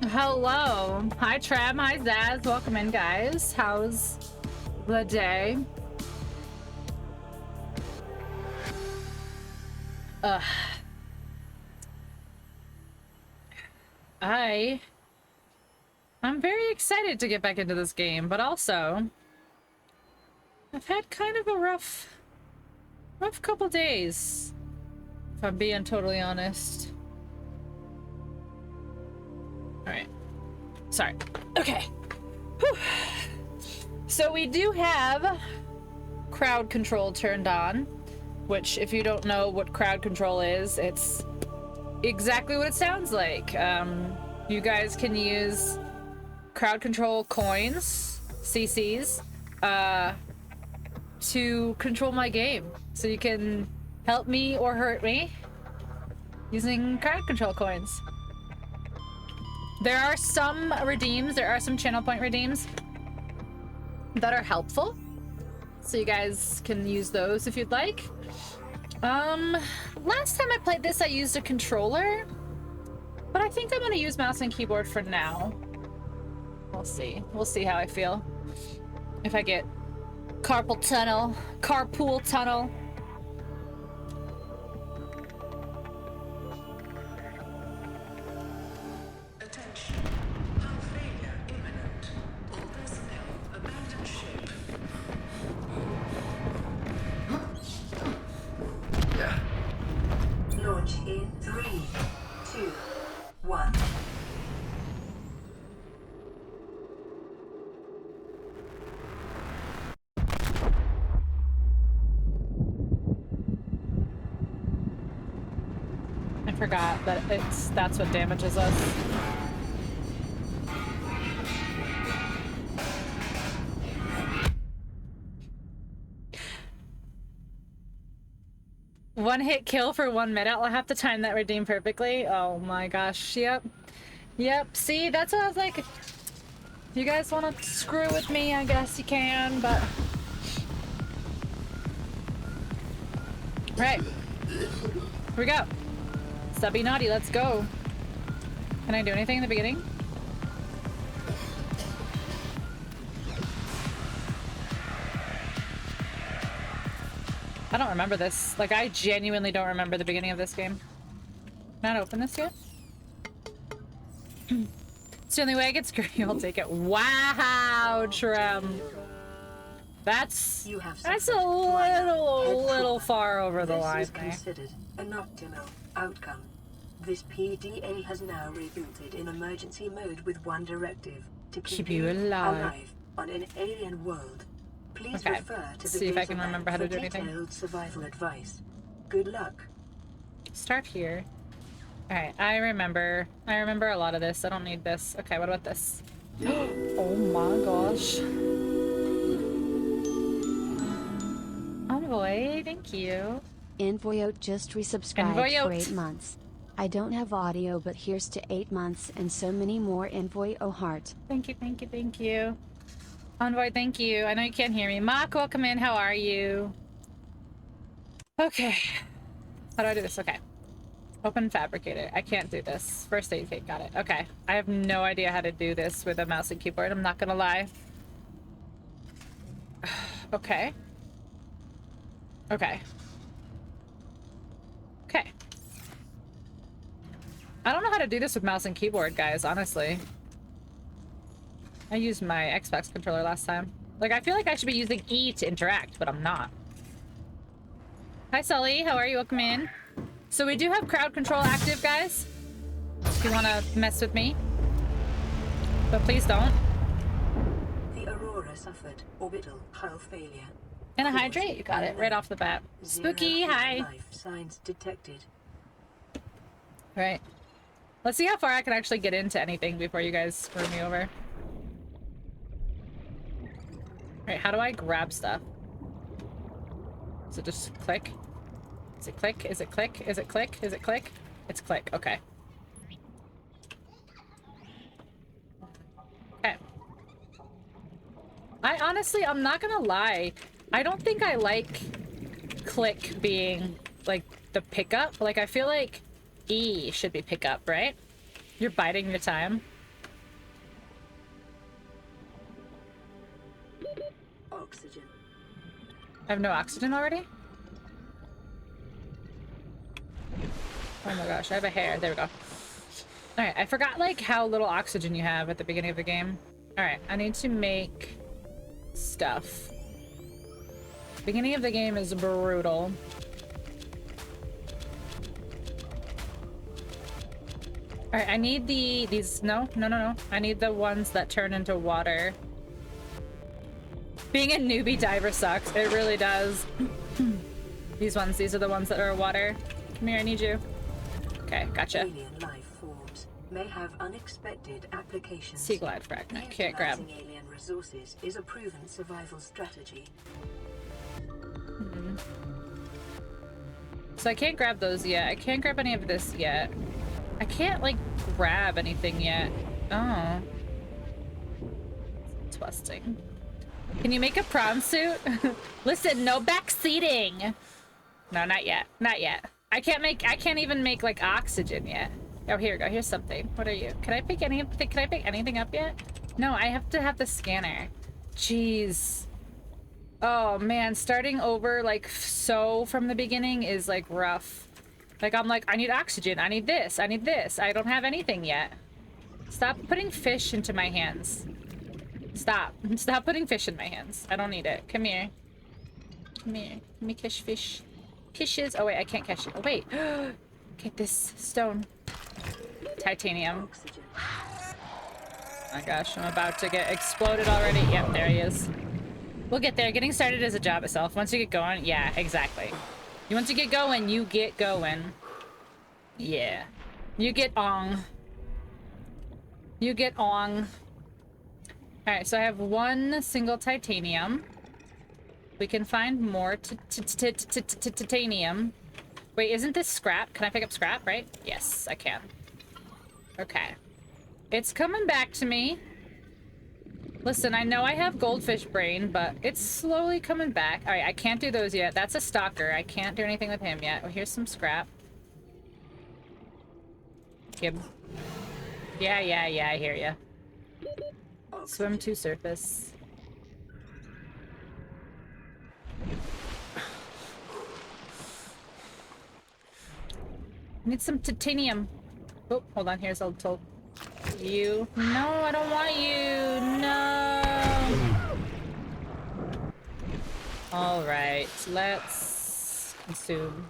Hello. Hi, Trev. Hi, Zaz. Welcome in, guys. How's the day? Ugh. I'm very excited to get back into this game, but also I've had kind of a rough couple days, if I'm being totally honest. All right. Sorry. Okay. Whew. So we do have crowd control turned on, which if you don't know what crowd control is, it's exactly what it sounds like. You guys can use crowd control coins, CCs, to control my game. So you can help me or hurt me using crowd control coins. There are some redeems, there are some channel point redeems that are helpful. So you guys can use those if you'd like. Last time I played this, I used a controller, but I think I'm gonna use mouse and keyboard for now. We'll see. We'll see how I feel. If I get carpal tunnel. Attention. Hull failure imminent. All personnel abandon ship. Launch in 3, 2, 1. I forgot that that's what damages us. One hit kill for 1 minute. I'll have to time that redeem perfectly. Oh my gosh. Yep. See, that's what I was like. If you guys want to screw with me, I guess you can, but... Right. Here we go. Subby naughty, let's go. Can I do anything in the beginning? I don't remember this. Like, I genuinely don't remember the beginning of this game. Can I open this yet? It's the only way I get screwed. I'll take it. Wow, Trem. That's a little far over the line. This is considered an optimal outcome. This PDA has now rebooted in emergency mode with one directive: to keep you alive on an alien world. Please refer to the see if I can remember how to do anything. Detailed survival advice. Good luck. Start here. Alright, I remember a lot of this. I don't need this. Okay, what about this? Oh my gosh. Envoy, thank you. Envoyote just resubscribed for 8 months. I don't have audio, but here's to 8 months and so many more. Envoy, oh heart. Thank you. Envoy, thank you. I know you can't hear me. Mock, welcome in. How are you? Okay. How do I do this? Okay. Open fabricator. I can't do this. First aid kit. Got it. Okay. I have no idea how to do this with a mouse and keyboard. I'm not gonna lie. Okay. I don't know how to do this with mouse and keyboard, guys, honestly. I used my Xbox controller last time. Like, I feel like I should be using E to interact, but I'm not. Hi, Sully. How are you? Welcome in. So we do have crowd control active, guys. If you want to mess with me. But please don't. The Aurora suffered orbital hull failure. And a hydrate. You got it right off the bat. Spooky, hi. Life signs detected. Right. Let's see how far I can actually get into anything before you guys screw me over. Alright, how do I grab stuff? Is it just click? Is it click? Is it click? Is it click? Is it click? It's click. Okay. Okay. I'm not gonna lie. I don't think I like click being, like, the pickup. Like, I feel like E should be pickup, right? You're biding your time. oxygen. I have no oxygen already? Oh my gosh, I have a hair. There we go. Alright, I forgot like how little oxygen you have at the beginning of the game. Alright, I need to make stuff. Beginning of the game is brutal. Alright, I need these, no. I need the ones that turn into water. Being a newbie diver sucks. It really does. These are the ones that are water. Come here, I need you. Okay, gotcha. Alien life forms may have unexpected applications. Sea glide fragment. Can't grab. Utilizing alien resources is a proven survival strategy. So I can't grab those yet. I can't grab any of this yet. I can't, like, grab anything yet. Oh. It's twisting. Can you make a prawn suit? Listen, no backseating. No, not yet. Not yet. I can't even make, like, oxygen yet. Oh, here we go. Here's something. What are you? Can I pick anything up yet? No, I have to have the scanner. Jeez. Oh, man. Starting over, like, so from the beginning is, like, rough. Like, I'm like, I need oxygen. I need this. I need this. I don't have anything yet. Stop putting fish into my hands. Stop. Stop putting fish in my hands. I don't need it. Come here. Come here. Let me catch fish. Fishes. Oh, wait. I can't catch it. Oh, wait. Get this stone. Titanium. Oh, my gosh. I'm about to get exploded already. Yep, there he is. We'll get there. Getting started is a job itself. Once you get going, yeah, exactly. You want to get going, you get going. Yeah. You get on. You get on. Alright, so I have one single titanium. We can find more titanium. Wait, isn't this scrap? Can I pick up scrap, right? Yes, I can. Okay. It's coming back to me. Listen, I know I have goldfish brain, but it's slowly coming back. All right, I can't do those yet. That's a stalker. I can't do anything with him yet. Oh, here's some scrap. Gib. Yeah, I hear ya. Swim to surface. Need some titanium. Oh, hold on. Here's a little... You. No, I don't want you. No. All right, let's consume.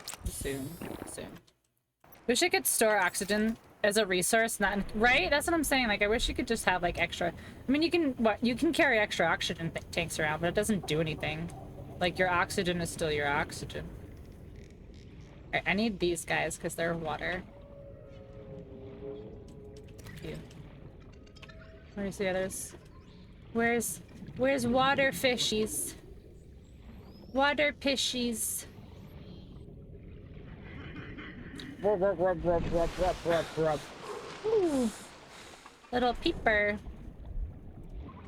Wish I could store oxygen as a resource, not right? That's what I'm saying. Like, I wish you could just have like extra. I mean, you can carry extra oxygen tanks around, but it doesn't do anything. Like, your oxygen is still your oxygen. All right, I need these guys because they're water. You. Where's the others? Where's water fishies? Water fishies. Ooh. Little peeper.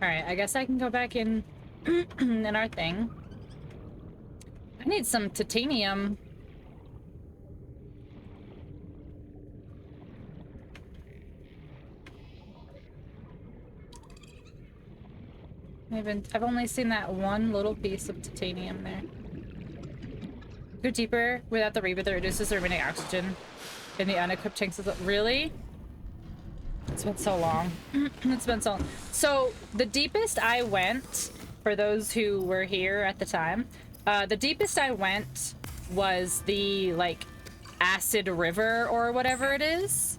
Alright, I guess I can go back in in our thing. I need some titanium. I've only seen that one little piece of titanium there. Go deeper without the rebreather reduces the remaining oxygen in the unequipped tanks. Really? It's been so long. It's been so long. So the deepest I went, for those who were here at the time, the deepest I went was the like acid river or whatever it is.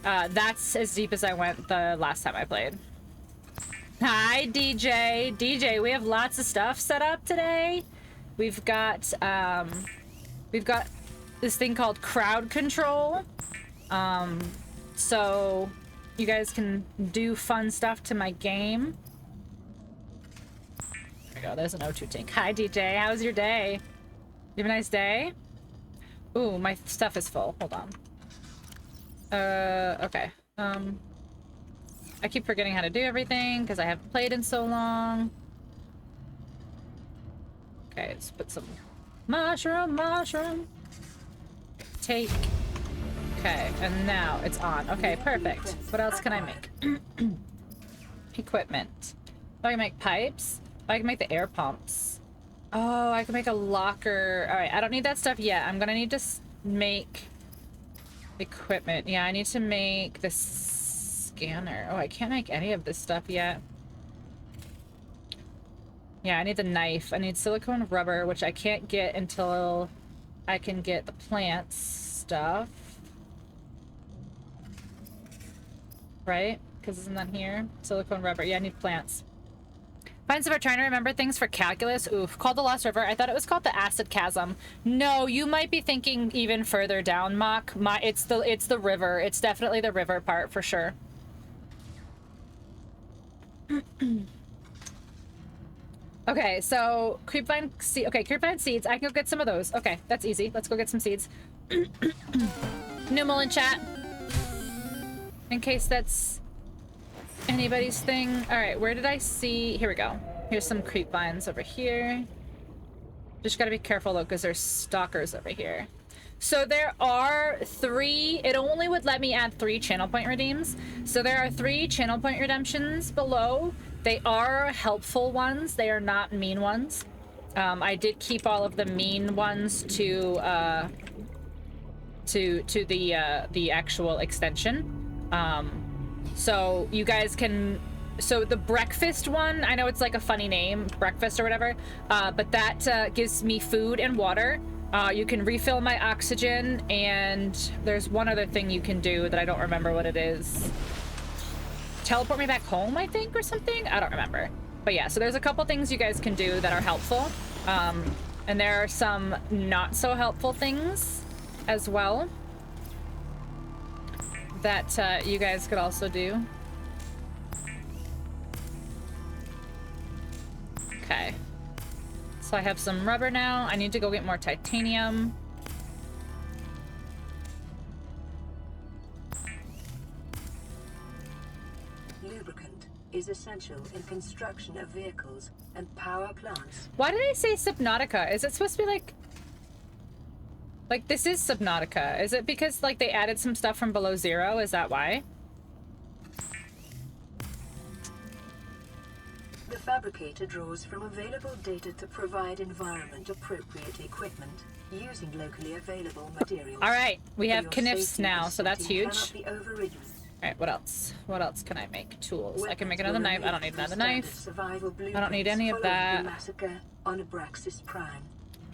That's as deep as I went the last time I played. Hi, DJ. DJ, we have lots of stuff set up today. We've got this thing called crowd control. So you guys can do fun stuff to my game. There we go. There's an O2 tank. Hi, DJ. How's your day? You have a nice day? Ooh, my stuff is full. Hold on. Okay. I keep forgetting how to do everything because I haven't played in so long. Okay, let's put some mushroom. Take. Okay, and now it's on. Okay, perfect. What else can I make? Equipment. Oh, I can make pipes. I can make the air pumps. Oh, I can make a locker. All right, I don't need that stuff yet. I'm gonna need to make equipment. Yeah, I need to make the scanner. Oh, I can't make any of this stuff yet. Yeah, I need the knife. I need silicone rubber, which I can't get until I can get the plants stuff. Right? Because isn't that here? Silicone rubber. Yeah, I need plants. Finds if we're trying to remember things for calculus. Oof. Called the Lost River. I thought it was called the Acid Chasm. No, you might be thinking even further down, Mock. It's the river. It's definitely the river part for sure. Okay, so creepvine seed. Okay, creepvine seeds. I can go get some of those. Okay, that's easy. Let's go get some seeds. Numal in chat. In case that's anybody's thing. All right, where did I see? Here we go. Here's some creepvines over here. Just gotta be careful though, because there's stalkers over here. So there are 3. It only would let me add 3 channel point redeems. So there are 3 channel point redemptions below. They are helpful ones. They are not mean ones. I did keep all of the mean ones to the actual extension. So you guys can. So the breakfast one, I know it's like a funny name, breakfast or whatever, but that gives me food and water. You can refill my oxygen, and there's one other thing you can do that I don't remember what it is. Teleport me back home, I think, or something? I don't remember. But yeah, so there's a couple things you guys can do that are helpful. And there are some not so helpful things as well that you guys could also do. Okay. So I have some rubber now. I need to go get more titanium. Lubricant is essential in construction of vehicles and power plants. Why did I say Subnautica? Is it supposed to be like this is Subnautica? Is it because like they added some stuff from below zero? Is that why? The fabricator draws from available data to provide environment-appropriate equipment using locally available materials. All right, we have Knifs now, so that's huge. Be overridden. All right, what else? What else can I make? Tools. I can make another knife. I don't need another knife. I don't need any of that. On Abraxas Prime.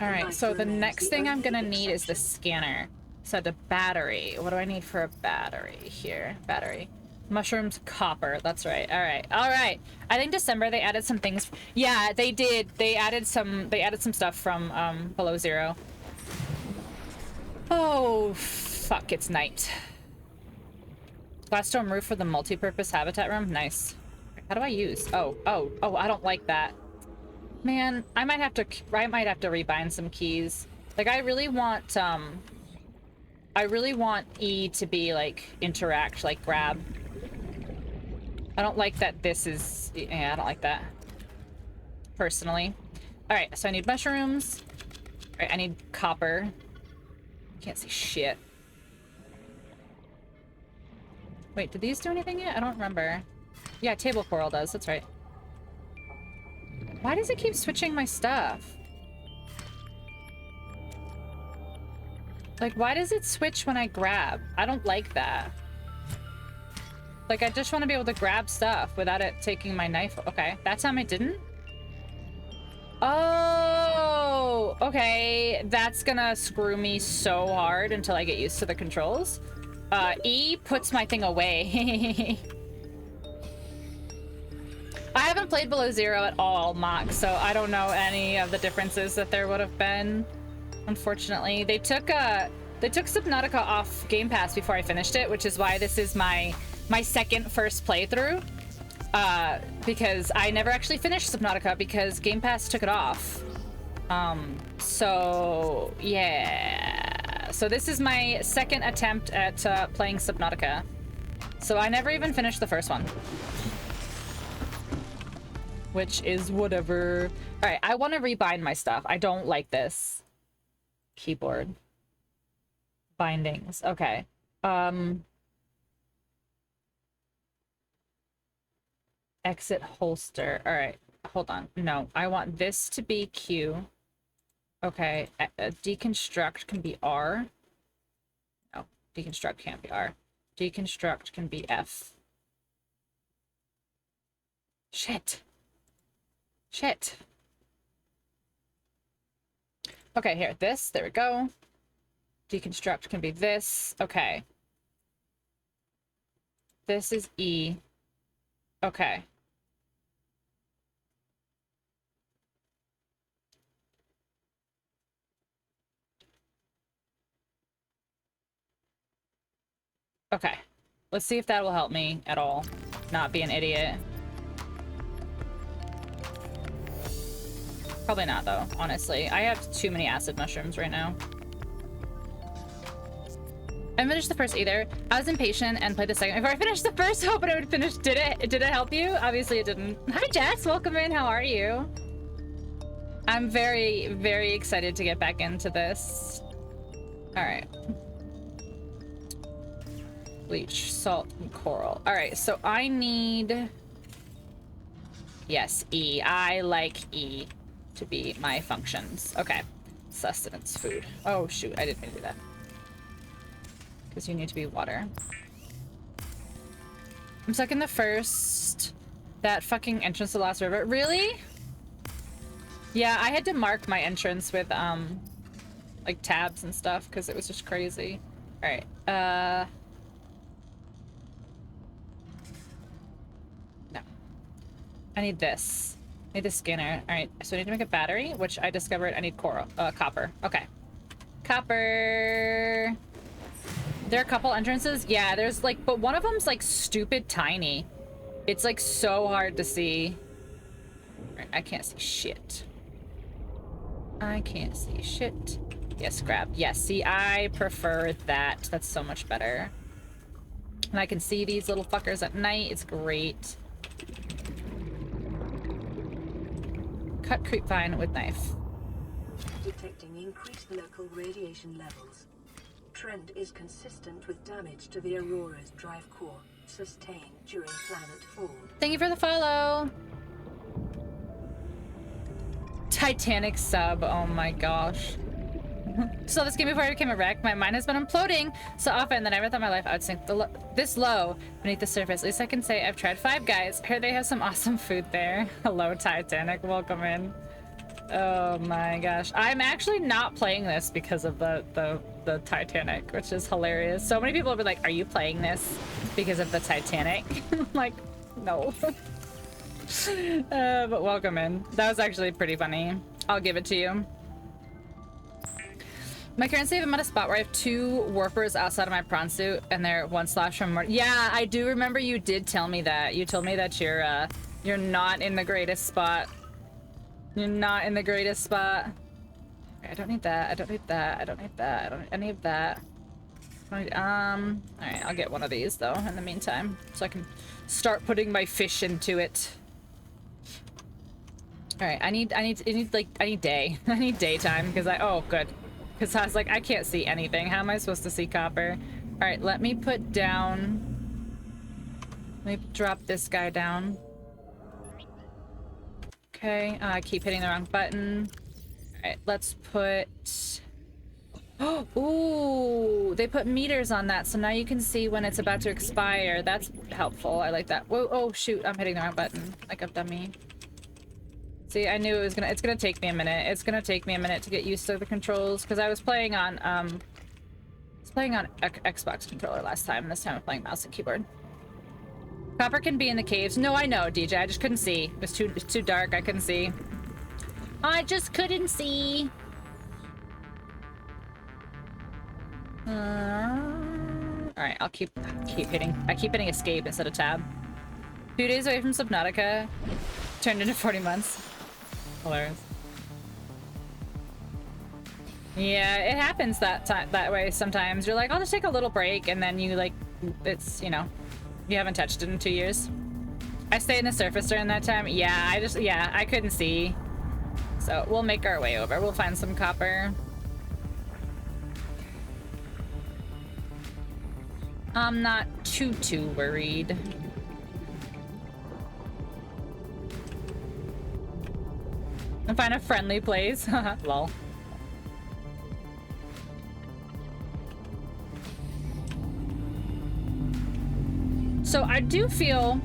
All right, so the next thing I'm gonna need is the scanner. So the battery. What do I need for a battery here? Battery. Mushrooms, copper. That's right. All right. All right. I think December they added some things. Yeah, they did. They added some stuff from below zero. Oh, fuck, it's night. Glass dome roof for the multi-purpose habitat room. Nice. How do I use? Oh, I don't like that. Man, I might have to rebind some keys. Like I really want E to be like interact, like grab. I don't like that this is, yeah, I don't like that. Personally. All right, so I need mushrooms. All right, I need copper. Can't see shit. Wait, did these do anything yet? I don't remember. Yeah, table coral does, that's right. Why does it keep switching my stuff? Like, why does it switch when I grab? I don't like that. Like, I just want to be able to grab stuff without it taking my knife. Okay, that time it didn't? Oh, okay. That's gonna screw me so hard until I get used to the controls. E puts my thing away. I haven't played Below Zero at all, Mock, so I don't know any of the differences that there would have been. Unfortunately, they took Subnautica off Game Pass before I finished it, which is why this is my first playthrough. Because I never actually finished Subnautica because Game Pass took it off. So yeah. So this is my second attempt at playing Subnautica. So I never even finished the first one. Which is whatever. All right, I want to rebind my stuff. I don't like this. Keyboard. Bindings. Okay. Exit holster. All right. hold on. No, I want this to be Q. Okay, deconstruct can be R. No, deconstruct can't be R. Deconstruct can be F. Shit. Shit. Okay, here, this, there we go. Deconstruct can be this. Okay. This is E. Okay. Okay. Let's see if that will help me at all. Not be an idiot. Probably not, though, honestly. I have too many acid mushrooms right now. I haven't finished the first either. I was impatient and played the second before I finished the first, hoping it would finish. Did it help you? Obviously it didn't. Hi Jess, welcome in. How are you? I'm very, very excited to get back into this. Alright. Bleach, salt, and coral. Alright, so I need... Yes, E. I like E to be my functions. Okay. Sustenance, food. Oh shoot, I didn't mean to do that. Because you need to be water. I'm stuck in the first... That fucking entrance to the last river. Really? Yeah, I had to mark my entrance with, like, tabs and stuff, because it was just crazy. Alright, no. I need this. I need the scanner. Alright, so I need to make a battery, which I discovered I need coral, copper. Okay. Copper... There are a couple entrances? Yeah, there's like, but one of them's like stupid tiny. It's like so hard to see. I can't see shit. I can't see shit. Yes, grab. Yes, see, I prefer that. That's so much better. And I can see these little fuckers at night. It's great. Cut creepvine with knife. Detecting increased local radiation levels. Trend is consistent with damage to the Aurora's drive core sustained during planet fall. Thank you for the follow. Titanic sub. Oh my gosh. So this game before I became a wreck, my mind has been imploding so often that I never thought in my life I would sink this low beneath the surface. At least I can say I've tried Five Guys. Heard they have some awesome food there. Hello, Titanic. Welcome in. Oh my gosh. I'm actually not playing this because of the Titanic, which is hilarious. So many people have been like, are you playing this because of the Titanic? I'm like, no. But welcome in. That was actually pretty funny. I'll give it to you. My current save, I'm at a spot where I have 2 warpers outside of my prawn suit and they're 1 slash from more. Yeah, I do remember you did tell me that. You told me that you're not in the greatest spot. You're not in the greatest spot. I don't need that. I don't need that. I don't need that. I don't need any of that. Alright, I'll get one of these though in the meantime, so I can start putting my fish into it. Alright, I need day. I need daytime because oh good. Because I was like, I can't see anything. How am I supposed to see copper? Alright, let me put down. Let me drop this guy down. Okay, I keep hitting the wrong button. Alright, let's put... Ooh, they put meters on that, so now you can see when it's about to expire. That's helpful. I like that. Whoa, oh shoot, I'm hitting the wrong button. Like a dummy. See, I knew it was gonna... It's gonna take me a minute. It's gonna take me a minute to get used to the controls, because I was playing on, Xbox controller last time, and this time I'm playing mouse and keyboard. Copper can be in the caves. No, I know, DJ. I just couldn't see. It's too dark. I couldn't see. I just couldn't see. Alright, I'll keep hitting. I keep hitting escape instead of tab. 2 days away from Subnautica. Turned into 40 months. Hilarious. Yeah, it happens that way sometimes. You're like, I'll just take a little break, and then you like, it's, you know, you haven't touched it in 2 years. I stayed in the surface during that time. Yeah, I couldn't see. So we'll make our way over. We'll find some copper. I'm not too worried. And find a friendly place. Lol. So I do feel,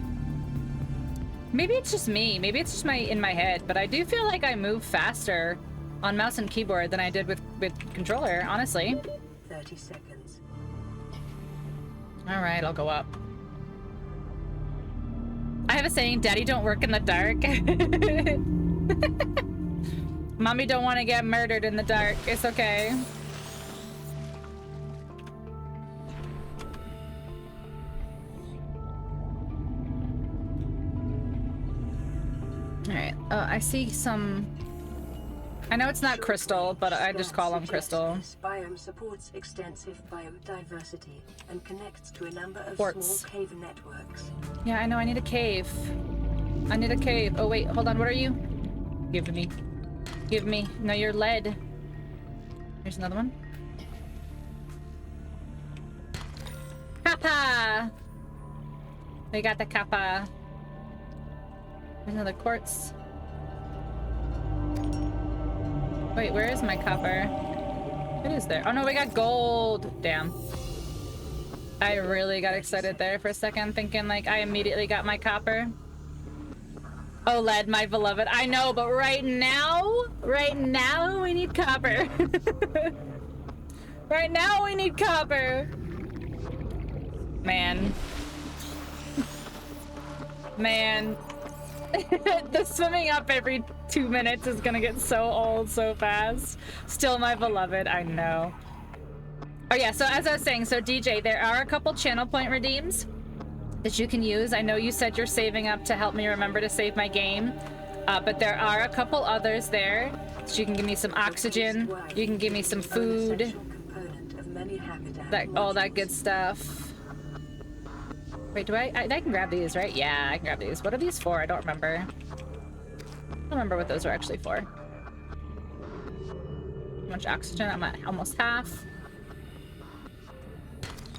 maybe it's just me, maybe it's just in my head, but I do feel like I move faster on mouse and keyboard than I did with controller, honestly. 30 seconds. All right, I'll go up. I have a saying, Daddy don't work in the dark. Mommy don't want to get murdered in the dark. It's okay. All right. I see some. I know it's not crystal, but I just call them crystal. This biome supports extensive biodiversity and connects to a number of Quartz. small cave networks. Yeah, I know. I need a cave. I need a cave. Oh wait, hold on. What are you? Give me. Give me. No, you're lead. Here's another one. Kappa! We got the kappa. There's another quartz. Wait, where is my copper? What is there? Oh no, we got gold. Damn. I really got excited there for a second, thinking like I immediately got my copper. Oh, lead, my beloved. I know, but right now we need copper. Right now we need copper. Man. Man. The swimming up every 2 minutes is gonna get so old so fast. Still my beloved, I know. Oh yeah, so as I was saying, so DJ, there are a couple channel point redeems that you can use. I know you said you're saving up to help me remember to save my game, but there are a couple others there. So you can give me some oxygen, you can give me some food, all that good stuff. Wait, do I can grab these, right? Yeah, I can grab these. What are these for? I don't remember. I don't remember what those are actually for. How much oxygen? I'm at almost half.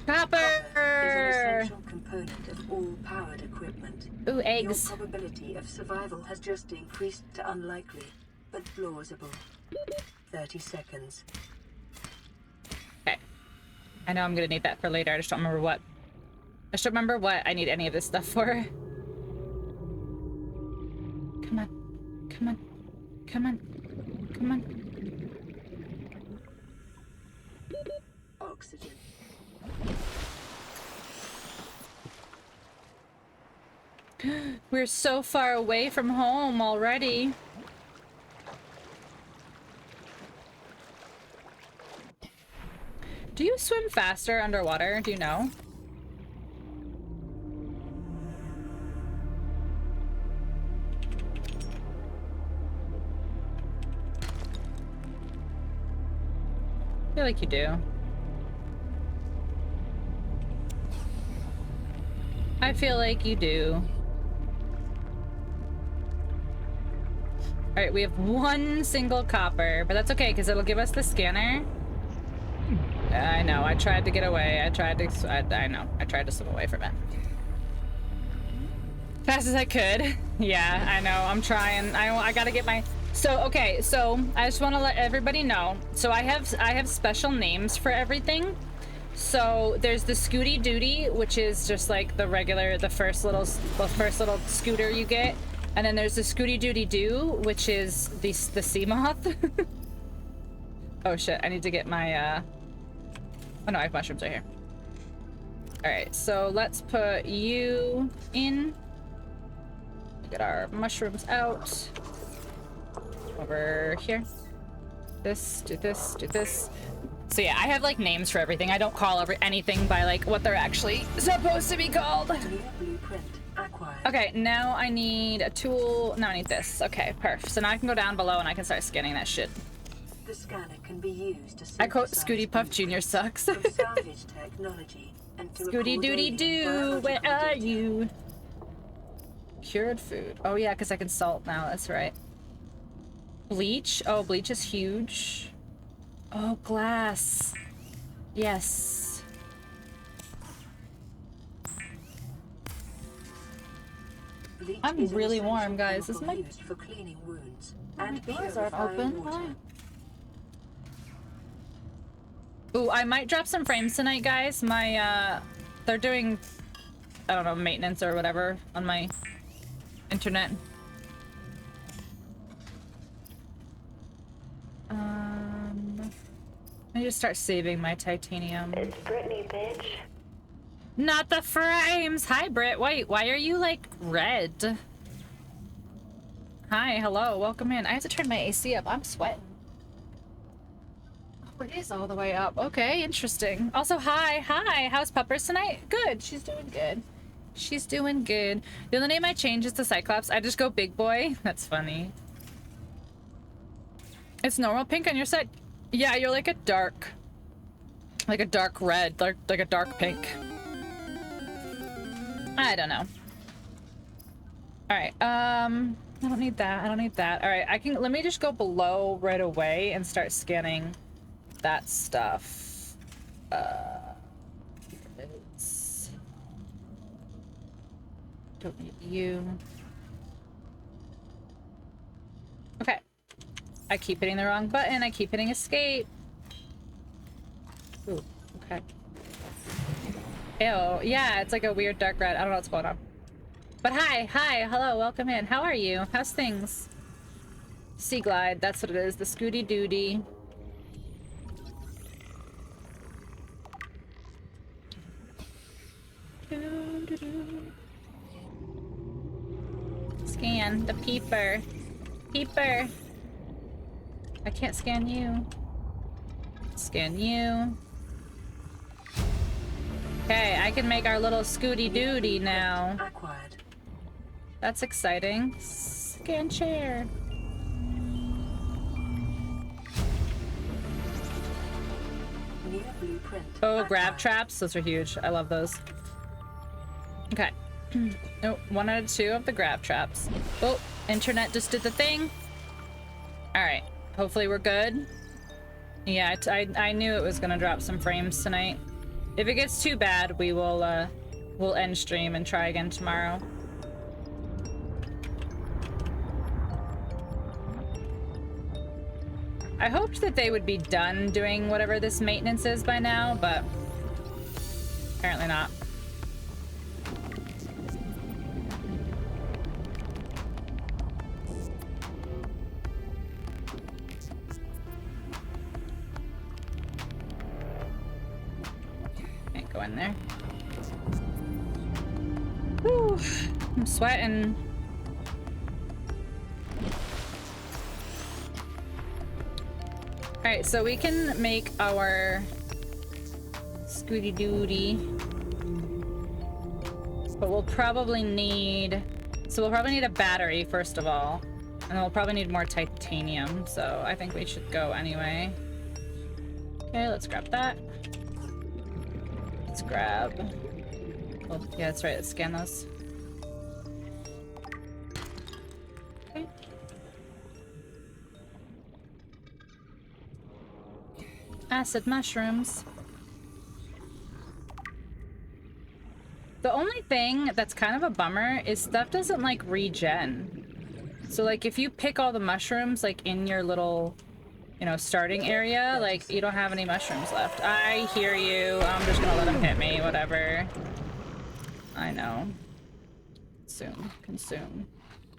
Copper! Is an essential component of all powered equipment. Ooh, eggs. Your probability of survival has just increased to unlikely, but plausible. 30 seconds. Okay. I know I'm gonna need that for later. I just don't remember what. I just don't remember what I need any of this stuff for. Come on. Come on. Come on. Come on. Oxygen. We're so far away from home already. Do you swim faster underwater? Do you know? I feel like you do. I feel like you do. Alright, we have one single copper, but that's okay because it'll give us the scanner. I know, I tried to get away. I tried to swim away from it. Fast as I could. Yeah, I know, I'm trying. I gotta get my... So, okay, so I just want to let everybody know. So I have special names for everything. So there's the Scooty Duty, which is just like the regular, the first little scooter you get. And then there's the Scooty Duty Doo, which is the sea moth. Oh shit, I need to get my, oh no, I have mushrooms right here. Alright, so let's put you in. Get our mushrooms out. Over here. This, do this, do this. So yeah, I have like names for everything. I don't call anything by like what they're actually supposed to be called. Okay, now I need a tool. Now I need this. Okay, perfect. So now I can go down below and I can start scanning that shit. The scanner can be used to I quote Scooty Puff Jr. sucks. Scooty Doody Doo, where are you? Cured food. Oh yeah, because I can salt now, that's right. Bleach. Oh, bleach is huge. Oh, glass. Yes. Bleach I'm is an really essential warm, guys. Is chemical my used for cleaning wounds and doors aren't purifying open? water. Ooh, I might drop some frames tonight, guys. My they're doing, I don't know, maintenance or whatever on my internet. Let me just start saving my titanium. It's Brittany, bitch. Not the frames! Hi, Britt. Wait, why are you, like, red? Hi, hello, welcome in. I have to turn my AC up. I'm sweating. Oh, it is all the way up. Okay, interesting. Also, hi. How's Puppers tonight? Good. She's doing good. She's doing good. The only name I change is to Cyclops. I just go big boy. That's funny. It's normal pink on your side? Yeah, you're like a dark red, like a dark pink. I don't know. All right, I don't need that. All right, let me just go below right away and start scanning that stuff. Here it is. Don't need you. Okay. I keep hitting the wrong button. I keep hitting escape. Ooh, okay. Ew, yeah, it's like a weird dark red. I don't know what's going on. But hi, hello, welcome in. How are you? How's things? Sea Glide, that's what it is. The Scooty Doody. Scan the peeper. Peeper. I can't scan you. Scan you. Okay, I can make our little Scooty Doody now. Acquired. That's exciting. Scan chair. New blueprint. Oh, grab traps. Those are huge. I love those. Okay. Oh, 1 out of 2 of the grab traps. Oh, internet just did the thing. All right. Hopefully we're good. Yeah, I knew it was gonna drop some frames tonight. If it gets too bad, we'll end stream and try again tomorrow. I hoped that they would be done doing whatever this maintenance is by now, but apparently not. Can't go in there. Whew, I'm sweating. Alright, so we can make our Scooty Doody. But we'll probably need... So we'll probably need a battery, first of all. And then we'll probably need more titanium, so I think we should go anyway. Okay, let's grab that. Let's grab... Oh, yeah, that's right, let's scan those. Okay. Acid mushrooms. The only thing that's kind of a bummer is stuff doesn't like regen. So like if you pick all the mushrooms like in your little, you know, starting area, like you don't have any mushrooms left. I hear you. I'm just gonna let him hit me, whatever. I know. Consume, consume,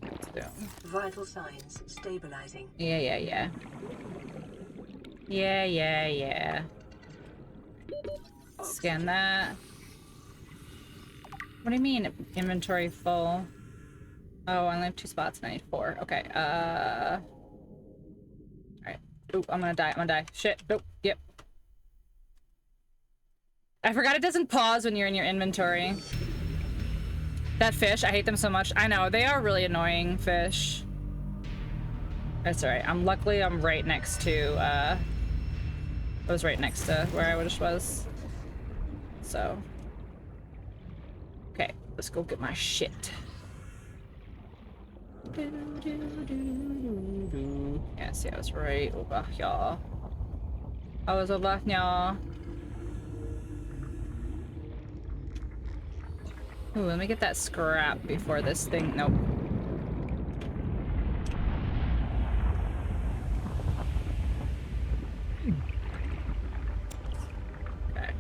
consume. Vital signs stabilizing. Yeah. Scan that. What do you mean inventory full? Oh, I only have 2 spots and I need 4. Okay, alright. Oop, I'm gonna die. Shit, nope, yep. I forgot it doesn't pause when you're in your inventory. That fish, I hate them so much. I know, they are really annoying fish. That's alright. Luckily I'm right next to, I was right next to where I just was. So. Okay, let's go get my shit. Yeah, see, I was right over here. I was over here. Ooh, let me get that scrap before this thing... Nope. Okay.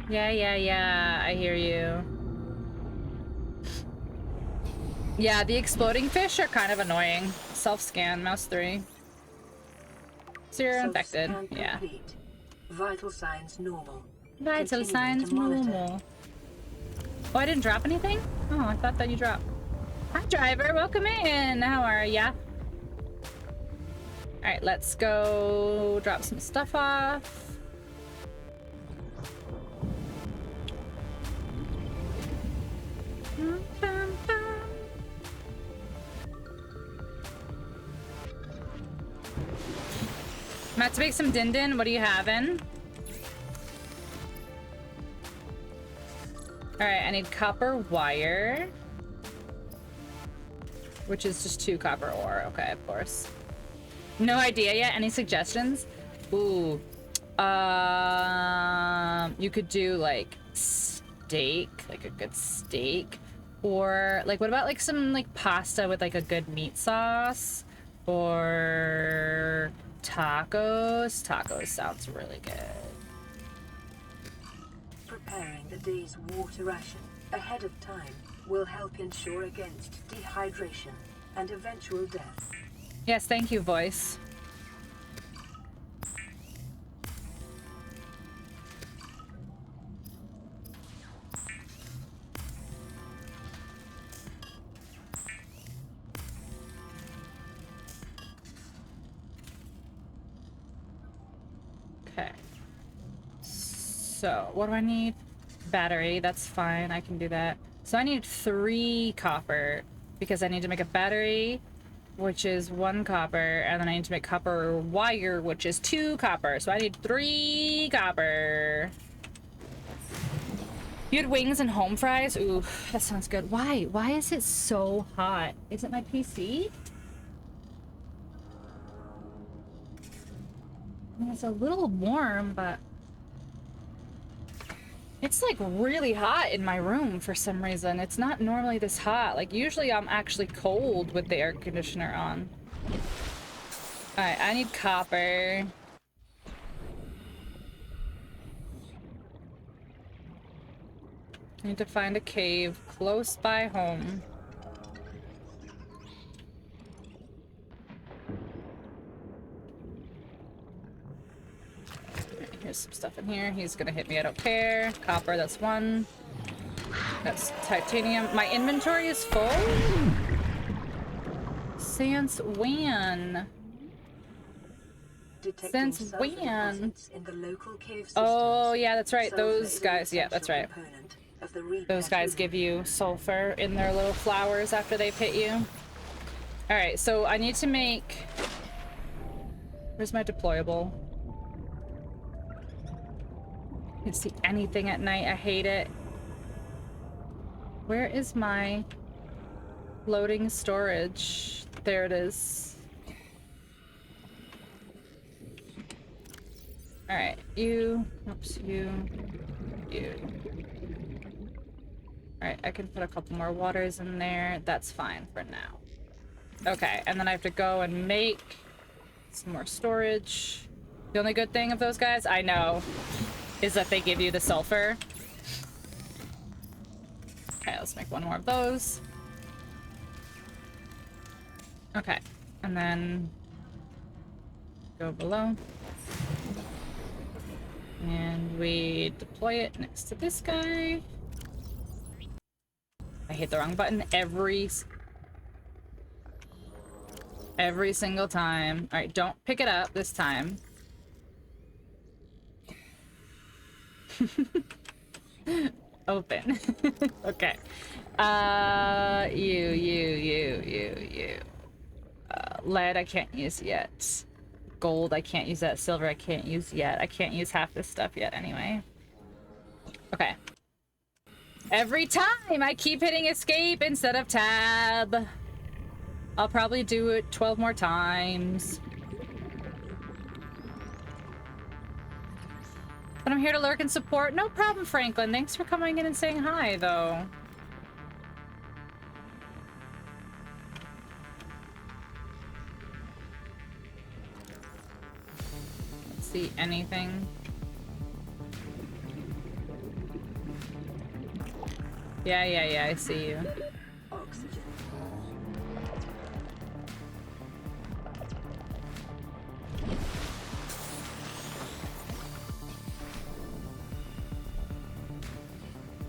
Yeah, I hear you. Yeah, the exploding fish are kind of annoying. Self-scan, mouse 3. So you're infected. Yeah. Vital signs normal. Vital signs normal. Oh, I didn't drop anything? Oh, I thought that you dropped. Hi, driver. Welcome in. How are ya? All right, let's go drop some stuff off. I'm about to make some din-din. What are you having? Alright, I need copper wire. Which is just 2 copper ore. Okay, of course. No idea yet. Any suggestions? Ooh. You could do like steak, like a good steak. Or like, what about like some like pasta with like a good meat sauce? Or tacos? Tacos sounds really good. Preparing the day's water ration ahead of time will help ensure against dehydration and eventual death. Yes, thank you, voice. Okay. So, what do I need? Battery, that's fine, I can do that. So I need 3 copper because I need to make a battery, which is 1 copper, and then I need to make copper wire, which is 2 copper. So I need 3 copper. You had wings and home fries? Ooh, that sounds good. Why? Why is it so hot? Is it my PC? I mean, it's a little warm, but it's like really hot in my room for some reason. It's not normally this hot. Like usually I'm actually cold with the air conditioner on. Alright, I need copper. I need to find a cave close by home. Here's some stuff in here. He's gonna hit me, I don't care. Copper, that's 1. That's titanium. My inventory is full? Since when? Since when? Oh, yeah, that's right. Those guys, yeah, that's right. Those guys give you sulfur in their little flowers after they've hit you. Alright, so I need to make... Where's my deployable? I can't see anything at night. I hate it. Where is my loading storage? There it is. Alright, you. Oops, you. Alright, I can put a couple more waters in there. That's fine for now. Okay, and then I have to go and make some more storage. The only good thing of those guys, I know, is that they give you the sulfur. Okay, let's make 1 more of those. Okay, and then go below. And we deploy it next to this guy. I hit the wrong button every single time. All right, don't pick it up this time. Open. Okay. You. Lead I can't use yet. Gold I can't use that. Silver I can't use yet. I can't use half this stuff yet anyway. Okay. Every time I keep hitting escape instead of tab. I'll probably do it 12 more times. But I'm here to lurk and support. No problem, Franklin. Thanks for coming in and saying hi, though. Let's see anything. Yeah, I see you. Oxygen.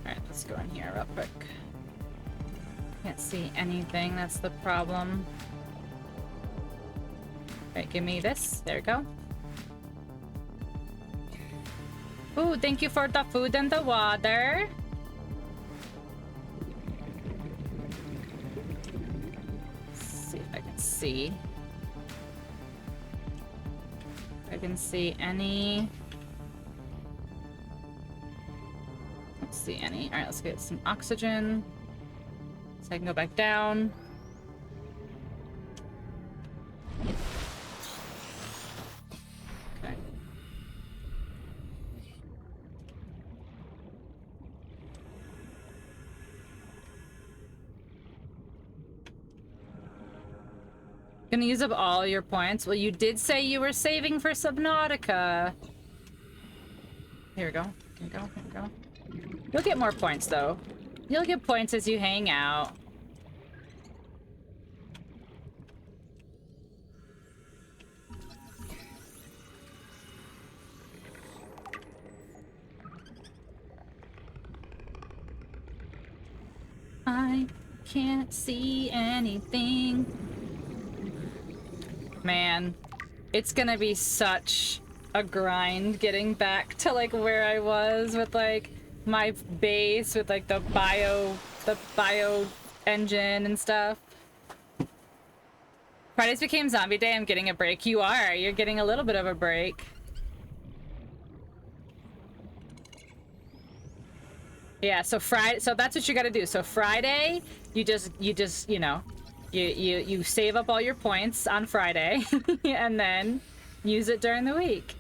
Alright, let's go in here real quick. Can't see anything, that's the problem. Alright, give me this. There we go. Ooh, thank you for the food and the water. See if I can see any. Let's see any. All right, let's get some oxygen so I can go back down. Okay. Gonna use up all your points. Well, you did say you were saving for Subnautica. Here we go. Here we go. Here we go. You'll get more points, though. You'll get points as you hang out. I can't see anything. Man, it's gonna be such a grind getting back to like where I was with like my base with like the bio engine and stuff. Fridays became zombie day. I'm getting a break. You are. You're getting a little bit of a break. Yeah, so Friday, so that's what you got to do. So Friday, you just you know, you save up all your points on Friday and then use it during the week.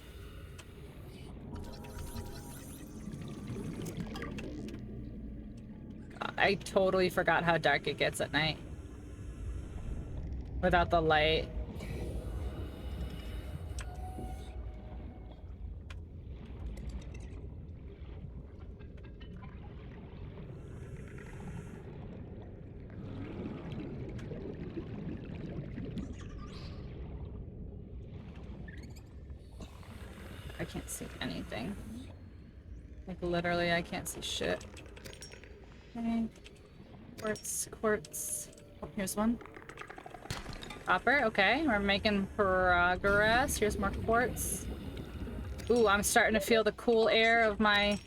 I totally forgot how dark it gets at night without the light. I can't see anything. Like literally, I can't see shit. Okay. Quartz. Oh, here's one. Copper, okay. We're making progress. Here's more quartz. Ooh, I'm starting to feel the cool air of my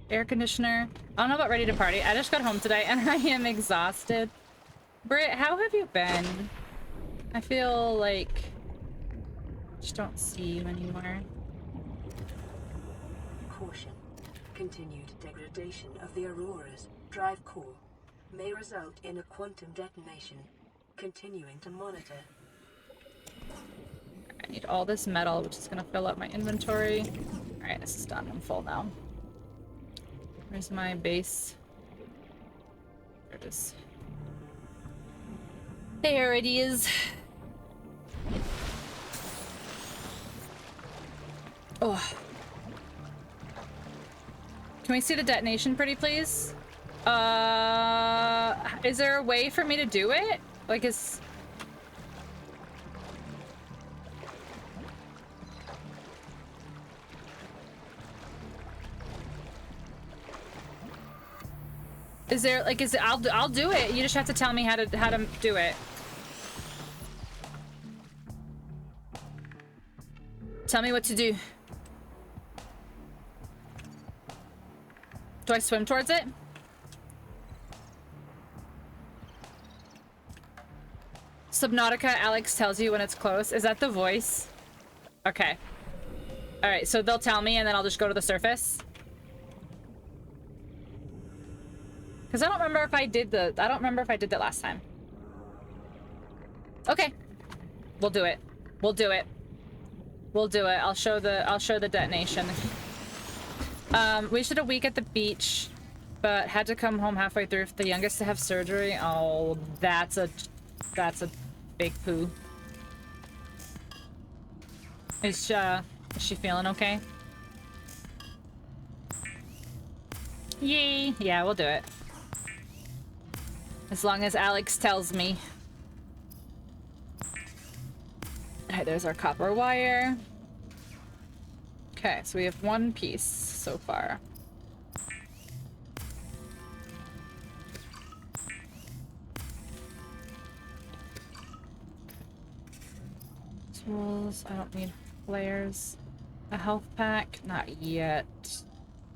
air conditioner. I don't know about ready to party. I just got home today and I am exhausted. Britt, how have you been? I feel like I just don't see you anymore. Caution. Continued degradation of the Aurora's drive core may result in a quantum detonation. Continuing to monitor. I need all this metal, which is gonna fill up my inventory. Alright, this is done. I'm full now. Where's my base? There it is. There it is. Oh. Can we see the detonation pretty please? Is there a way for me to do it? Like is there like is it I'll do it. You just have to tell me how to do it. Tell me what to do. Do I swim towards it? Subnautica, Alex tells you when it's close. Is that the voice? Okay. Alright, so they'll tell me and then I'll just go to the surface. Because I don't remember if I did that last time. Okay. We'll do it. We'll do it. We'll do it. I'll show the detonation. We should a week at the beach, but had to come home halfway through for the youngest to have surgery. Oh, that's a big poo. Is she feeling okay? Yay! Yeah, we'll do it. As long as Alex tells me. Alright, there's our copper wire. Okay, so we have one piece so far. Tools, I don't need flares. A health pack, not yet.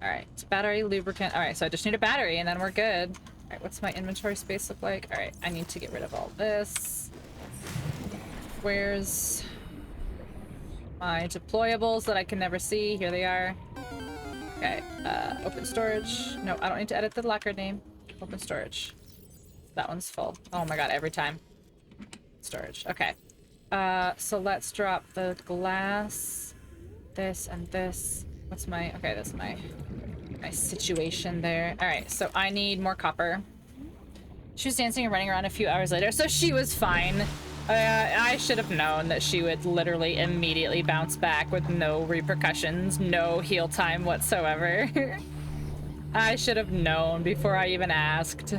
Alright, it's battery, lubricant. Alright, so I just need a battery and then we're good. Alright, what's my inventory space look like? Alright, I need to get rid of all this. Where's my deployables that I can never see? Here they are. Okay, open storage. No, I don't need to edit the locker name. Open storage. That one's full. Oh my god, every time. Storage, okay. So let's drop the glass. This and this. What's my... Okay, that's my situation there. Alright, so I need more copper. She was dancing and running around a few hours later, so she was fine. I should have known that she would literally immediately bounce back with no repercussions, no heal time whatsoever. I should have known before I even asked.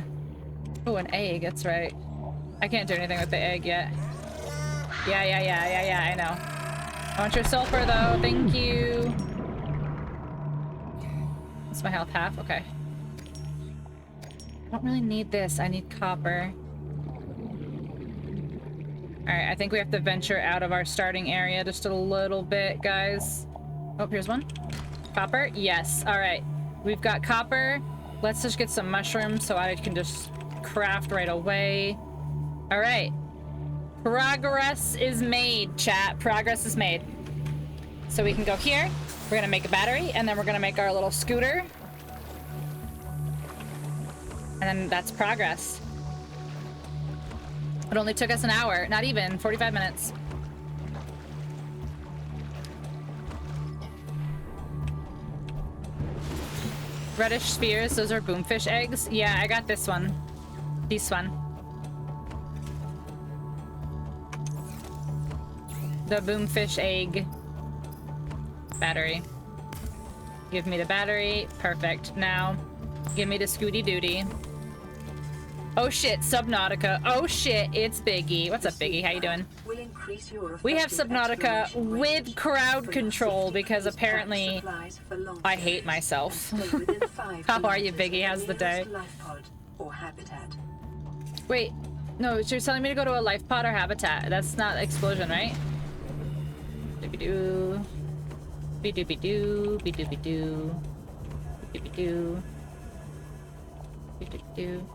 Oh, an egg, that's right. I can't do anything with the egg yet. Yeah, I know. I want your sulfur though, thank you. What's my health? Half? Okay. I don't really need this, I need copper. Alright, I think we have to venture out of our starting area just a little bit, guys. Oh, here's one. Copper? Yes. Alright. We've got copper. Let's just get some mushrooms so I can just craft right away. Alright. Progress is made, chat. Progress is made. So we can go here. We're gonna make a battery, and then we're gonna make our little scooter. And then that's progress. It only took us an hour, not even, 45 minutes. Reddish spheres, those are boomfish eggs. Yeah, I got this one. This one. The boomfish egg. Battery. Give me the battery. Perfect. Now, give me the Scooty Doody. Oh shit, Subnautica. Oh shit, it's Biggie. What's up, Biggie? How you doing? We have Subnautica with crowd control because apparently I hate myself. How are you, Biggie? How's the day? Wait, no, so you're telling me to go to a life pod or habitat. That's not explosion, right? Doobie-doo. Be-doobie-doo. Be-doobie-doo. Be-doobie-doo. Be-doobie-doo.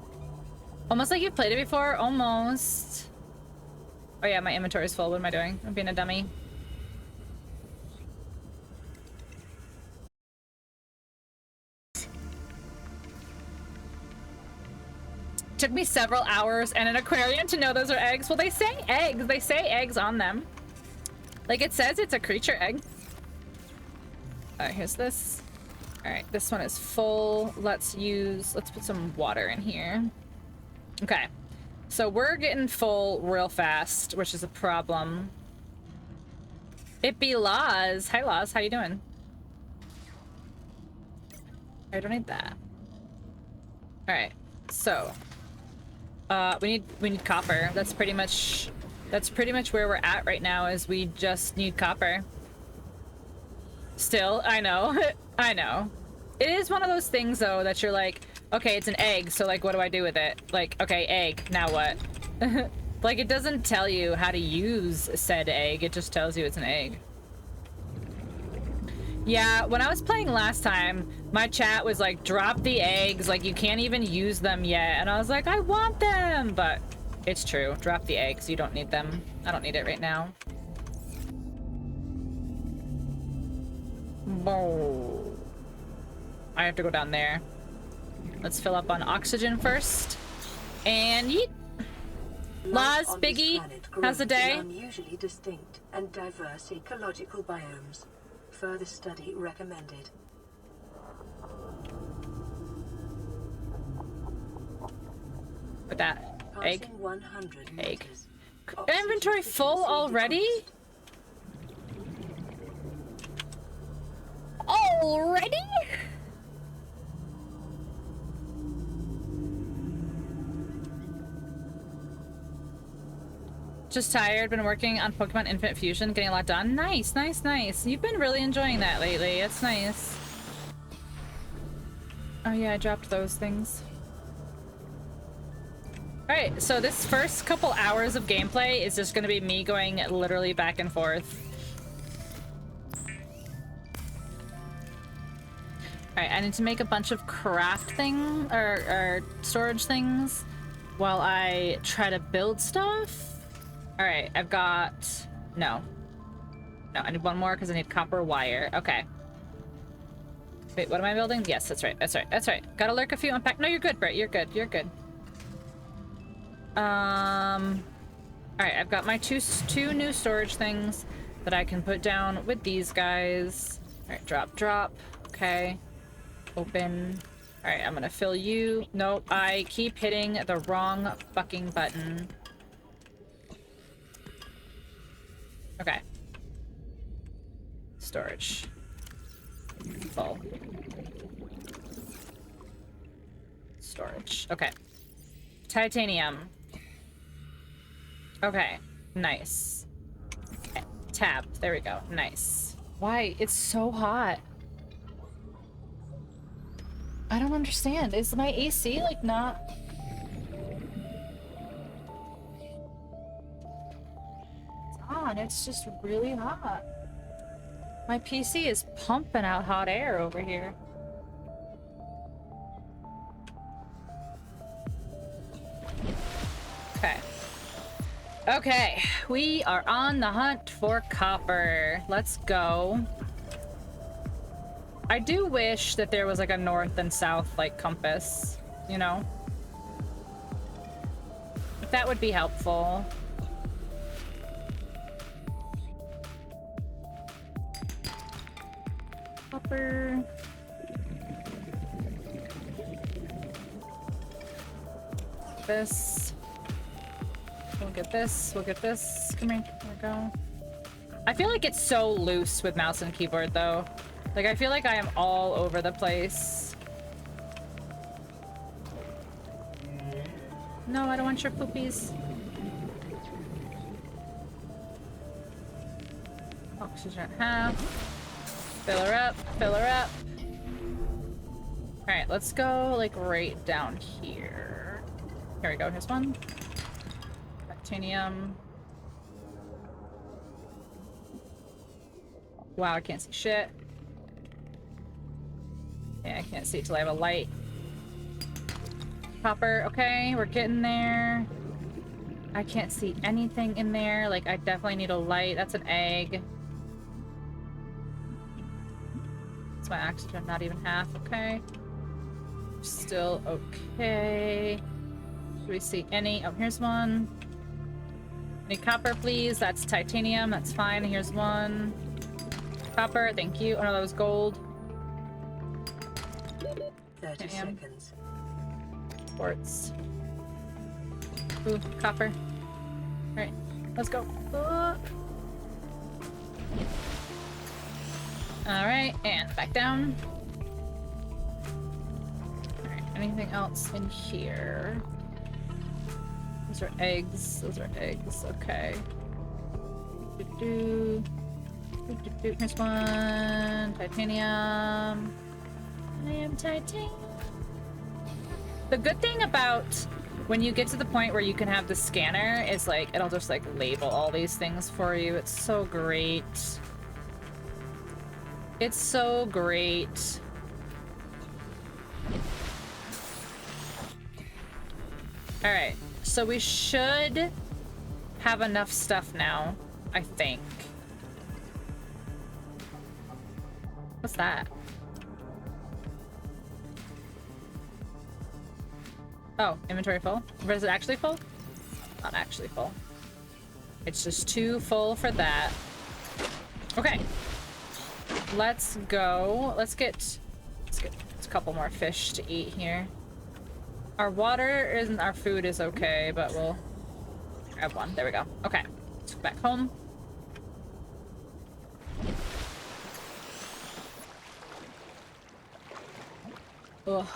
Almost like you've played it before. Almost. Oh yeah, my inventory is full. What am I doing? I'm being a dummy. Took me several hours and an aquarium to know those are eggs. Well, they say eggs. They say eggs on them. Like it says it's a creature egg. Alright, here's this. Alright, this one is full. Let's put some water in here. Okay, so we're getting full real fast, which is a problem. It be Laz. Hi Laz, how you doing? I don't need that. Alright, so we need copper. That's pretty much where we're at right now, is we just need copper. Still, I know. I know. It is one of those things though that you're like, okay, it's an egg, so like what do I do with it? Like, okay, egg, now what? Like it doesn't tell you how to use said egg, it just tells you it's an egg. Yeah, when I was playing last time, my chat was like, drop the eggs, like you can't even use them yet. And I was like, I want them! But it's true, drop the eggs, you don't need them. I don't need it right now. Whoa. I have to go down there. Let's fill up on oxygen first. And yeet. Laz, on this Biggie, planet how's the grows in day? unusually distinct and diverse ecological biomes. Further study recommended. With that egg. Passing 100 Egg. meters. Inventory full already? Already? Just tired, been working on Pokemon Infinite Fusion, getting a lot done. Nice, nice, nice. You've been really enjoying that lately. It's nice. Oh yeah, I dropped those things. Alright, so this first couple hours of gameplay is just gonna be me going literally back and forth. Alright, I need to make a bunch of craft thing or storage things while I try to build stuff. Alright, I've got... No, I need one more because I need copper wire. Okay. Wait, what am I building? Yes, that's right, that's right, that's right. Gotta lurk a few unpack. No, you're good, Britt. You're good, you're good. Alright, I've got my two new storage things that I can put down with these guys. Alright, drop, drop. Okay. Open. Alright, I'm gonna fill you. Nope, I keep hitting the wrong fucking button. Okay. Storage. Full. Storage. Okay. Titanium. Okay. Nice. Tab. There we go. Nice. Why? It's so hot. I don't understand. Is my AC like not... It's on. It's just really hot. My PC is pumping out hot air over here. Okay. Okay, we are on the hunt for copper. Let's go. I do wish that there was like a north and south like compass, you know? That would be helpful. Copper. This. We'll get this. We'll get this. Come here. There we go. I feel like it's so loose with mouse and keyboard though. Like I feel like I am all over the place. No, I don't want your poopies. Oxygen half. Fill her up. Fill her up. Alright, let's go like right down here. Here we go. Here's one. Titanium. Wow, I can't see shit. Yeah, I can't see till I have a light. Copper, okay, we're getting there. I can't see anything in there. Like, I definitely need a light. That's an egg. It's my oxygen, not even half, okay. Still okay. Do we see any? Oh, here's one. Need copper, please. That's titanium. That's fine. Here's one. Copper, thank you. Oh no, that was gold. 30 seconds. Quartz. Ooh, copper. Alright, let's go. Alright, and back down. Alright, anything else in here? Those are eggs. Those are eggs. Okay. Here's one. Titanium. I am titanium. The good thing about when you get to the point where you can have the scanner is like it'll just like label all these things for you. It's so great. It's so great. All right. So we should have enough stuff now, I think. What's that? Oh, inventory full? But is it actually full? not actually full. It's just too full for that. Okay. Let's go. Let's get a couple more fish to eat here. Our water isn't, our food is okay, but we'll grab one. There we go. Okay. Let's go back home. Ugh.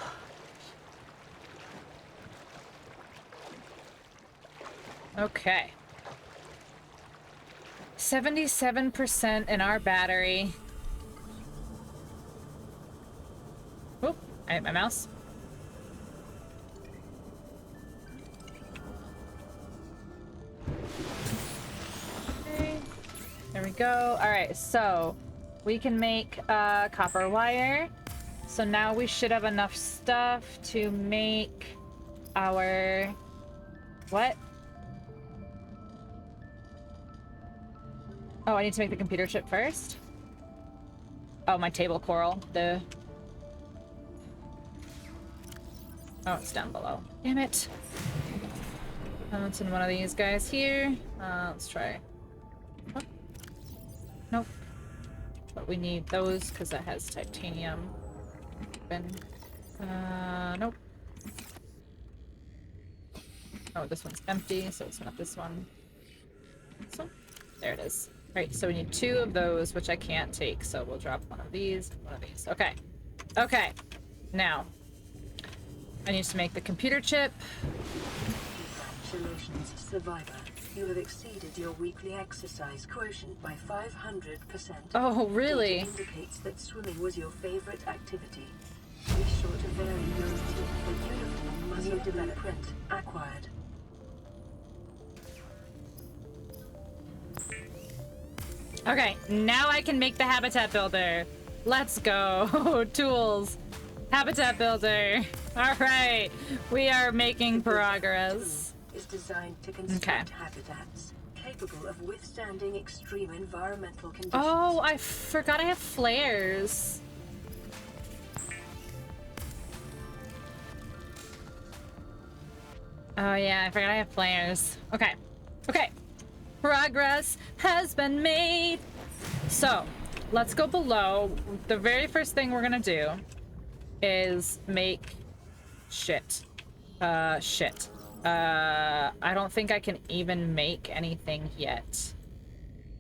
Okay. 77% in our battery. Oop, I hit my mouse. Okay. There we go. Alright, so we can make copper wire. So now we should have enough stuff to make our... What? Oh, I need to make the computer chip first? Oh, my table coral. The... Oh, it's down below. Damn it. It's in one of these guys here. Let's try. Oh. Nope. But we need those because that has titanium. Nope. Oh, this one's empty, so it's not this one. This one? There it is. Alright, so we need 2 of those, which I can't take, so we'll drop one of these, one of these. Okay. Okay. Now, I need to make the computer chip. Congratulations, survivor. You have exceeded your weekly exercise quotient by 500%. Oh, really? It indicates that swimming was your favorite activity. Be sure to vary your routine for uniform muscle development acquired. Okay, now I can make the habitat builder. Let's go. Tools. Habitat builder. All right, we are making progress. Is designed to construct habitats capable of withstanding extreme environmental conditions. Oh, I forgot I have flares. Oh yeah, I forgot I have flares. Okay. Okay. Progress has been made. So, let's go below. The very first thing we're gonna do is make shit. Shit. I don't think I can even make anything yet.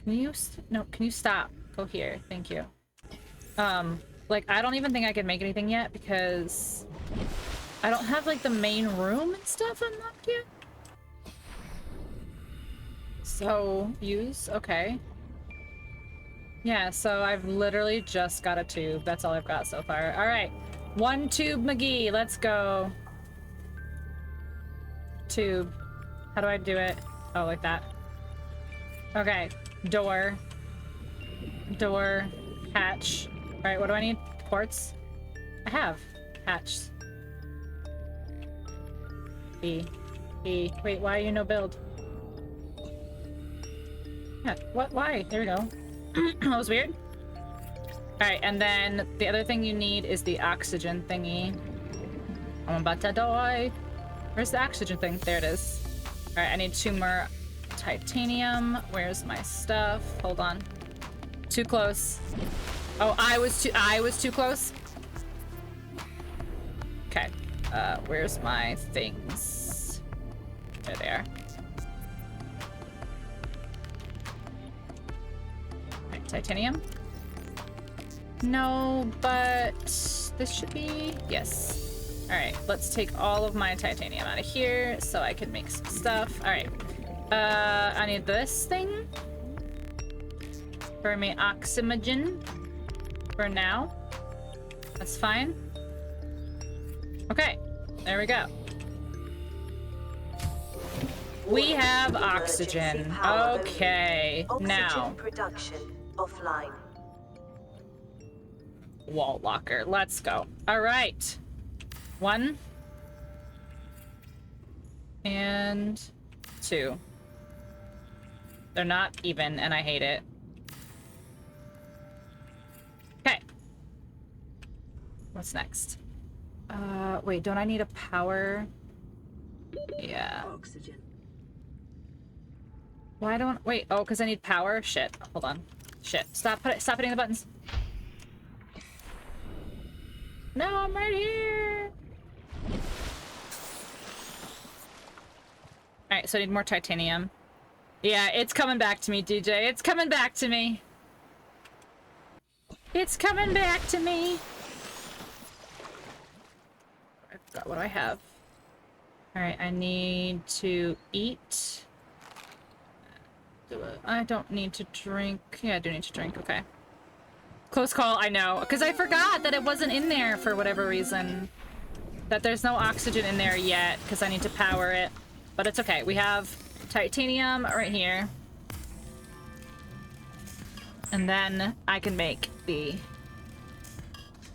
Can you no, can you stop? Go here. Thank you. Like, I don't even think I can make anything yet because I don't have, like, the main room and stuff unlocked yet. So, use, okay. Yeah, so I've literally just got a tube. That's all I've got so far. All right. 1 tube McGee, let's go. Tube. How do I do it? Oh, like that. Okay. Door. Door. Hatch. All right, what do I need? Quartz? I have. Hatch. E. E. Wait, why are you no build? Yeah, what? Why? There we go. That was weird. Alright, and then the other thing you need is the oxygen thingy. I'm about to die. Where's the oxygen thing? There it is. Alright, I need 2 more titanium. Where's my stuff? Hold on. Too close. Oh, I was too close? Okay. Where's my things? There they are. Right, titanium? No, but this should be... Yes. Alright, let's take all of my titanium out of here so I can make some stuff. Alright. I need this thing. For me oxygen. For now. That's fine. Okay. There we go. We have oxygen. Okay. Now. Production offline. Wall locker. Let's go. All right. 1 and 2. They're not even, and I hate it. Okay. What's next? Wait, don't I need a power? Yeah. Oxygen. Why don't... Wait, oh, because I need power? Shit. Hold on. Shit. Stop hitting the buttons. No, I'm right here! Alright, so I need more titanium. Yeah, it's coming back to me, DJ. It's coming back to me. It's coming back to me. I forgot what I have. Alright, I need to eat. I don't need to drink. Yeah, I do need to drink. Okay. Close call, I know. Because I forgot that it wasn't in there for whatever reason. That there's no oxygen in there yet, because I need to power it. But it's okay. We have titanium right here. And then I can make the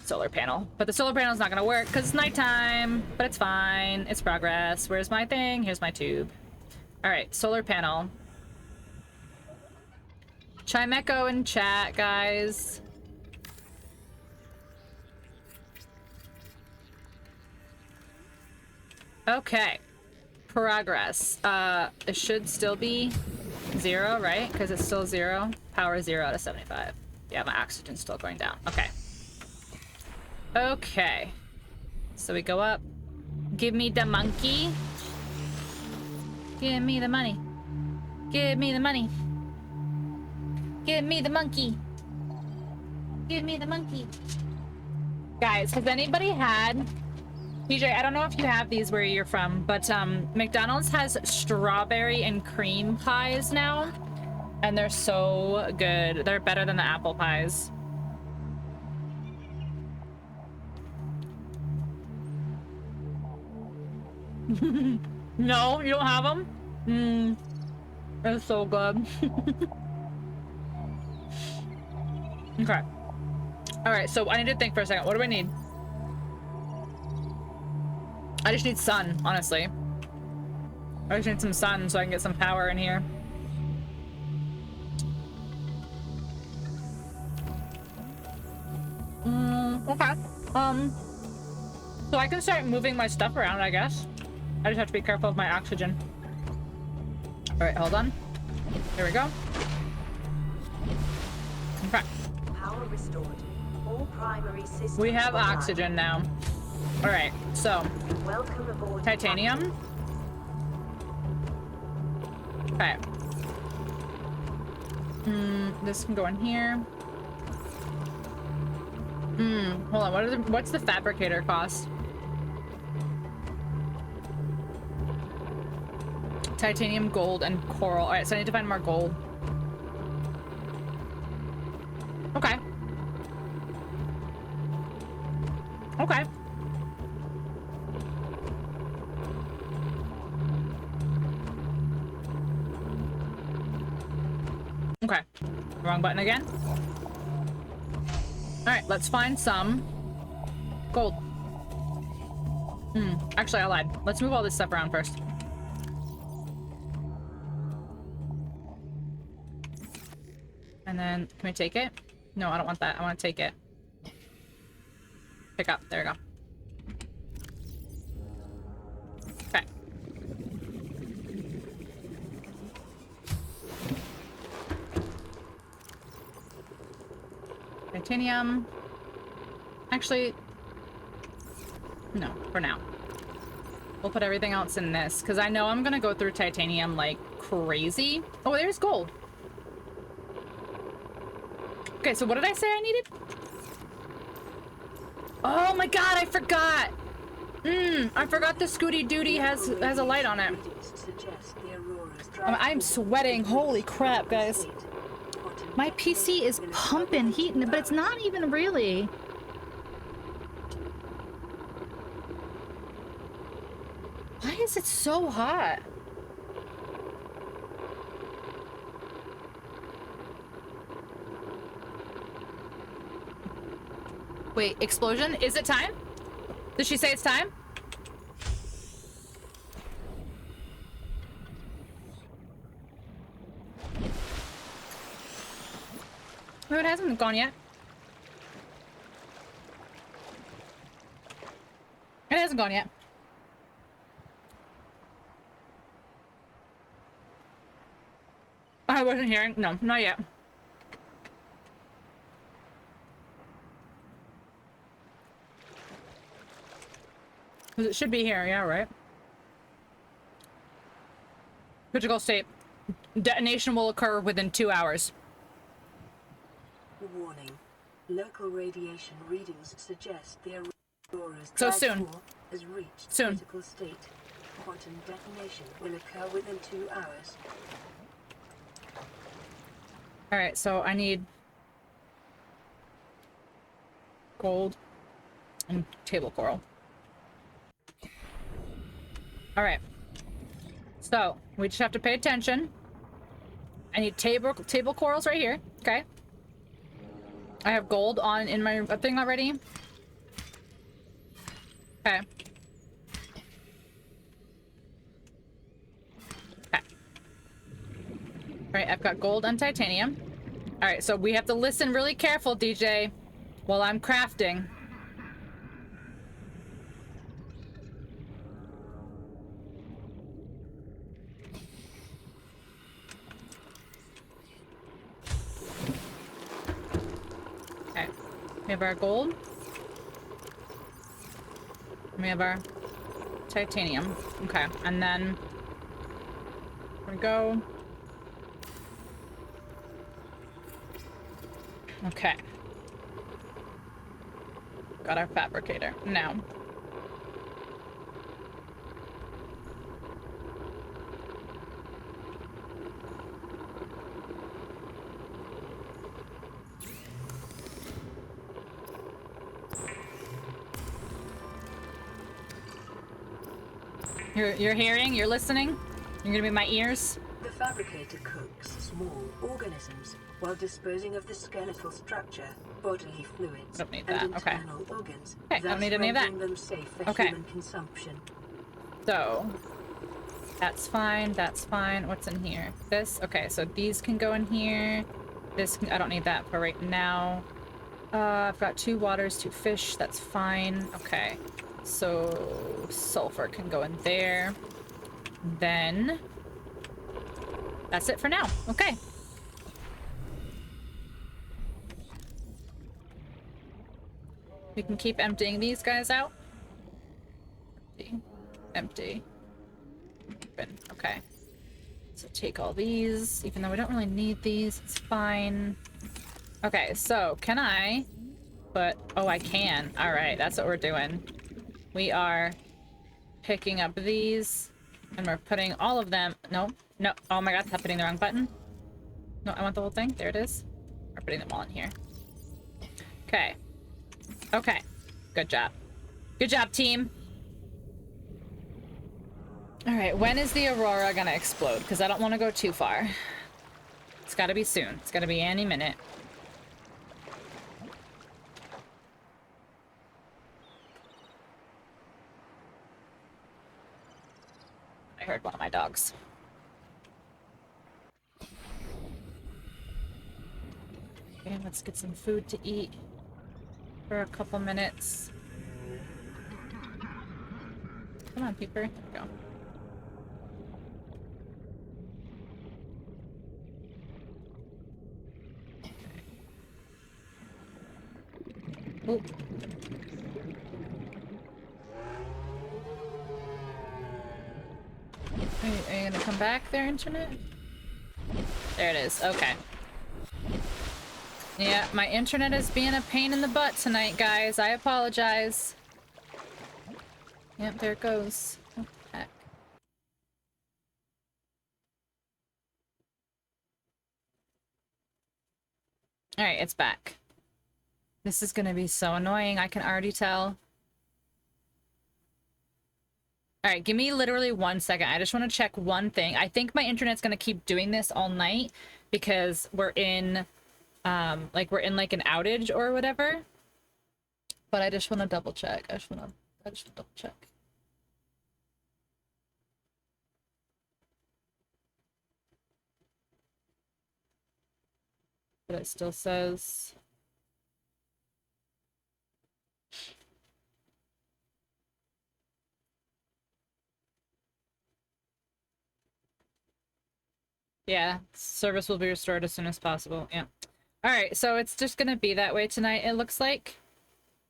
solar panel. But the solar panel is not going to work because it's nighttime. But it's fine. It's progress. Where's my thing? Here's my tube. Alright, solar panel. Chimeco in chat, guys. Okay. Progress. It should still be 0, right? Because it's still 0. Power 0 out of 75. Yeah, my oxygen's still going down. Okay. Okay. So we go up. Give me the monkey. Give me the money. Give me the money. Give me the monkey. Give me the monkey. Guys, has anybody had... DJ, I don't know if you have these where you're from, but McDonald's has strawberry and cream pies now. And they're so good. They're better than the apple pies. No, you don't have them? Mmm. They're so good. Okay. Alright, so I need to think for a second. What do I need? I just need sun, honestly. I just need some sun so I can get some power in here. Okay. So I can start moving my stuff around, I guess. I just have to be careful of my oxygen. Alright, hold on. There we go. Okay. Power restored. All primary systems We have online. oxygen now. Alright, so Welcome aboard. titanium. Okay. This can go in here. Hold on, what's the fabricator cost? Titanium, gold, and coral. Alright, so I need to find more gold. Okay. Okay. Okay. Wrong button again. Alright, let's find some gold. Actually, I lied. Let's move all this stuff around first. And then, can we take it? No, I don't want that. I want to take it. Pick up. There we go. Okay. Titanium. Actually, no, for now. We'll put everything else in this, because I know I'm going to go through titanium like crazy. Oh, there's gold. Okay, so what did I say I needed? Oh my god, I forgot! I forgot the Scooty Doody has a light on it. I'm sweating. Holy crap, guys. My PC is pumping heat, but it's not even really. Why is it so hot? Wait, explosion? Is it time? Did she say it's time? No, it hasn't gone yet. It hasn't gone yet. I wasn't hearing. No, not yet. Because it should be here, yeah, right? Critical state. Detonation will occur within 2 hours. Warning. Local radiation readings suggest the Aurora's So drag soon. core has reached Soon. critical state. Quantum detonation will occur within 2 hours. Alright, so I need gold and table coral. Alright. So, we just have to pay attention. I need table corals right here. Okay. I have gold on in my thing already. Okay. Okay. Alright, I've got gold and titanium. Alright, so we have to listen really careful, DJ, while I'm crafting. Okay. We have our gold. We have our titanium. Okay, and then we go. Okay. Got our fabricator. Now. You're hearing? You're listening? You're gonna be my ears? The fabricator cooks small organisms while disposing of the skeletal structure, bodily fluids, Don't need and that. Okay. internal organs, Okay, I don't need any of that. rendering them safe for Okay. human consumption. So, that's fine. That's fine. What's in here? This? Okay, so these can go in here. This can, I don't need that for right now. I've got 2 waters, 2 fish. That's fine. Okay. So, sulfur can go in there. Then, that's it for now. Okay. We can keep emptying these guys out. Empty. Empty. Open. Okay. So take all these, even though we don't really need these. It's fine. Okay, so can I put... Oh, I can. All right, that's what we're doing. We are picking up these, and we're putting all of them... No, no. Oh my god, I'm hitting the wrong button. No, I want the whole thing. There it is. We're putting them all in here. Okay. Okay. Good job. Good job, team. All right, when is the Aurora gonna explode? Because I don't want to go too far. It's gotta be soon. It's gotta be any minute. I heard one of my dogs. Okay, let's get some food to eat for a couple minutes. Come on, Peeper. There we go. Ooh. Are you gonna come back there, internet? There it is. Okay. Yeah, my internet is being a pain in the butt tonight, guys. I apologize. Yep, there it goes. What the heck? Alright, it's back. This is gonna be so annoying, I can already tell. Alright, give me literally 1 second. I just want to check one thing. I think my internet's gonna keep doing this all night because we're in, like an outage or whatever. But I just want to double check. I just want to double check. But it still says... Yeah, service will be restored as soon as possible. Yeah. Alright, so it's just gonna be that way tonight, it looks like.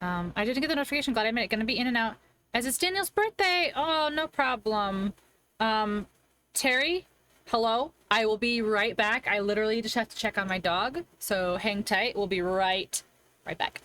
I didn't get the notification. Glad I made it. Gonna be in and out. As it's Daniel's birthday! Oh, no problem. Terry? Hello? I will be right back. I literally just have to check on my dog. So hang tight. We'll be right back.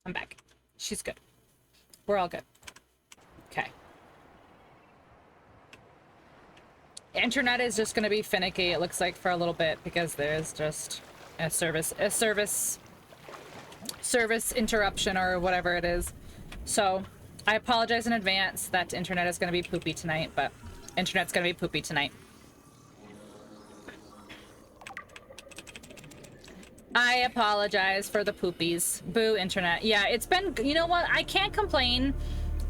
I'm back. She's good. We're all good. Okay. Internet is just gonna be finicky, it looks like, for a little bit, because there's just a service interruption or whatever it is. So I apologize in advance that internet is gonna be poopy tonight, but internet's gonna be poopy tonight. I apologize for the poopies. Boo, internet. Yeah, it's been, you know what? I can't complain.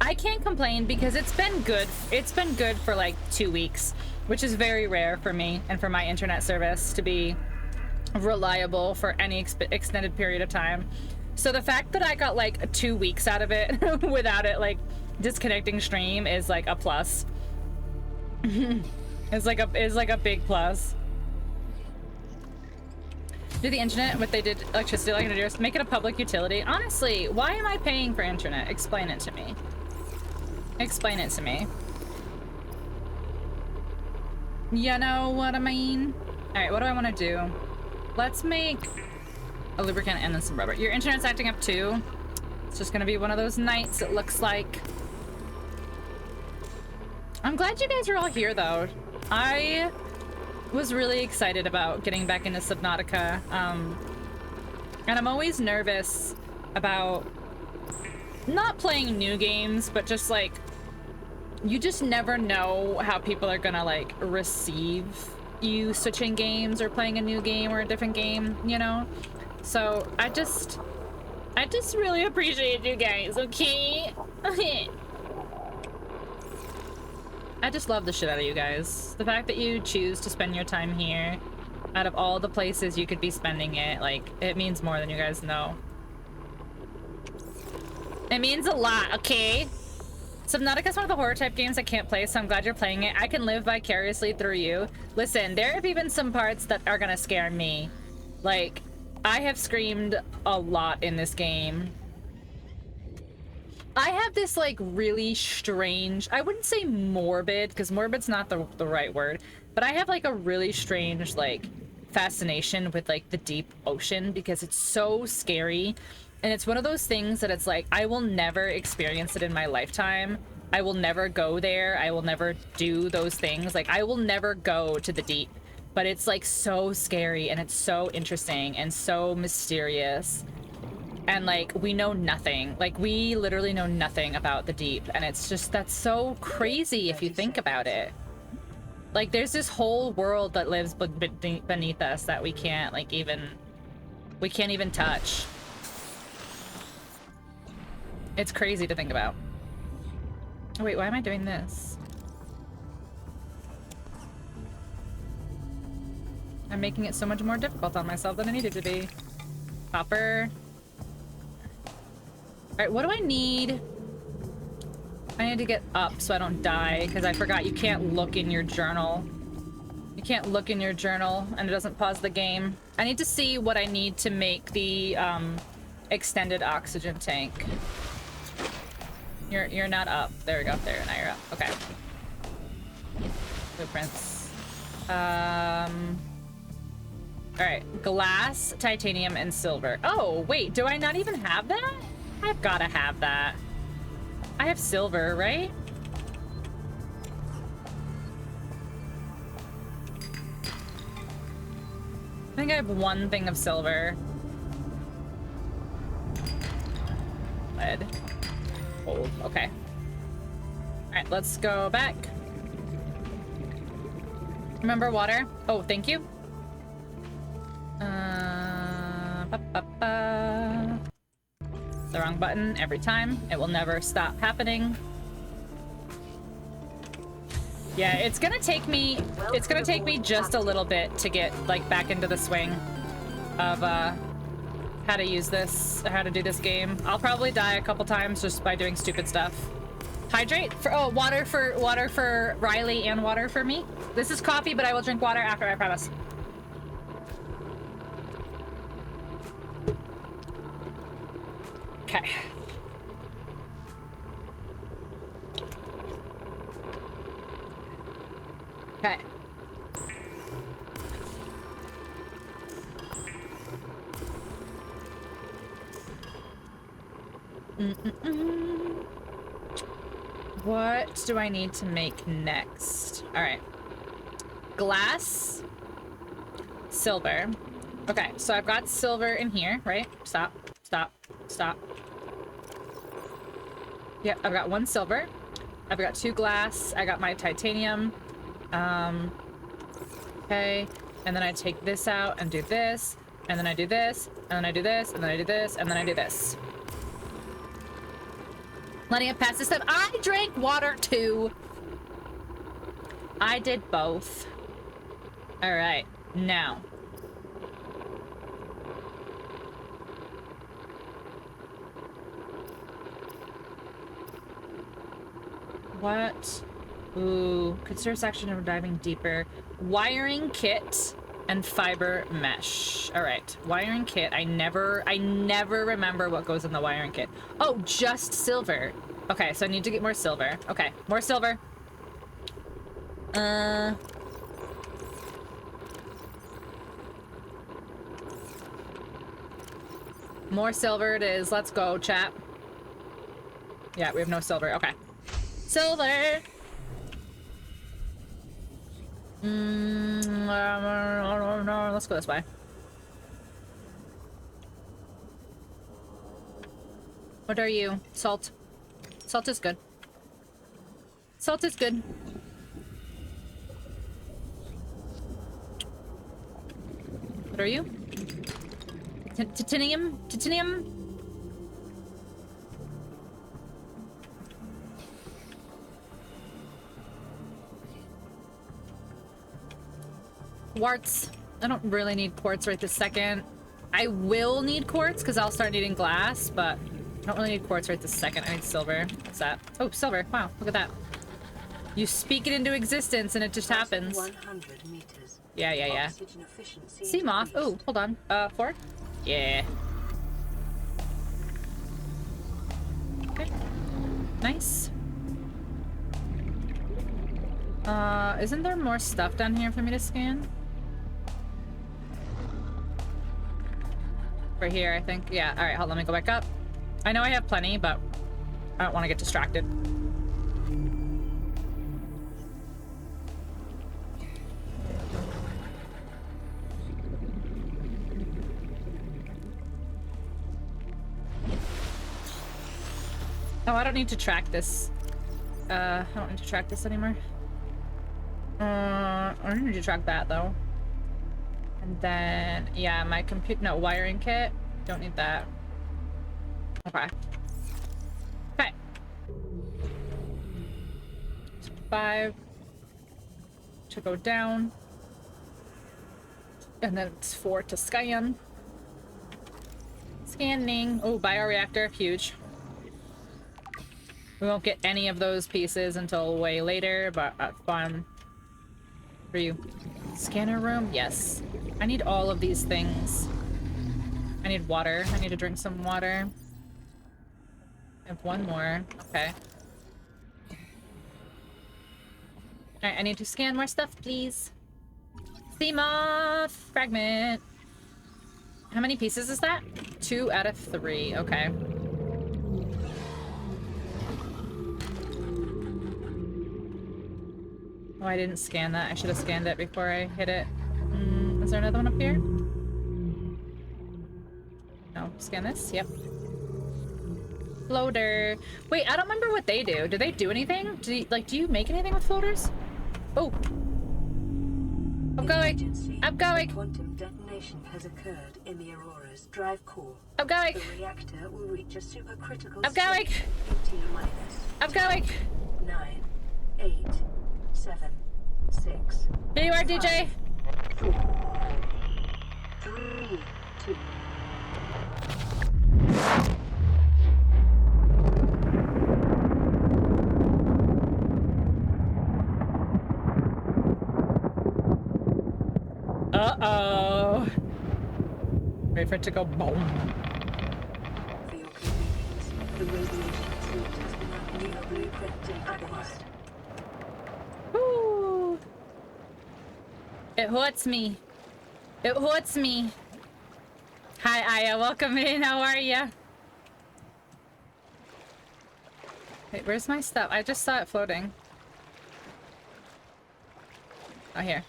I can't complain because it's been good. It's been good for like 2 weeks, which is very rare for me and for my internet service to be reliable for any extended period of time. So the fact that I got like 2 weeks out of it without it like disconnecting stream is like a plus. It's like a big plus. Do the internet what they did electricity like to do? Make it a public utility. Honestly, why am I paying for internet? Explain it to me. Explain it to me. You know what I mean? Alright, what do I want to do? Let's make a lubricant and then some rubber. Your internet's acting up too. It's just gonna be one of those nights, it looks like. I'm glad you guys are all here though. I was really excited about getting back into Subnautica, and I'm always nervous about not playing new games, but just like, you just never know how people are gonna like receive you switching games or playing a new game or a different game, you know? So I just really appreciate you guys, okay? I just love the shit out of you guys. The fact that you choose to spend your time here, out of all the places you could be spending it, like, it means more than you guys know. It means a lot, okay? Subnautica is one of the horror type games I can't play, so I'm glad you're playing it. I can live vicariously through you. Listen, there have even some parts that are gonna scare me. Like, I have screamed a lot in this game. I have this like really strange, I wouldn't say morbid, because morbid's not the right word, but I have like a really strange like fascination with like the deep ocean because it's so scary. And it's one of those things that it's like, I will never experience it in my lifetime. I will never go there. I will never do those things. Like, I will never go to the deep. But it's like so scary and it's so interesting and so mysterious. And like, we know nothing. Like, we literally know nothing about the deep. And it's just, that's so crazy if you think about it. Like, there's this whole world that lives beneath us that we can't like we can't even touch. It's crazy to think about. Oh wait, why am I doing this? I'm making it so much more difficult on myself than I needed to be. Copper. Alright, what do I need? I need to get up so I don't die, because I forgot you can't look in your journal. You can't look in your journal, and it doesn't pause the game. I need to see what I need to make the extended oxygen tank. You're not up. There we go. There, now you're up. Okay. Blueprints. Alright. Glass, titanium, and silver. Oh, wait. Do I not even have that? I've gotta have that. I have silver, right? I think I have one thing of silver. Lead. Gold. Okay. Alright, let's go back. Remember water? Oh, thank you. The wrong button every time. It will never stop happening. Yeah, it's gonna take me just a little bit to get like back into the swing of how to use this, how to do this game. I'll probably die a couple times just by doing stupid stuff. Hydrate for water for Riley and water for me. This is coffee, but I will drink water after, I promise. Okay. Okay. What do I need to make next? All right. Glass. Silver. Okay, so I've got silver in here, right? Stop. Stop. Stop. Yep, I've got one silver. I've got 2 glass. I got my titanium. Okay. And then I take this out and do this. And then I do this. And then I do this. And then I do this. And then I do this. Letting it pass this time. I drank water too. I did both. All right. Now. What? Ooh, consider section of diving deeper. Wiring kit and fiber mesh. All right, wiring kit. I never remember what goes in the wiring kit. Oh, just silver. Okay, so I need to get more silver. Okay, more silver. More silver it is. Let's go, chat. Yeah, we have no silver. Okay. Silver! Let's go this way. What are you? Salt. Salt is good. Salt is good. What are you? Titanium? Titanium? Quartz. I don't really need quartz right this second. I will need quartz because I'll start needing glass, but I don't really need quartz right this second. I need silver. What's that? Oh, silver. Wow, look at that. You speak it into existence and it just happens. 100 meters. Yeah. Sea moth. Oh, hold on. 4? Yeah. Okay. Nice. Isn't there more stuff down here for me to scan? For here, I think. Yeah, alright, hold on, let me go back up. I know I have plenty, but I don't want to get distracted. Oh, I don't need to track this. I don't need to track this anymore. I don't need to track that though. And then, yeah, my no, wiring kit. Don't need that. Okay. Okay. 5 to go down. And then it's 4 to scan. Scanning. Oh, bioreactor, huge. We won't get any of those pieces until way later, but fun. For you. Scanner room? Yes. I need all of these things. I need water. I need to drink some water. I have one more. Okay. Alright, I need to scan more stuff, please. Sea moth fragment. How many pieces is that? 2 out of 3. Okay. Oh, I didn't scan that. I should have scanned it before I hit it. Is there another one up here? No. Scan this? Yep. Floater. Wait, I don't remember what they do. Do they do anything? Do you make anything with floaters? Oh. I'm going. I'm going. Quantum detonation has occurred in the Aurora's drive core. I'm going. The reactor will reach a supercritical I'm going. state in T-minus I'm going. 9, 8, 7, 6. Here you are, DJ. 4, 3, 2. Uh-oh. Wait for it to go boom. For your convenience, the radiation suit has been new blueprint acquired. Woo. It hurts me. It hurts me. Hi, Aya. Welcome in. How are ya? Wait, where's my stuff? I just saw it floating. Oh, here.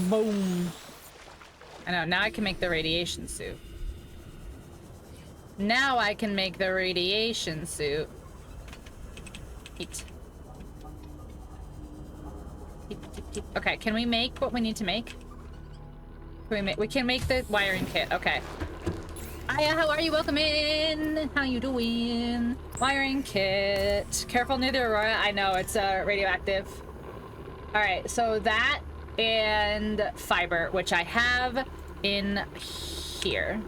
Boom. I know, now I can make the radiation suit. Now I can make the radiation suit. Eat. Okay, can we make what we need to make? We can make the wiring kit. Okay. Aya, how are you? Welcome in. How you doing? Wiring kit. Careful near the Aurora. I know, it's radioactive. All right, so that and fiber, which I have in here.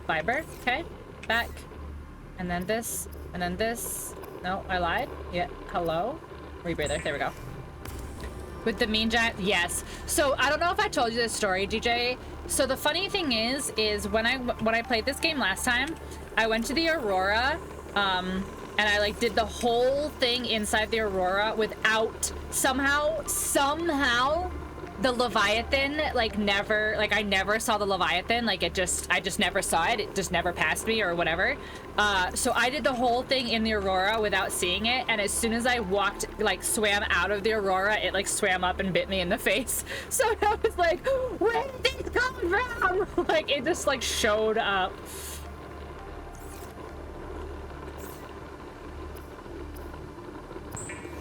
Fiber, okay. Back. And then this. And then this. No, I lied. Yeah, hello? Rebreather, there we go. With the mean giant, yes. So I don't know if I told you this story, DJ. So the funny thing is when I played this game last time, I went to the Aurora, and I like did the whole thing inside the Aurora without somehow the Leviathan I never saw the Leviathan. Like I just never saw it. It just never passed me or whatever. So I did the whole thing in the Aurora without seeing it, and as soon as I swam out of the Aurora, it like swam up and bit me in the face. So I was like, where did this come from? Like it just like showed up.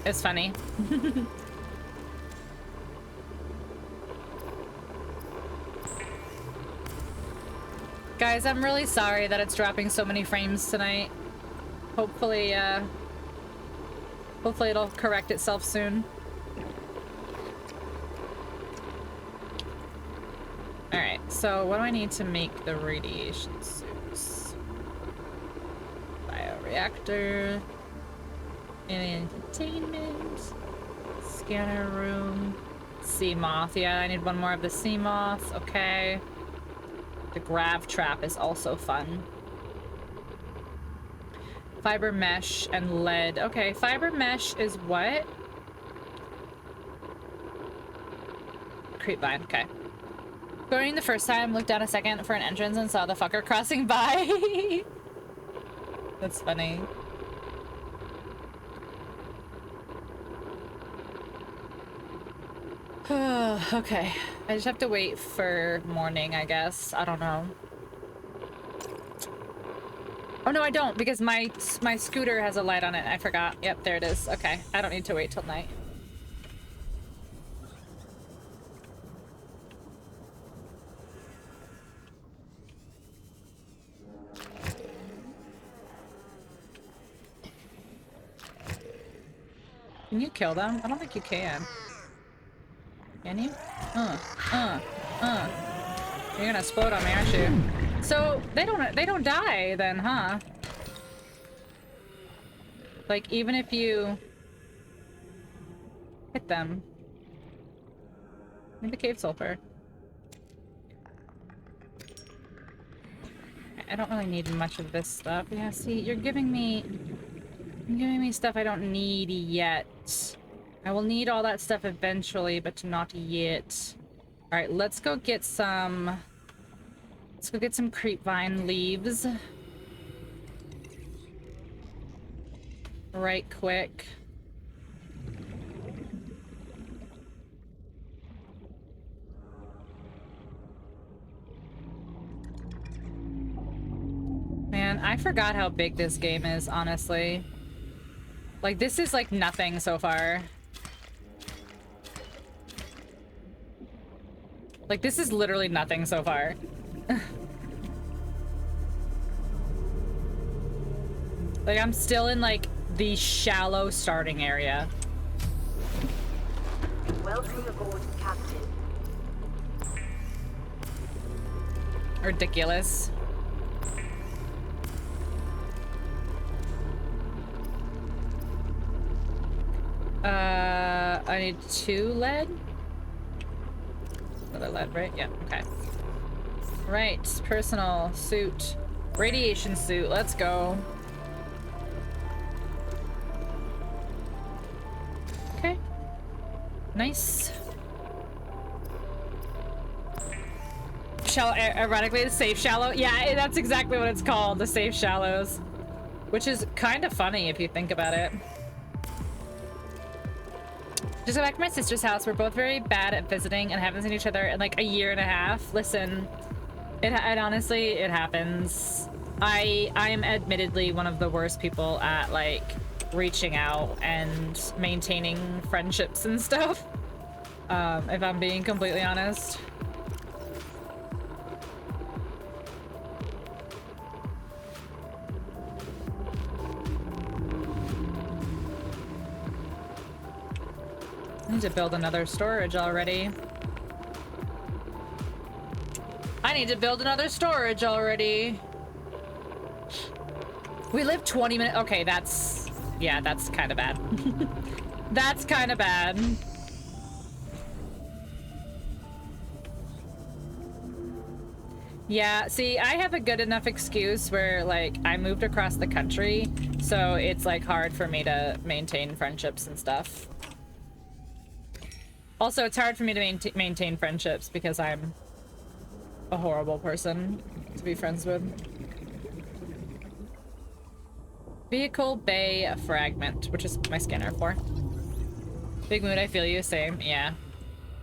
It's funny. Guys, I'm really sorry that it's dropping so many frames tonight. Hopefully it'll correct itself soon. Alright, so what do I need to make the radiation suits? Bioreactor. Alien containment. Scanner room. Sea moth. Yeah, I need one more of the sea moths. Okay. The grav trap is also fun. Fiber mesh and lead. Okay, fiber mesh is what? Creepvine, okay. Going the first time, looked down a second for an entrance and saw the fucker crossing by. That's funny. Okay, I just have to wait for morning, I guess. I don't know. Oh no, I don't, because my scooter has a light on it. I forgot. Yep, there it is. Okay, I don't need to wait till night. Can you kill them? I don't think you can. Can you? You're gonna explode on me, aren't you? So they don't die then, huh? Like even if you hit them. Maybe cave sulfur. I don't really need much of this stuff. Yeah, see, you're giving me stuff I don't need yet. I will need all that stuff eventually, but not yet. All right, let's go get some creepvine leaves. right quick. Man, I forgot how big this game is, honestly. Like, this is like nothing so far. Like, this is literally nothing so far. Like, I'm still in, like, the shallow starting area. Welcome aboard, Captain. Ridiculous. I need 2 lead? Another lead, right? Yeah, okay. Right, personal suit. Radiation suit, let's go. Okay. Nice. Shallow, ironically, the safe shallow. Yeah, that's exactly what it's called, the safe shallows. Which is kind of funny if you think about it. Just got back to my sister's house. We're both very bad at visiting and haven't seen each other in like a year and a half. Listen, it honestly, it happens. I am admittedly one of the worst people at like reaching out and maintaining friendships and stuff. If I'm being completely honest. I need to build another storage already. I need to build another storage already. We live 20 minutes. Okay, that's... Yeah, that's kind of bad. That's kind of bad. Yeah, see, I have a good enough excuse where, like, I moved across the country, so it's, like, hard for me to maintain friendships and stuff. Also, it's hard for me to maintain friendships because I'm a horrible person to be friends with. Vehicle bay fragment, which is my scanner for. Big mood, I feel you, same, yeah.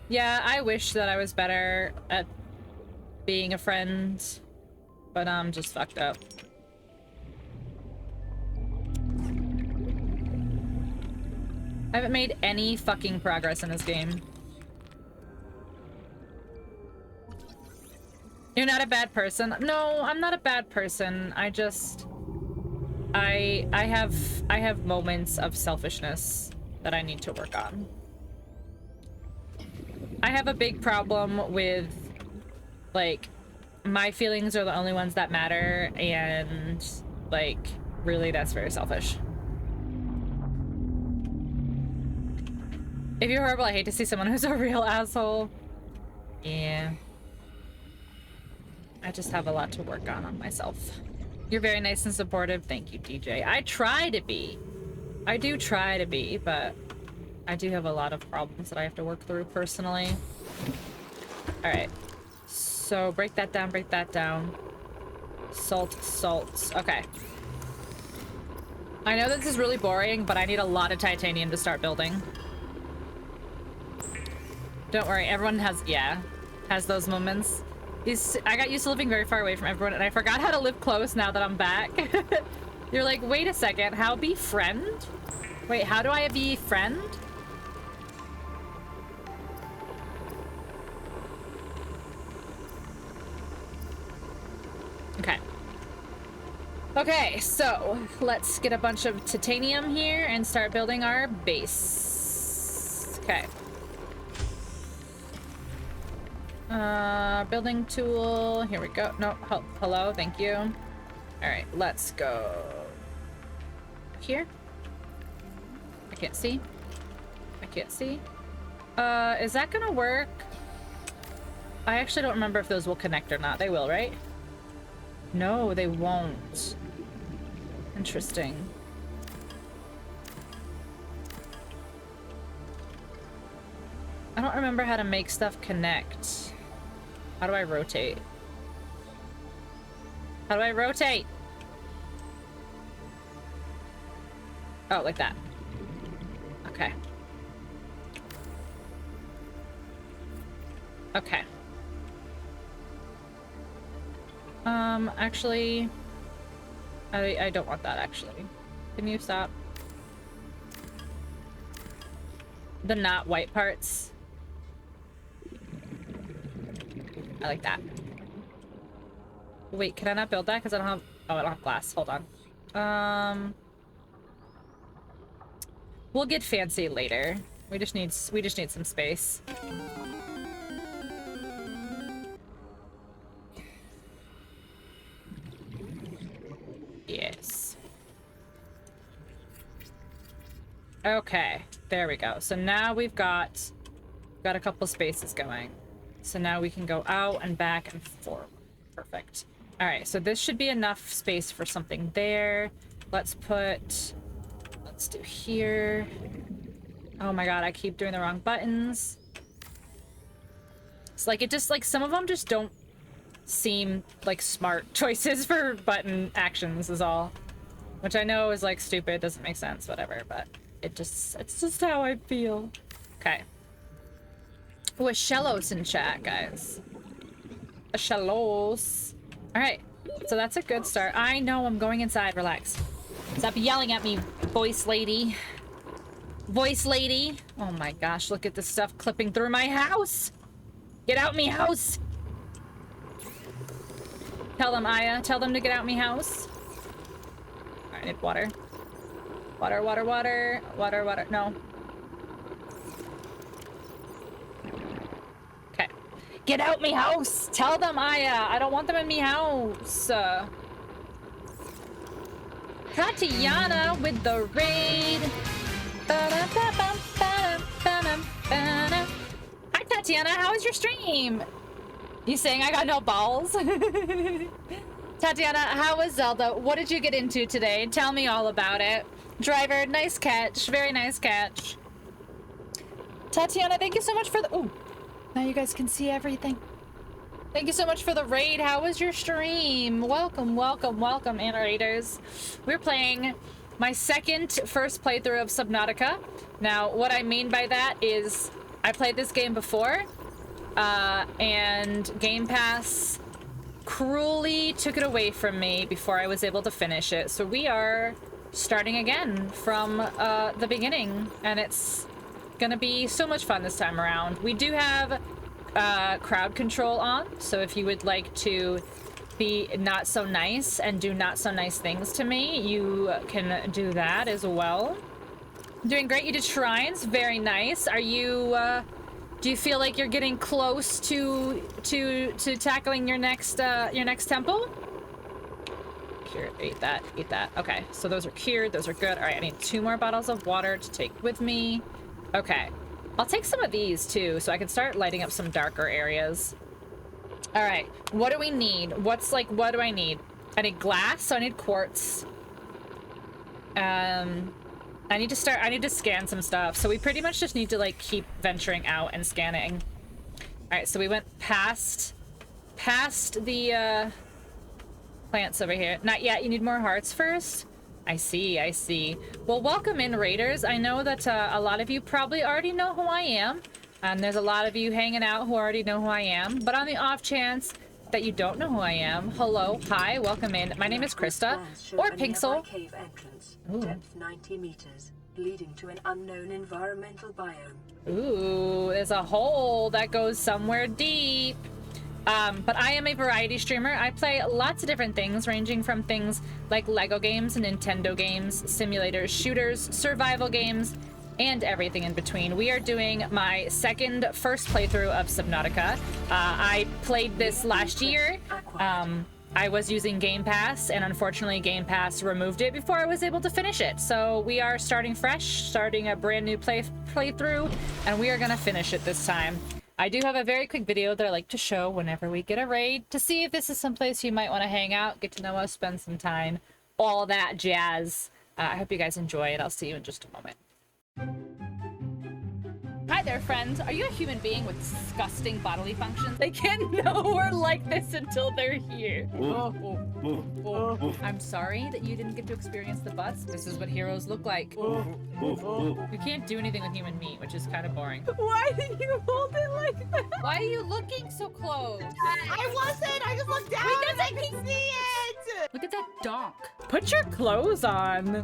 Yeah, I wish that I was better at being a friend, but I'm just fucked up. I haven't made any fucking progress in this game. You're not a bad person. No, I'm not a bad person. I just... I have moments of selfishness that I need to work on. I have a big problem with, like, my feelings are the only ones that matter, and, like, really, that's very selfish. If you're horrible, I hate to see someone who's a real asshole. Yeah. I just have a lot to work on myself. You're very nice and supportive. Thank you, DJ. I try to be. I do try to be, but I do have a lot of problems that I have to work through personally. All right. So break that down, break that down. Salt, salt. Okay. I know this is really boring, but I need a lot of titanium to start building. Don't worry, everyone has, yeah, has those moments. I got used to living very far away from everyone, and I forgot how to live close now that I'm back. You're like, wait a second, how befriend? Wait, how do I befriend? Okay. Okay, so let's get a bunch of titanium here and start building our base. Okay. Building tool. Here we go. No, hello, thank you. All right, let's go here. I can't see. I can't see. Is that gonna work? I actually don't remember if those will connect or not. They will, right? No, they won't. Interesting. I don't remember how to make stuff connect. How do I rotate? How do I rotate? Oh, like that. Okay. Okay. Actually, I don't want that, actually. Can you stop? The not white parts. I like that. Wait, can I not build that? Because I don't have... Oh, I don't have glass. Hold on. We'll get fancy later. We just need some space. Yes. Okay, there we go. So now we've got a couple spaces going. So now we can go out and back and forward. Perfect. All right, so this should be enough space for something there. Let's do here. Oh my god, I keep doing the wrong buttons. It's like, it just, like, some of them just don't seem like smart choices for button actions is all. Which I know is, like, stupid, doesn't make sense, whatever, but it's just how I feel. Okay. Ooh, a shallows in chat, guys. A shallows. Alright, so that's a good start. I know, I'm going inside, relax. Stop yelling at me, voice lady. Voice lady. Oh my gosh, look at this stuff clipping through my house. Get out me house. Tell them, Aya. Tell them to get out me house. Alright, I need water. Water, water, water. Water, water. No. Okay. Get out me house. Tell them, Aya. I don't want them in me house. Tatiana with the raid. Hi, Tatiana. How was your stream? You saying I got no balls? Tatiana, how was Zelda? What did you get into today? Tell me all about it. Driver, nice catch. Very nice catch. Tatiana, thank you so much for the... Ooh, now you guys can see everything. Thank you so much for the raid. How was your stream? Welcome, welcome, welcome, raiders. We're playing my first playthrough of Subnautica. Now, what I mean by that is I played this game before, and Game Pass cruelly took it away from me before I was able to finish it. So we are starting again from the beginning, and it's gonna be so much fun this time around. We do have crowd control on, so if you would like to be not so nice and do not so nice things to me, you can do that as well. Doing great. You did shrines. Very nice. Are you do you feel like you're getting close to tackling your next temple? Cured. Eat that. Eat that. Okay, so those are cured. Those are good. All right, I need 2 more bottles of water to take with me. Okay, I'll take some of these too, so I can start lighting up some darker areas. All right, what do we need? What do I need? I need glass, so I need quartz. I need to scan some stuff. So we pretty much just need to like keep venturing out and scanning. All right, so we went past the plants over here. Not yet. You need more hearts first. I see, I see. Well, welcome in, raiders. I know that a lot of you probably already know who I am, and there's a lot of you hanging out who already know who I am. But on the off chance that you don't know who I am, hello, hi, welcome in. My name is Krista, or Pixel. Cave entrance, depth 90 meters, leading to an unknown environmental biome. Ooh, there's a hole that goes somewhere deep. But I am a variety streamer. I play lots of different things, ranging from things like Lego games, Nintendo games, simulators, shooters, survival games, and everything in between. We are doing my first playthrough of Subnautica. I played this last year. I was using Game Pass, and unfortunately Game Pass removed it before I was able to finish it. So we are starting fresh, starting a brand new playthrough, and we are gonna finish it this time. I do have a very quick video that I like to show whenever we get a raid to see if this is someplace you might want to hang out, get to know us, spend some time, all that jazz. I hope you guys enjoy it. I'll see you in just a moment. Hi there, friends. Are you a human being with disgusting bodily functions? They can't know we're like this until they're here. I'm sorry that you didn't get to experience the butts. This is what heroes look like. You can't do anything with human meat, which is kind of boring. Why did you hold it like that? Why are you looking so close? I wasn't. I just looked down and I can see it. Look at that donk. Put your clothes on.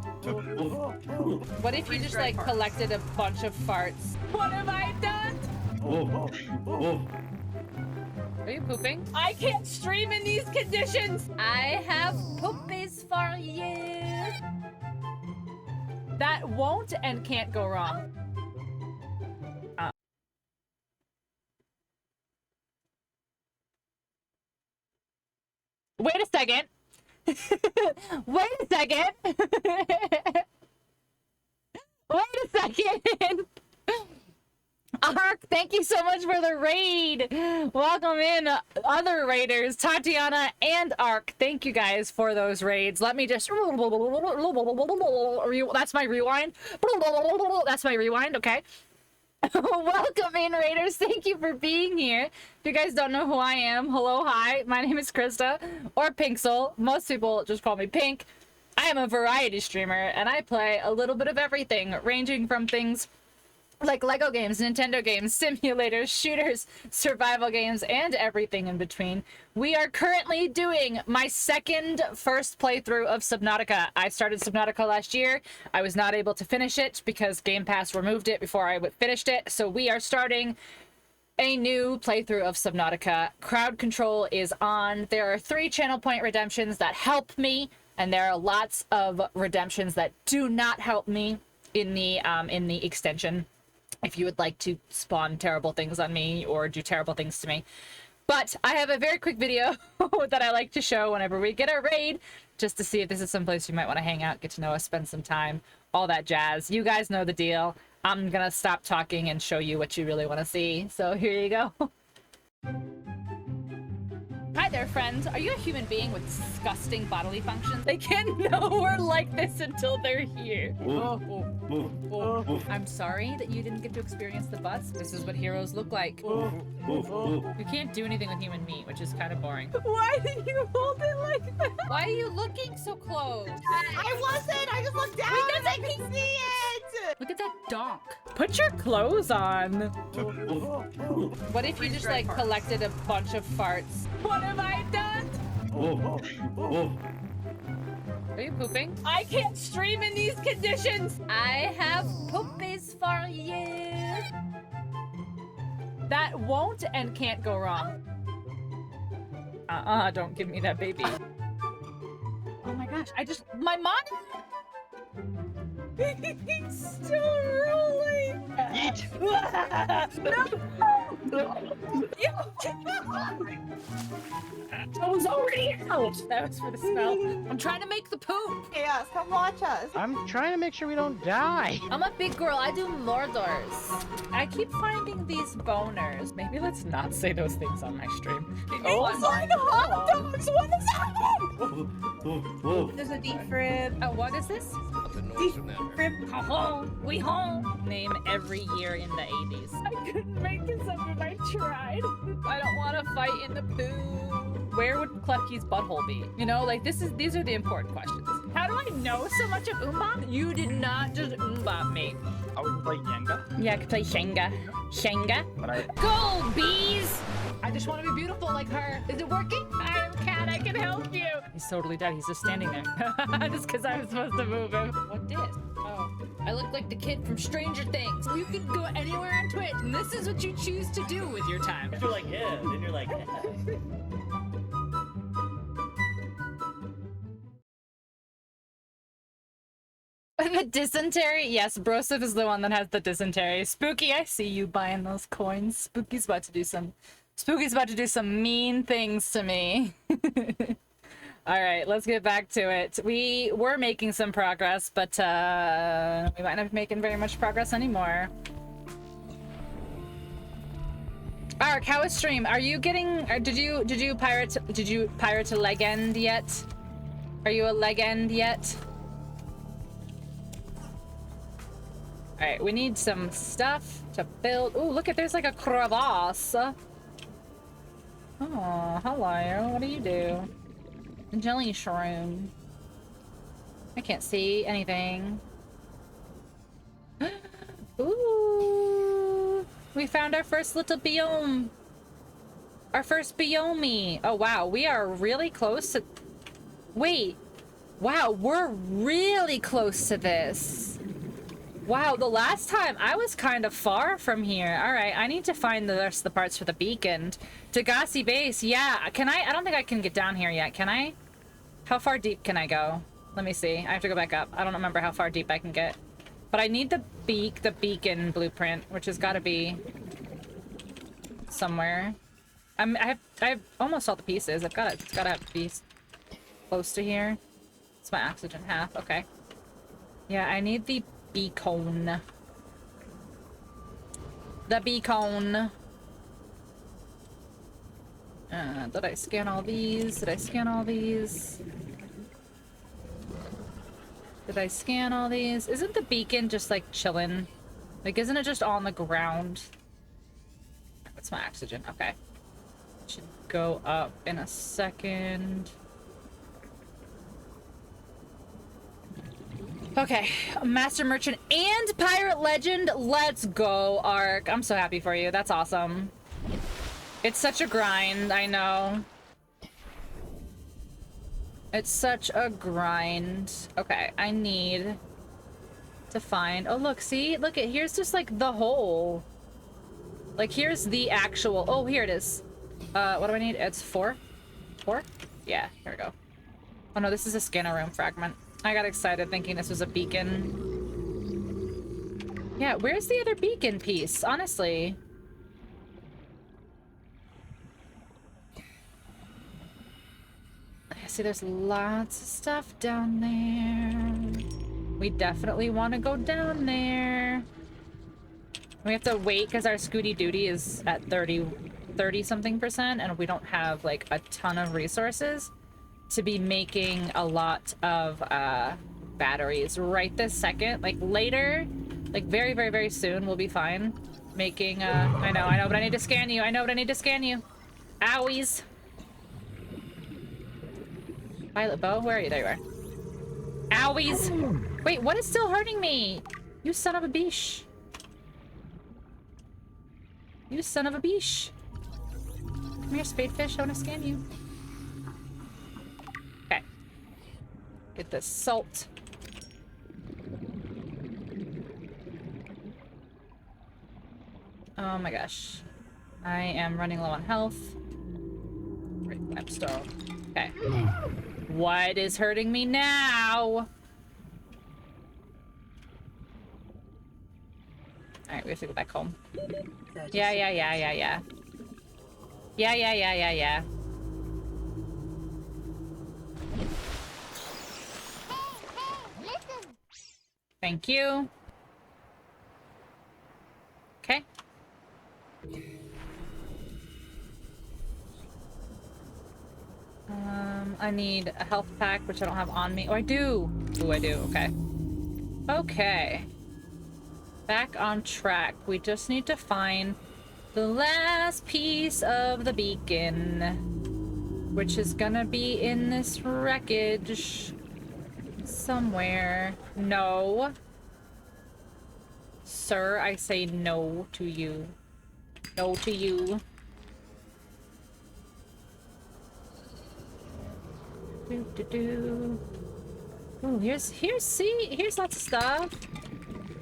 What if you just like collected a bunch of farts? What have I done? Are you pooping? I can't stream in these conditions. I have poopies for you. That won't and can't go wrong. Wait a second. Wait a second. Wait a second. Ark, thank you so much for the raid. Welcome in, other raiders, Tatiana and Ark. Thank you guys for those raids. Let me just... That's my rewind. That's my rewind, okay. Welcome in, raiders. Thank you for being here. If you guys don't know who I am, hello, hi. My name is Krista, or Pinksel. Most people just call me Pink. I am a variety streamer, and I play a little bit of everything, ranging from things like Lego games, Nintendo games, simulators, shooters, survival games, and everything in between. We are currently doing my first playthrough of Subnautica. I started Subnautica last year. I was not able to finish it because Game Pass removed it before I finished it. So we are starting a new playthrough of Subnautica. Crowd control is on. There are 3 channel point redemptions that help me, and there are lots of redemptions that do not help me in the extension. If you would like to spawn terrible things on me or do terrible things to me. But I have a very quick video that I like to show whenever we get a raid, just to see if this is someplace you might want to hang out, get to know us, spend some time, all that jazz. You guys know the deal. I'm gonna stop talking and show you what you really want to see. So here you go. Hi there, friends. Are you a human being with disgusting bodily functions? They can't know we're like this until they're here. I'm sorry that you didn't get to experience the butts. This is what heroes look like. You can't do anything with human meat, which is kind of boring. Why did you hold it like that? Why are you looking so close? I wasn't. I just looked down and I can see it. Look at that donk. Put your clothes on. What if you just like collected a bunch of farts? What have I done? Are you pooping? I can't stream in these conditions. I have poopies for you. That won't and can't go wrong. Don't give me that baby. Oh my gosh, my monitor. He's still rolling. Eat. No. I was already out. That was for the smell. I'm trying to make the poop. Yes, come watch us. I'm trying to make sure we don't die. I'm a big girl. I do Mordors. I keep finding these boners. Maybe let's not say those things on my stream. Oh my hot dogs! What is happening? There's a deep rib. What is this? Deep rib. Home. We home. Name every year in the 80s. I couldn't make this up if I tried. I don't want to fight in the poo. Where would Klefki's butthole be? You know, like these are the important questions. How do I know so much of Umbop? You did not just Umbop me. I would play Jenga. Yeah, I could play Shenga. Shenga? But Go, bees! I just want to be beautiful like her. Is it working? I'm a cat, I can help you. He's totally dead. He's just standing there. Just because I was supposed to move him. What did? Oh. I look like the kid from Stranger Things. You can go anywhere on Twitch, and this is what you choose to do with your time. You're like, yeah, then you're like, yeah. The dysentery? Yes, Broseph is the one that has the dysentery. Spooky, I see you buying those coins. Spooky's about to do some mean things to me. Alright, let's get back to it. We were making some progress, but we might not be making very much progress anymore. Ark, how is stream? Are you getting did you pirate a legend yet? Are you a legend yet? Alright, we need some stuff to build. Ooh, look at, there's like a crevasse. Oh, hello. What do you do? Jelly shroom. I can't see anything. Ooh, we found our first little biome. Our first biome. Oh, wow. We are really close to... Wait. Wow, we're really close to this. Wow, the last time I was kind of far from here. All right, I need to find the rest of the parts for the beacon. Degassi base. Yeah, can I don't think I can get down here yet. Can I? How far deep can I go? Let me see. I have to go back up. I don't remember how far deep I can get. But I need the beacon blueprint, which has got to be somewhere. I have almost all the pieces. It's got to have to be close to here. It's my oxygen half. Okay. Yeah, I need the beacon. The beacon. Did I scan all these? Did I scan all these? Did I scan all these? Isn't the beacon just like chilling? Like, isn't it just on the ground? That's my oxygen. Okay. Should go up in a second. Okay. Master Merchant and Pirate Legend. Let's go, Ark. I'm so happy for you. That's awesome. It's such a grind, I know. It's such a grind. Okay, I need to find... Oh, look, see? Look, here's just, like, the hole. Like, here's the actual... Oh, here it is. What do I need? It's 4? 4? Yeah, here we go. Oh, no, this is a scanner room fragment. I got excited thinking this was a beacon. Yeah, where's the other beacon piece? Honestly. See, there's lots of stuff down there. We definitely want to go down there. We have to wait because our Scooty Duty is at 30 something percent, and we don't have like a ton of resources to be making a lot of batteries right this second. Like later, like very, very, very soon, we'll be fine making I know, but I need to scan you. I know, but I need to scan you. Owies. Violet bow? Where are you? There you are. Owies! Wait, what is still hurting me? You son of a biche. You son of a biche. Come here, spadefish. I want to scan you. Okay. Get this salt. Oh my gosh. I am running low on health. Great, stone. Okay. What is hurting me now? Alright, we have to go back home. Yeah. Yeah. Thank you. Okay. I need a health pack, which I don't have on me. Oh, I do. Ooh, I do. Okay. Okay. Back on track. We just need to find the last piece of the beacon, which is gonna be in this wreckage somewhere. No. Sir, I say no to you. No to you. Ooh, here's lots of stuff.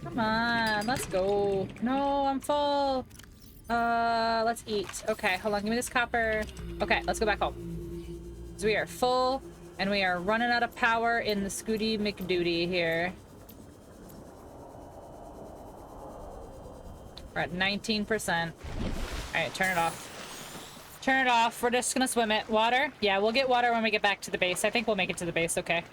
Come on, let's go. No, I'm full. Let's eat. Okay, hold on, give me this copper. Okay, let's go back home. So we are full, and we are running out of power in the Scooty McDuty here. We're at 19%. Alright, turn it off. Turn it off. We're just gonna swim it. Water? Yeah, we'll get water when we get back to the base. I think we'll make it to the base, okay.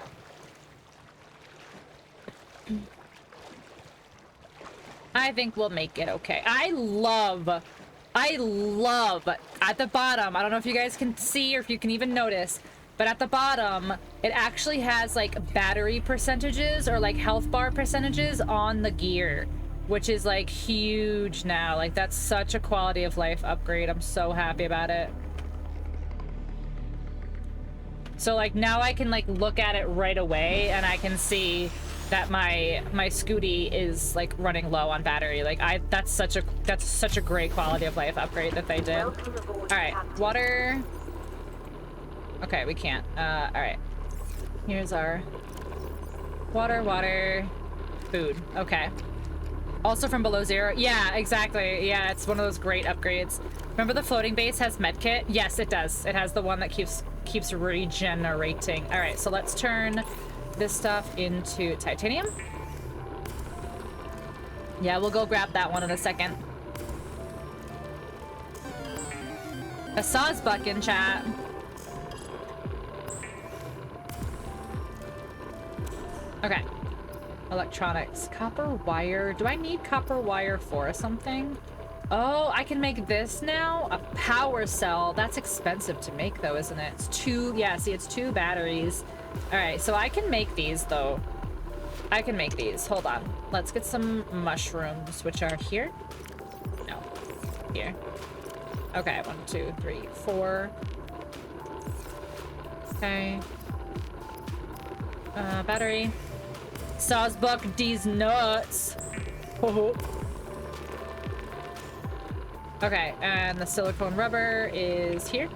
I think we'll make it okay. I love at the bottom, I don't know if you guys can see or if you can even notice, but at the bottom, it actually has like battery percentages or like health bar percentages on the gear. which is like huge now. Like that's such a quality of life upgrade. I'm so happy about it. So like now I can like look at it right away and I can see that my Scooty is like running low on battery. Like that's such a great quality of life upgrade that they did. All right, water. Okay, we can't. All right. Here's our water, food. Okay. Also from below zero. Yeah, exactly. Yeah, it's one of those great upgrades. Remember the floating base has medkit? Yes, it does. It has the one that keeps regenerating. All right, so let's turn this stuff into titanium. Yeah, we'll go grab that one in a second. A sawsbuck in chat. Okay. Electronics. Copper wire. Do I need copper wire for something? Oh, I can make this now? A power cell. That's expensive to make though, isn't it? It's two, yeah, see, it's 2 batteries. All right, so I can make these though. I can make these. Hold on. Let's get some mushrooms, which are here. No, here. Okay, 1, 2, 3, 4. Okay. Battery. Sawsbuck these nuts. Oh. Okay, and the silicone rubber is here.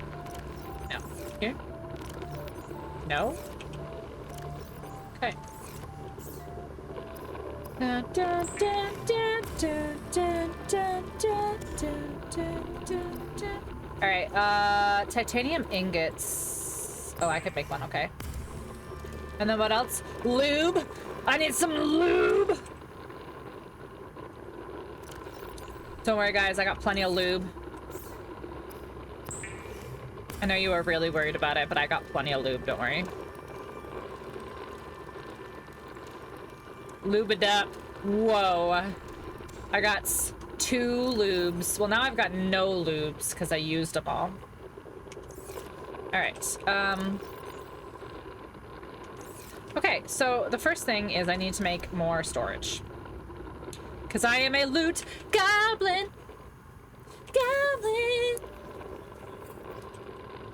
No, here. No. Okay. Dun, dun, dun, dun, dun, dun, dun, dun, dun, dun, dun. All right, titanium ingots. Oh, I could make one. Okay. And then what else? Lube. I need some lube. Don't worry, guys. I got plenty of lube. I know you were really worried about it, but I got plenty of lube. Don't worry. Lube it up. Whoa. I got 2 lubes. Well, now I've got no lubes because I used them all. All right. Okay, so the first thing is I need to make more storage. Because I am a loot goblin. Goblin.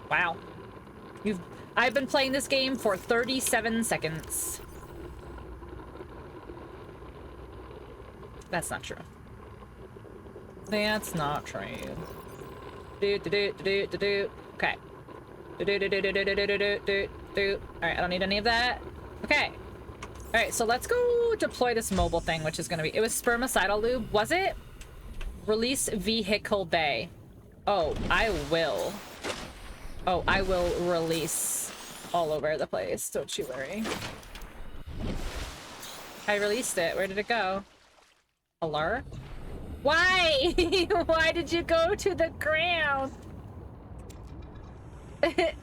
Wow. I've been playing this game for 37 seconds. That's not true. That's not true. Okay. Alright, I don't need any of that. Okay. Alright, so let's go deploy this mobile thing, which is gonna be... It was spermicidal lube, was it? Release vehicle bay. Oh, I will. Oh, I will release all over the place. Don't you worry. I released it. Where did it go? Hello? Why? Why did you go to the ground?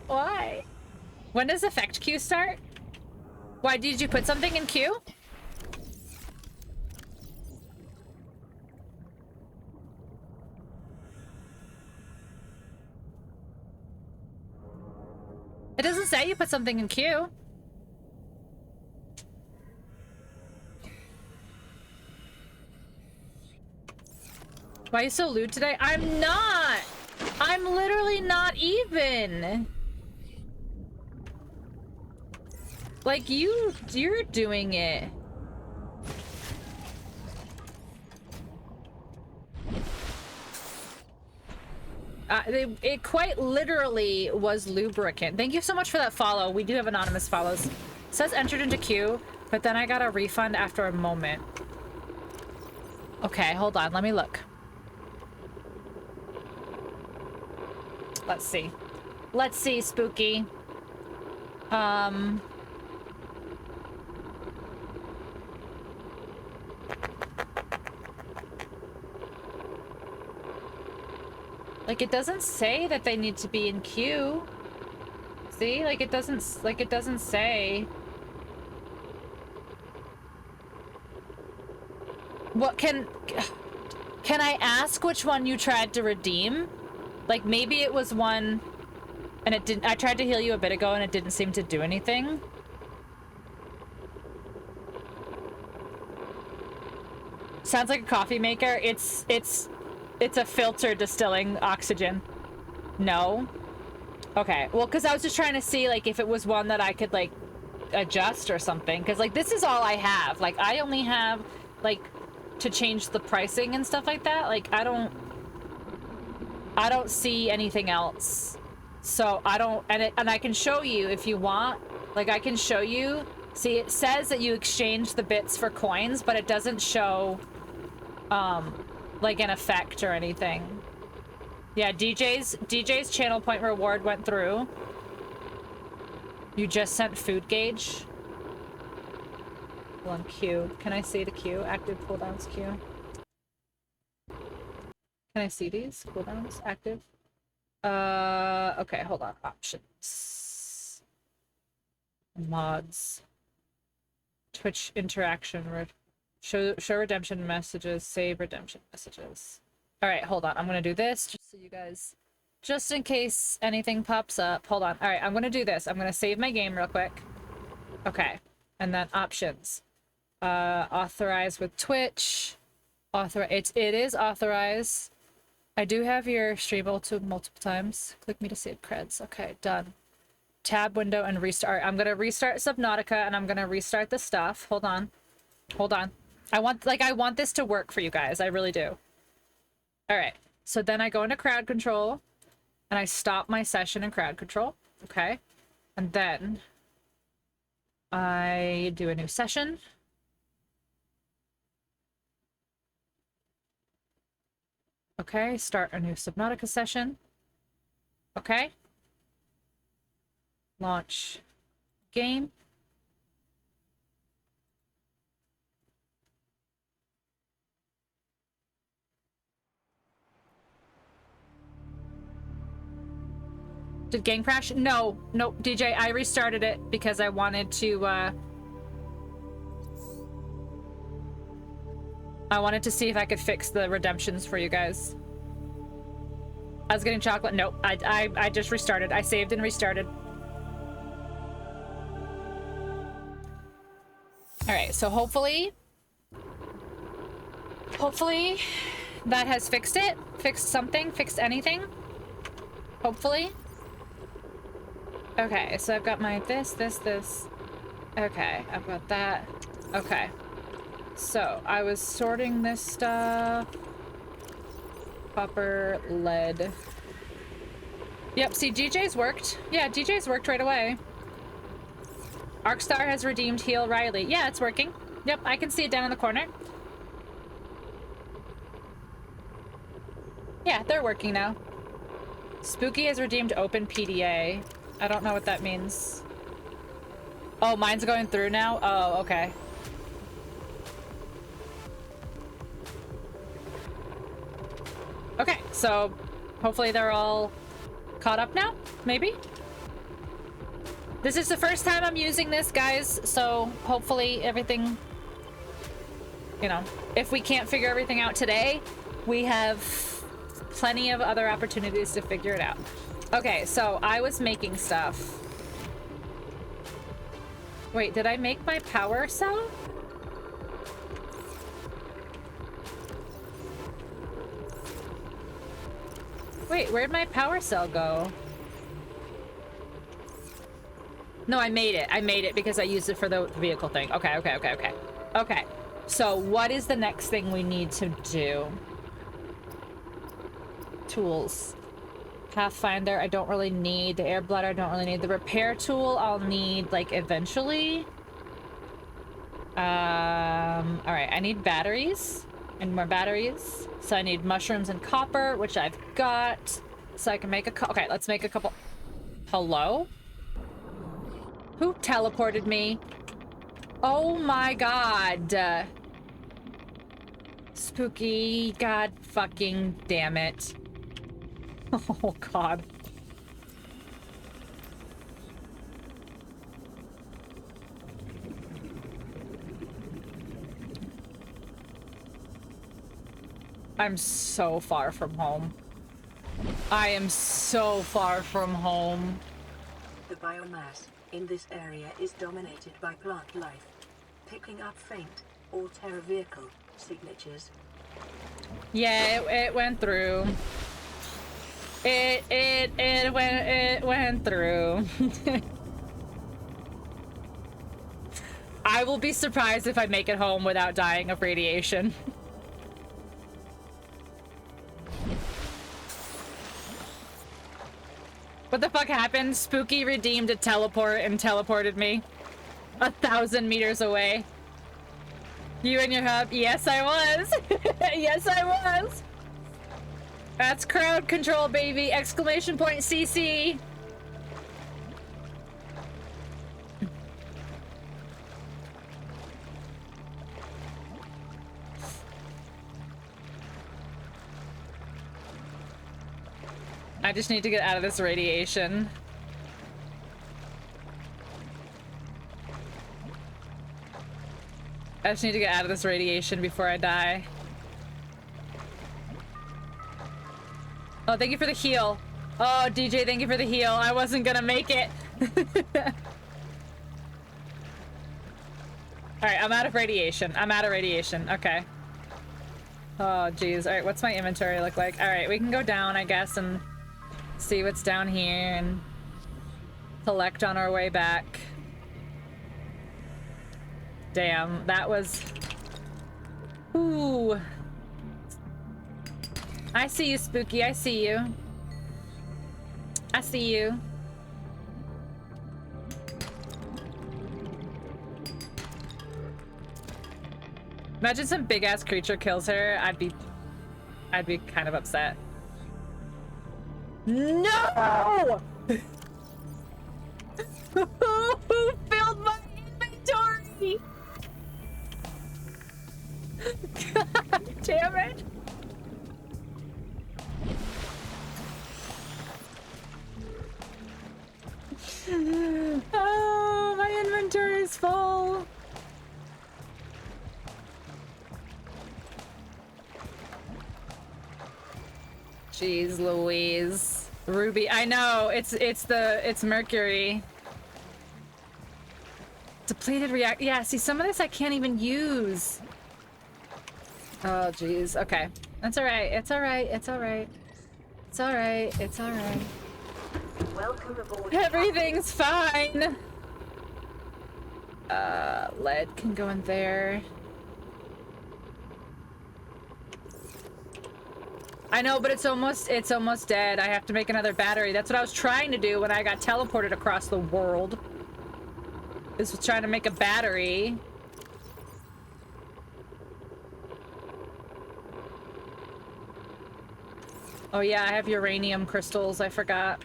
Why? When does effect queue start? Why, did you put something in queue? It doesn't say you put something in queue. Why are you so lewd today? I'm not! I'm literally not even! Like, you're doing it. It quite literally was lubricant. Thank you so much for that follow. We do have anonymous follows. It says entered into queue, but then I got a refund after a moment. Okay, hold on. Let me look. Let's see. Let's see, Spooky. Like, it doesn't say that they need to be in queue. See? Like, it doesn't say. What can I ask which one you tried to redeem? Like, maybe it was one and it didn't. I tried to heal you a bit ago and it didn't seem to do anything. Sounds like a coffee maker. It's a filter distilling oxygen. No. Okay. Well, because I was just trying to see like if it was one that I could like adjust or something. Because like this is all I have. Like I only have like to change the pricing and stuff like that. Like I don't see anything else. So I don't, and I can show you if you want. Like I can show you. See, it says that you exchange the bits for coins, but it doesn't show like an effect or anything. Yeah, DJ's channel point reward went through. You just sent food gauge. Hold on, Q. Can I see the Q? Active cooldowns Q. Can I see these cooldowns? Active. Okay, hold on. Options. Mods. Twitch interaction. Show redemption messages. Save redemption messages. All right, hold on. I'm gonna do this just so you guys, just in case anything pops up. Hold on. All right, I'm gonna do this. I'm gonna save my game real quick. Okay, and then options. Authorize with Twitch. It is authorized. I do have your stream multiple times. Click me to save creds. Okay, done. Tab window and restart. I'm gonna restart Subnautica and I'm gonna restart the stuff. Hold on. Hold on. I want this to work for you guys. I really do. All right. So then I go into crowd control and I stop my session in crowd control. Okay. And then I do a new session. Okay, start a new Subnautica session. Okay. Launch game. Did game crash? No, nope, DJ, I restarted it because I wanted to, I wanted to see if I could fix the redemptions for you guys. I was getting chocolate. Nope, I just restarted. I saved and restarted. All right, so hopefully that has fixed it. Fixed something, fixed anything. Hopefully. Okay, so I've got my this. Okay, I've got that. Okay. So, I was sorting this stuff. Copper, lead. Yep, see, DJ's worked. Yeah, DJ's worked right away. Arcstar has redeemed Heal Riley. Yeah, it's working. Yep, I can see it down in the corner. Yeah, they're working now. Spooky has redeemed Open PDA. I don't know what that means. Oh, mine's going through now? Oh, okay. Okay, so hopefully they're all caught up now, maybe? This is the first time I'm using this, guys, so hopefully everything, you know, if we can't figure everything out today, we have plenty of other opportunities to figure it out. Okay, so I was making stuff. Wait, did I make my power cell? Wait, where'd my power cell go? No, I made it. I made it because I used it for the vehicle thing. Okay. Okay, so what is the next thing we need to do? Tools. Pathfinder, I don't really need. The air bladder, I don't really need. The repair tool, I'll need, like, eventually. Alright, I need batteries. And more batteries. So I need mushrooms and copper, which I've got. So I can make a okay, let's make a couple. Hello? Who teleported me? Oh my god. Spooky. God fucking damn it. Oh god. I'm so far from home. I am so far from home. The biomass in this area is dominated by plant life. Picking up faint or terror vehicle signatures. Yeah, it went through. It went through. I will be surprised if I make it home without dying of radiation. What the fuck happened? Spooky redeemed a teleport and teleported me 1,000 meters away. You and your hub? Yes, I was. Yes, I was. That's crowd control, baby! Exclamation point CC! I just need to get out of this radiation. I just need to get out of this radiation before I die. Oh, thank you for the heal. Oh, DJ, thank you for the heal. I wasn't gonna make it. Alright, I'm out of radiation. I'm out of radiation. Okay. Oh, geez. Alright, what's my inventory look like? Alright, we can go down, I guess, and see what's down here and collect on our way back. Damn, that was... Ooh. I see you, Spooky. I see you. I see you. Imagine some big-ass creature kills her. I'd be kind of upset. No! Who filled my inventory? God damn it. Oh, my inventory is full. Jeez Louise. Ruby, I know, it's Mercury. Depleted react. Yeah, see, some of this I can't even use. Oh, jeez. Okay. That's alright. It's alright. It's alright. It's alright. It's alright. Welcome aboard. Everything's fine. Lead can go in there. I know, but it's almost dead. I have to make another battery. That's what I was trying to do when I got teleported across the world. This was trying to make a battery. Oh yeah, I have uranium crystals. I forgot.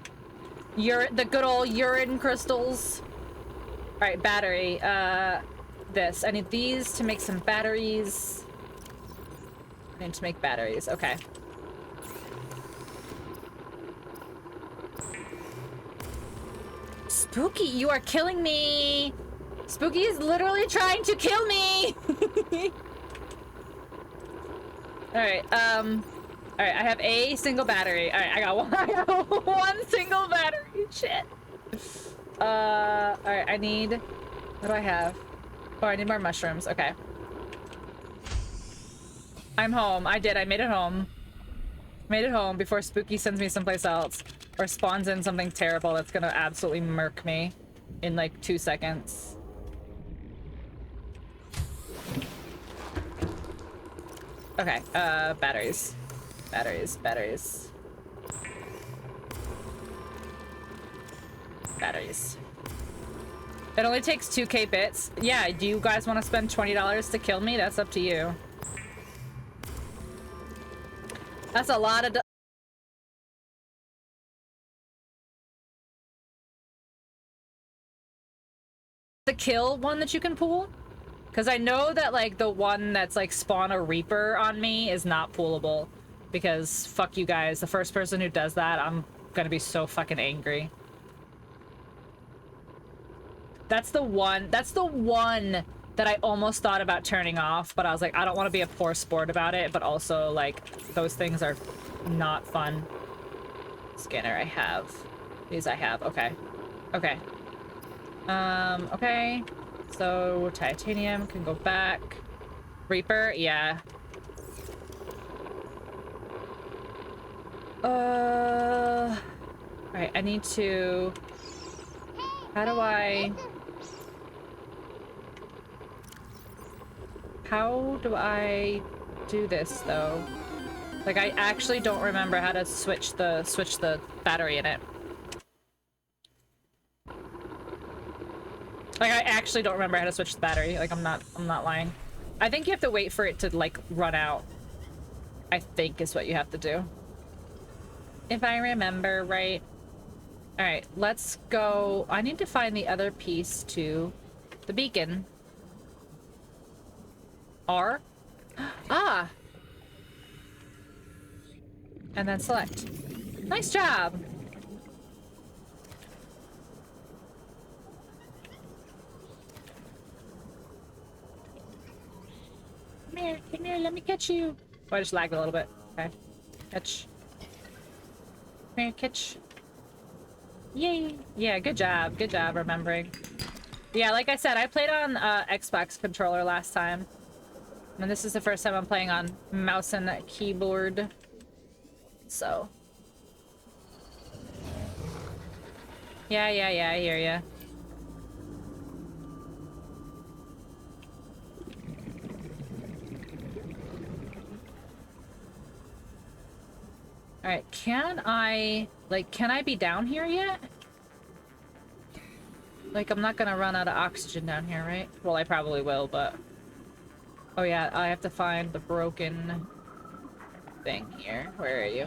The good old urine crystals. All right, battery. This. I need these to make some batteries. I need to make batteries. Okay. Spooky, you are killing me. Spooky is literally trying to kill me. All right. All right, I have a single battery. All right, I got one single battery. Shit. All right, I need... What do I have? Oh, I need more mushrooms. Okay. I'm home. I made it home. Made it home before Spooky sends me someplace else. Or spawns in something terrible that's gonna absolutely murk me in like 2 seconds. Okay, batteries. Batteries. It only takes 2k bits. Yeah, do you guys want to spend $20 to kill me? That's up to you. That's a lot of... The kill one that you can pull? Because I know that, like, the one that's, like, spawn a Reaper on me is not pullable. Because, fuck you guys, the first person who does that, I'm gonna be so fucking angry. That's the one that I almost thought about turning off, but I was like, I don't want to be a poor sport about it, but also, like, those things are not fun. Scanner I have. These I have, okay. Okay. Okay. So, titanium can go back. Reaper? Yeah. Alright, I need to... How do I do this, though? Like, I actually don't remember how to switch the battery in it. Like, I actually don't remember how to switch the battery. Like, I'm not lying. I think you have to wait for it to, like, run out. I think is what you have to do. If I remember right. Alright, let's go. I need to find the other piece to the beacon. R? Ah! And then select. Nice job! Come here, let me catch you. Oh, I just lagged a little bit. Okay. Catch. Come here, catch. Yay! Yeah, good job remembering. Yeah, like I said, I played on Xbox controller last time. And this is the first time I'm playing on mouse and keyboard. So. Yeah, I hear ya. Alright, can I be down here yet? Like, I'm not gonna run out of oxygen down here, right? Well, I probably will, but... Oh yeah, I have to find the broken thing here. Where are you?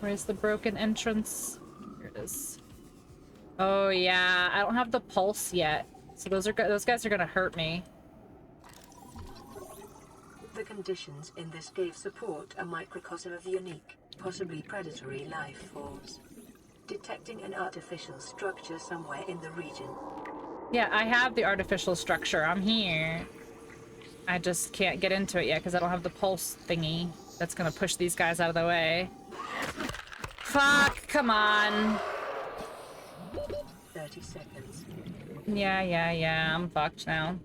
Where's the broken entrance? Here it is. Oh yeah, I don't have the pulse yet. So those guys are gonna hurt me. The conditions in this cave support a microcosm of unique, possibly predatory life forms. Detecting an artificial structure somewhere in the region. Yeah, I have the artificial structure. I'm here. I just can't get into it yet because I don't have the pulse thingy that's gonna push these guys out of the way. Fuck, come on. 30 seconds. Yeah, I'm fucked now.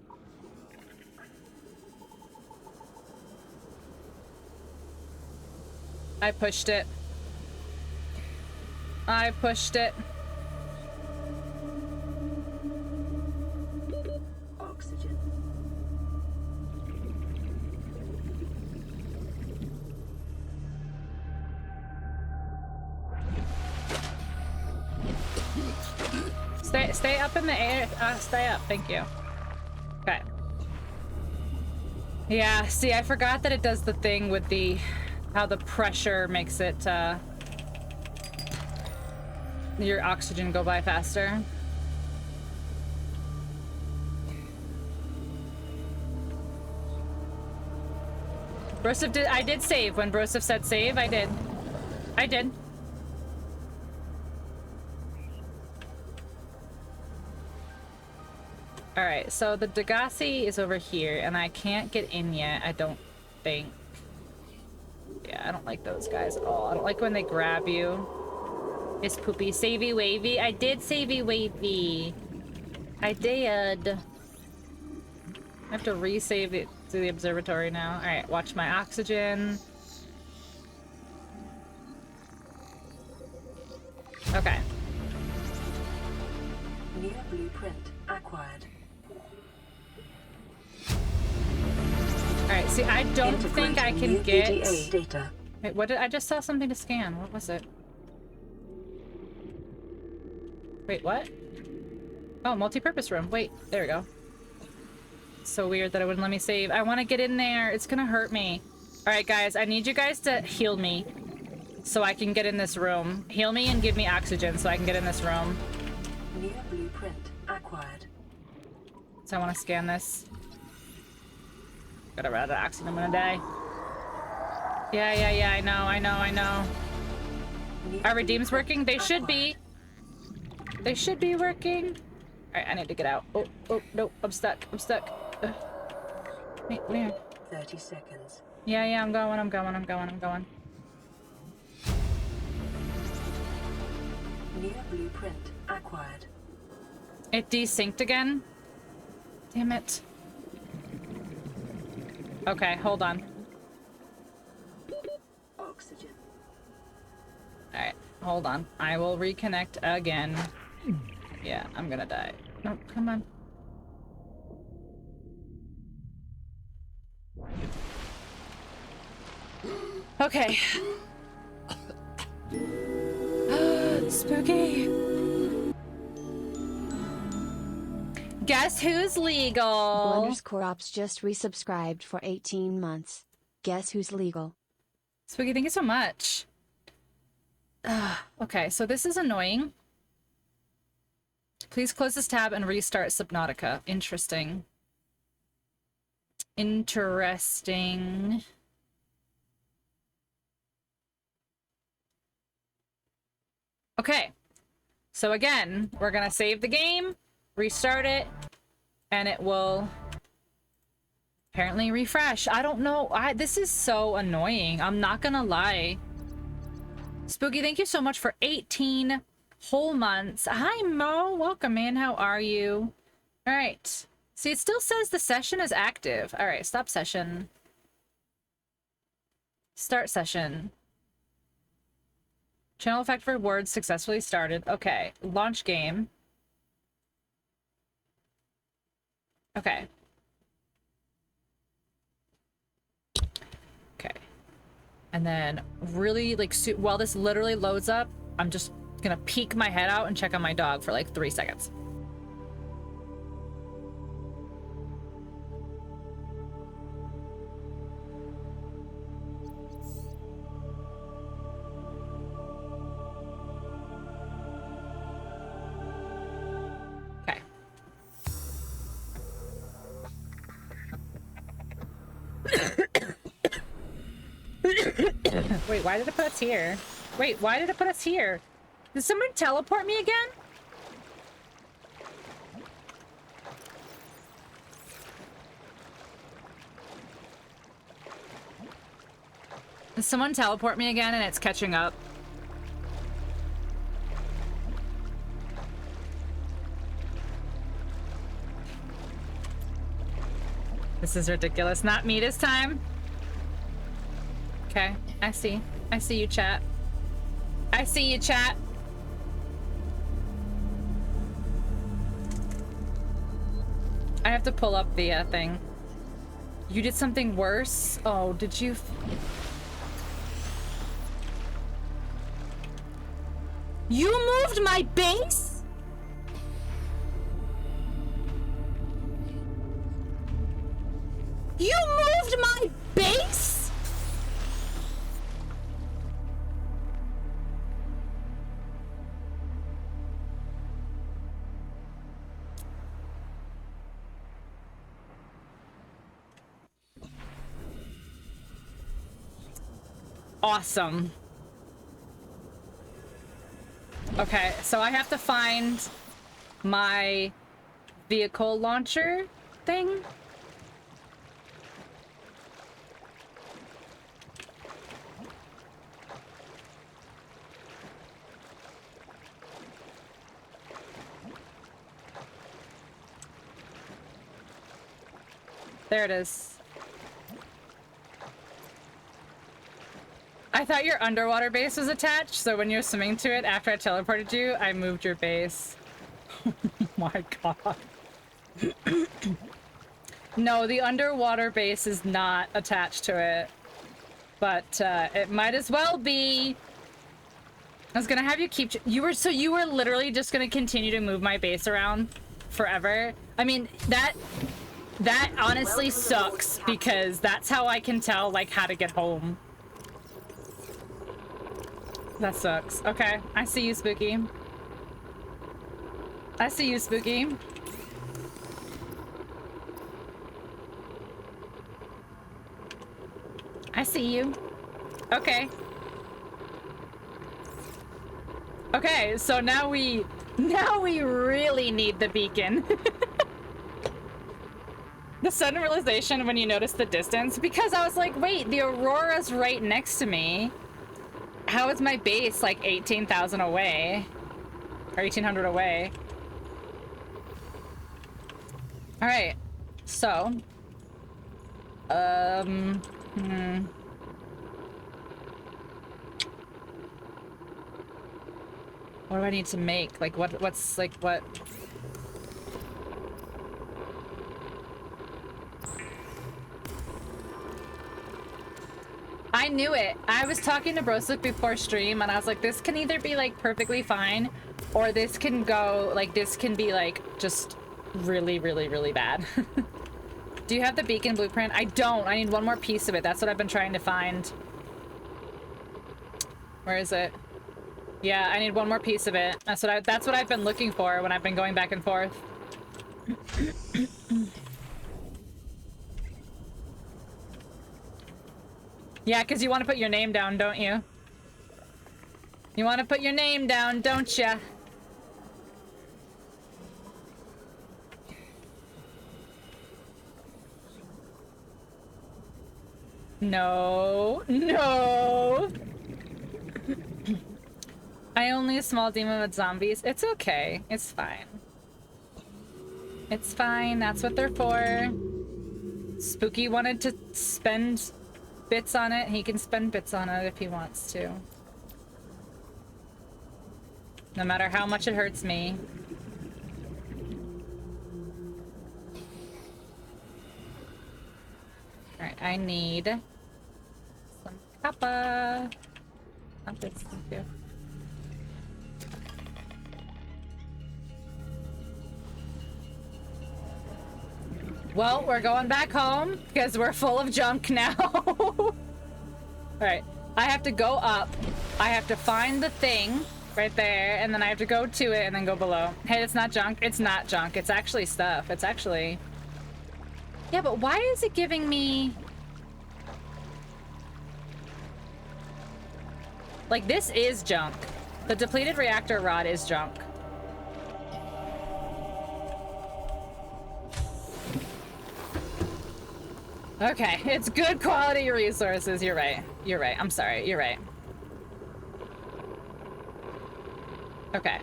I pushed it. Oxygen. Stay up in the air. Stay up, thank you. Okay. Yeah, see, I forgot that it does the thing with how the pressure makes it, your oxygen go by faster. Broseph I did save. When Broseph said save, I did. Alright, so the Degassi is over here, and I can't get in yet, I don't think. Yeah, I don't like those guys at all. I don't like when they grab you. Miss Poopy. Savey Wavy. I did Savey Wavy. I did. I have to resave it to the observatory now. Alright, watch my oxygen. Okay. New blueprint acquired. Alright, see, I don't think I can get... data. Wait, what did... I just saw something to scan. What was it? Wait, what? Oh, multi-purpose room. Wait, there we go. So weird that it wouldn't let me save. I want to get in there. It's gonna hurt me. Alright, guys, I need you guys to heal me so I can get in this room. Heal me and give me oxygen so I can get in this room. New blueprint acquired. So I want to scan this. Gotta run out of oxygen. I'm gonna die. Yeah, I know. Are redeems working? They should be. They should be working. Alright, I need to get out. Oh, no, I'm stuck. Ugh. Wait, where? 30 seconds. Yeah, I'm going. New blueprint acquired. It desynced again? Damn it. Okay, hold on. Oxygen. Alright, hold on. I will reconnect again. Yeah, I'm gonna die. No, come on. Okay. Spooky. Guess who's legal? Blunders Corps just resubscribed for 18 months. Guess who's legal? Spooky, thank you so much. Okay, so this is annoying. Please close this tab and restart Subnautica. Interesting. Interesting. Okay. So again, we're gonna save the game, restart it, and it will apparently refresh. I don't know. This is so annoying. I'm not gonna lie. Spooky, thank you so much for 18 whole months. Hi, Mo. Welcome in. How are you? All right. See, it still says the session is active. All right, stop session. Start session. Channel effect rewards successfully started. Okay, launch game. Okay. Okay. And then really, like, while this literally loads up, I'm just gonna peek my head out and check on my dog for like 3 seconds. Okay. Wait, why did it put us here? Wait, why did it put us here? Did someone teleport me again? Did someone teleport me again and it's catching up? This is ridiculous. Not me this time. Okay, I see. I see you, chat. I see you, chat. I have to pull up the thing. You did something worse? Oh, did you? You moved my base? You moved my base? Awesome. Okay, so I have to find my vehicle launcher thing. There it is. I thought your underwater base was attached, so when you were swimming to it after I teleported you, I moved your base. Oh my god. No, the underwater base is not attached to it. But it might as well be. I was gonna have you keep... You were literally just gonna continue to move my base around forever? I mean, that honestly sucks, because that's how I can tell, like, how to get home. That sucks. Okay, I see you, Spooky. I see you, Spooky. I see you. Okay. Okay, so now we really need the beacon. The sudden realization when you notice the distance, because I was like, wait, the Aurora's right next to me. How is my base like 18,000 away? Or 1,800 away? All right. So, what do I need to make? Like, what's like, what? I knew it. I was talking to Brosik before stream, and I was like, this can either be, like, perfectly fine, or this can go, like, this can be, like, just really, really, really bad. Do you have the beacon blueprint? I don't. I need one more piece of it. That's what I've been trying to find. Where is it? Yeah, I need one more piece of it. That's what I've been looking for when I've been going back and forth. Yeah, because you want to put your name down, don't you? You want to put your name down, don't ya? No. No! I only a small demon with zombies. It's okay. It's fine. It's fine. That's what they're for. Spooky wanted to spend bits on it. He can spend bits on it if he wants to. No matter how much it hurts me. Alright, I need some kappa. Not this, thank you. Well, we're going back home because we're full of junk now. Alright, I have to go up. I have to find the thing right there, and then I have to go to it and then go below. Hey, it's not junk. It's not junk. It's actually stuff. It's actually... Yeah, but why is it giving me... Like, this is junk. The depleted reactor rod is junk. Okay, it's good quality resources. You're right. You're right. I'm sorry. You're right. Okay.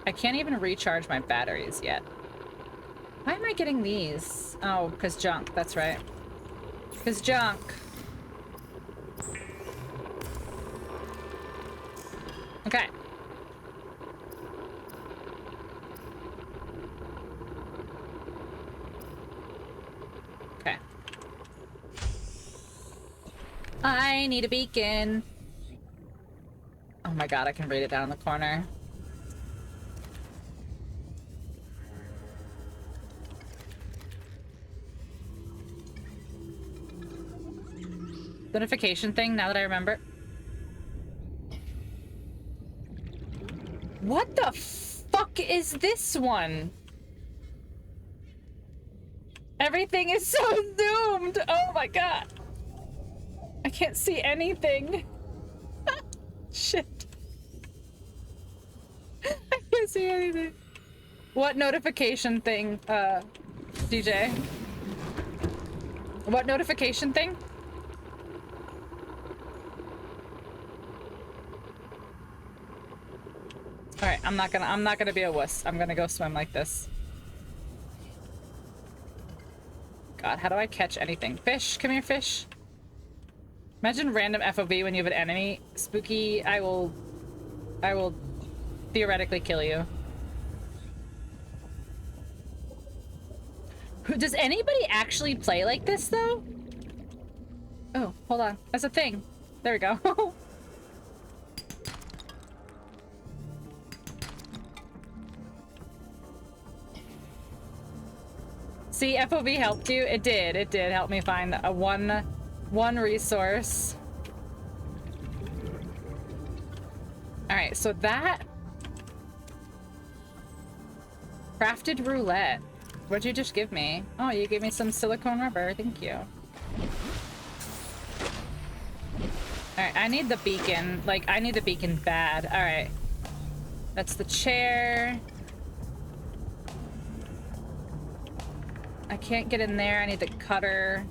I can't even recharge my batteries yet. Why am I getting these? Oh, because junk. That's right. Because junk. Okay. Okay. I need a beacon. Oh my god, I can read it down in the corner. Notification thing, now that I remember. What the fuck is this one? Everything is so zoomed! Oh my god. I can't see anything. Shit. I can't see anything. What notification thing, DJ? What notification thing? Alright, I'm not gonna be a wuss. I'm gonna go swim like this. God, how do I catch anything? Fish, come here, fish. Imagine random FOV when you have an enemy. Spooky, I will theoretically kill you. Does anybody actually play like this, though? Oh, hold on. That's a thing. There we go. See, FOV helped you? It did. It did help me find a one resource. Alright, so that... Crafted roulette. What'd you just give me? Oh, you gave me some silicone rubber. Thank you. Alright, I need the beacon. Like, I need the beacon bad. Alright. That's the chair. I can't get in there. I need the cutter.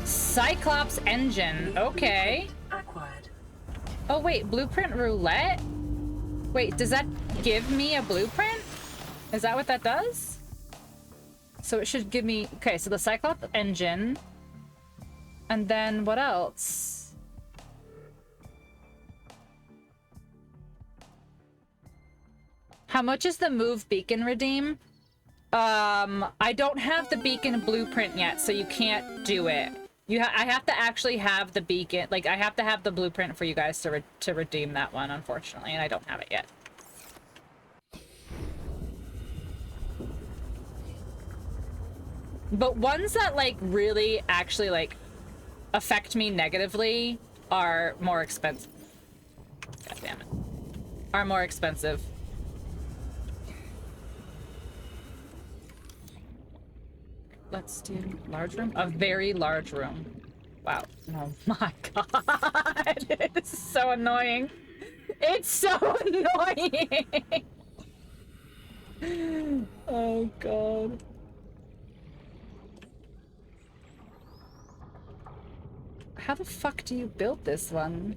Cyclops engine. Okay. Acquired. Oh, wait. Blueprint roulette? Wait, does that give me a blueprint? Is that what that does? So it should give me... Okay, so the Cyclops engine. And then what else? How much is the move beacon redeem? I don't have the beacon blueprint yet, so you can't do it. I have to actually have the beacon. Like, I have to have the blueprint for you guys to redeem that one, unfortunately, and I don't have it yet. But ones that, like, really actually, like, affect me negatively are more expensive. God damn it. Are more expensive. Let's do large room. A very large room. Wow. Oh my god. It's so annoying. It's so annoying. Oh god. How the fuck do you build this one?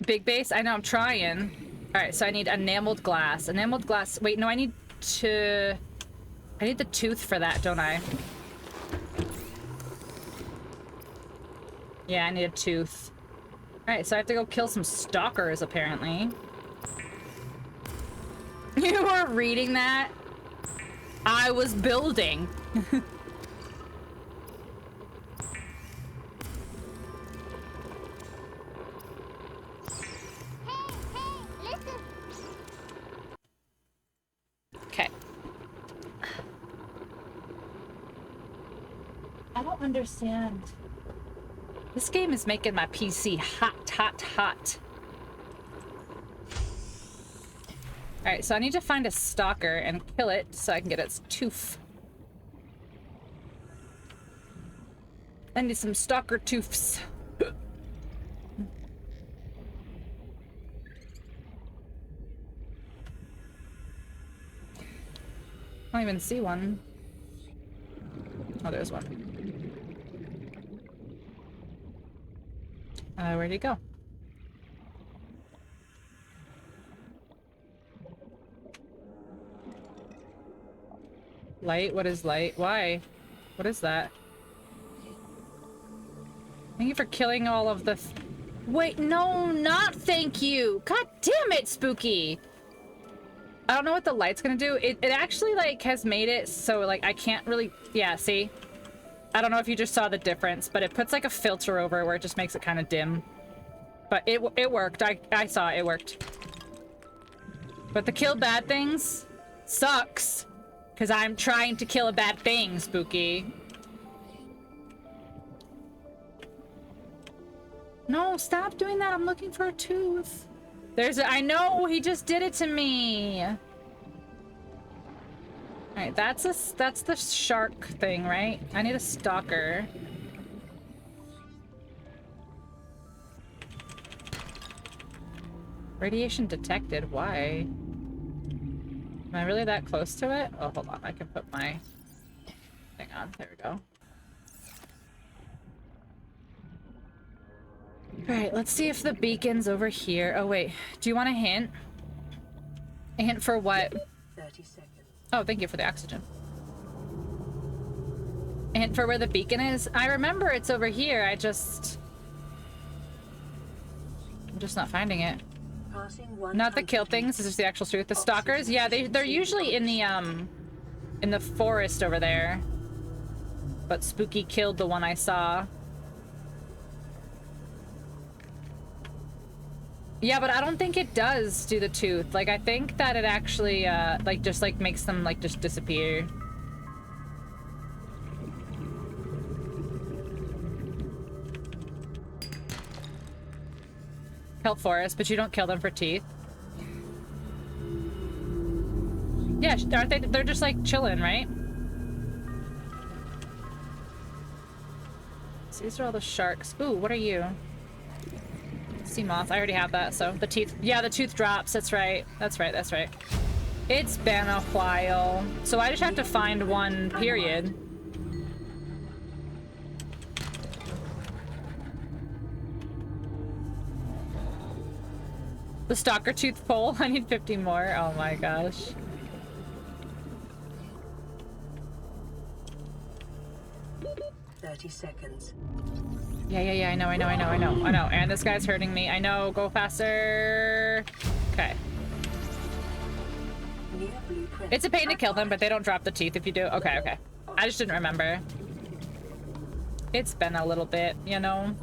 Big base? I know, I'm trying. Alright, so I need enameled glass. Enameled glass. Wait, no, I need the tooth for that, don't I? Yeah, I need a tooth. Alright, so I have to go kill some stalkers, apparently. You were reading that? I was building. Okay. I don't understand. This game is making my PC hot, hot, hot. Alright, so I need to find a stalker and kill it so I can get its tooth. I need some stalker tooths. I don't even see one. Oh, there's one. Where'd he go? Light? What is light? Why? What is that? Thank you for killing all of the... Wait, no, not thank you! God damn it, Spooky! I don't know what the light's gonna do. It actually, like, has made it so, like, I can't really... Yeah, see? I don't know if you just saw the difference, but it puts, like, a filter over where it just makes it kind of dim. But it worked. I saw it worked. But the kill bad things sucks. Because I'm trying to kill a bad thing, Spooky. No, stop doing that. I'm looking for a tooth. I know, he just did it to me. Alright, that's the shark thing, right? I need a stalker. Radiation detected, why? Am I really that close to it? Oh, hold on, I can put my thing on. There we go. Alright, let's see if the beacon's over here. Oh, wait. Do you want a hint? A hint for what? 30 seconds. Oh, thank you for the oxygen. A hint for where the beacon is? I remember it's over here. I'm just not finding it. Not the kill things, this is the actual truth. The stalkers? Yeah, they're usually in the forest over there. But Spooky killed the one I saw. Yeah, but I don't think it does do the tooth. Like, I think that it actually, like, just, like, makes them, like, just disappear. Kelp forest, but you don't kill them for teeth. Yeah, aren't they? They're just, like, chilling, right? So these are all the sharks. Ooh, what are you? Sea moth. I already have that, so the teeth. Yeah, the tooth drops. That's right. That's right. That's right. It's been a while. So I just have to find one, period. The stalker tooth pole. I need 50 more. Oh my gosh. $30. Yeah. I know. And this guy's hurting me. I know. Go faster. Okay. It's a pain to kill them, but they don't drop the teeth if you do. Okay. I just didn't remember. It's been a little bit, you know.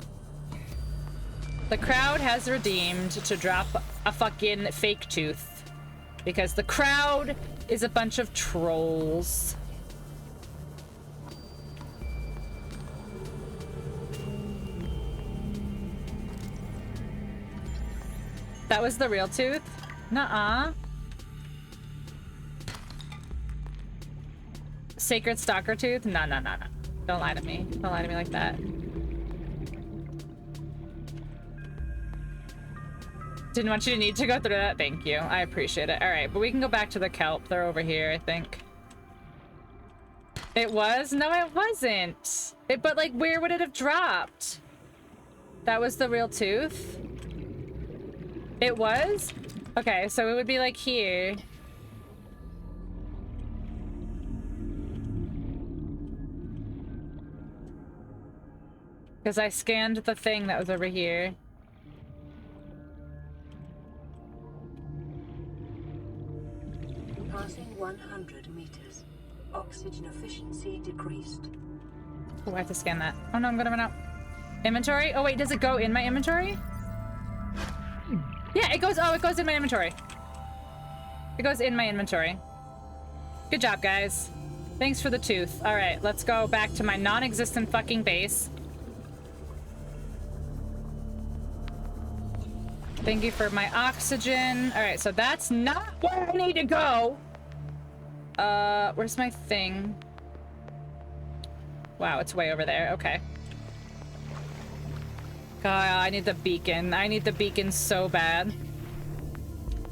The crowd has redeemed to drop a fucking fake tooth. Because the crowd is a bunch of trolls. That was the real tooth? Nuh-uh. Sacred stalker tooth? No. Don't lie to me. Don't lie to me like that. Didn't want you to need to go through that. Thank you. I appreciate it. Alright, but we can go back to the kelp. They're over here, I think. It was? No, it wasn't. But, like, where would it have dropped? That was the real tooth? It was? Okay, so it would be, like, here. Because I scanned the thing that was over here. Passing 100 meters. Oxygen efficiency decreased. Oh, I have to scan that. Oh no, I'm gonna run out. Inventory? Oh wait, does it go in my inventory? Yeah, it goes in my inventory. It goes in my inventory. Good job, guys. Thanks for the tooth. Alright, let's go back to my non-existent fucking base. Thank you for my oxygen. Alright, so that's not where I need to go. Where's my thing? Wow, it's way over there. Okay. God, I need the beacon. I need the beacon so bad.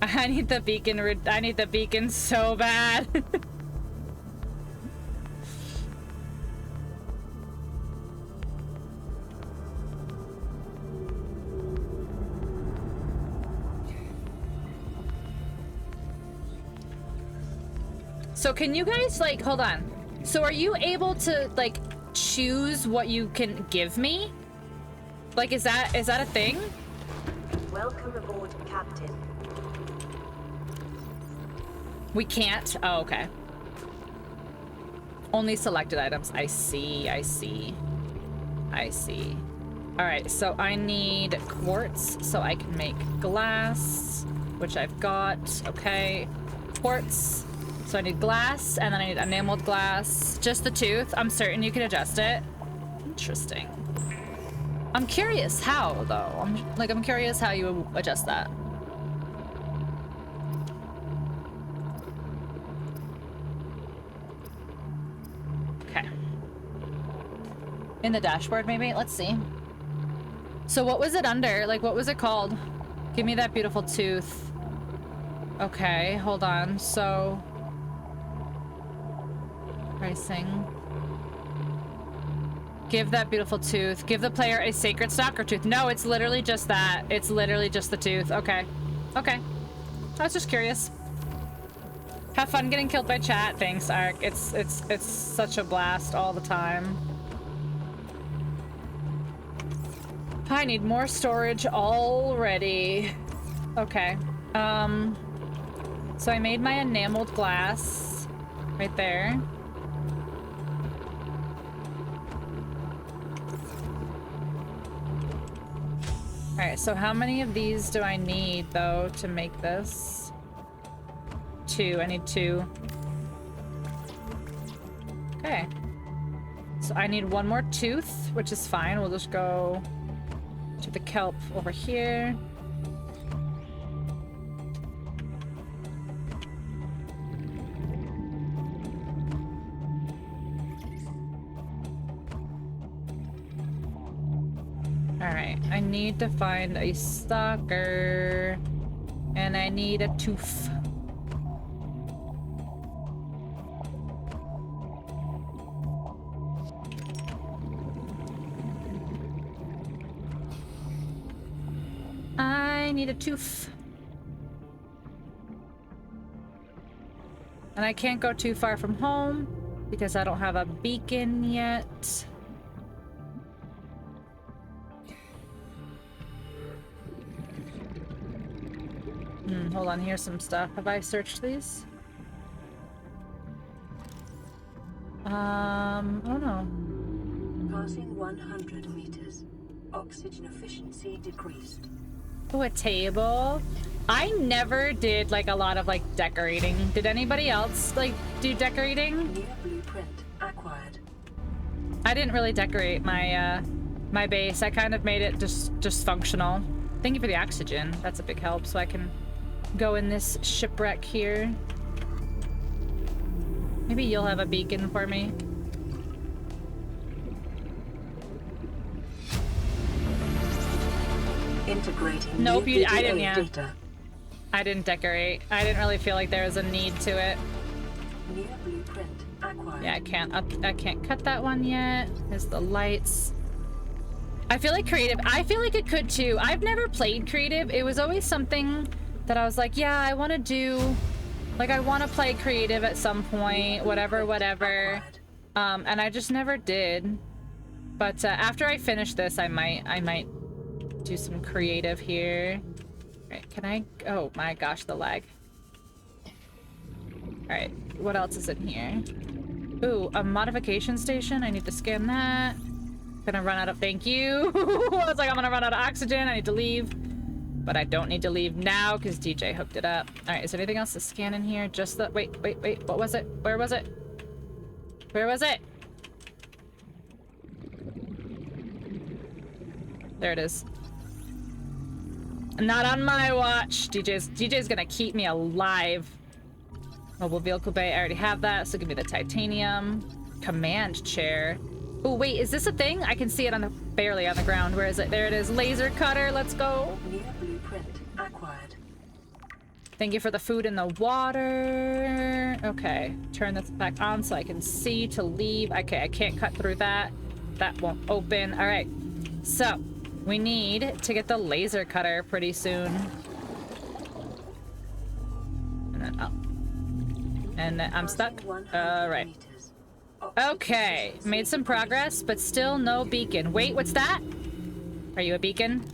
I need the beacon so bad. So can you guys, like, hold on. So are you able to, like, choose what you can give me? Like, is that a thing? Welcome aboard, Captain. We can't? Oh, okay. Only selected items. I see. Alright, so I need quartz so I can make glass, which I've got. Okay. Quartz. So I need glass, and then I need enameled glass. Just the tooth. I'm certain you can adjust it. Interesting. I'm curious how, though. I'm curious how you adjust that. Okay. In the dashboard, maybe? Let's see. So what was it under? Like, what was it called? Give me that beautiful tooth. Okay, hold on. So... pricing. Give that beautiful tooth. Give the player a sacred stalker tooth. No, it's literally just that. It's literally just the tooth. Okay. Okay. I was just curious. Have fun getting killed by chat. Thanks, Ark. It's such a blast all the time. I need more storage already. Okay. So I made my enameled glass right there. Alright, so how many of these do I need, though, to make this? 2. I need 2. Okay. So I need 1 more tooth, which is fine. We'll just go to the kelp over here. Alright, I need to find a stalker. And I need a tooth. I need a tooth. And I can't go too far from home because I don't have a beacon yet. Hold on, here's some stuff. Have I searched these? Oh no. Passing 100 meters. Oxygen efficiency decreased. Oh, a table. I never did like a lot of like decorating. Did anybody else like do decorating? New blueprint acquired. I didn't really decorate my my base. I kind of made it just functional. Thank you for the oxygen. That's a big help, so I can go in this shipwreck here. Maybe you'll have a beacon for me. Integrating. Nope, I didn't. Yeah. Data. I didn't decorate. I didn't really feel like there was a need to it. New blueprint acquired. Yeah, I can't cut that one yet. There's the lights. I feel like creative. I feel like it could too. I've never played creative. It was always something that I was like, yeah, I want to do. Like, I want to play creative at some point. Whatever. And I just never did. But after I finish this, I might do some creative here. Alright, can I? Oh my gosh, the lag. Alright, what else is in here? Ooh, a modification station. I need to scan that. Gonna run out of, thank you. I was like, I'm gonna run out of oxygen. I need to leave. But I don't need to leave now because DJ hooked it up. Alright, is there anything else to scan in here? Just the, wait. What was it? Where was it? Where was it? There it is. Not on my watch. DJ's gonna keep me alive. Mobile vehicle bay, I already have that, so give me the titanium. Command chair. Oh wait, is this a thing? I can see it on the, barely on the ground. Where is it? There it is. Laser cutter, let's go. New blueprint acquired. Thank you for the food and the water. Okay, turn this back on so I can see to leave. Okay, I can't cut through that. That won't open. All right, so we need to get the laser cutter pretty soon. And then up. And then I'm stuck. All right. Okay, made some progress, but still no beacon. Wait, what's that? Are you a beacon?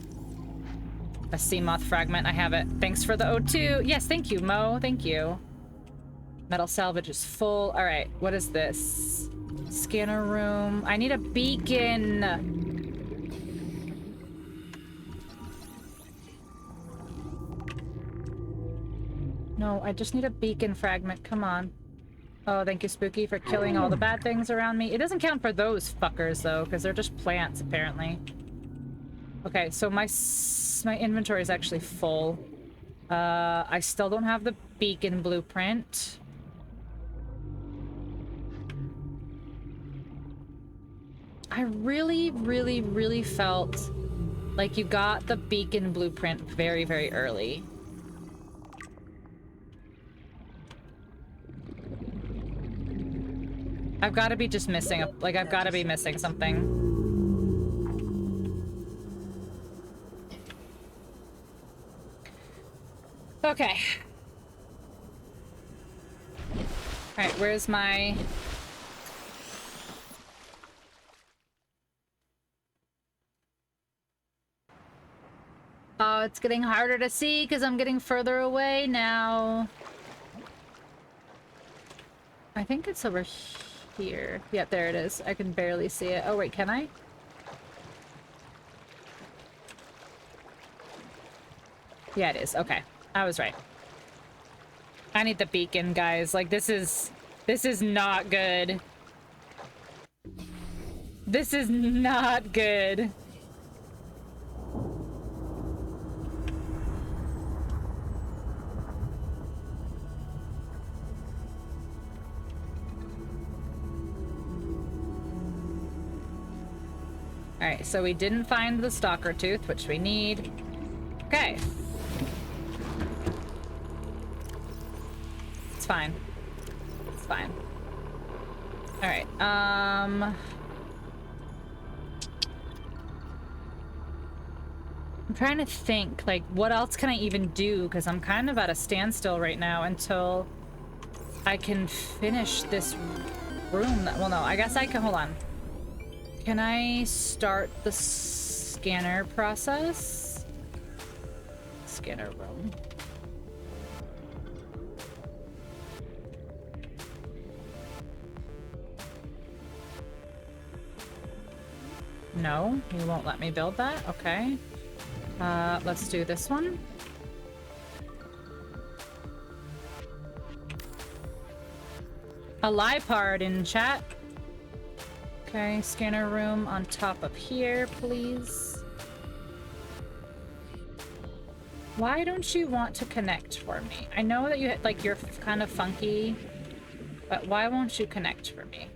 A sea moth fragment, I have it. Thanks for the O2. Yes, thank you, Mo, thank you. Metal salvage is full. All right, what is this? Scanner room. I need a beacon. No, I just need a beacon fragment, come on. Oh, thank you, Spooky, for killing all the bad things around me. It doesn't count for those fuckers, though, because they're just plants, apparently. Okay, so my inventory is actually full. I still don't have the beacon blueprint. I really felt like you got the beacon blueprint very, very early. I've got to be just missing, like, I've got to be missing something. Okay. Alright, where's my... Oh, it's getting harder to see because I'm getting further away now. I think it's over here. Yep, there it is. I can barely see it. Oh, wait, can I? Yeah, it is. Okay. I was right. I need the beacon, guys. Like, this is not good. This is not good. Alright, so we didn't find the stalker tooth, which we need. Okay. It's fine. It's fine. Alright, I'm trying to think, like, what else can I even do? Because I'm kind of at a standstill right now until I can finish this room. Well, no, I guess I can. Hold on. Can I start the scanner process? Scanner room. No, you won't let me build that? Okay. Let's do this one. A Lipard in chat. Okay, scanner room on top of here, please. Why don't you want to connect for me? I know that you're kind of funky, but why won't you connect for me?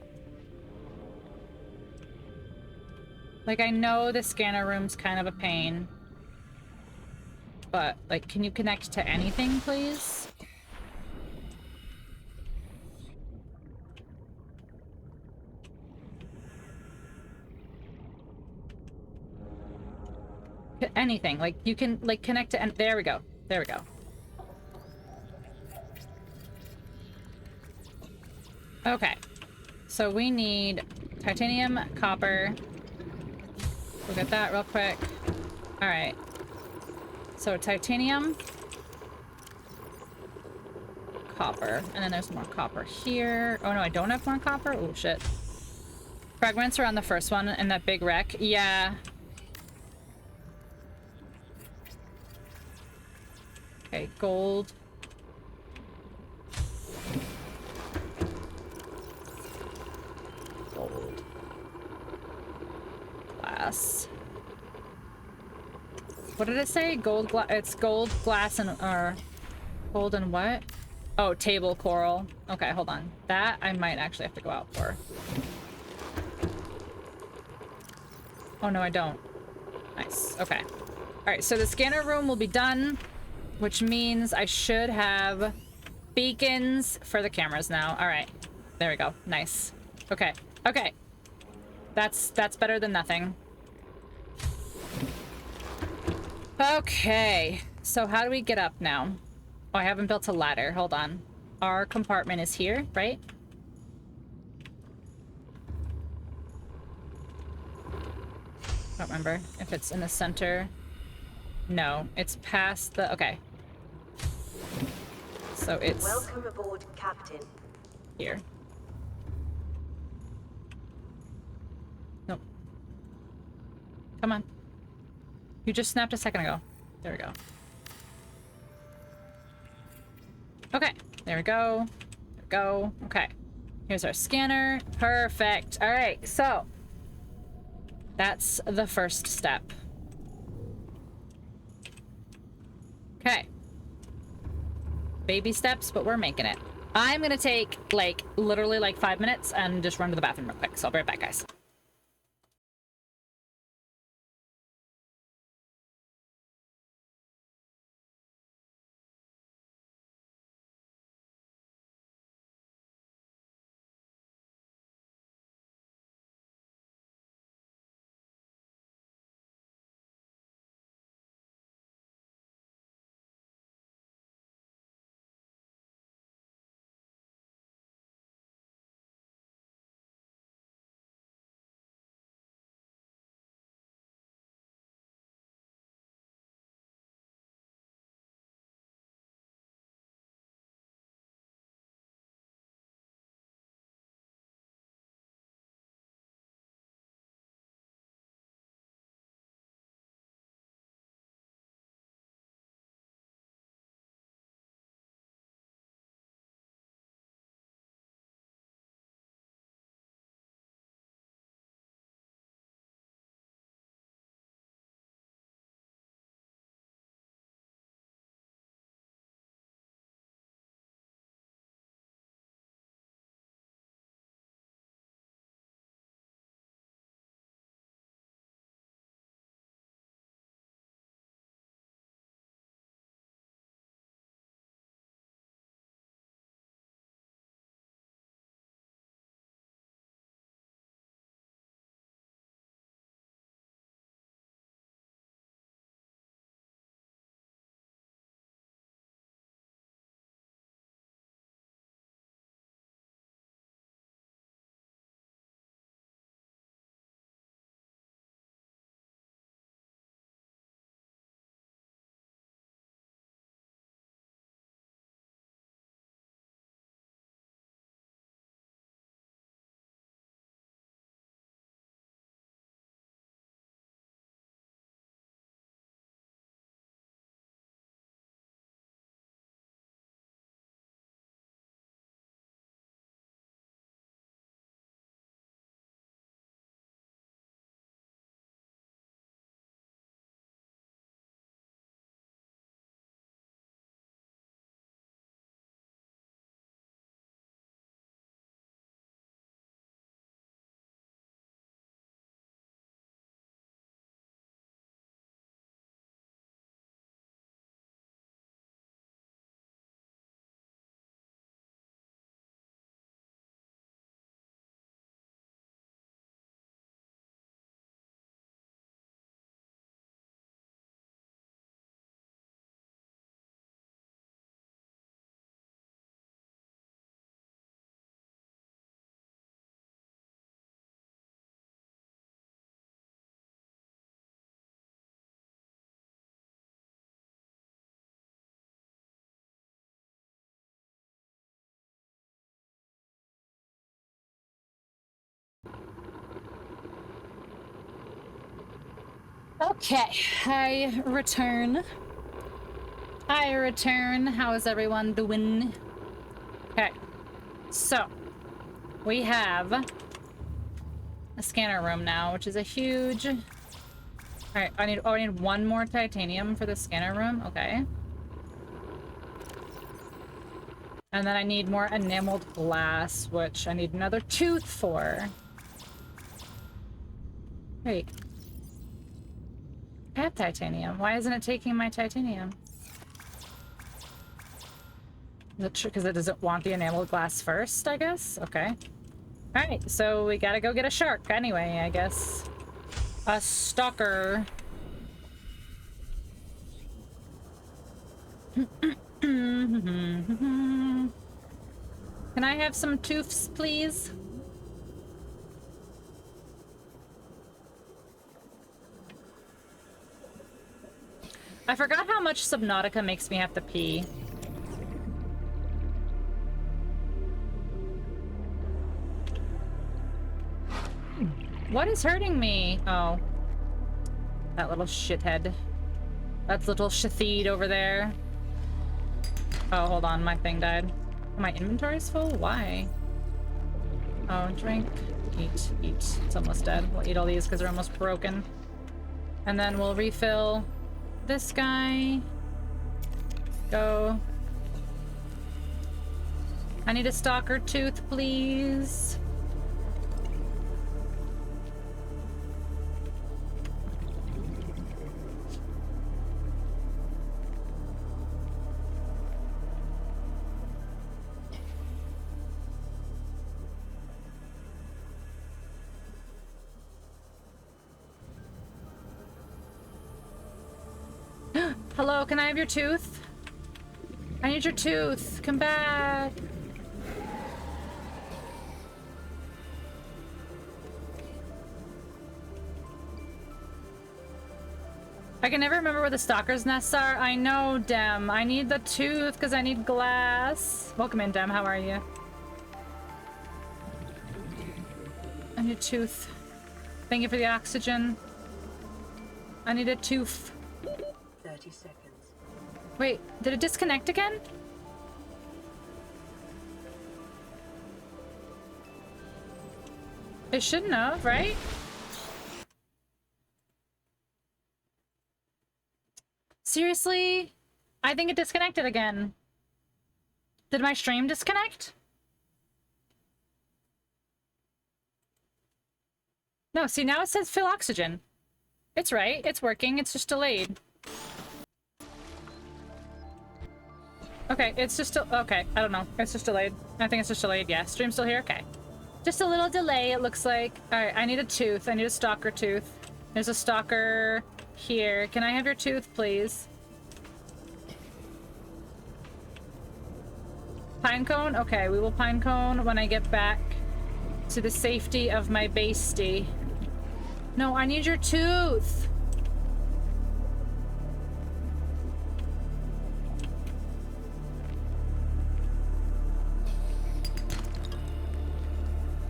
Like, I know the scanner room's kind of a pain, but, like, can you connect to anything, please? Anything. Like, you can, like, connect to... And there we go. There we go. Okay. So we need titanium, copper. We'll get that real quick. Alright. So titanium, copper, and then there's more copper here. Oh no, I don't have more copper? Oh shit. Fragments are on the first one in that big wreck. Yeah. Okay, gold. Gold. Glass. What did it say? Gold glass. It's gold, glass, and gold and what? Oh, table coral. Okay, hold on. That I might actually have to go out for. Oh no, I don't. Nice. Okay. All right, so the scanner room will be done, which means I should have beacons for the cameras now. All right. There we go. Nice. Okay. Okay. That's better than nothing. Okay. So how do we get up now? Oh, I haven't built a ladder. Hold on. Our compartment is here, right? I don't remember if it's in the center. No, it's past the... Okay. So it's... Welcome aboard, Captain. Here. Nope. Come on. You just snapped a second ago. There we go. Okay. There we go. There we go. Okay. Here's our scanner. Perfect. All right. So that's the first step. Okay. Baby steps, but we're making it. I'm gonna take, like, literally, like, 5 minutes and just run to the bathroom real quick. So I'll be right back, guys. Okay, I return. How is everyone doing? Okay, so we have a scanner room now, which is a huge... Alright, I need one more titanium for the scanner room. Okay. And then I need more enameled glass, which I need another tooth for. Wait. I have titanium. Why isn't it taking my titanium? Is it true because it doesn't want the enameled glass first, I guess? Okay. Alright, so we gotta go get a shark anyway, I guess. A stalker. Can I have some tooths, please? I forgot how much Subnautica makes me have to pee. What is hurting me? Oh. That little shithead. That's little Shatheed over there. Oh, hold on. My thing died. My inventory's full? Why? Oh, drink. Eat. Eat. It's almost dead. We'll eat all these because they're almost broken. And then we'll refill this guy. Go. I need a stalker tooth, please. Hello, can I have your tooth? I need your tooth. Come back. I can never remember where the stalker's nests are. I know, Dem. I need the tooth because I need glass. Welcome in, Dem. How are you? I need a tooth. Thank you for the oxygen. I need a tooth. 30 seconds. Wait, did it disconnect again? It shouldn't have, right? Seriously? I think it disconnected again. Did my stream disconnect? No, see, now it says fill oxygen. It's right, it's working, it's just delayed. Okay, it's just still, okay, I don't know. It's just delayed. I think it's just delayed, yeah. Stream's still here? Okay. Just a little delay, it looks like. Alright, I need a tooth. I need a stalker tooth. There's a stalker here. Can I have your tooth, please? Pinecone? Okay, we will pinecone when I get back to the safety of my bastie. No, I need your tooth!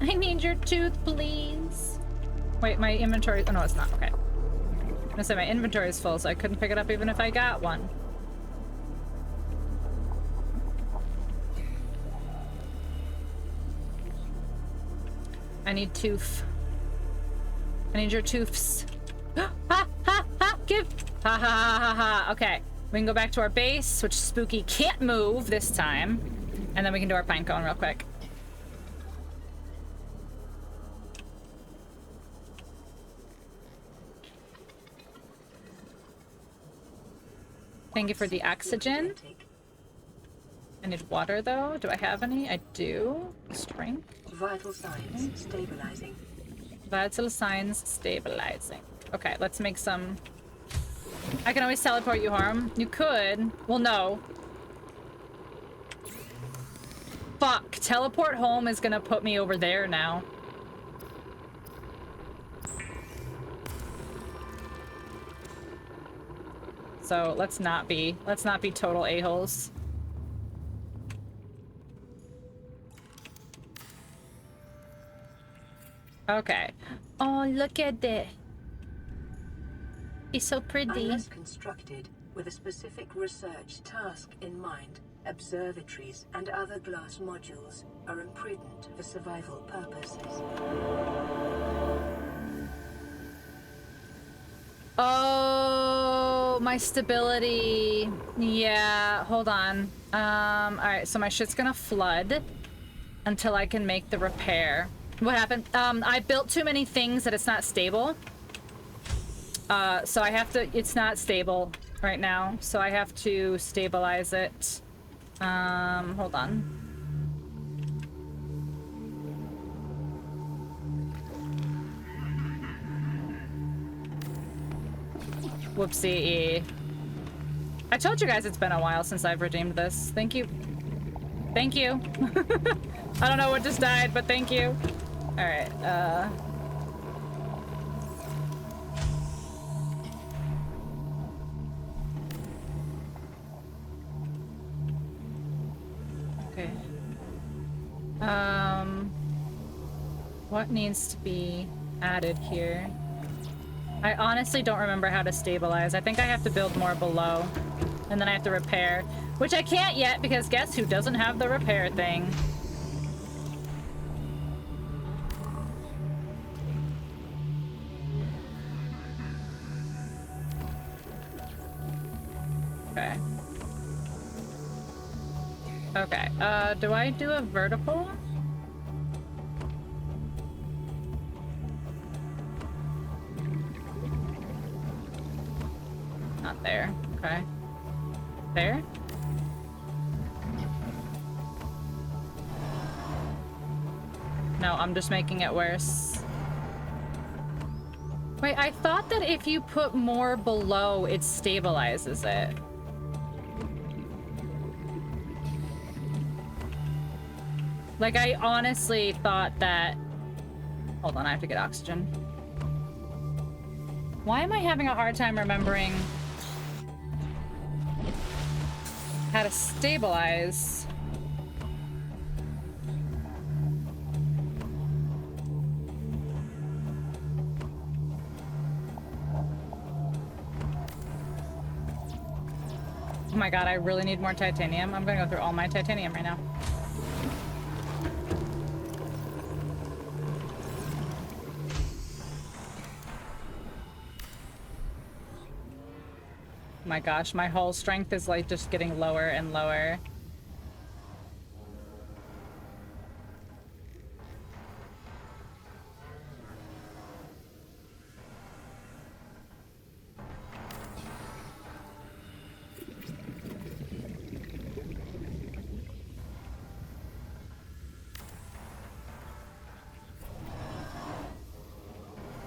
I need your tooth, please. Wait, my inventory... Oh, no, it's not. Okay. I'm gonna say my inventory is full, so I couldn't pick it up even if I got one. I need tooth. I need your tooths. Ha! Ha! Ha! Give! Ha ha ha ha ha! Okay. We can go back to our base, which Spooky can't move this time. And then we can do our pinecone real quick. Thank you for the oxygen. I need water, though. Do I have any? I do. Strength. Vital signs stabilizing. Vital signs stabilizing. Okay, let's make some... I can always teleport you home. You could. Well, no. Fuck. Teleport home is gonna put me over there now. So let's not be total a-holes. Okay. Oh, look at that. It's so pretty. Unless constructed with a specific research task in mind, observatories and other glass modules are imprudent for survival purposes. Oh, my stability. Yeah, hold on. Alright, so my shit's gonna flood until I can make the repair. What happened? I built too many things that it's not stable. So I have to, it's not stable right now, so I have to stabilize it. Hold on. Whoopsie. I told you guys it's been a while since I've redeemed this. Thank you. Thank you. I don't know what just died, but thank you. Alright, okay. What needs to be added here? I honestly don't remember how to stabilize. I think I have to build more below, and then I have to repair, which I can't yet because guess who doesn't have the repair thing? Okay. Okay, do I do a vertical? Not there. Okay. There? No, I'm just making it worse. Wait, I thought that if you put more below, it stabilizes it. Like, I honestly thought that... Hold on, I have to get oxygen. Why am I having a hard time remembering how to stabilize? Oh my god, I really need more titanium. I'm gonna go through all my titanium right now. Oh my gosh, my hull strength is like just getting lower and lower.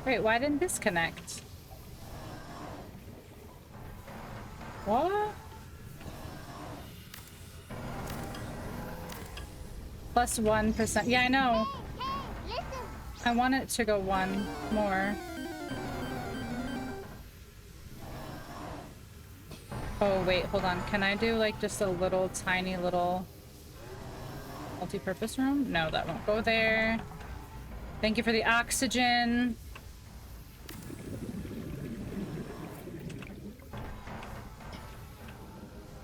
Wait, why didn't this connect? What? Plus 1%. Yeah, I know. I want it to go one more. Oh, wait, hold on. Can I do like just a little tiny little multi-purpose room? No, that won't go there. Thank you for the oxygen.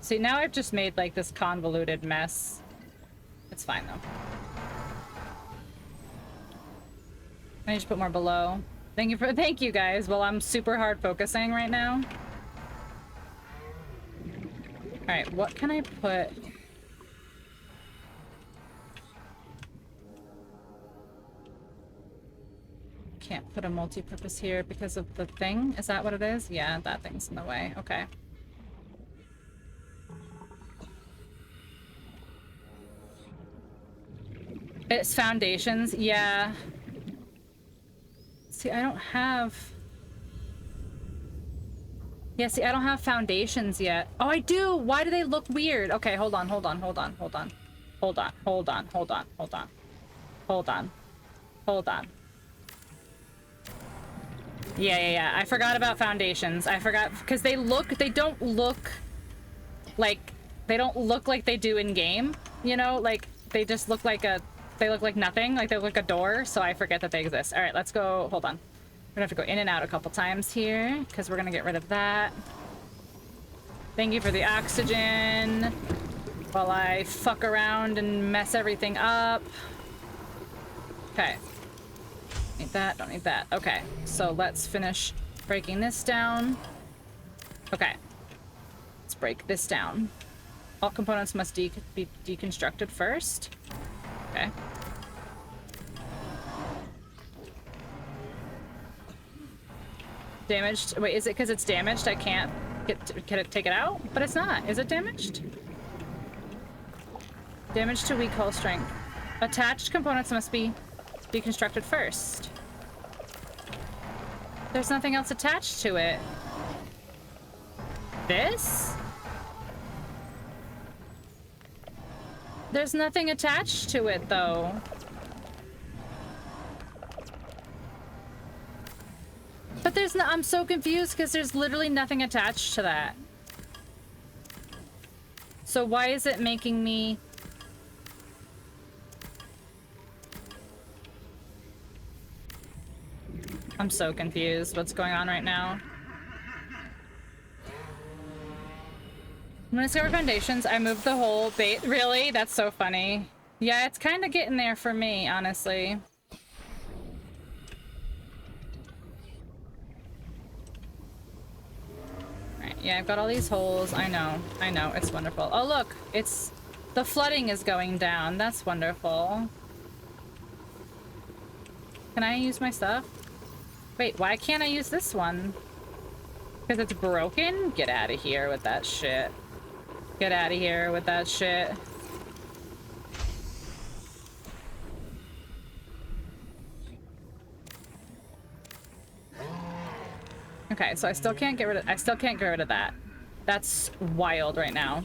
See, now I've just made like this convoluted mess. It's fine though. I need to put more below. Thank you guys. Well, I'm super hard focusing right now. All right, what can I put? Can't put a multi-purpose here because of the thing. Is that what it is? Yeah, that thing's in the way. Okay. It's foundations, yeah. See, I don't have... Yeah, see, I don't have foundations yet. Oh, I do! Why do they look weird? Okay, hold on. Hold on. Yeah. I forgot about foundations. I forgot, because they don't look like they do in game, you know? Like, they just look like they look like nothing, like they look like a door, so I forget that they exist. All right, let's go. Hold on. gonna have to go in and out a couple times here, because we're gonna get rid of that. Thank you for the oxygen. While I fuck around and mess everything up. Okay. Need that, don't need that. Okay, so let's finish breaking this down. Okay. Let's break this down. All components must be deconstructed first. Okay. Damaged. Wait, is it because it's damaged? I can't can it take it out? But it's not. Is it damaged? Damage to weak hull strength. Attached components must be deconstructed first. There's nothing else attached to it. This? There's nothing attached to it, though. But there's no— I'm so confused because there's literally nothing attached to that. So why is it making me... I'm so confused. What's going on right now? When I discovered foundations, I moved the whole bait. Really? That's so funny. Yeah, it's kind of getting there for me, honestly. Alright, yeah, I've got all these holes. I know, it's wonderful. Oh, look, it's... the flooding is going down. That's wonderful. Can I use my stuff? Wait, why can't I use this one? Because it's broken? Get out of here with that shit. Get out of here with that shit. Okay, so I still can't get rid of that. That's wild right now.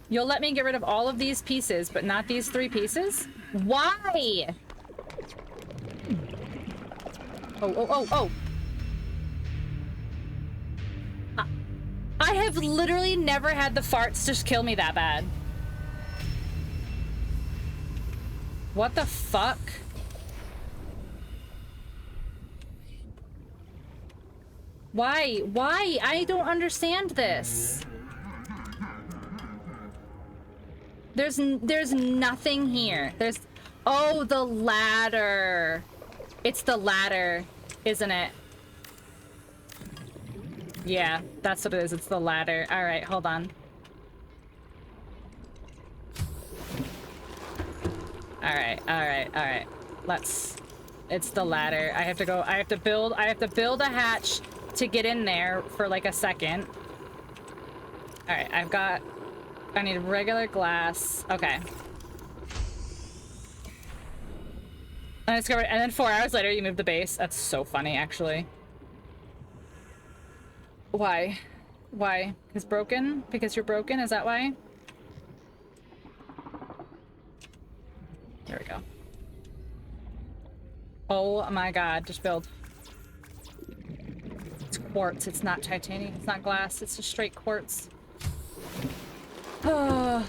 You'll let me get rid of all of these pieces, but not these 3 pieces? Why? Oh. I have literally never had the farts just kill me that bad. What the fuck? Why? Why? I don't understand this. There's nothing here. Oh, the ladder. It's the ladder, isn't it? Yeah, that's what it is. It's the ladder. All right, hold on. All right. It's the ladder. I have to build a hatch to get in there for like a second. All right, I need regular glass. Okay. I discovered, and then 4 hours later you moved the base. That's so funny, actually. Why? Why? Because broken? Because you're broken? Is that why? There we go. Oh my god, just build. It's quartz, it's not titanium, it's not glass, it's just straight quartz. Oh.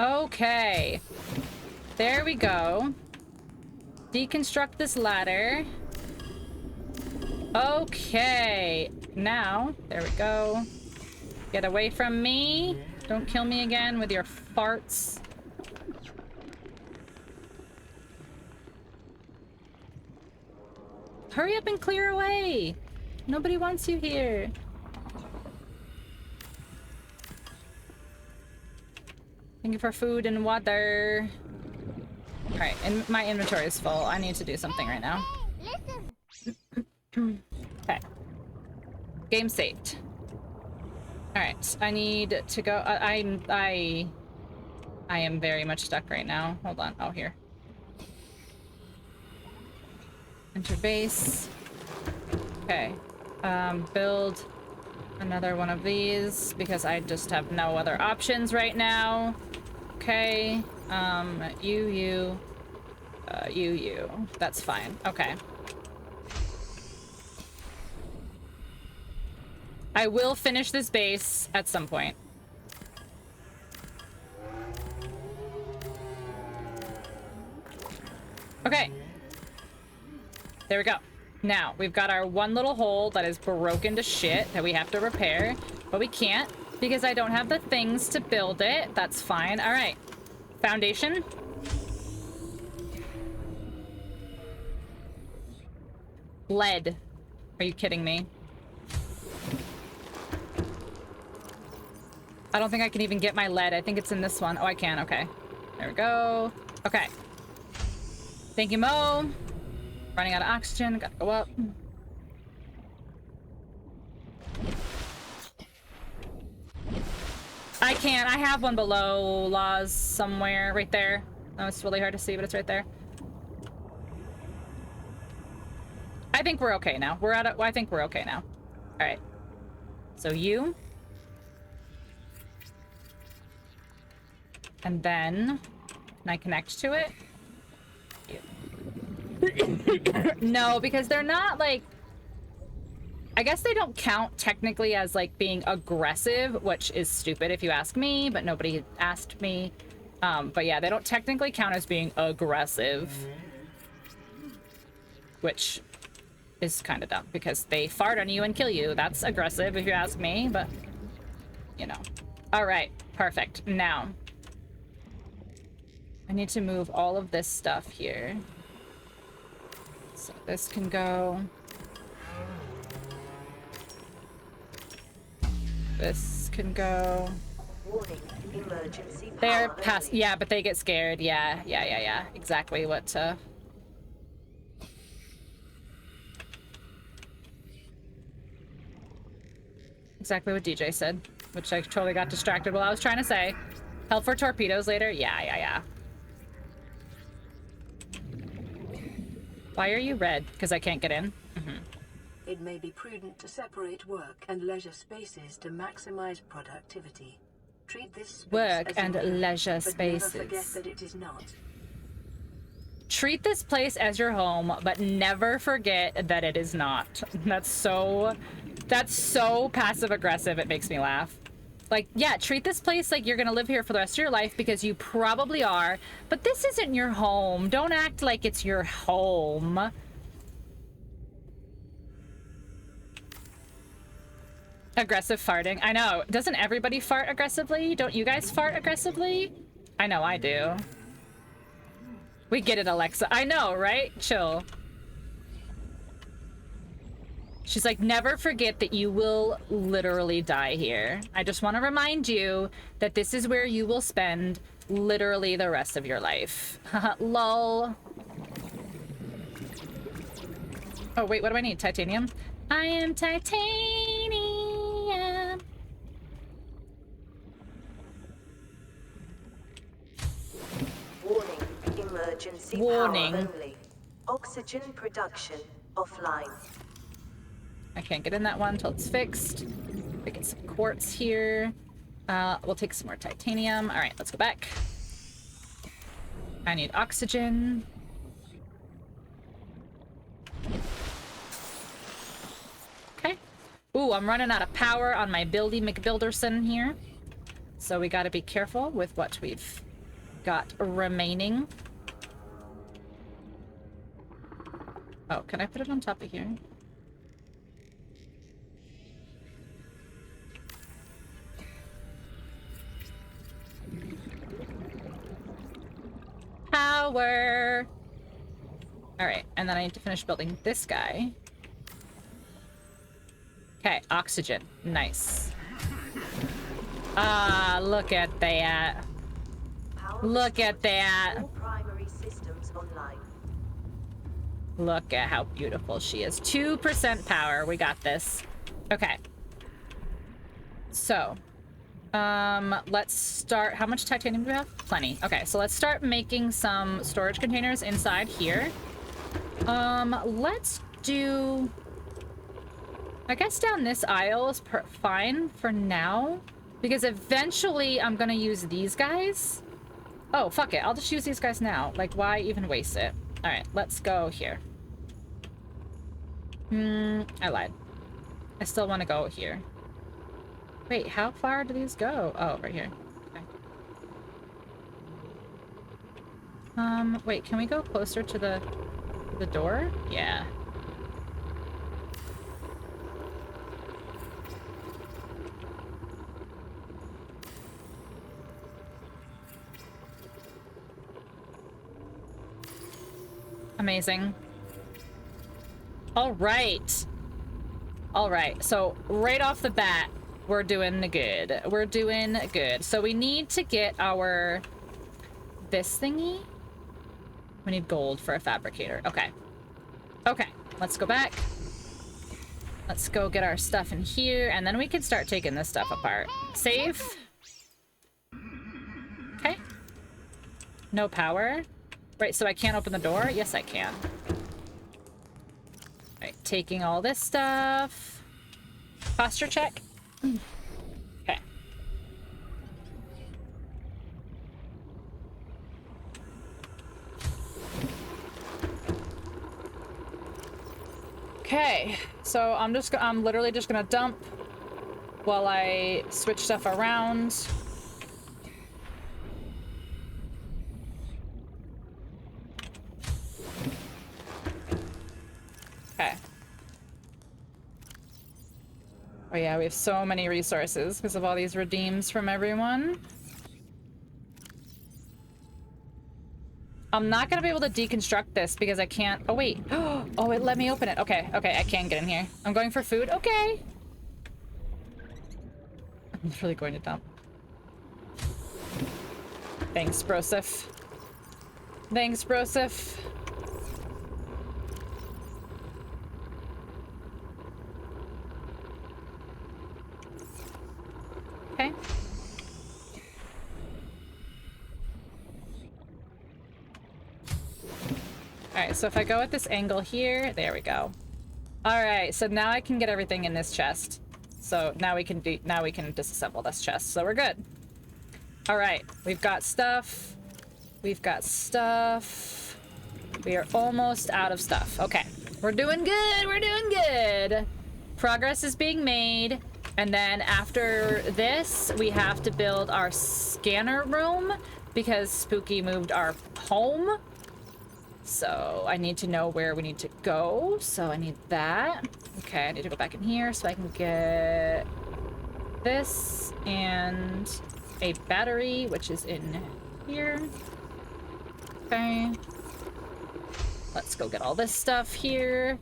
Okay. There we go. Deconstruct this ladder. Okay. Now, there we go. Get away from me. Don't kill me again with your farts. Hurry up and clear away. Nobody wants you here. Thank you for food and water. Alright, and my inventory is full. I need to do something right now. Okay. Game saved. Alright, I need to go. I am very much stuck right now. Hold on. Oh, here. Enter base. Okay. Build another one of these because I just have no other options right now. Okay. You. You. That's fine. Okay. I will finish this base at some point. Okay. There we go. Now, we've got our one little hole that is broken to shit that we have to repair, but we can't because I don't have the things to build it. That's fine. All right. Foundation. Lead. Are you kidding me? I don't think I can even get my lead. I think it's in this one. Oh, I can. Okay. There we go. Okay. Thank you, Mo. Running out of oxygen. Gotta go up. I can't. I have one below Laws somewhere. Right there. Oh, it's really hard to see, but it's right there. I think we're okay now. We're at it. Well, I think we're okay now. All right. So you. And then, can I connect to it? No, because they're not like... I guess they don't count technically as like being aggressive, which is stupid if you ask me, but nobody asked me. But yeah, they don't technically count as being aggressive. Which is kind of dumb because they fart on you and kill you. That's aggressive if you ask me, but you know. All right, perfect. Now, I need to move all of this stuff here. So this can go. This can go. Warning, emergency They're power past. only. Yeah, but they get scared. Yeah. Exactly what. Exactly what DJ said, which I totally got distracted while I was trying to say. Help for torpedoes later? Yeah. Why are you red? Because I can't get in? It may be prudent to separate work and leisure spaces to maximize productivity. Treat this space Work as and your home, leisure but never forget spaces. that it is not. Treat this place as your home, but never forget that it is not. That's so passive-aggressive, it makes me laugh. Like, yeah, treat this place like you're gonna live here for the rest of your life because you probably are, but this isn't your home. Don't act like it's your home. Aggressive farting. I know. Doesn't everybody fart aggressively? Don't you guys fart aggressively? I know I do. We get it, Alexa. I know, right? Chill. She's like, never forget that you will literally die here. I just want to remind you that this is where you will spend literally the rest of your life. Lol. Oh, wait, what do I need? Titanium? I am titanium. Warning, emergency Warning. power only. Oxygen production offline. I can't get in that one until it's fixed. We get some quartz here. We'll take some more titanium. All right, let's go back. I need oxygen. Okay. Ooh, I'm running out of power on my Buildy McBuilderson here. So we gotta be careful with what we've got remaining. Oh, can I put it on top of here? Power! Alright, and then I need to finish building this guy. Okay, oxygen. Nice. Ah, look at that. Power Look at restored. that. All primary systems online. Look at how beautiful she is. 2% power. We got this. Okay. So, let's start. How much titanium do we have? Plenty. Okay, so let's start making some storage containers inside here. Let's do... I guess down this aisle is fine for now, because eventually I'm gonna use these guys. Oh, fuck it. I'll just use these guys now. Like, why even waste it? Alright, let's go here. I lied. I still want to go here. Wait, how far do these go? Oh, right here. Okay. Wait, can we go closer to the door? Yeah. Amazing. All right. All right. So right off the bat, we're doing good. We're doing good. So we need to get our this thingy. We need gold for a fabricator. Okay. Okay. Let's go back. Let's go get our stuff in here, and then we can start taking this stuff apart. Save. Okay. No power. Right, so I can't open the door? Yes, I can. Right, taking all this stuff. Posture check. Okay. Okay, so I'm literally just gonna dump while I switch stuff around. Okay. Oh yeah, we have so many resources because of all these redeems from everyone. I'm not gonna be able to deconstruct this because I can't. Oh wait. Oh, it let me open it. Okay, okay, I can get in here. I'm going for food. Okay. I'm literally going to dump. Thanks, Broseph. Thanks, Broseph. Okay. Alright, so if I go at this angle here, there we go. Alright, so now I can get everything in this chest. So now we can disassemble this chest, so we're good. Alright, we've got stuff. We've got stuff. We are almost out of stuff. Okay, we're doing good, we're doing good. Progress is being made. And then after this, we have to build our scanner room because Spooky moved our home. So I need to know where we need to go. So I need that. Okay, I need to go back in here so I can get this and a battery, which is in here. Okay. Let's go get all this stuff here.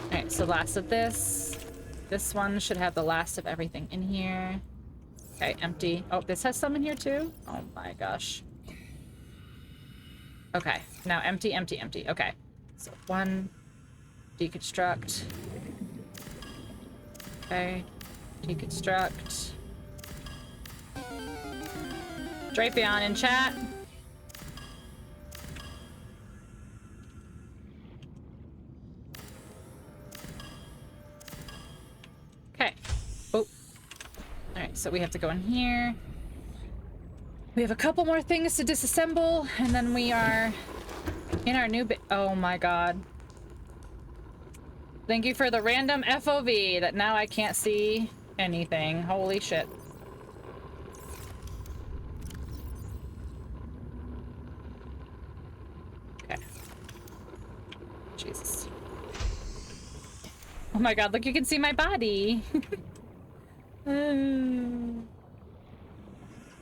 Alright, so last of this. This one should have the last of everything in here. Okay, empty. Oh, this has some in here too? Oh my gosh. Okay, now empty, empty, empty. Okay, so one, deconstruct. Okay, deconstruct. Drapion in chat. Okay. Oh. Alright, so we have to go in here. We have a couple more things to disassemble, and then we are in our new oh my god. Thank you for the random FOV that now I can't see anything. Holy shit. Okay. Jesus. Oh my god, look, you can see my body.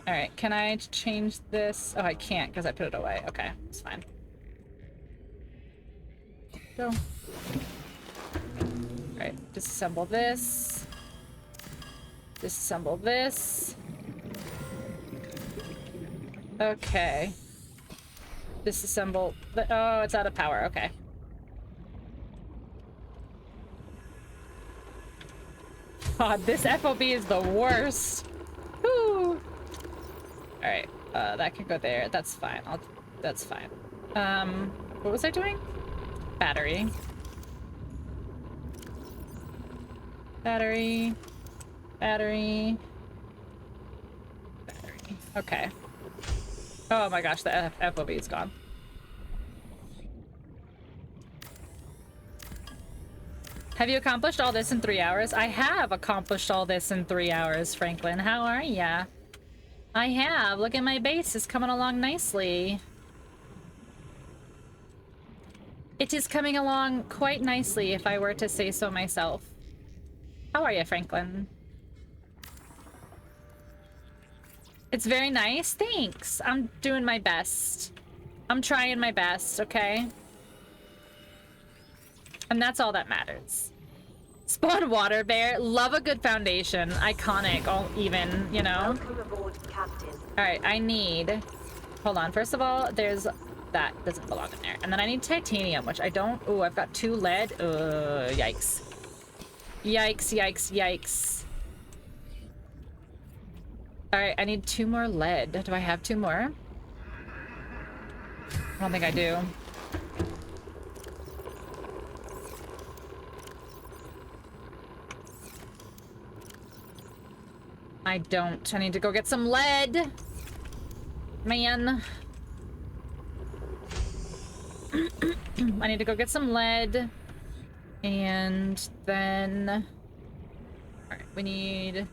Alright, can I change this? Oh, I can't because I put it away. Okay, it's fine. Go. Alright, disassemble this. Disassemble this. Okay. Disassemble the— oh, it's out of power. Okay. God, this FOB is the worst. Whew. Alright, that can go there. That's fine. That's fine. What was I doing? Battery. Battery. Battery. Okay. Oh my gosh, the FOV is gone. Have you accomplished all this in 3 hours? I have accomplished all this in 3 hours, Franklin. How are ya? I have. Look at my base. It's coming along nicely. It is coming along quite nicely, if I were to say so myself. How are you, Franklin? It's very nice. Thanks. I'm doing my best. I'm trying my best, okay? And that's all that matters. Spawn water bear. Love a good foundation. Iconic, all even, you know? Welcome aboard, Captain. Alright, I need... Hold on. First of all, there's... That doesn't belong in there. And then I need titanium, which I don't... Ooh, I've got 2 lead. Yikes. Yikes, yikes, yikes. Alright, I need 2 more lead. Do I have 2 more? I don't think I do. I don't. I need to go get some lead. Man. I need to go get some lead. And then... Alright, we need...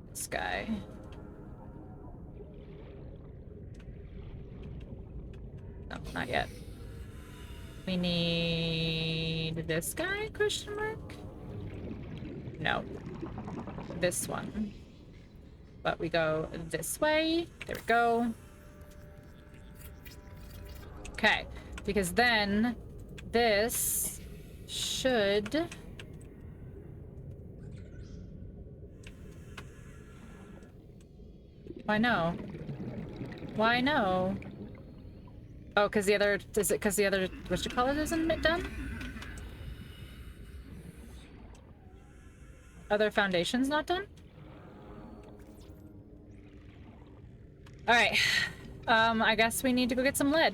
this guy. No, not yet. We need this guy, question mark? No. This one. But we go this way. There we go. Okay. Because then this should... Why no? Why no? Oh, because the other... Is it because the other... What you call it isn't done? Other foundation's not done? Alright. I guess we need to go get some lead.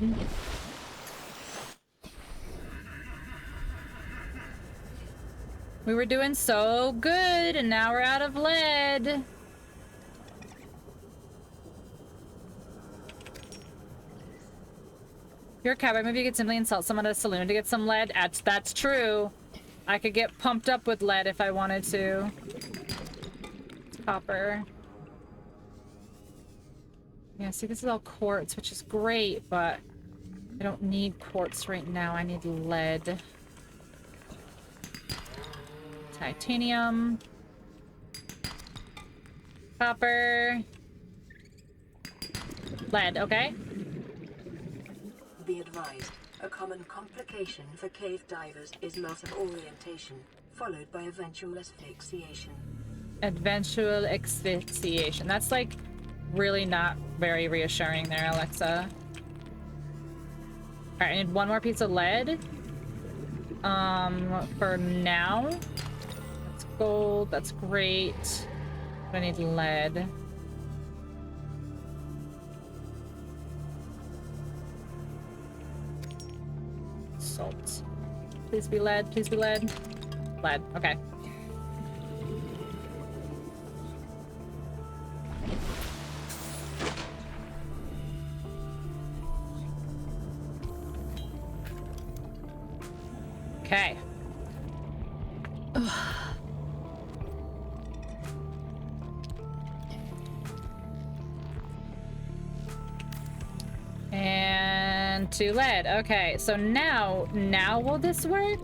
We were doing so good, and now we're out of lead. You're a cowboy. Maybe you could simply insult someone at a saloon to get some lead. That's true. I could get pumped up with lead if I wanted to. Copper. Yeah, see, this is all quartz, which is great, but I don't need quartz right now. I need lead. Titanium. Copper. Lead, okay. Be advised, a common complication for cave divers is loss of orientation, followed by eventual asphyxiation. Eventual asphyxiation. That's like really not very reassuring there, Alexa. Alright, I need 1 more piece of lead. For now. That's gold, that's great. I need lead. Salt. Please be lead, please be lead. Lead, okay. Okay. And 2 lead. Okay, so now will this work?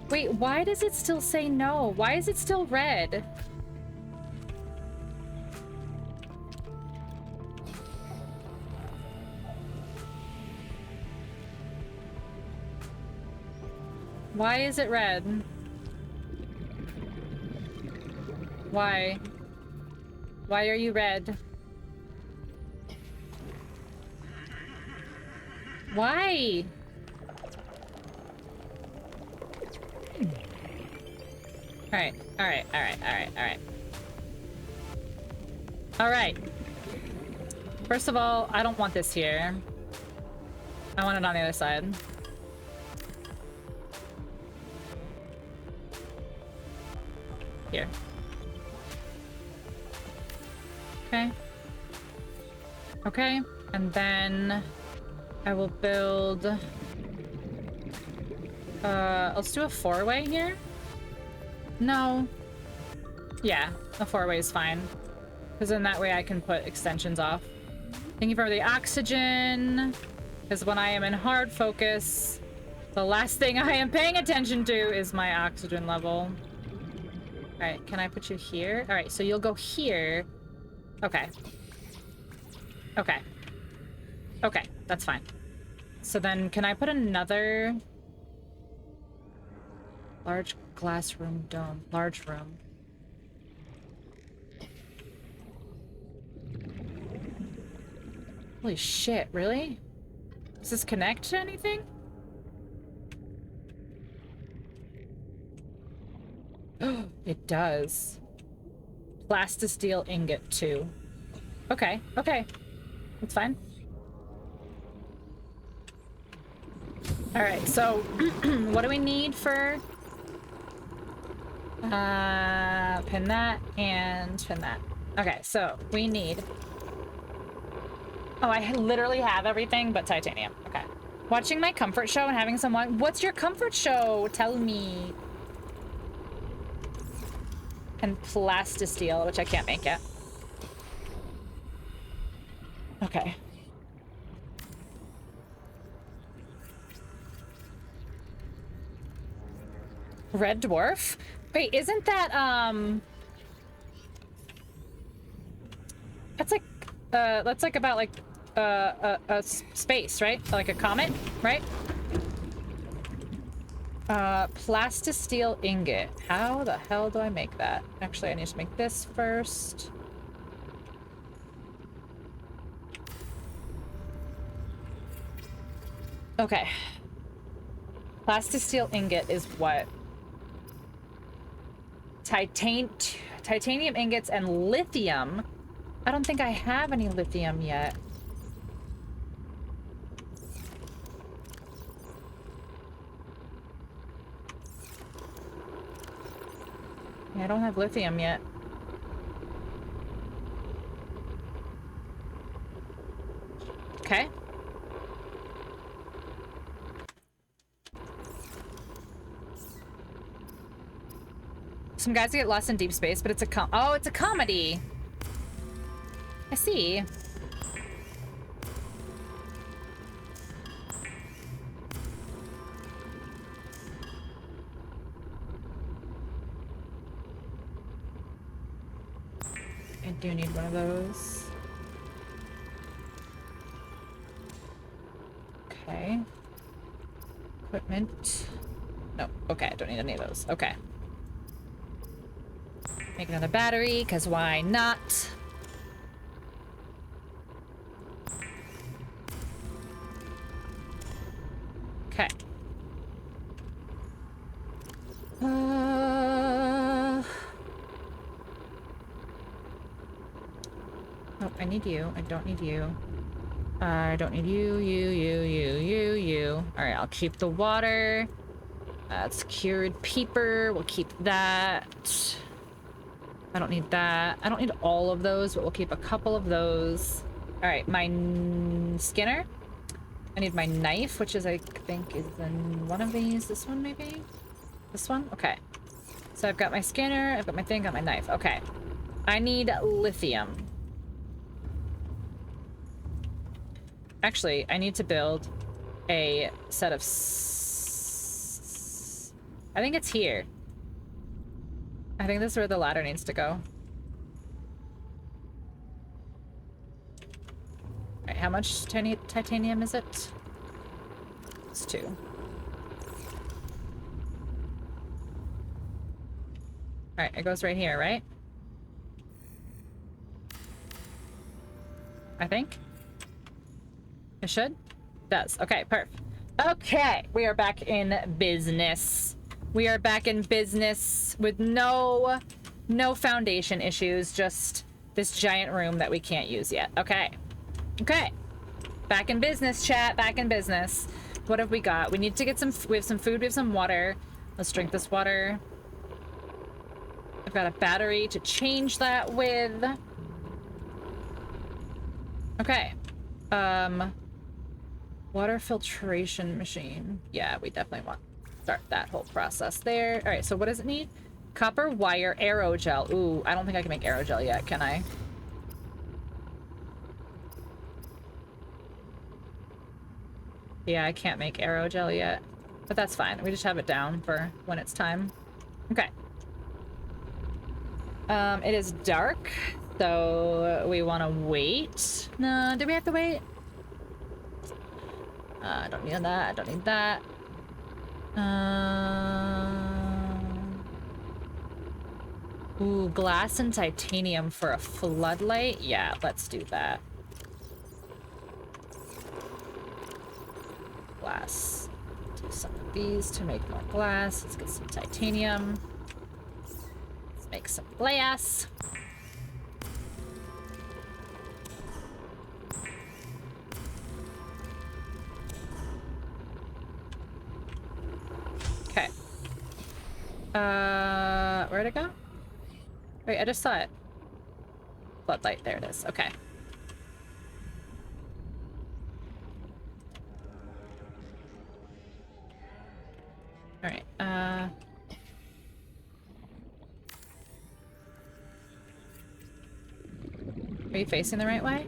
Wait, why does it still say no? Why is it still red? Why is it red? Why? Why are you red? Why? Alright, alright, alright, alright, alright. Alright. First of all, I don't want this here. I want it on the other side. Here. Okay. Okay, and then I will build... let's do a 4-way here. No. Yeah, a 4-way is fine. Because then that way I can put extensions off. Thank you for the oxygen. Because when I am in hard focus, the last thing I am paying attention to is my oxygen level. Alright, can I put you here? Alright, so you'll go here. Okay. Okay. Okay, that's fine. So then can I put another... large glass room dome. Large room. Holy shit, really? Does this connect to anything? It does. Plastisteel ingot too. Okay, okay. That's fine. Alright, so what do we need for... pin that and pin that. Okay, so we need... Oh, I literally have everything but titanium. Okay. Watching my comfort show and having someone... What's your comfort show? Tell me. And plastisteel, which I can't make yet. Okay. Red dwarf? Wait, isn't that, that's like about like, space, right? Like a comet, right? Plastisteel ingot. How the hell do I make that? Actually, I need to make this first. Okay. Plastisteel ingot is what? Titanium ingots and lithium. I don't think I have any lithium yet. I don't have lithium yet. Okay. Some guys get lost in deep space, but it's a oh, it's a comedy. I see. I do need one of those. Okay. Equipment. No, okay, I don't need any of those. Okay. Make another battery, because why not? Okay. Oh, I need you. I don't need you. I don't need you, you. Alright, I'll keep the water. That's cured peeper. We'll keep that. I don't need that. I don't need all of those, but we'll keep a couple of those. Alright, my skinner. I need my knife, which is, I think, is in one of these. This one, maybe? This one? Okay. So I've got my scanner, I've got my thing, got my knife. Okay. I need lithium. Actually, I need to build a set of... I think it's here. I think this is where the ladder needs to go. Alright, how much titanium is it? It's 2. Alright, it goes right here, right? I think. It should? It does. Okay, perfect. Okay, we are back in business. We are back in business with no foundation issues, just this giant room that we can't use yet. Okay. Okay. Back in business, chat. Back in business. What have we got? We need to get some... We have some food. We have some water. Let's drink this water. I've got a battery to change that with. Okay. Water filtration machine. Yeah, we definitely want to start that whole process there. All right, so what does it need? Copper wire aerogel. Ooh, I don't think I can make aerogel yet, can I? Yeah, I can't make aerogel yet, but that's fine. We just have it down for when it's time. Okay. It is dark, so we want to wait. No, do we have to wait? I don't need that. I don't need that. Ooh, glass and titanium for a floodlight? Yeah, let's do that. Glass. Do some of these to make more glass. Let's get some titanium. Let's make some glass. Okay. Where'd it go? Wait, I just saw it. Floodlight, there it is. Okay. Alright, are you facing the right way?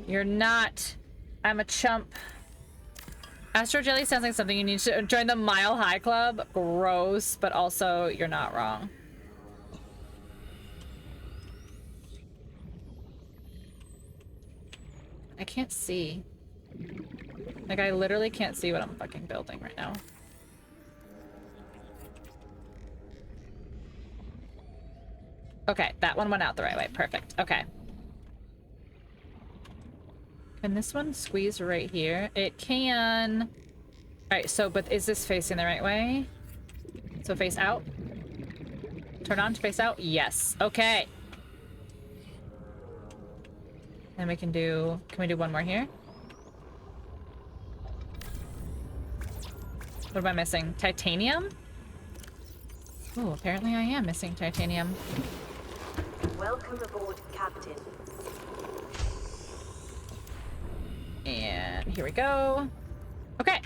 You're not. I'm a chump. Astro Jelly sounds like something you need to join the Mile High Club. Gross, but also you're not wrong. I can't see. Like, I literally can't see what I'm fucking building right now. Okay, that one went out the right way. Perfect. Okay. Can this one squeeze right here? It can. Alright, so, but is this facing the right way? So face out? Turn on to face out? Yes. Okay. Then we can do... Can we do one more here? What am I missing? Titanium? Oh, apparently I am missing titanium. Welcome aboard, Captain. And here we go. Okay.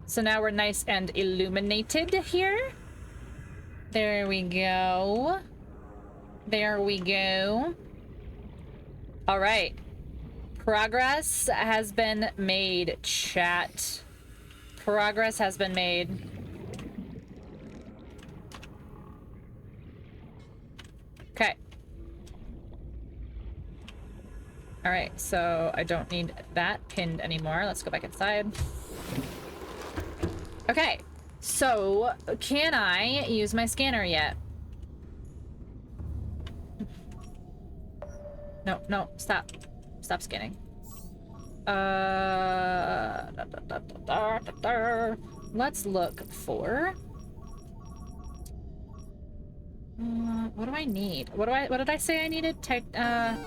So now we're nice and illuminated here. There we go. There we go. All right. Progress has been made, chat. Progress has been made. Okay. All right, so I don't need that pinned anymore. Let's go back inside. Okay, so can I use my scanner yet? No, no, stop. Stop scanning. Let's look for... what do I need? What did I say I needed? I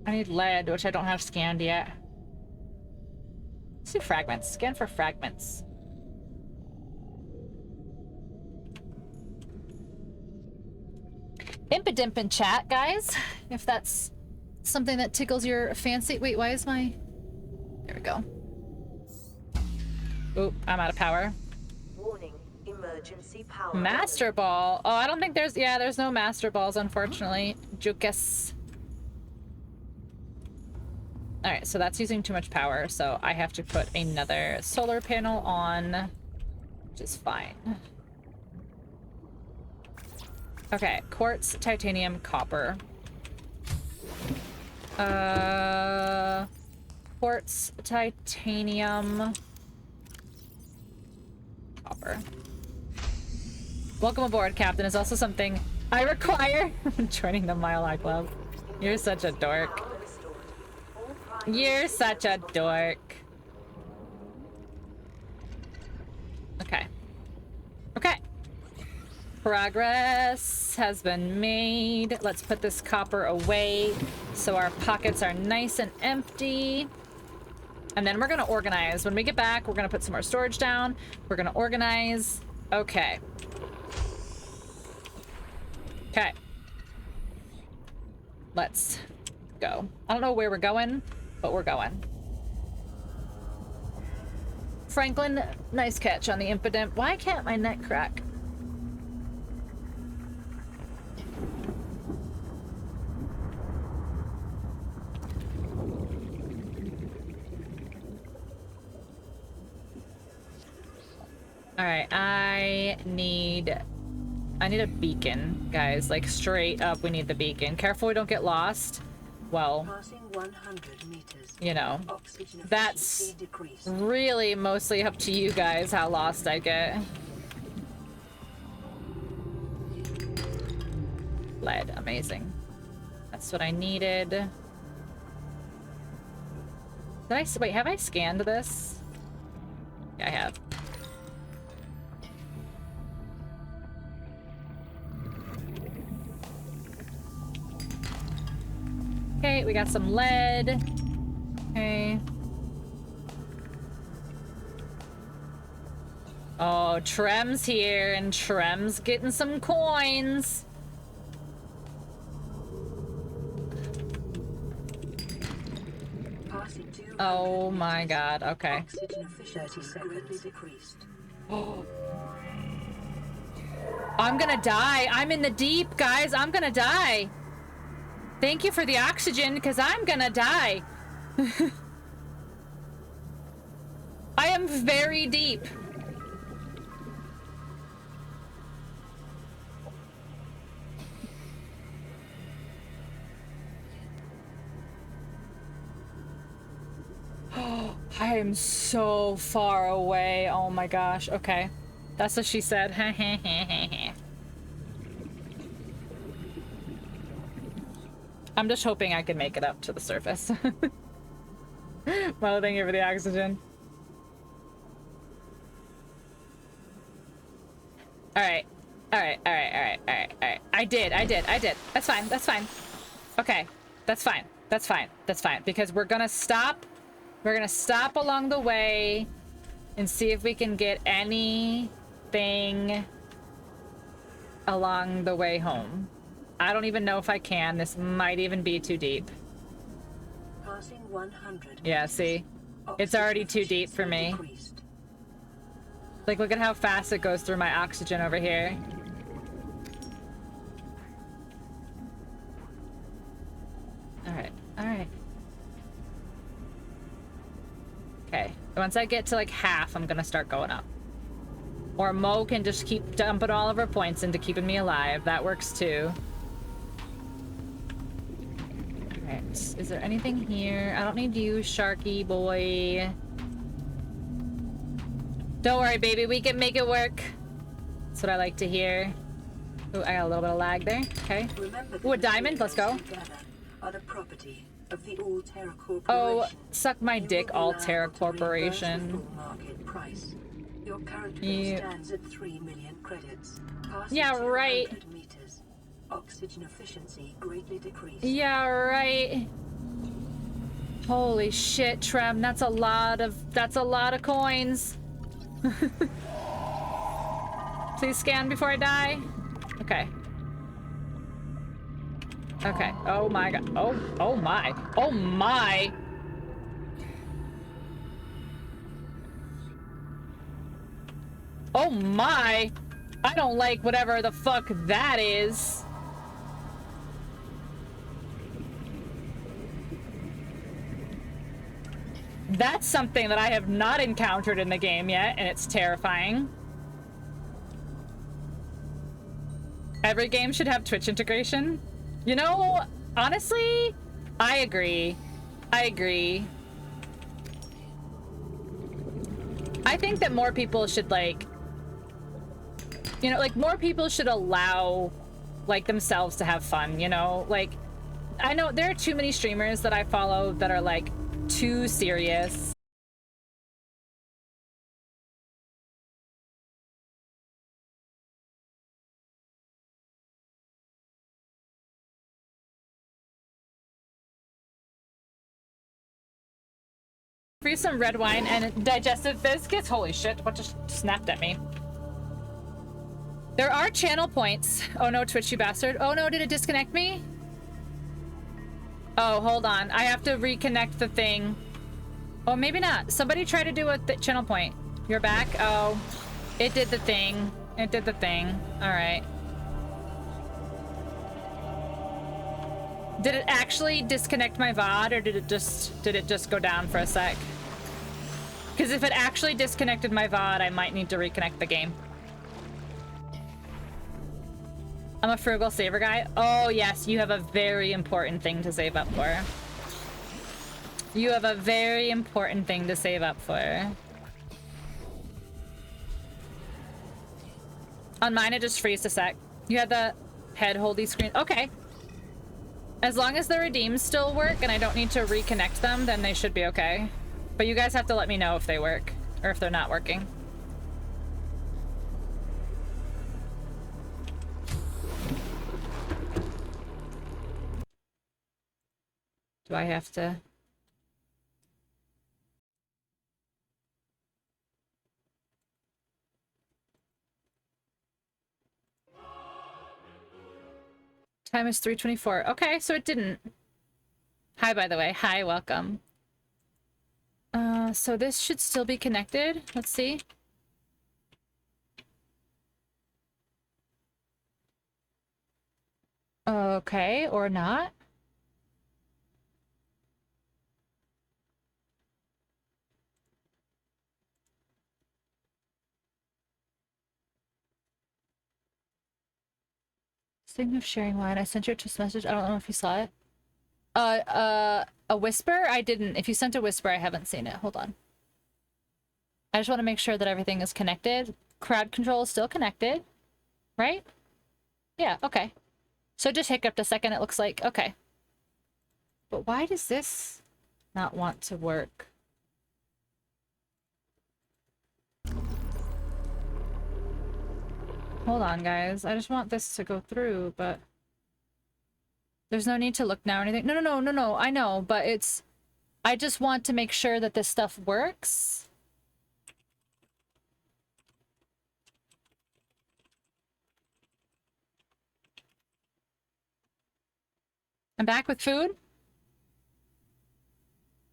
need lead, which I don't have scanned yet. Let's do fragments. Scan for fragments. Impidimp in chat, guys. If that's something that tickles your fancy. Wait, why is my... There we go. Oop, I'm out of power. Warning, emergency power. Master Ball. Oh, I don't think there's... Yeah, there's no Master Balls, unfortunately. Jukas. Alright, so that's using too much power, so I have to put another solar panel on, which is fine. Okay, quartz, titanium, copper. Quartz, titanium, copper. Welcome aboard, Captain, is also something I require. Joining the Mile High Club. You're such a dork. You're such a dork. Okay. Okay. Progress has been made. Let's put this copper away so our pockets are nice and empty. And then we're gonna organize. When we get back, we're gonna put some more storage down. We're gonna organize. Okay. Okay. let's go. I don't know where we're going, but we're going. Franklin, nice catch on the impidimp. Why can't my neck crack? All right, I need a beacon, guys. Like straight up, we need the beacon. Careful we don't get lost. Well, Passing 100 meters. you know, Oxygen that's efficiency decreased. really mostly up to you guys how lost I get. Lead, amazing. That's what I needed. Did I wait? Have I scanned this? Yeah, I have. Okay, we got some lead. Okay. Oh, Trem's here, and Trem's getting some coins. Oh my god, okay. Oxygen efficiency greatly decreased. Oh. I'm gonna die. I'm in the deep, guys. I'm gonna die. Thank you for the oxygen, because I'm gonna die. I am very deep. I am so far away. Oh my gosh. Okay. That's what she said. I'm just hoping I can make it up to the surface. Well, thank you for the oxygen. Alright. Alright. I did. That's fine. Okay. That's fine. Because we're gonna stop. We're gonna stop along the way and see if we can get anything along the way home. I don't even know if I can. This might even be too deep. Passing 100. Yeah, see? It's already too deep for me. Like, look at how fast it goes through my oxygen over here. Alright. Okay. Once I get to like half, I'm gonna start going up. Or Mo can just keep dumping all of her points into keeping me alive. That works too. Alright. Is there anything here? I don't need you, Sharky boy. Don't worry, baby. We can make it work. That's what I like to hear. Ooh, I got a little bit of lag there. Okay. Ooh, a diamond. Let's go. Are the property of the All-Terra Corporation. Oh, suck my dick, All-Terra Corporation. Market price. Your current bill stands at 3 million credits. Passing yeah, right. 200 meters. Oxygen efficiency greatly decreased. Yeah, right. Holy shit, Trem, that's a lot of coins. Please scan before I die. Okay. Okay. Oh my god. Oh my. Oh my. Oh my. I don't like whatever the fuck that is. That's something that I have not encountered in the game yet, and it's terrifying. Every game should have Twitch integration. You know, honestly, I agree. I think that more people should, like, you know, like, more people should allow, like, themselves to have fun, you know? Like, I know there are too many streamers that I follow that are, like, too serious. For some red wine and digestive biscuits. Holy shit, what just snapped at me? There are channel points. Oh no, Twitch, you bastard. Oh no, did it disconnect me? Oh, hold on. I have to reconnect the thing. Oh, maybe not. Somebody try to do a channel point. You're back? Oh, it did the thing. It did the thing. All right. Did it actually disconnect my VOD, or did it just go down for a sec? Because if it actually disconnected my VOD, I might need to reconnect the game. I'm a frugal saver guy. Oh, yes, you have a very important thing to save up for. You have a very important thing to save up for. On mine, it just freezed a sec. You had the head holdy screen. Okay. As long as the redeems still work and I don't need to reconnect them, then they should be okay. But you guys have to let me know if they work or if they're not working. Do I have to? Time is 3:24. Okay, so it didn't. Hi, by the way. Hi, welcome. So this should still be connected. Let's see. Okay, or not. Speaking of sharing line, I sent you a text message. I don't know if you saw it. A whisper? I didn't. If you sent a whisper, I haven't seen it. Hold on. I just want to make sure that everything is connected. Crowd control is still connected, right? Yeah, okay. So it just hiccuped a second, it looks like. Okay. But why does this not want to work? Hold on, guys. I just want this to go through, but... There's no need to look now or anything. No. I know, but it's... I just want to make sure that this stuff works. I'm back with food.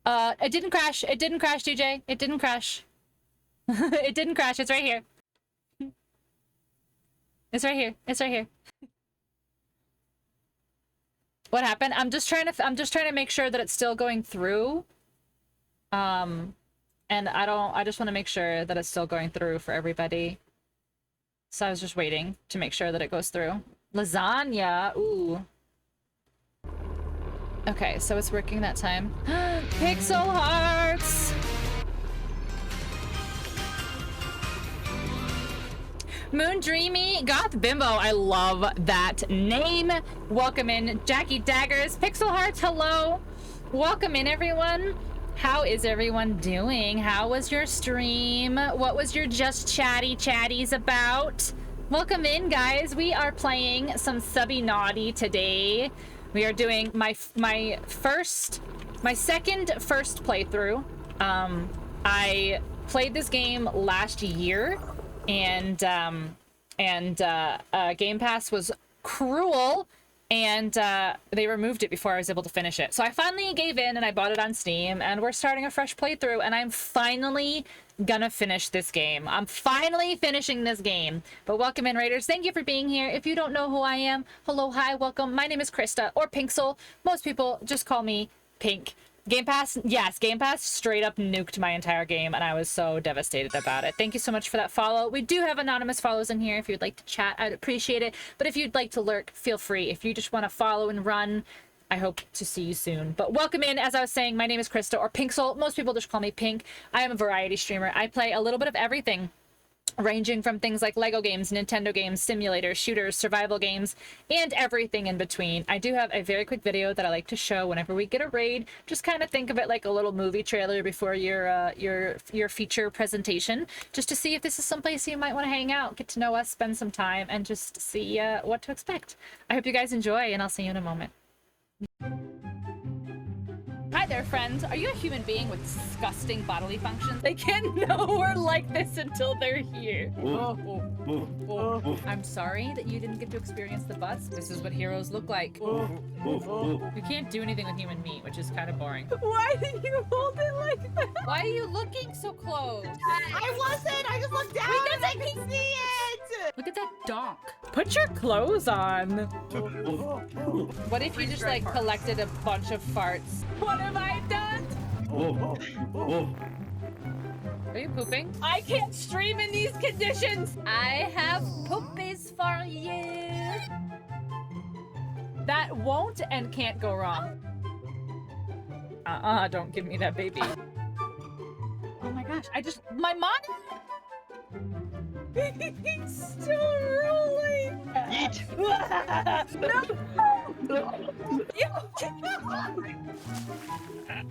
It didn't crash. It didn't crash, DJ. It didn't crash. It didn't crash. It's right here. It's right here. It's right here. What happened? I'm just trying to make sure that it's still going through. And I just want to make sure that it's still going through for everybody. So I was just waiting to make sure that it goes through. Lasagna. Ooh. Okay, so it's working that time. Pixel hearts. Moon Dreamy, Goth Bimbo, I love that name. Welcome in, Jackie Daggers, Pixel Hearts, hello. Welcome in, everyone. How is everyone doing? How was your stream? What was your just chatties about? Welcome in, guys. We are playing some Subnautica today. We are doing my second first playthrough. I played this game last year. And Game Pass was cruel, and they removed it before I was able to finish it. So I finally gave in and I bought it on Steam, and we're starting a fresh playthrough, and I'm finally gonna finish this game. I'm finally finishing this game. But welcome in, Raiders. Thank you for being here. If you don't know who I am, hello, hi, welcome. My name is Krista, or Pinksel. Most people just call me Pink. Game Pass, yes, Game Pass straight up nuked my entire game, and I was so devastated about it. Thank you so much for that follow. We do have anonymous follows in here. If you'd like to chat, I'd appreciate it. But if you'd like to lurk, feel free. If you just want to follow and run, I hope to see you soon. But welcome in. As I was saying, my name is Krista, or Pinksel. Most people just call me Pink. I am a variety streamer. I play a little bit of everything, ranging from things like Lego games, Nintendo games, simulators, shooters, survival games, and everything in between. I do have a very quick video that I like to show whenever we get a raid. Just kind of think of it like a little movie trailer before your feature presentation, just to see if this is someplace you might want to hang out, get to know us, spend some time, and just see what to expect. I hope you guys enjoy, and I'll see you in a moment. Hi there, friends. Are you a human being with disgusting bodily functions? They can't know we're like this until they're here. Oh. I'm sorry that you didn't get to experience the bus. This is what heroes look like. You can't do anything with human meat, which is kind of boring. Why did you hold it like that? Why are you looking so close? I wasn't. I just looked down and I can see it. Look at that donk. Put your clothes on. What if you just like collected a bunch of farts? What have I done? Are you pooping? I can't stream in these conditions. I have poopies for you. That won't and can't go wrong. Don't give me that baby. Oh my gosh, my monitor. He's still rolling. Yeet.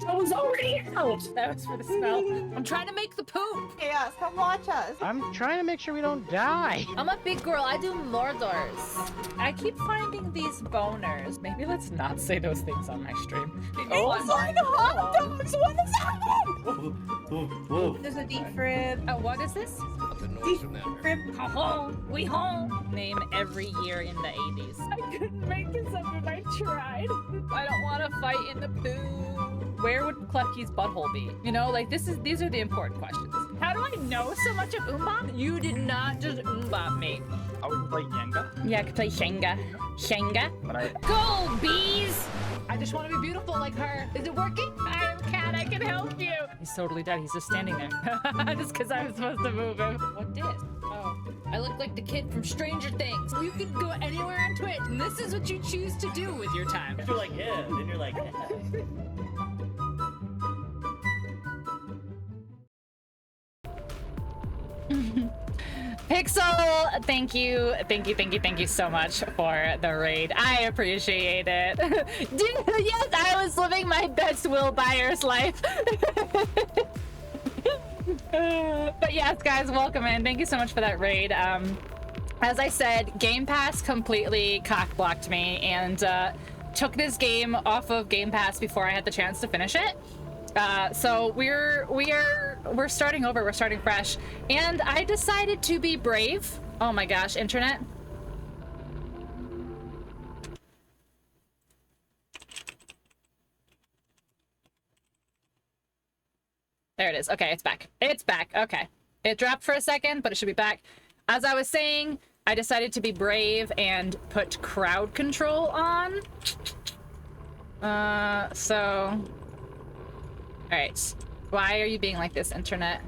I was already out. That was for the smell. I'm trying to make the poop. Chaos, come watch us. I'm trying to make sure we don't die. I'm a big girl. I do Mordors. I keep finding these boners. Maybe let's not say those things on my stream. Oh my hot dogs! What is happening? There's a deep rib. What is this? Deep rib. Home. We home. Name every year in the 80s. I couldn't make this up if I tried. I don't want to fight in the poo. Where would Klefki's butthole be? You know, like these are the important questions. How do I know so much of Umbop? You did not just Umbop me. I would play Jenga. Yeah, I could play Shenga. Shenga? But Go, bees! I just want to be beautiful like her. Is it working? I'm cat, I can help you. He's totally dead. He's just standing there. Just because I was supposed to move him. What this? Oh, I look like the kid from Stranger Things. You can go anywhere on Twitch, and this is what you choose to do with your time. You're like, yeah. Then you're like, yeah. Pixel, thank you so much for the raid. I appreciate it. Yes, I was living my best Will Byers life. But yes, guys, welcome in. Thank you so much for that raid. As I said, Game Pass completely cock-blocked me and took this game off of Game Pass before I had the chance to finish it. So we're starting over, we're starting fresh, and I decided to be brave. Oh my gosh, internet. There it is. Okay, it's back. It's back. Okay. It dropped for a second, but it should be back. As I was saying, I decided to be brave and put crowd control on. So... Alright. Why are you being like this, internet?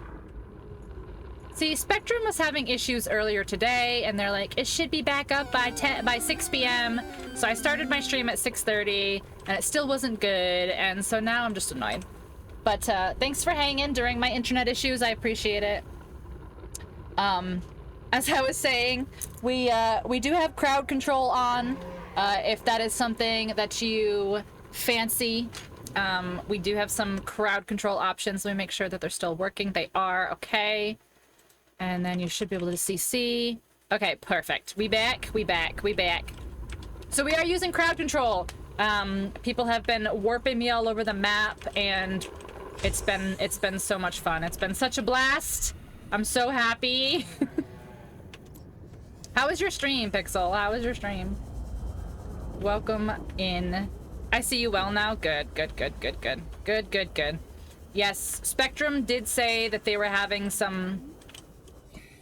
See, Spectrum was having issues earlier today, and they're like, it should be back up by 6 p.m. So I started my stream at 6:30, and it still wasn't good, and so now I'm just annoyed. But thanks for hanging during my internet issues. I appreciate it. As I was saying, we do have crowd control on. If that is something that you fancy. We do have some crowd control options. Let me make sure that they're still working. They are. Okay. And then you should be able to CC. Okay, perfect. We back. So we are using crowd control. People have been warping me all over the map, and it's been so much fun. It's been such a blast. I'm so happy. How was your stream, Pixel? How was your stream? Welcome in. I see you well now. Good. Yes, Spectrum did say that they were having some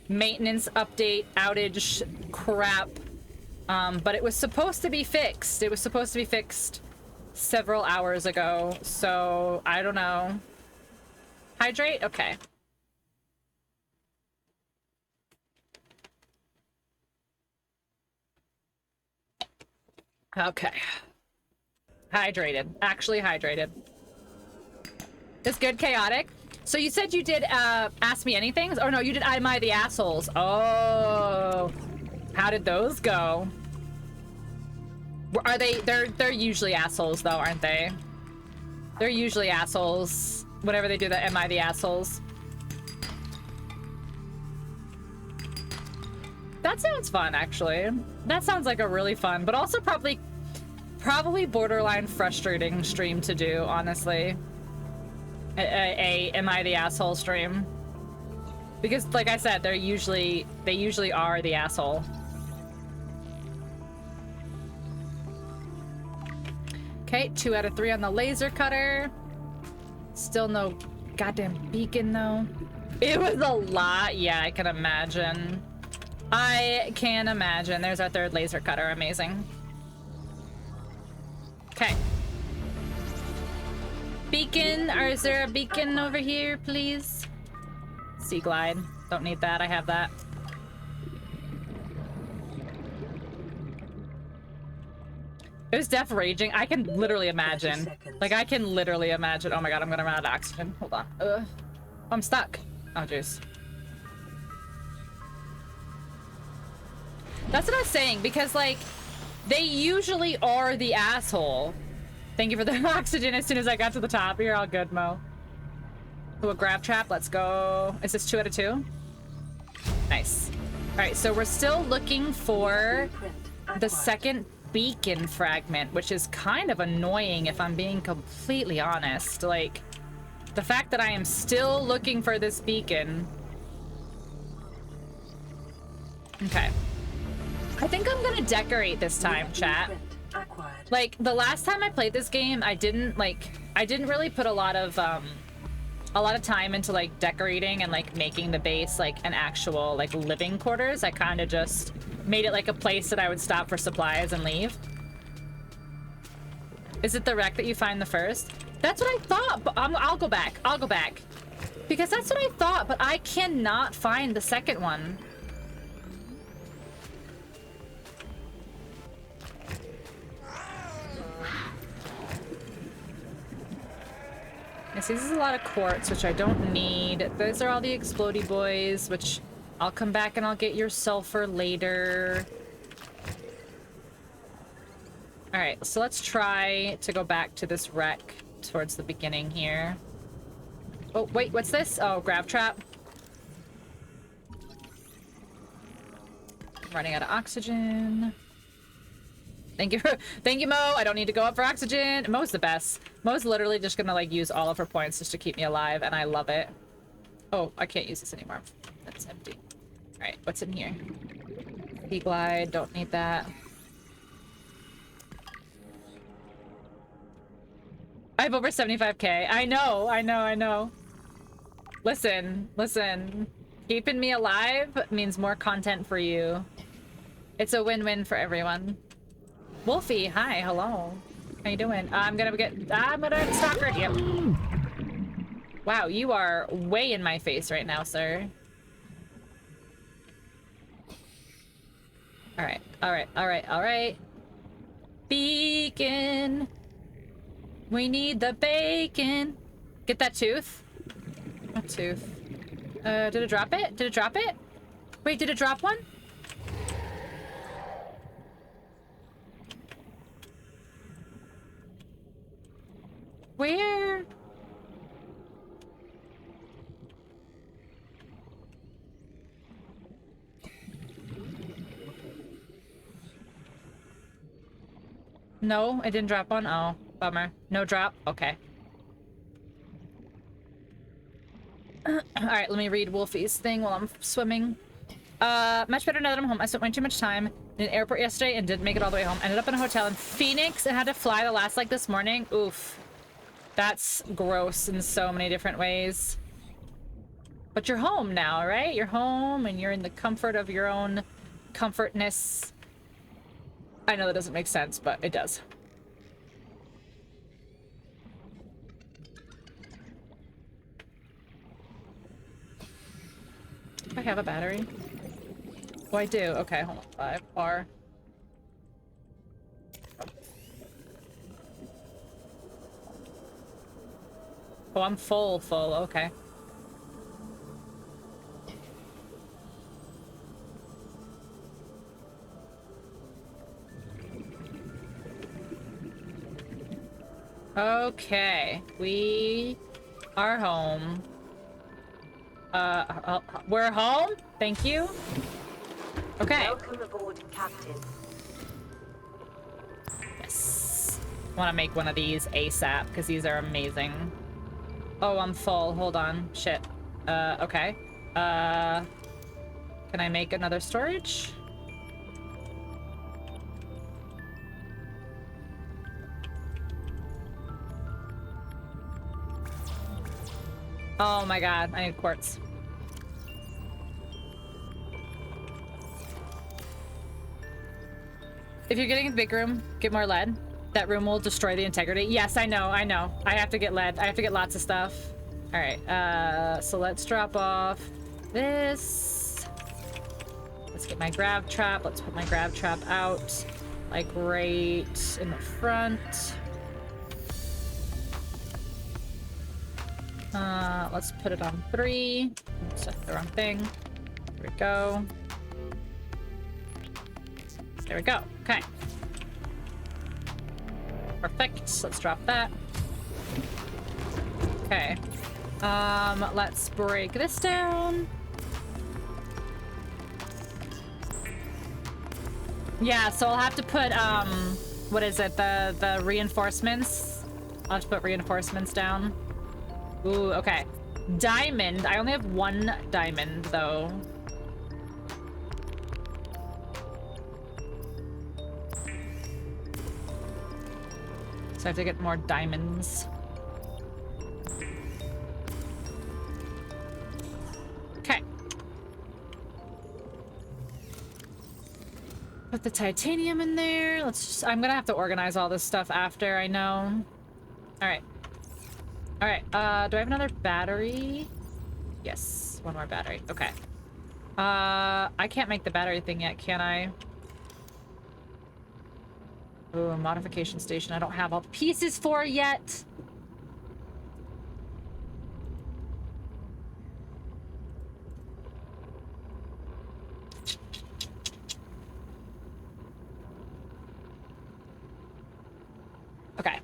maintenance update outage crap, but it was supposed to be fixed. It was supposed to be fixed several hours ago, so I don't know. Hydrate? Okay. Okay. Hydrated. Actually hydrated. It's good, chaotic. So you said you did Ask Me Anything? Or no, you did Am I the Assholes? Oh. How did those go? Are they... They're usually assholes though, aren't they? They're usually assholes. Whenever they do the Am I the Assholes. That sounds fun, actually. That sounds like a really fun, but also probably probably borderline frustrating stream to do, honestly. A am I the asshole stream? Because, like I said, they usually are the asshole. Okay, 2 out of 3 on the laser cutter. Still no goddamn beacon, though. It was a lot. Yeah, I can imagine. I can imagine. There's our 3rd laser cutter. Amazing. Okay. Beacon. Or is there a beacon over here, please? Sea glide. Don't need that. I have that. It was def raging. I can literally imagine. Like, I can literally imagine. Oh my god, I'm gonna run out of oxygen. Hold on. Oh, I'm stuck. Oh, jeez. That's what I was saying, because, like, they usually are the asshole. Thank you for the oxygen as soon as I got to the top. You're all good, Mo. So a grab trap. Let's go. Is this 2 out of 2? Nice. All right, so we're still looking for the second beacon fragment, which is kind of annoying if I'm being completely honest. Like, the fact that I am still looking for this beacon. Okay. I think I'm gonna decorate this time, chat. Like, the last time I played this game, I didn't really put a lot of time into, like, decorating and, like, making the base, like, an actual, like, living quarters. I kind of just made it, like, a place that I would stop for supplies and leave. Is it the wreck that you find the first? That's what I thought, but I'll go back. I'll go back. Because that's what I thought, but I cannot find the second one. Yes, this is a lot of quartz, which I don't need. Those are all the explodey boys, which I'll come back and I'll get your sulfur later. All right, so let's try to go back to this wreck towards the beginning here. Oh, wait, what's this? Oh, grab trap. I'm running out of oxygen. Thank you, Mo. I don't need to go up for oxygen. Mo's the best. Mo's literally just gonna, like, use all of her points just to keep me alive, and I love it. Oh, I can't use this anymore. That's empty. All right, what's in here? Sea glide. Don't need that. I have over 75k. I know. Listen. Keeping me alive means more content for you. It's a win-win for everyone. Wolfie, hi, hello. How you doing? I'm gonna stalk her. Yep. Wow, you are way in my face right now, sir. Alright. Beacon. We need the bacon. Get that tooth. What tooth? Did it drop it? Did it drop it? Wait, did it drop one? Where? No, it didn't drop one. Oh, bummer. No drop. Okay. All right, let me read Wolfie's thing while I'm swimming. Much better now that I'm home. I spent way too much time in an airport yesterday and didn't make it all the way home. Ended up in a hotel in Phoenix and had to fly the last leg this morning. Oof. That's gross in so many different ways. But you're home now, right? You're home and you're in the comfort of your own comfortness. I know that doesn't make sense, but it does. Do I have a battery? Oh, I do. Okay, hold on. 5 R. Oh, I'm full. Okay. Okay, we are home. We're home? Thank you. Okay. Welcome aboard, Captain. Yes. Want to make one of these ASAP because these are amazing. Oh, I'm full. Hold on. Shit. Okay. Can I make another storage? Oh my god, I need quartz. If you're getting in the big room, get more lead. That room will destroy the integrity. Yes, I know, I know. I have to get lead. I have to get lots of stuff. All right, so let's drop off this. Let's get my grab trap. Let's put my grab trap out, like right in the front. Let's put it on 3. Set the wrong thing. There we go. There we go. Okay. Perfect. Let's drop that. Okay. Let's break this down. Yeah, so I'll have to put, what is it? The reinforcements. I'll have to put reinforcements down. Ooh, okay. Diamond. I only have 1 diamond, though. So I have to get more diamonds. Okay. Put the titanium in there. Let's just... I'm gonna have to organize all this stuff after, I know. Alright. Alright, do I have another battery? Yes, 1 more battery. Okay. I can't make the battery thing yet, can I? Ooh, modification station. I don't have all the pieces for yet. Okay.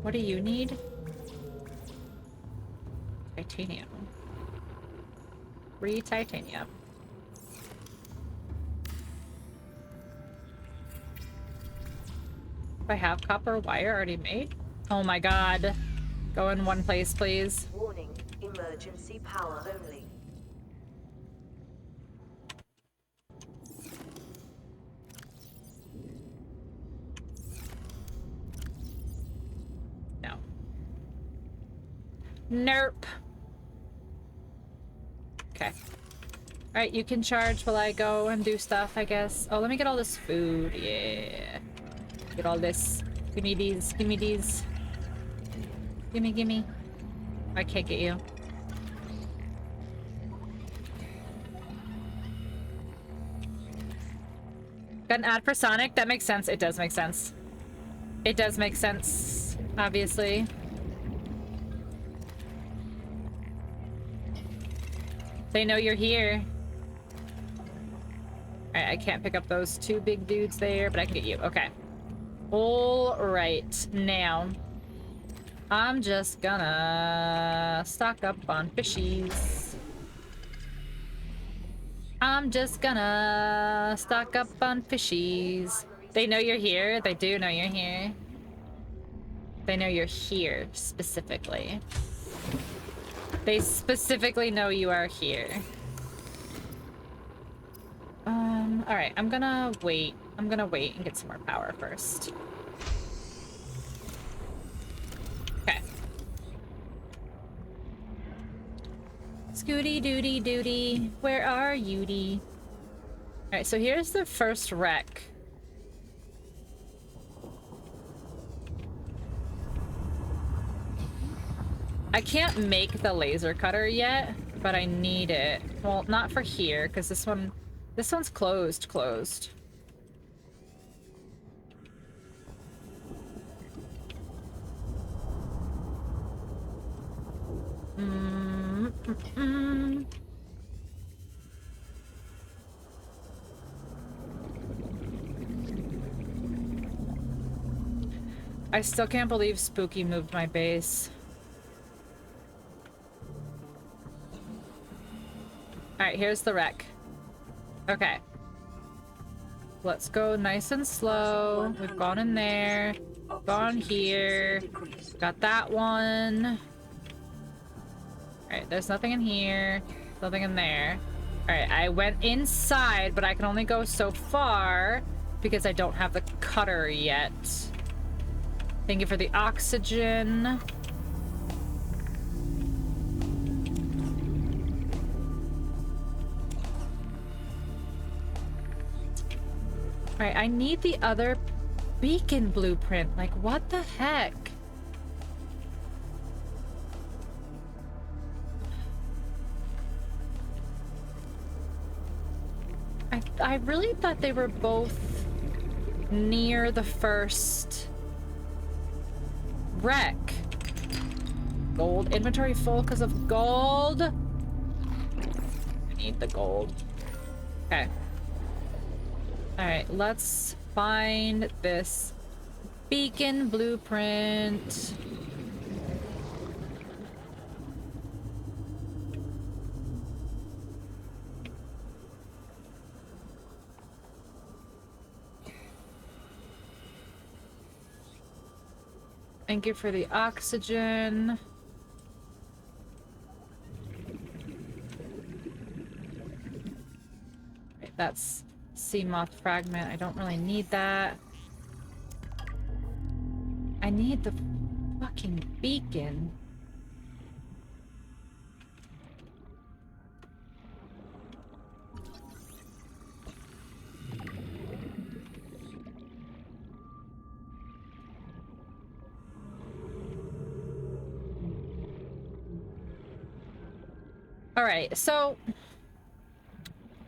What do you need? Titanium. 3 titanium. Do I have copper wire already made? Oh my god. Go in one place, please. Warning, emergency power only. No. Nerp. Okay. Alright, you can charge while I go and do stuff, I guess. Oh, let me get all this food. Yeah. Get all this. Give me these. Give me these. Gimme, gimme. I can't get you. Got an ad for Sonic? That makes sense. It does make sense. It does make sense, obviously. They know you're here. Alright, I can't pick up those 2 big dudes there, but I can get you. Okay. Alright, now I'm just gonna stock up on fishies. I'm just gonna stock up on fishies. They know you're here. They do know you're here. They know you're here, specifically. They specifically know you are here. Alright, I'm gonna wait. I'm gonna wait and get some more power first. Okay. Scooty doody doody, where are you-dee? Alright, so here's the first wreck. I can't make the laser cutter yet, but I need it. Well, not for here, because this one's closed. I still can't believe Spooky moved my base. Alright, here's the wreck. Okay. Let's go nice and slow. We've gone in there. Gone here. Got that one. Alright, there's nothing in here. Nothing in there. Alright, I went inside, but I can only go so far because I don't have the cutter yet. Thank you for the oxygen. Alright, I need the other beacon blueprint. Like, what the heck? I really thought they were both near the first wreck. Gold. Inventory full because of gold. I need the gold. Okay. Alright, let's find this beacon blueprint. Thank you for the oxygen. Right, that's sea moth fragment. I don't really need that. I need the fucking beacon. Alright, so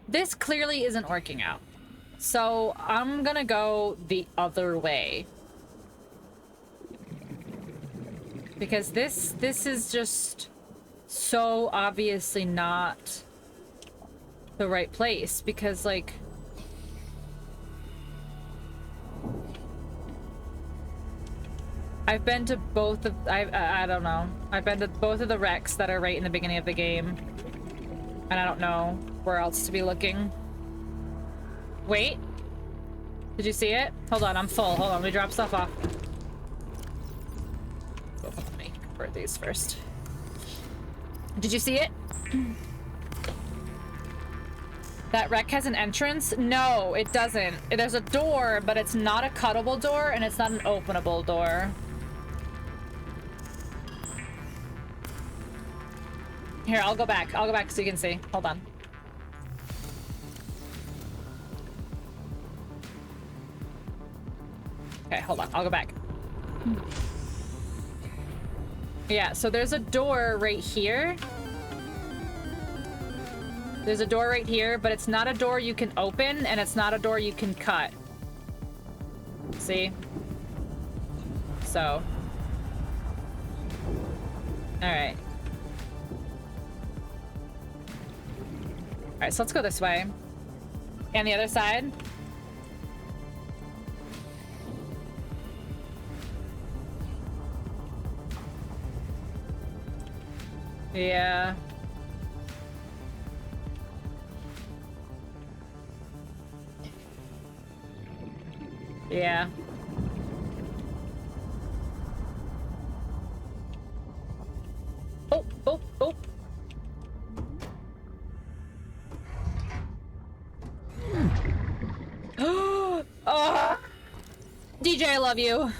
this clearly isn't working out. So I'm gonna go the other way. Because this is just so obviously not the right place. Because, like, I've been to both of I don't know. I've been to both of the wrecks that are right in the beginning of the game. And I don't know where else to be looking. Wait. Did you see it? Hold on, I'm full. Hold on, let me drop stuff off. Let me convert these first. Did you see it? That wreck has an entrance? No, it doesn't. There's a door, but it's not a cuttable door, and it's not an openable door. Here, I'll go back. I'll go back so you can see. Hold on. Okay, hold on. I'll go back. Yeah, so there's a door right here. There's a door right here, but it's not a door you can open, and it's not a door you can cut. See? So. Alright. Alright, so let's go this way. And the other side. Yeah. Yeah. Oh, oh, oh. Oh. DJ, I love you.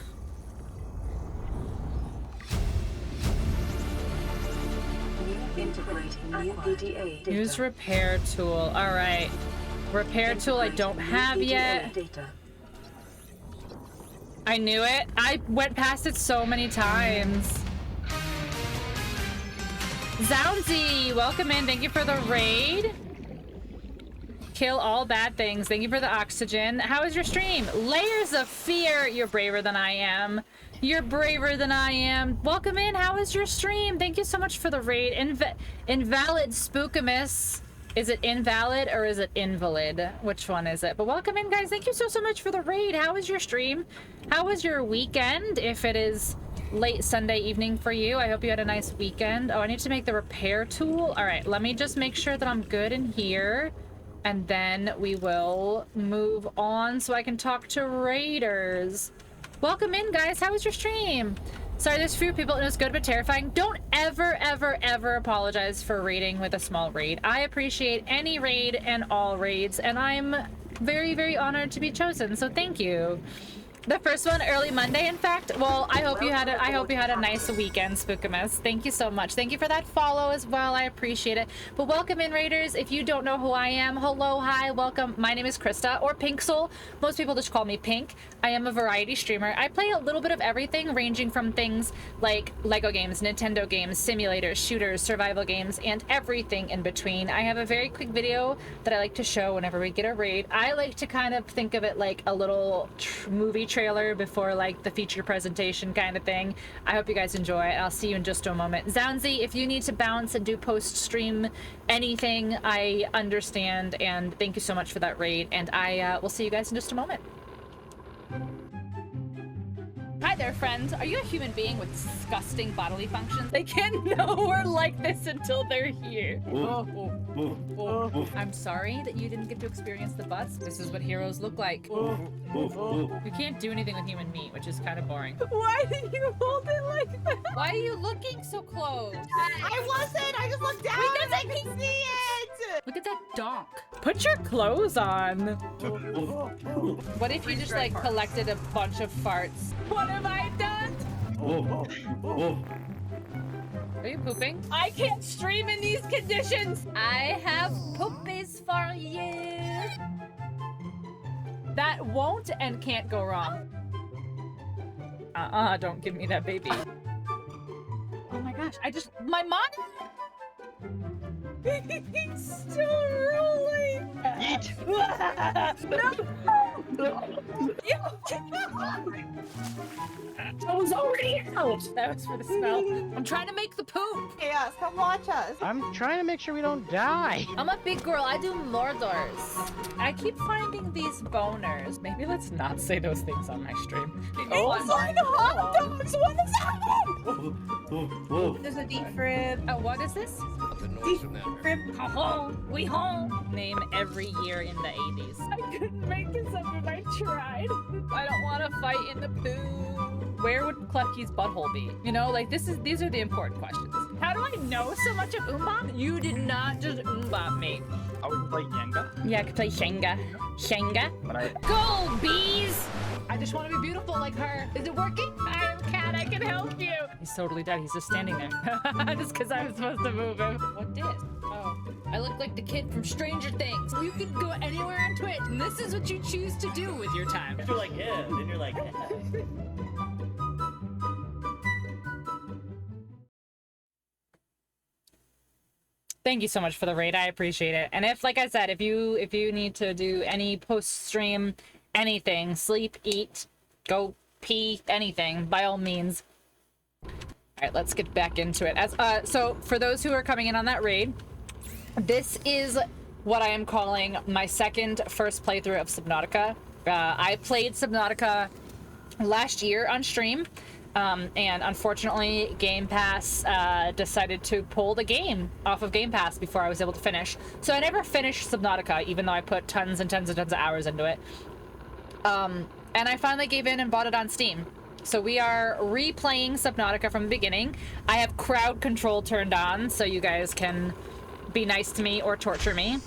Use repair tool. All right. Repair tool I don't have yet. I knew it. I went past it so many times. Zounzy, welcome in. Thank you for the raid. Kill all bad things. Thank you for the oxygen. How is your stream? Layers of fear. You're braver than I am. You're braver than I am. Welcome in. How is your stream? Thank you so much for the raid. Invalid Spookamus. Is it invalid or is it invalid? Which one is it? But welcome in, guys. Thank you so much for the raid. How was your stream? How was your weekend? If it is late Sunday evening for you, I hope you had a nice weekend. Oh, I need to make the repair tool. All right, let me just make sure that I'm good in here. And then we will move on so I can talk to raiders. Welcome in, guys. How was your stream? Sorry, there's few people and it was good but terrifying. Don't ever, ever, ever apologize for raiding with a small raid. I appreciate any raid and all raids, and I'm very, very honored to be chosen, so thank you. The first one early Monday, in fact. Well, I hope you had a nice weekend, Spookamus. Thank you so much. Thank you for that follow as well. I appreciate it. But welcome in, raiders. If you don't know who I am, hello, hi, welcome. My name is Krista, or Pink Soul. Most people just call me Pink. I am a variety streamer. I play a little bit of everything, ranging from things like Lego games, Nintendo games, simulators, shooters, survival games, and everything in between. I have a very quick video that I like to show whenever we get a raid. I like to kind of think of it like a little movie trailer before like the feature presentation kind of thing. I hope you guys enjoy it. I'll see you in just a moment. Zounzi, if you need to bounce and do post-stream anything, I understand, and thank you so much for that raid, and I will see you guys in just a moment. Hi there, friends. Are you a human being with disgusting bodily functions? They can't know we're like this until they're here. I'm sorry that you didn't get to experience the butts. This is what heroes look like. You can't do anything with human meat, which is kind of boring. Why did you hold it like that? Why are you looking so close? I wasn't. I just looked down and I can see it. Look at that donk. Put your clothes on. What if you just like collected a bunch of farts? What have I done? Are you pooping? I can't stream in these conditions. I have poopies for you. That won't and can't go wrong. Don't give me that baby. Oh my gosh, my mom. He's still rolling. Eat. No. I was already out. That was for the smell. I'm trying to make the poop. Chaos, come watch us. I'm trying to make sure we don't die. I'm a big girl. I do Mordors. I keep finding these boners. Maybe let's not say those things on my stream. Oh my hot dogs. What is happening? There's a deep rib. Oh, what is this? Deep rib. Ho-ho, we home. Name every year in the 80s. I couldn't make this up if I tried. I don't want to fight in the poo. Where would Klefki's butthole be? You know, like these are the important questions. How do I know so much of Umbop? You did not just Umbop me. I would play Jenga. Yeah, I could play Shenga. Shenga. Go, bees! I just want to be beautiful like her. Is it working? I'm a cat, I can help you. He's totally dead. He's just standing there. Just because I was supposed to move him. What did? Oh. I look like the kid from Stranger Things. You can go anywhere on Twitch, and this is what you choose to do with your time. You're like, yeah, then you're like, yeah. Thank you so much for the raid. I appreciate it. And if, like I said, if you need to do any post-stream anything, sleep, eat, go pee, anything, by all means. All right, let's get back into it. So for those who are coming in on that raid, this is what I am calling my first playthrough of Subnautica. I played Subnautica last year on stream. And unfortunately, Game Pass decided to pull the game off of Game Pass before I was able to finish. So I never finished Subnautica, even though I put tons and tons and tons of hours into it. And I finally gave in and bought it on Steam. So we are replaying Subnautica from the beginning. I have crowd control turned on, so you guys can be nice to me or torture me.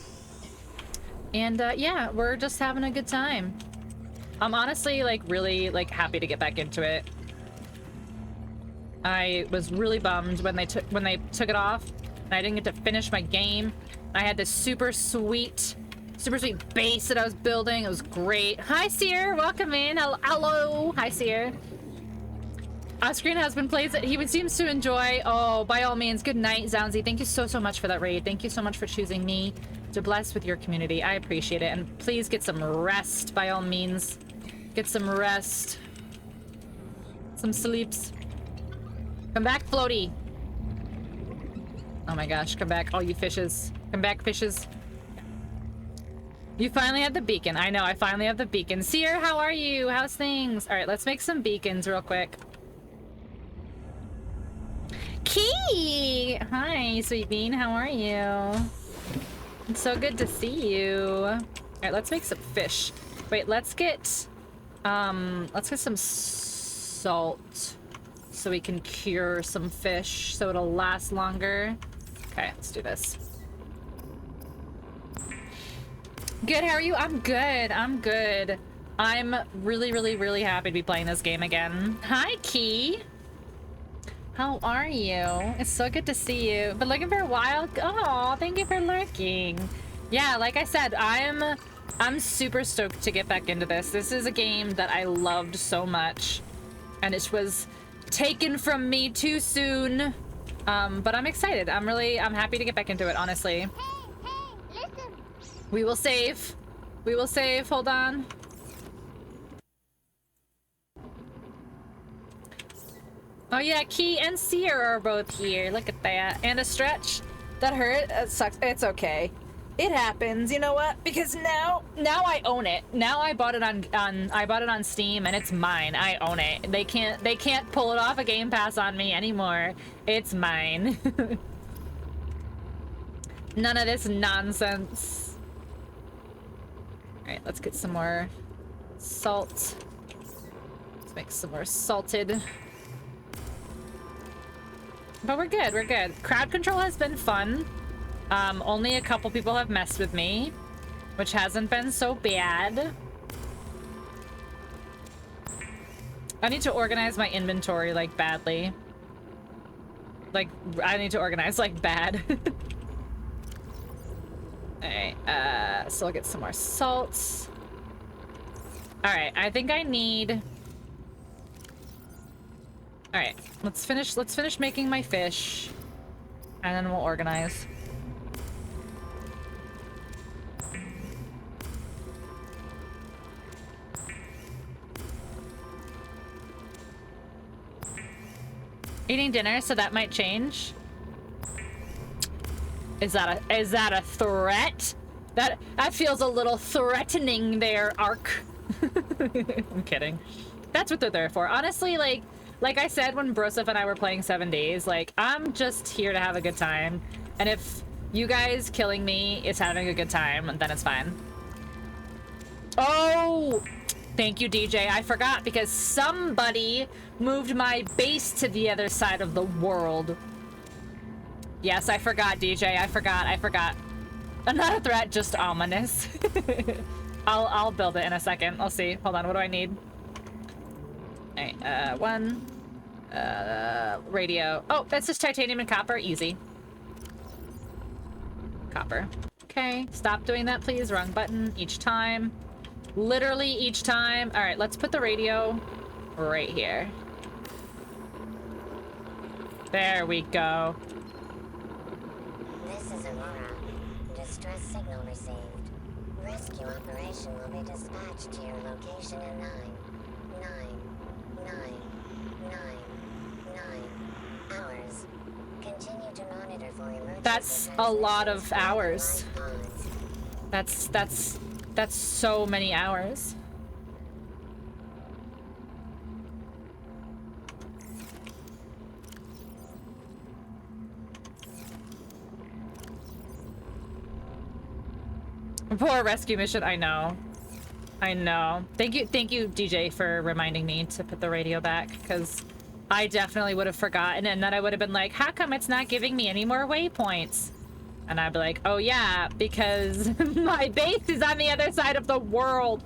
And yeah, we're just having a good time. I'm honestly really happy to get back into it. I was really bummed when they took it off, and I didn't get to finish my game. I had this super sweet base that I was building. It was great. Hi, Seer. Welcome in. Hello. Hi, Seer. Screen Husband plays it. He seems to enjoy. Oh, by all means, good night, Zounzi. Thank you so much for that raid. Thank you so much for choosing me to bless with your community. I appreciate it. And please get some rest, by all means. Get some rest. Some sleeps. Come back, Floaty. Oh my gosh, come back, all you fishes. Come back, fishes. You finally have the beacon. I know, I finally have the beacon. Seer, how are you? How's things? All right, let's make some beacons real quick. Key! Hi, Sweet Bean, how are you? It's so good to see you. All right, let's make some fish. Wait, let's get some salt so we can cure some fish so it'll last longer. Okay, let's do this. Good, how are you? I'm good. I'm good. I'm really, really, really happy to be playing this game again. Hi, Key. How are you? It's so good to see you. Been looking for a while. Oh, thank you for lurking. Yeah, like I said, I'm super stoked to get back into this. This is a game that I loved so much, and it was taken from me too soon. But I'm excited. I'm happy to get back into it, honestly. Hey, listen. We will save. We will save. Hold on. Oh yeah, Key and Sierra are both here. Look at that. And a stretch. That hurt. It sucks. It's okay. It happens. You know what? Because now I own it. Now I bought it on Steam and it's mine. I own it. They can't pull it off a Game Pass on me anymore. It's mine. None of this nonsense. All right, let's get some more salt. Let's make some more salted. But we're good, we're good. Crowd control has been fun. Only a couple people have messed with me, which hasn't been so bad. I need to organize my inventory, like, badly. Like, I need to organize, like, bad. Alright, so I'll get some more salt. Alright, I think I need... Alright, let's finish making my fish, and then we'll organize. Eating dinner, so that might change. Is that a threat? That feels a little threatening there, Ark. I'm kidding. That's what they're there for. Honestly, like I said when Broseph and I were playing 7 days, like, I'm just here to have a good time. And if you guys killing me is having a good time, then it's fine. Oh! Thank you, DJ. I forgot because somebody moved my base to the other side of the world. Yes, I forgot, DJ. I forgot. Not a threat, just ominous. I'll build it in a second. I'll see. Hold on, what do I need? Alright, one. Radio. Oh, that's just titanium and copper. Easy. Copper. Okay, stop doing that, please. Wrong button each time. Literally each time. Alright, let's put the radio right here. There we go. This is Aurora. Distress signal received. Rescue operation will be dispatched to your location in 9 hours. Continue to monitor for emergency. That's a lot of hours. That's so many hours. Poor rescue mission. I know. Thank you, DJ, for reminding me to put the radio back, because I definitely would have forgotten, and then I would have been like, how come it's not giving me any more waypoints? And I'd be like, oh yeah, because my base is on the other side of the world.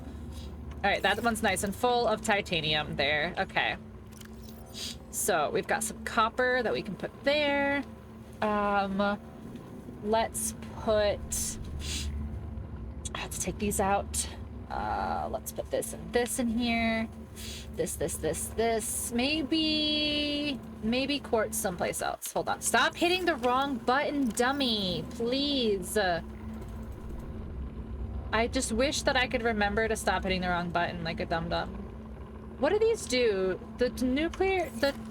All right, that one's nice and full of titanium there. Okay. So we've got some copper that we can put there. Let's take these out. Let's put this and this in here. This. Maybe quartz someplace else. Hold on. Stop hitting the wrong button, dummy. Please. I just wish that I could remember to stop hitting the wrong button like a dum-dum. What do these do? The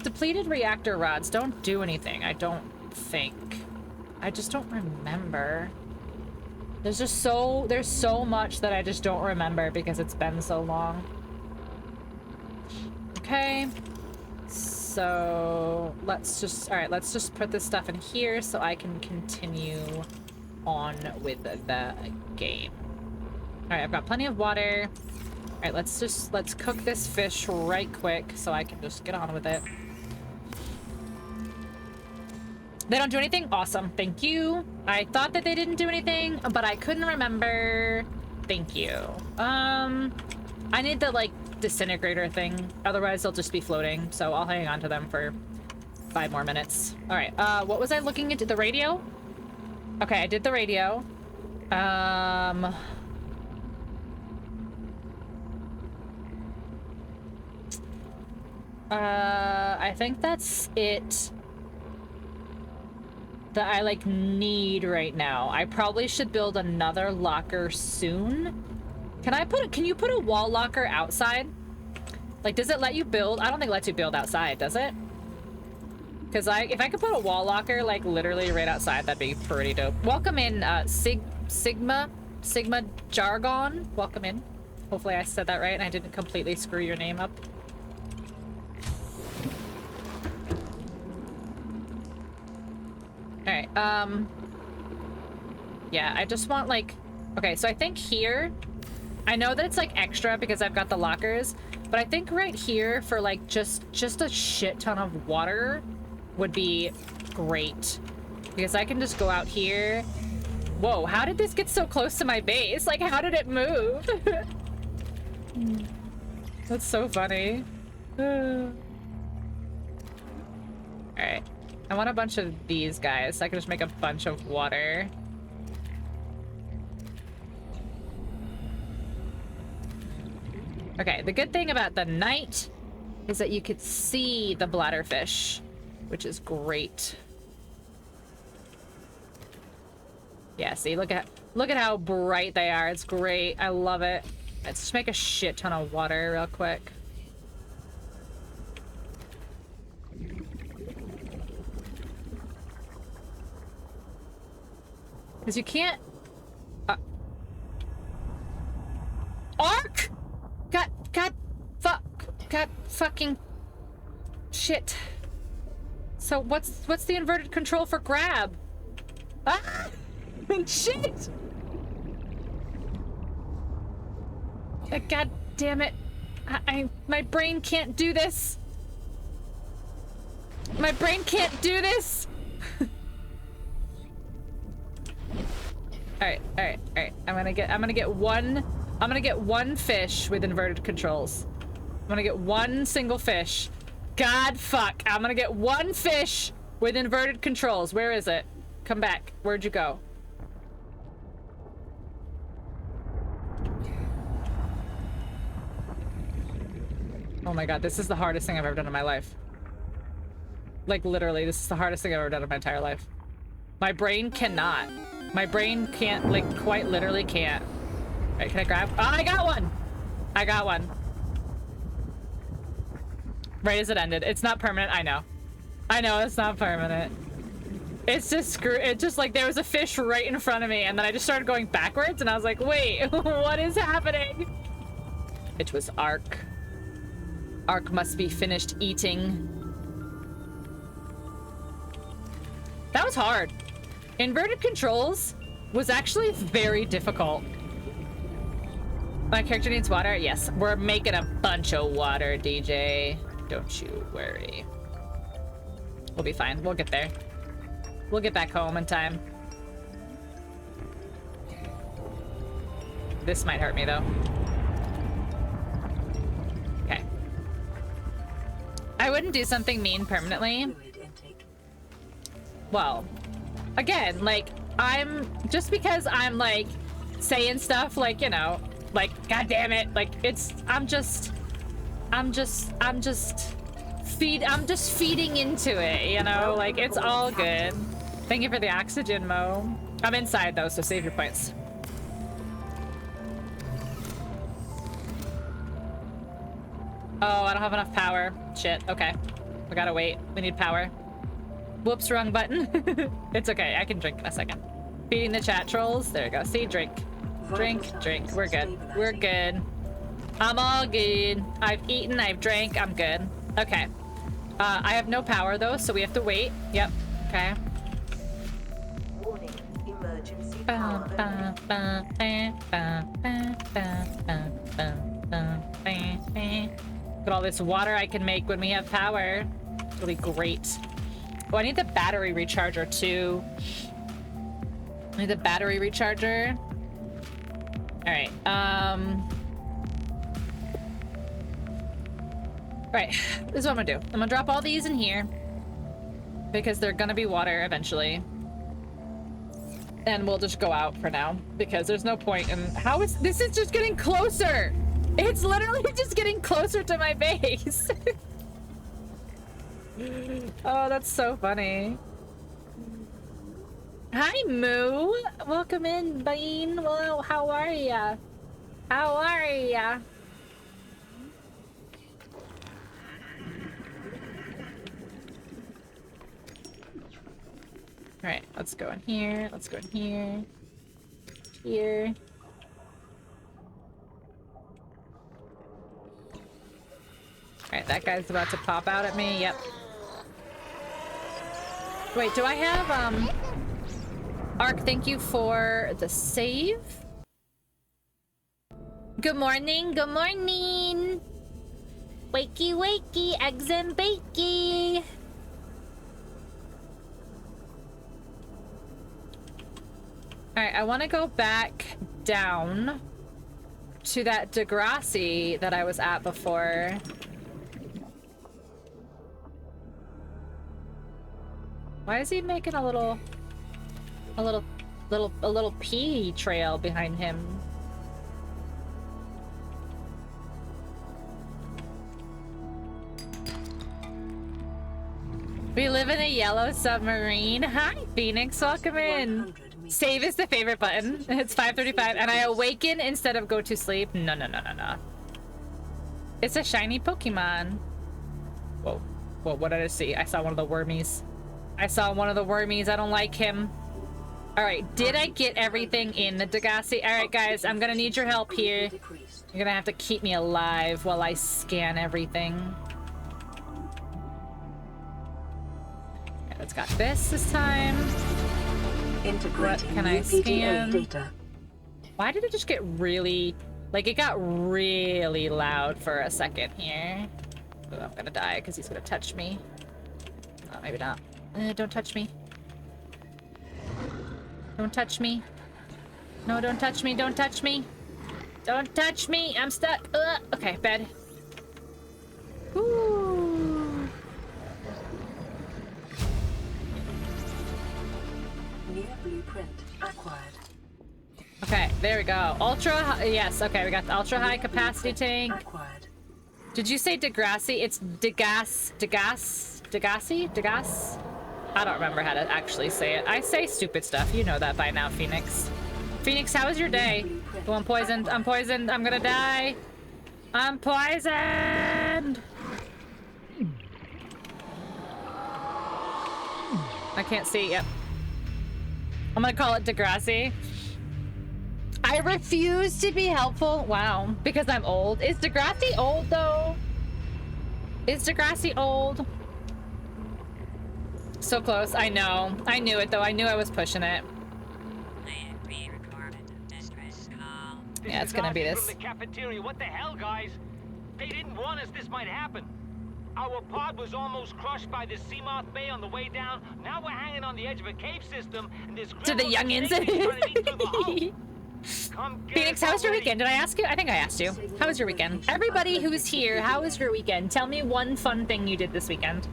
depleted reactor rods don't do anything, I don't think. I just don't remember. There's so much that I just don't remember because it's been so long. Okay, so let's just put this stuff in here so I can continue on with the game. All right, I've got plenty of water. All right, let's cook this fish right quick so I can just get on with it. They don't do anything? Awesome, thank you. I thought that they didn't do anything, but I couldn't remember. Thank you. I need the, like, disintegrator thing. Otherwise, they'll just be floating. So I'll hang on to them for 5 more minutes. All right, what was I looking into? The radio? Okay, I did the radio. I think that's it that I, like, need right now. I probably should build another locker soon. Can you put a wall locker outside? Like, does it let you build? I don't think it lets you build outside, does it? Because if I could put a wall locker, like, literally right outside, that'd be pretty dope. Welcome in, Sigma Jargon. Welcome in. Hopefully I said that right and I didn't completely screw your name up. Alright, yeah, I just want, like... Okay, so I think here... I know that it's, like, extra because I've got the lockers, but I think right here for, like, just a shit ton of water would be great. Because I can just go out here. Whoa, how did this get so close to my base? Like, how did it move? That's so funny. Alright. I want a bunch of these guys so I can just make a bunch of water. Okay, the good thing about the night is that you could see the bladderfish, which is great. Yeah, see, look at how bright they are. It's great. I love it. Let's just make a shit ton of water real quick. Because you can't... Arc! God fucking... Shit. So what's the inverted control for grab? Ah! Shit! God damn it. My brain can't do this. My brain can't do this! Alright. I'm gonna get one fish with inverted controls. I'm gonna get one single fish. God fuck. I'm gonna get one fish with inverted controls. Where is it? Come back. Where'd you go? Oh my god, this is the hardest thing I've ever done in my life. Like, literally, this is the hardest thing I've ever done in my entire life. My brain cannot. My brain can't, like, quite literally can't. Alright, can I grab? Oh, I got one! I got one. Right as it ended. It's not permanent, I know. I know, it's not permanent. It's just like there was a fish right in front of me and then I just started going backwards and I was like, wait, what is happening? It was Ark. Ark must be finished eating. That was hard. Inverted controls was actually very difficult. My character needs water? Yes, we're making a bunch of water, DJ. Don't you worry. We'll be fine. We'll get there. We'll get back home in time. This might hurt me, though. Okay. I wouldn't do something mean permanently. Well, again, like, just because I'm, like, saying stuff, like, you know, like, god damn it, like, I'm just feeding into it, you know, like, it's all good. Thank you for the oxygen, Mo. I'm inside, though, so save your points. Oh, I don't have enough power. Shit, okay. We gotta wait. We need power. Whoops, wrong button. It's okay, I can drink in a second. Feeding the chat trolls. There you go. See, drink. Drink. We're good. We're good. I'm all good. I've eaten, I've drank, I'm good. Okay. I have no power, though, so we have to wait. Yep. Okay. Warning. Emergency Got all this water I can make when we have power. It'll be great. Oh, I need the battery recharger too. I need the battery recharger. All right. Right. This is what I'm gonna do. I'm gonna drop all these in here because they're gonna be water eventually. And we'll just go out for now because there's no point in how is this is just getting closer. It's literally just getting closer to my base. Oh, that's so funny. Hi, Moo. Welcome in, Bean. Well, how are ya? How are ya? All right, let's go in here. Let's go in here. Here. All right, that guy's about to pop out at me. Yep. Wait, do I have, Ark, thank you for the save. Good morning, good morning. Wakey, wakey, eggs and bakey. All right, I want to go back down to that Degrassi that I was at before. Why is he making a little pee trail behind him? We live in a yellow submarine. Hi, Phoenix. Welcome in. Save is the favorite button. It's 5:35, and I awaken instead of go to sleep. No. It's a shiny Pokemon. Whoa. Whoa, what did I see? I saw one of the wormies. I don't like him. All right, did I get everything in the Degrassi? All right, guys, I'm gonna need your help here. You're gonna have to keep me alive while I scan everything. Okay, let's got this time. What can I scan? Data. Why did it just get really... Like, it got really loud for a second here. Oh, I'm gonna die because he's gonna touch me. Oh, maybe not. Don't touch me. Don't touch me. No, don't touch me. Don't touch me. Don't touch me. I'm stuck. Okay, bed. Ooh. New blueprint acquired. Okay, there we go. Yes, okay, we got the ultra high capacity tank. Acquired. Did you say Degrassi? It's Degassi? I don't remember how to actually say it. I say stupid stuff. You know that by now, Phoenix. Phoenix, how was your day? Oh, I'm poisoned. I'm poisoned. I'm gonna die. I'm poisoned. I can't see. Yep. I'm gonna call it Degrassi. I refuse to be helpful. Wow. Because I'm old. Is Degrassi old, though? Is Degrassi old? So close. I know. I knew it, though. I knew I was pushing it. Yeah, it's gonna be this. From the cafeteria. What the hell, guys? They didn't warn us this might happen. Our pod was almost crushed by the Seamoth Bay on the way down. Now we're hanging on the edge of a cave system, and this to the youngins. Phoenix, how was your weekend? Did I ask you? I think I asked you. How was your weekend? Everybody who's here, how was your weekend? Tell me one fun thing you did this weekend.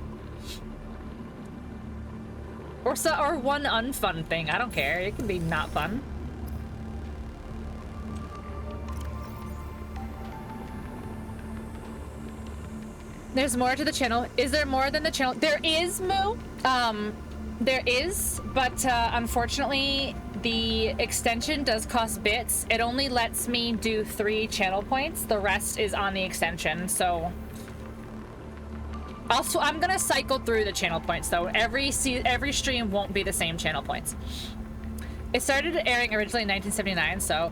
Or one unfun thing. I don't care. It can be not fun. There's more to the channel. Is there more than the channel? There is, Moo. There is, but unfortunately, the extension does cost bits. It only lets me do 3 channel points. The rest is on the extension, so... Also, I'm gonna cycle through the channel points, though. Every stream won't be the same channel points. It started airing originally in 1979, so...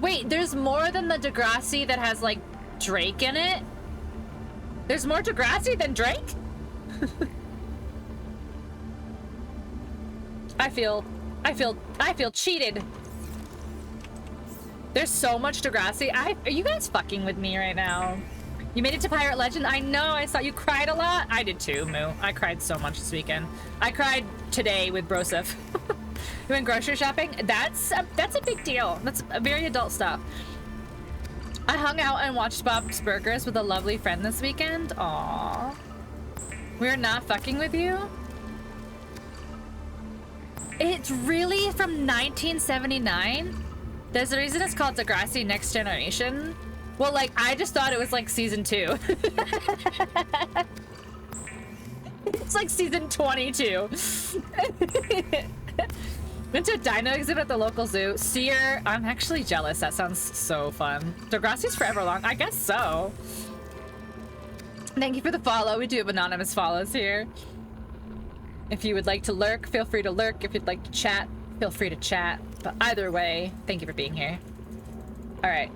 Wait, there's more than the Degrassi that has, like, Drake in it? There's more Degrassi than Drake? I I feel cheated. There's so much Degrassi. Are you guys fucking with me right now? You made it to Pirate Legend? I know, I saw you cried a lot. I did too, Moo. I cried so much this weekend. I cried today with Broseph. You went grocery shopping? That's a big deal. That's very adult stuff. I hung out and watched Bob's Burgers with a lovely friend this weekend. Aww. We're not fucking with you? It's really from 1979? There's a reason it's called Degrassi Next Generation. Well, like, I just thought it was like season 2. It's like season 22. Went to a dino exhibit at the local zoo. Seer, I'm actually jealous. That sounds so fun. Degrassi's forever long. I guess so. Thank you for the follow. We do have anonymous follows here. If you would like to lurk, feel free to lurk. If you'd like to chat, feel free to chat. But either way, thank you for being here. All right,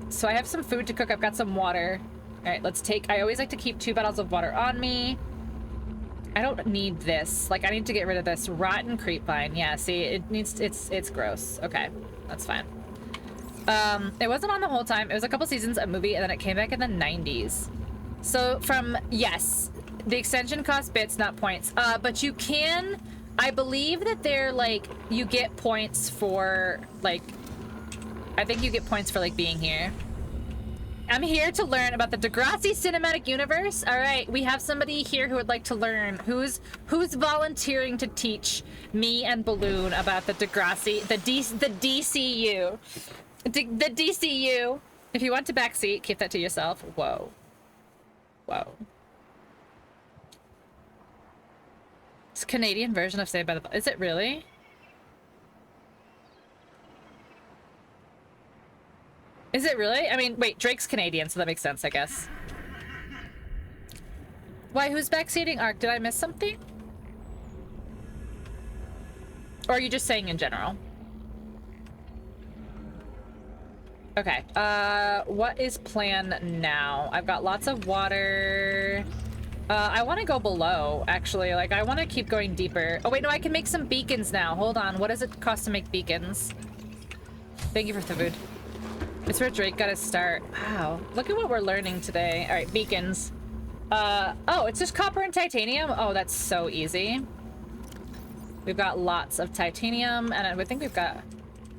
so I have some food to cook. I've got some water. All right, let's take, I always like to keep 2 bottles of water on me. I don't need this. Like, I need to get rid of this rotten creepvine. Yeah, see, it needs, it's gross. Okay, that's fine. It wasn't on the whole time. It was a couple seasons, a movie, and then it came back in the 90s. So from, yes, the extension costs bits, not points. But you can, I believe that they're like, you get points for like, I think you get points for like being here. I'm here to learn about the Degrassi cinematic universe. All right, we have somebody here who would like to learn. Who's volunteering to teach me and Balloon about the Degrassi, the DCU. The DCU. If you want to backseat, keep that to yourself. Whoa. Whoa. It's a Canadian version of Saved by the Bell. Is it really? Is it really? I mean, wait, Drake's Canadian, so that makes sense, I guess. Why, who's backseating? Ark, did I miss something? Or are you just saying in general? Okay, what is plan now? I've got lots of water. I want to go below, actually. Like, I want to keep going deeper. Oh, wait, no, I can make some beacons now. Hold on, what does it cost to make beacons? Thank you for the food. It's where Drake got his start. Wow, look at what we're learning today. All right, beacons. Oh, it's just copper and titanium? Oh, that's so easy. We've got lots of titanium, and I think we've got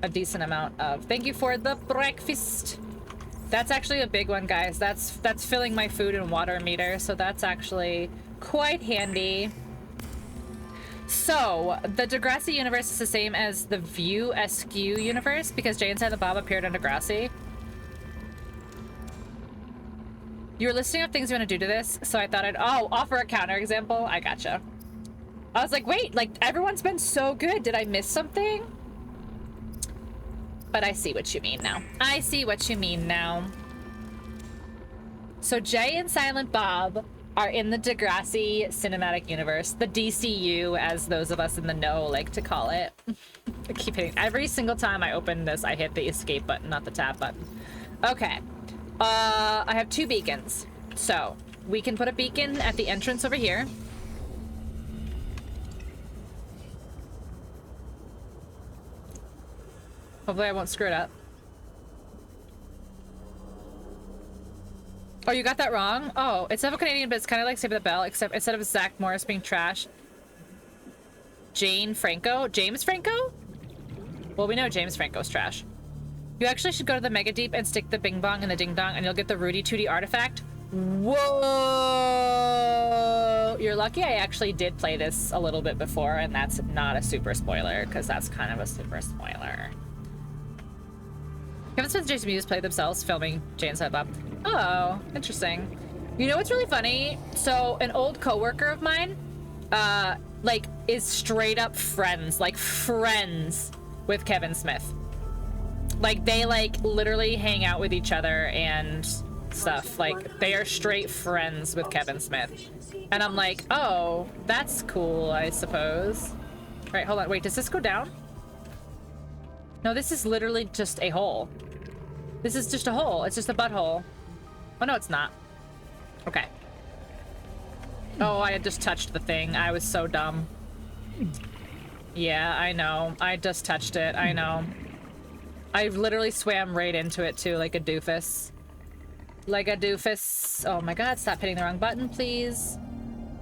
a decent amount of... Thank you for the breakfast. That's actually a big one, guys. That's filling my food and water meter, so that's actually quite handy. So, the Degrassi universe is the same as the View SQ universe because Jay and Silent Bob appeared on Degrassi. You were listing up things you want to do to this, so I thought I'd offer a counterexample. I gotcha. I was like, wait, like everyone's been so good. Did I miss something? But I see what you mean now. I see what you mean now. So Jay and Silent Bob are in the Degrassi cinematic universe, the DCU, as those of us in the know like to call it. I keep hitting every single time I open this. I hit the escape button, not the tab button. Okay, I have 2 beacons, so we can put a beacon at the entrance over here. Hopefully I won't screw it up. Oh, you got that wrong? Oh, it's not a Canadian, but it's kind of like Save the Bell, except instead of Zach Morris being trash, James Franco? Well, we know James Franco's trash. You actually should go to the Mega Deep and stick the Bing Bong in the Ding Dong, and you'll get the Rudy Tooty artifact. Whoa! You're lucky I actually did play this a little bit before, and that's not a super spoiler, because that's kind of a super spoiler. Kevin Smith and Jason Mewes played themselves filming Jay and Silent Bob. Oh, interesting. You know what's really funny? So an old coworker of mine, like, is straight up friends, like friends with Kevin Smith. Like, they like literally hang out with each other and stuff. Like, they are straight friends with Kevin Smith. And I'm like, oh, that's cool, I suppose. Right, hold on. Wait, does this go down? No, this is literally just a hole. This is just a hole. It's just a butthole. Oh, no, it's not. Okay. Oh, I had just touched the thing. I was so dumb. Yeah, I know. I just touched it. I know. I literally swam right into it too, like a doofus. Like a doofus. Oh my god, stop hitting the wrong button, please.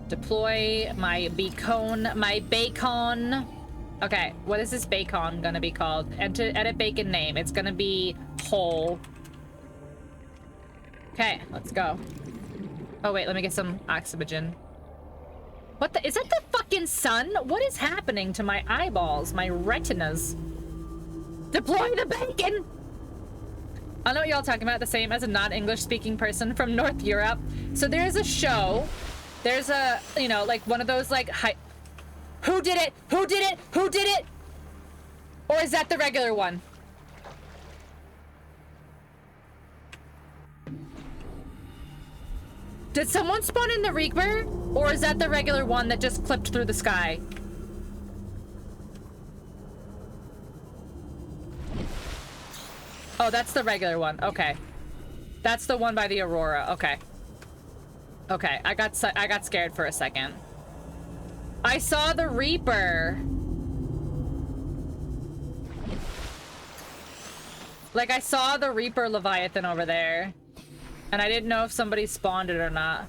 Deploy my beacon. My bacon. Okay, what is this bacon gonna be called? Edit bacon name. It's gonna be whole. Okay, let's go. Oh wait, let me get some oxygen. What the? Is that the fucking sun? What is happening to my eyeballs? My retinas? Deploy the bacon! I know what y'all talking about, the same as a non-English speaking person from North Europe. So there's a show. There's a, you know, like one of those like who did it? Who did it? Who did it? Or is that the regular one? Did someone spawn in the Reaper? Or is that the regular one that just clipped through the sky? Oh, that's the regular one. Okay. That's the one by the Aurora. Okay. Okay, I got scared for a second. I saw the Reaper. Like, I saw the Reaper Leviathan over there. And I didn't know if somebody spawned it or not.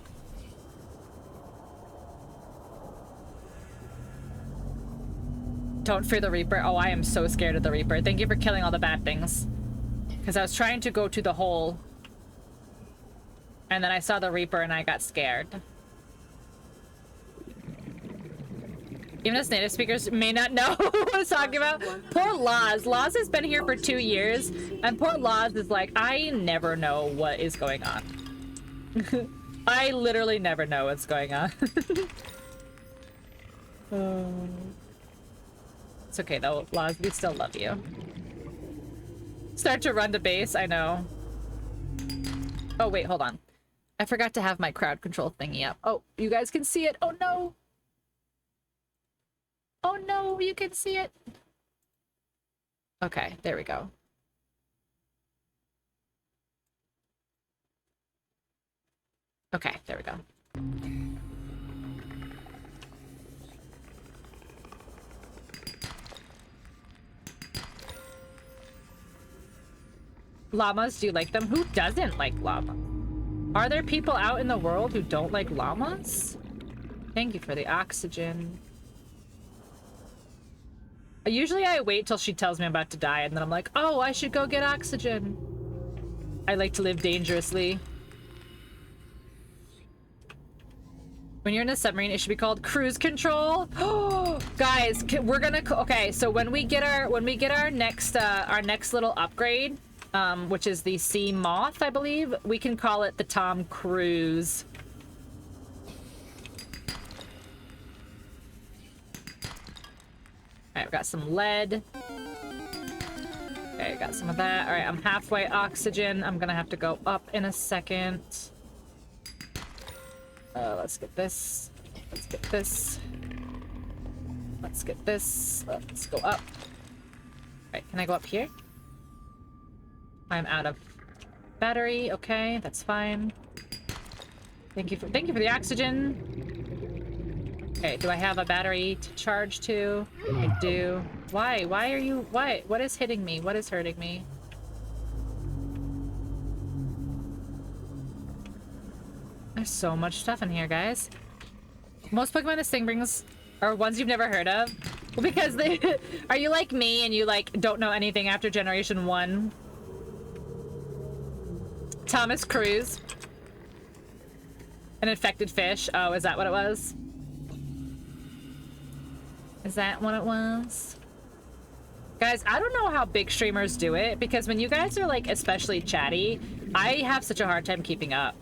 Don't fear the Reaper. Oh, I am so scared of the Reaper. Thank you for killing all the bad things. Because I was trying to go to the hole. And then I saw the Reaper and I got scared. Even as native speakers may not know what I was talking about. Poor Laz. Laz has been here for 2 years. And poor Laz is like, I never know what is going on. I literally never know what's going on. It's okay though, Laz. We still love you. Start to run to base. I know. Oh, wait. Hold on. I forgot to have my crowd control thingy up. Oh, you guys can see it. Oh, no. Oh, no. You can see it. Okay. There we go. Okay. There we go. Llamas, do you like them? Who doesn't like llamas? Are there people out in the world who don't like llamas? Thank you for the oxygen. Usually I wait till she tells me I'm about to die and then I'm like, oh, I should go get oxygen. I like to live dangerously. When you're in a submarine, it should be called cruise control. Oh, guys, we're gonna, okay, so when we get our next little upgrade, which is the Sea Moth, I believe, we can call it the Tom Cruise. Alright, we got some lead. Okay, got some of that. Alright, I'm halfway oxygen. I'm gonna have to go up in a second. Let's get this. Let's get this. Let's get this. Let's go up. Alright, can I go up here? I'm out of battery. Okay, that's fine. Thank you for the oxygen. Okay, do I have a battery to charge to? I do. Why? Why are you... Why? What is hitting me? What is hurting me? There's so much stuff in here, guys. Most Pokemon this thing brings are ones you've never heard of. Well, because they... Are you like me and you, like, don't know anything after Generation 1? Thomas Cruise. An infected fish. Oh, is that what it was? Is that what it was? Guys, I don't know how big streamers do it, because when you guys are, like, especially chatty, I have such a hard time keeping up.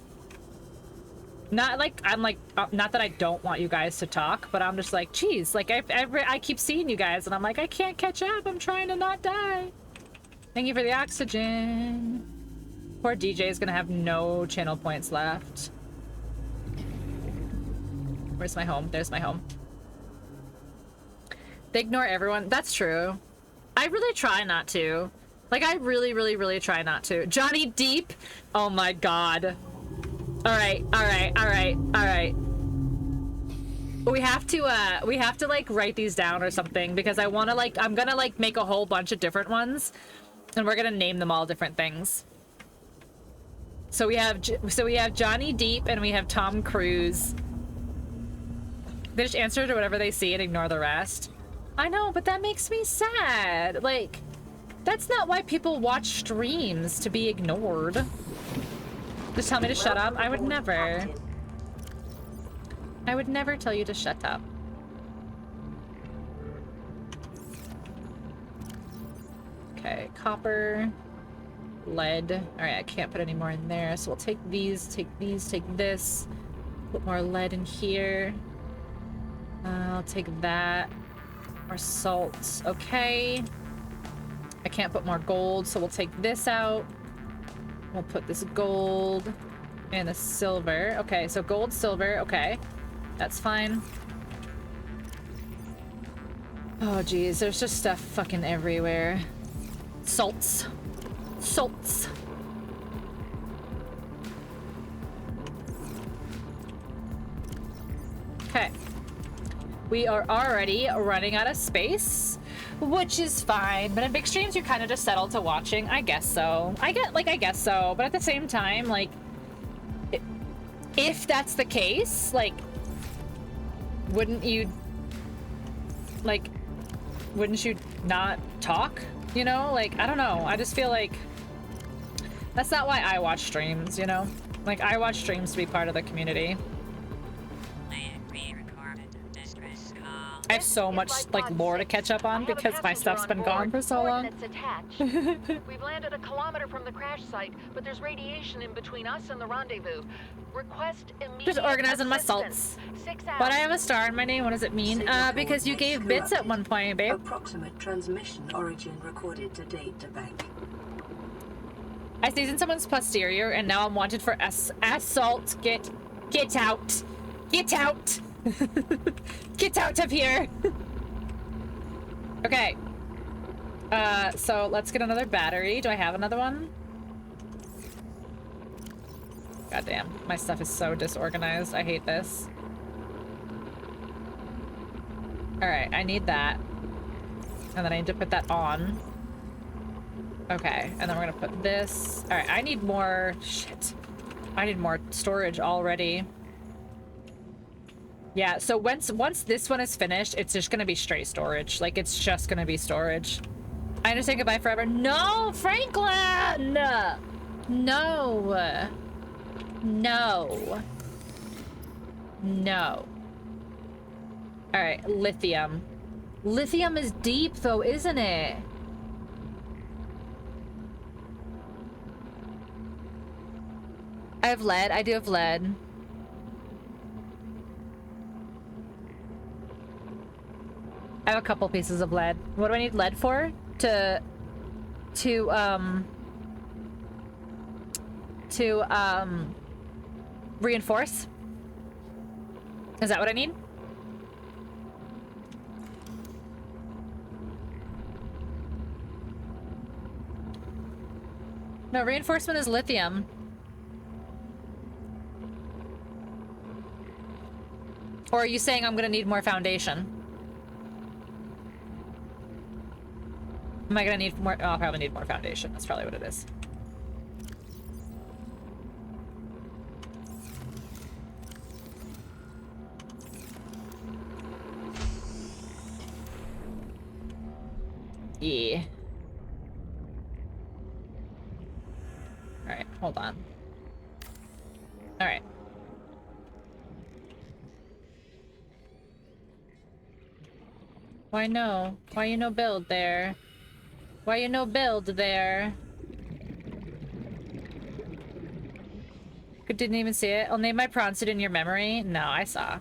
Not like, I'm like, not that I don't want you guys to talk, but I'm just like, geez, like, I keep seeing you guys, and I'm like, I can't catch up. I'm trying to not die. Thank you for the oxygen. Poor DJ is gonna have no channel points left. Where's my home? There's my home. They ignore everyone. That's true. I really try not to. Like, I really try not to. Johnny Deep? Oh my god. Alright. We have to like write these down or something because I want to like, I'm gonna like make a whole bunch of different ones and we're gonna name them all different things. So we have Johnny Depp and we have Tom Cruise. They just answer to whatever they see and ignore the rest. I know, but that makes me sad. Like, that's not why people watch streams, to be ignored. Just tell me to shut up. I would never. I would never tell you to shut up. Okay, copper, lead. All right, I can't put any more in there, so we'll take these, take this. Put more lead in here. I'll take that. More salt. Okay. I can't put more gold, so we'll take this out. We'll put this gold and the silver. Okay, so gold, silver. Okay. That's fine. Oh, geez. There's just stuff fucking everywhere. Salts. Salts. Okay. We are already running out of space, which is fine. But in big streams, you kind of just settle to watching. I guess so. I guess so. But at the same time, like, if that's the case, like, wouldn't you not talk? You know? Like, I don't know. I just feel like that's not why I watch streams, you know? Like, I watch streams to be part of the community. I have so much, like, lore to catch up on because my stuff's been gone for so long. We've landed a kilometer from the crash site, but there's radiation in between us and the rendezvous. Request immediate Just organizing my salts. But I have a star in my name. What does it mean? Because you gave bits at one point, babe. Approximate transmission origin recorded to date to bank. I seasoned someone's posterior, and now I'm wanted for assault. Get out. Get out. Get out of here. Okay. So let's get another battery. Do I have another one? God damn, my stuff is so disorganized. I hate this. Alright, I need that. And then I need to put that on. Okay, and then we're gonna put this. Alright, I need more... Shit. I need more storage already. Yeah, so once this one is finished, it's just gonna be straight storage. Like, it's just gonna be storage. I understand goodbye forever. No, Franklin! No. No. No. Alright, lithium. Lithium is deep, though, isn't it? I have lead. I do have lead. I have a couple pieces of lead. What do I need lead for? To reinforce? Is that what I need? No, reinforcement is lithium. Or are you saying I'm gonna need more foundation? Am I gonna need more? Oh, I'll probably need more foundation. That's probably what it is. Yeah. Alright, hold on. Alright. Why no? Why you no build there? Why you no build there? Didn't even see it. I'll name my prawn suit in your memory. No, I saw.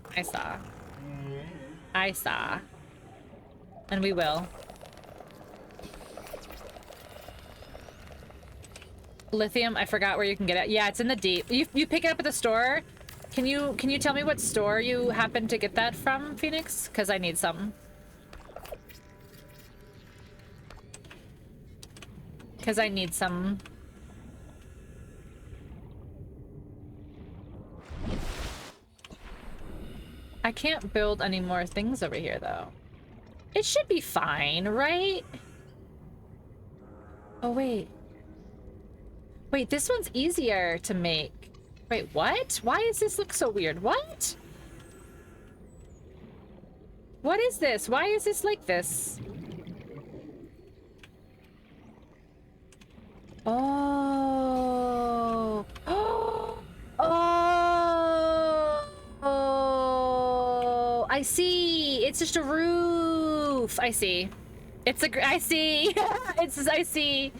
And we will. Lithium, I forgot where you can get it. Yeah, it's in the deep. You pick it up at the store. Can you tell me what store you happen to get that from, Phoenix? Because I need some. Because I need some. I can't build any more things over here, though. It should be fine, right? Oh, wait. Wait, this one's easier to make. Wait, what? Why does this look so weird? What? What is this? Why is this like this? Oh. Oh. Oh. Oh. I see. It's just a roof. I see. It's a. I see. It's. I see.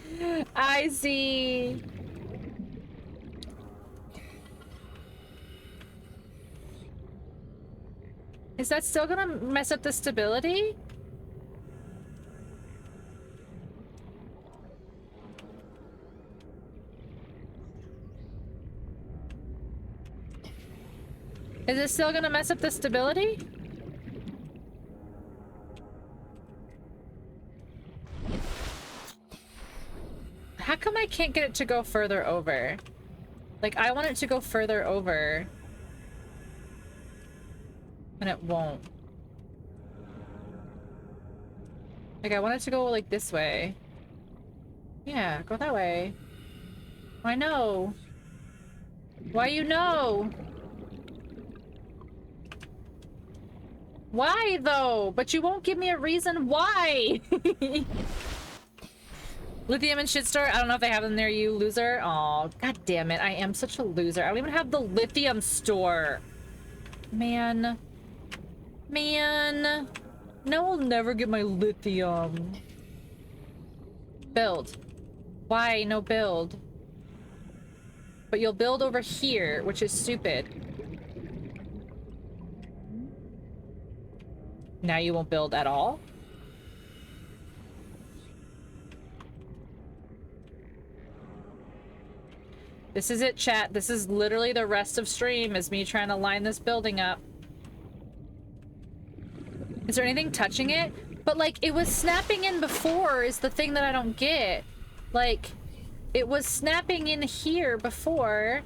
I see. Is that still gonna mess up the stability? Is it still gonna mess up the stability? How come I can't get it to go further over? Like, I want it to go further over. And it won't. Like, I want it to go, like, this way. Yeah, go that way. Why no? Why you know? Why, though? But you won't give me a reason why! Lithium and shit store? I don't know if they have them near you, loser. Aw, god damn it. I am such a loser. I don't even have the lithium store. Man. Man. No, I'll never get my lithium. Build. Why no build? But you'll build over here, which is stupid. Now you won't build at all? This is it, chat. This is literally the rest of stream, is me trying to line this building up. Is there anything touching it? But, like, it was snapping in before is the thing that I don't get. Like, it was snapping in here before,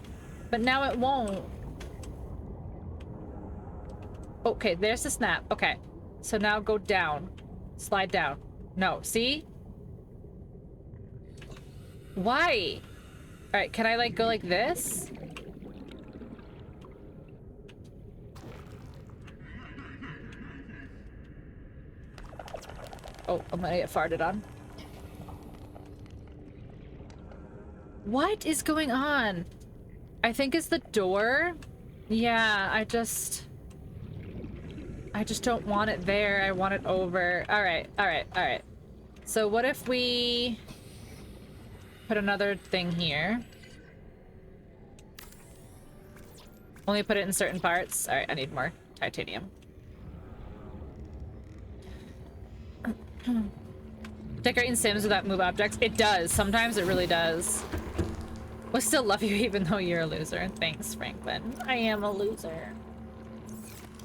but now it won't. Okay, there's the snap. Okay. So now go down. Slide down. No, see? Why? Alright, can I, like, go like this? Oh, I'm gonna get farted on. What is going on? I think it's the door. Yeah, I just don't want it there. I want it over. Alright, alright, alright. So what if we put another thing here? Only put it in certain parts. Alright, I need more titanium. Decorating Sims without move objects. It does. Sometimes it really does. We'll still love you even though you're a loser. Thanks, Franklin. I am a loser.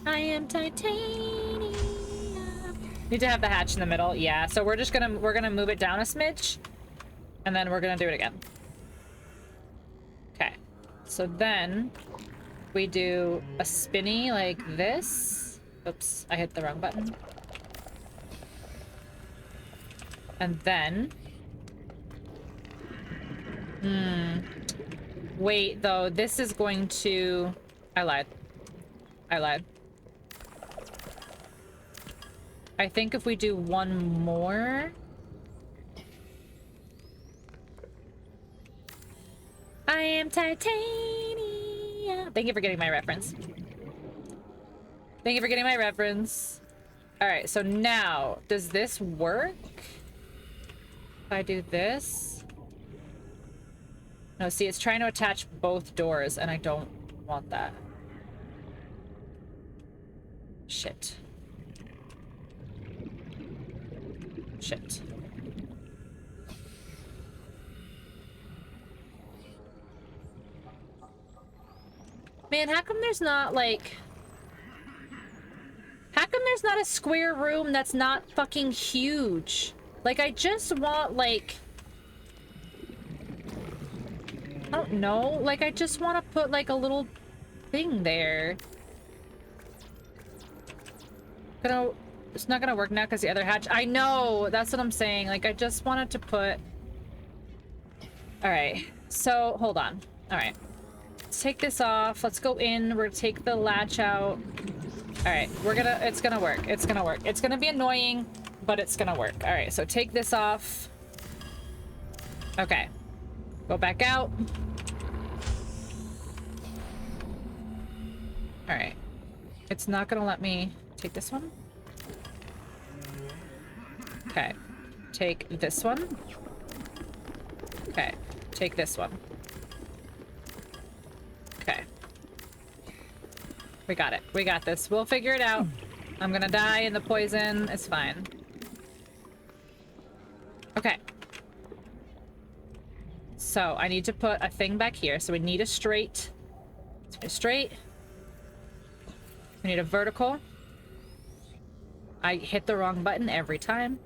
I am titanium. Need to have the hatch in the middle. Yeah, so we're gonna move it down a smidge. And then we're gonna do it again. Okay. So then we do a spinny like this. Oops, I hit the wrong button. And then... Wait, though, this is going to... I lied. I lied. I think if we do one more... I am titanium. Thank you for getting my reference. Thank you for getting my reference. Alright, so now, does this work? If I do this... No, see, it's trying to attach both doors, and I don't want that. Shit. Shit. Man, how come there's not, like... How come there's not a square room that's not fucking huge? Like, I just want, like... I don't know. Like, I just want to put, like, a little thing there. It's not gonna work now because the other hatch. I know, that's what I'm saying. Like, I just wanted to put. All right, so hold on. All right, let's take this off. Let's go in. We're gonna take the latch out. All right, it's gonna work. It's gonna work. It's gonna be annoying, but it's gonna work. All right, so take this off. Okay, go back out. All right, it's not gonna let me take this one. Okay, take this one. Okay, take this one. Okay. We got it. We got this. We'll figure it out. I'm gonna die in the poison. It's fine. Okay. So I need to put a thing back here. So we need a straight. So a straight. We need a vertical. I hit the wrong button every time.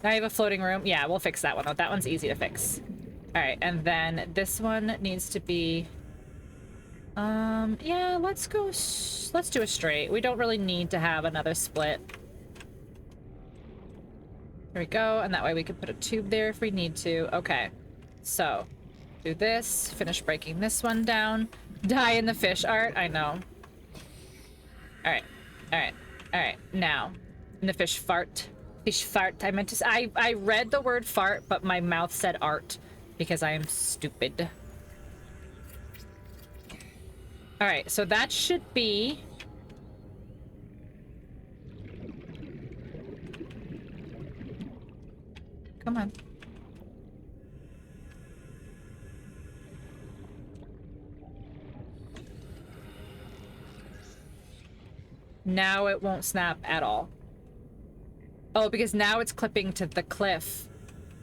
Now I have a floating room. Yeah, we'll fix that one. That one's easy to fix. All right, and then this one needs to be... yeah, let's do a straight. We don't really need to have another split. There we go, and that way we can put a tube there if we need to. Okay, so do this, finish breaking this one down. Die in the fish art, I know. All right, all right, all right, now. In the fish fart. Fish fart. I meant to say, I read the word fart, but my mouth said art because I am stupid. All right, so that should be... Come on. Now it won't snap at all. Oh, because now it's clipping to the cliff.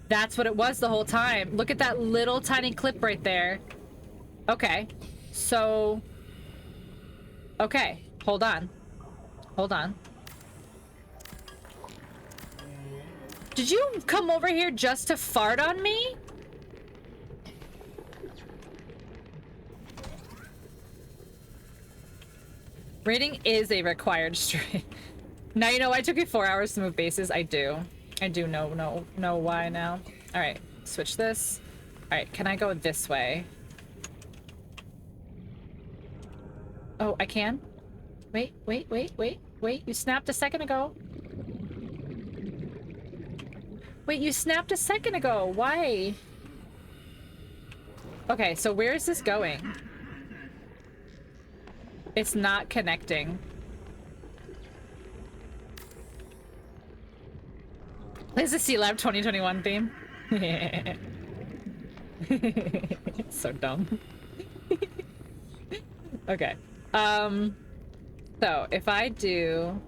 That's what it was the whole time. Look at that little tiny clip right there. Okay. So... Okay. Hold on. Hold on. Did you come over here just to fart on me? Rating is a required stream. Now you know why it took me 4 hours to move bases. I do know why now. All right, switch this. All right, can I go this way? Oh, I can? Wait. You snapped a second ago. Wait, you snapped a second ago. Why? Okay, so where is this going? It's not connecting. This is C-Lab 2021 theme. It's so dumb. Okay. So if I do...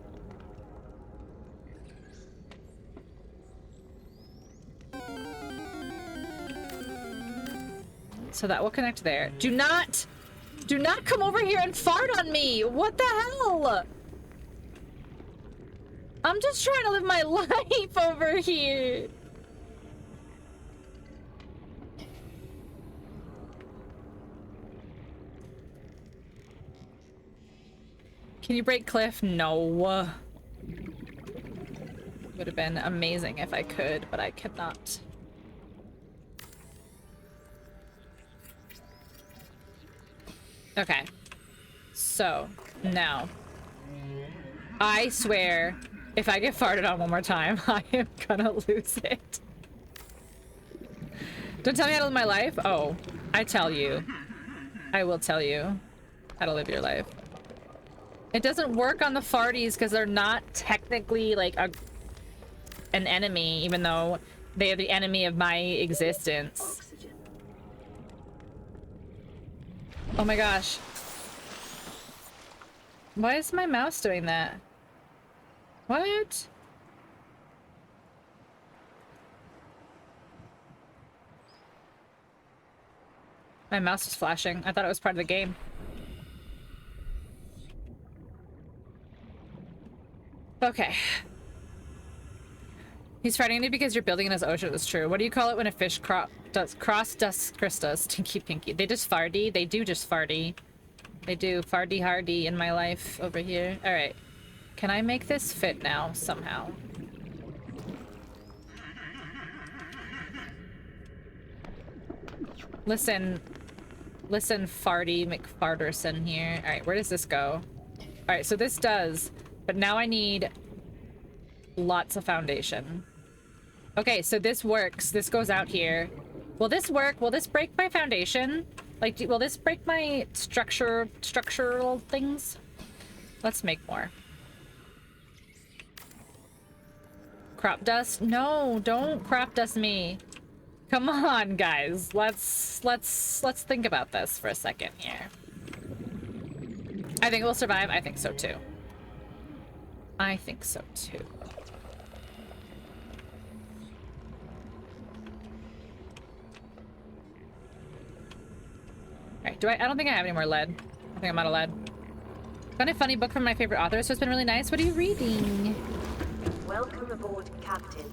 So that will connect there. Do not come over here and fart on me! What the hell? I'm just trying to live my life over here. Can you break Cliff? No. Would have been amazing if I could, but I cannot. Okay. So, now. I swear, if I get farted on one more time, I am gonna lose it. Don't tell me how to live my life? Oh, I tell you. I will tell you how to live your life. It doesn't work on the farties because they're not technically like an enemy, even though they are the enemy of my existence. Oh my gosh. Why is my mouse doing that? What? My mouse is flashing. I thought it was part of the game. Okay. He's fighting you because you're building in his ocean. That's true. What do you call it when a fish cross dust Krista? Stinky pinky. They just farty. They do just farty. They do farty hardy in my life over here. All right. Can I make this fit now somehow? Listen, Farty McFarterson here. All right, where does this go? All right, so this does, but now I need lots of foundation. Okay, so this works. This goes out here. Will this work? Will this break my foundation? Like, will this break my structural things? Let's make more. Crop dust? No, don't crop dust me. Come on, guys. Let's think about this for a second here. I think we'll survive. I think so too. I think so too. Alright, I don't think I have any more lead. I think I'm out of lead. Got a funny book from my favorite author, so it's been really nice. What are you reading? Welcome aboard, Captain.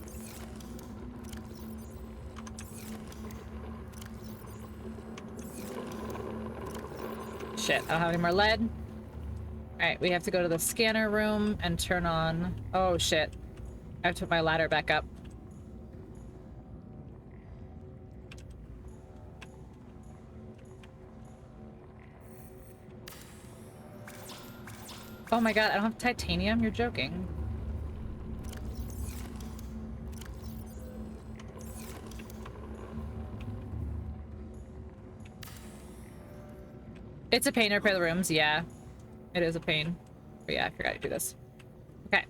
Shit, I don't have any more lead. Alright, we have to go to the scanner room and turn on... Oh, shit. I have to put my ladder back up. Oh my god, I don't have titanium? You're joking. It's a pain to repair the rooms, yeah. It is a pain. But yeah, I forgot to do this. Okay.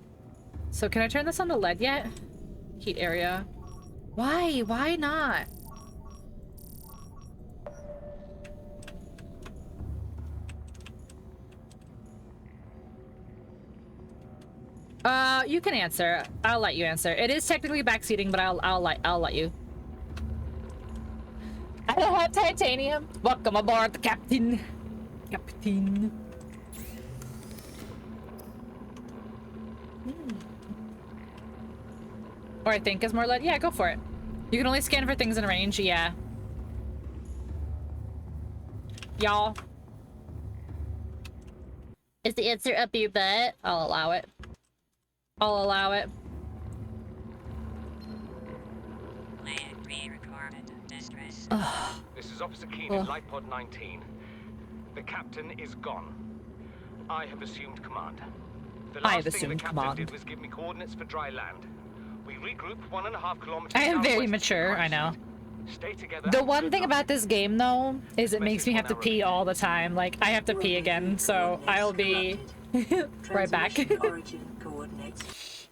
So can I turn this on to lead yet? Heat area. Why? Why not? You can answer. I'll let you answer. It is technically backseating, but I'll let you. I don't have titanium. Welcome aboard, the captain. Captain. Or I think is more lead. Yeah, go for it. You can only scan for things in range. Yeah. Y'all. Is the answer up your butt? I'll allow it. I'll allow it. This is Officer Keenan, Light Pod 19. The captain is gone. I have assumed command. The last thing the captain did was give me coordinates for dry land. We regroup 1.5 kilometers. I am very mature, I know. Stay together. The one thing about this game, though, is it makes me have to pee all the time. Like, I have to pee again, so I'll be right back. Origin coordinates.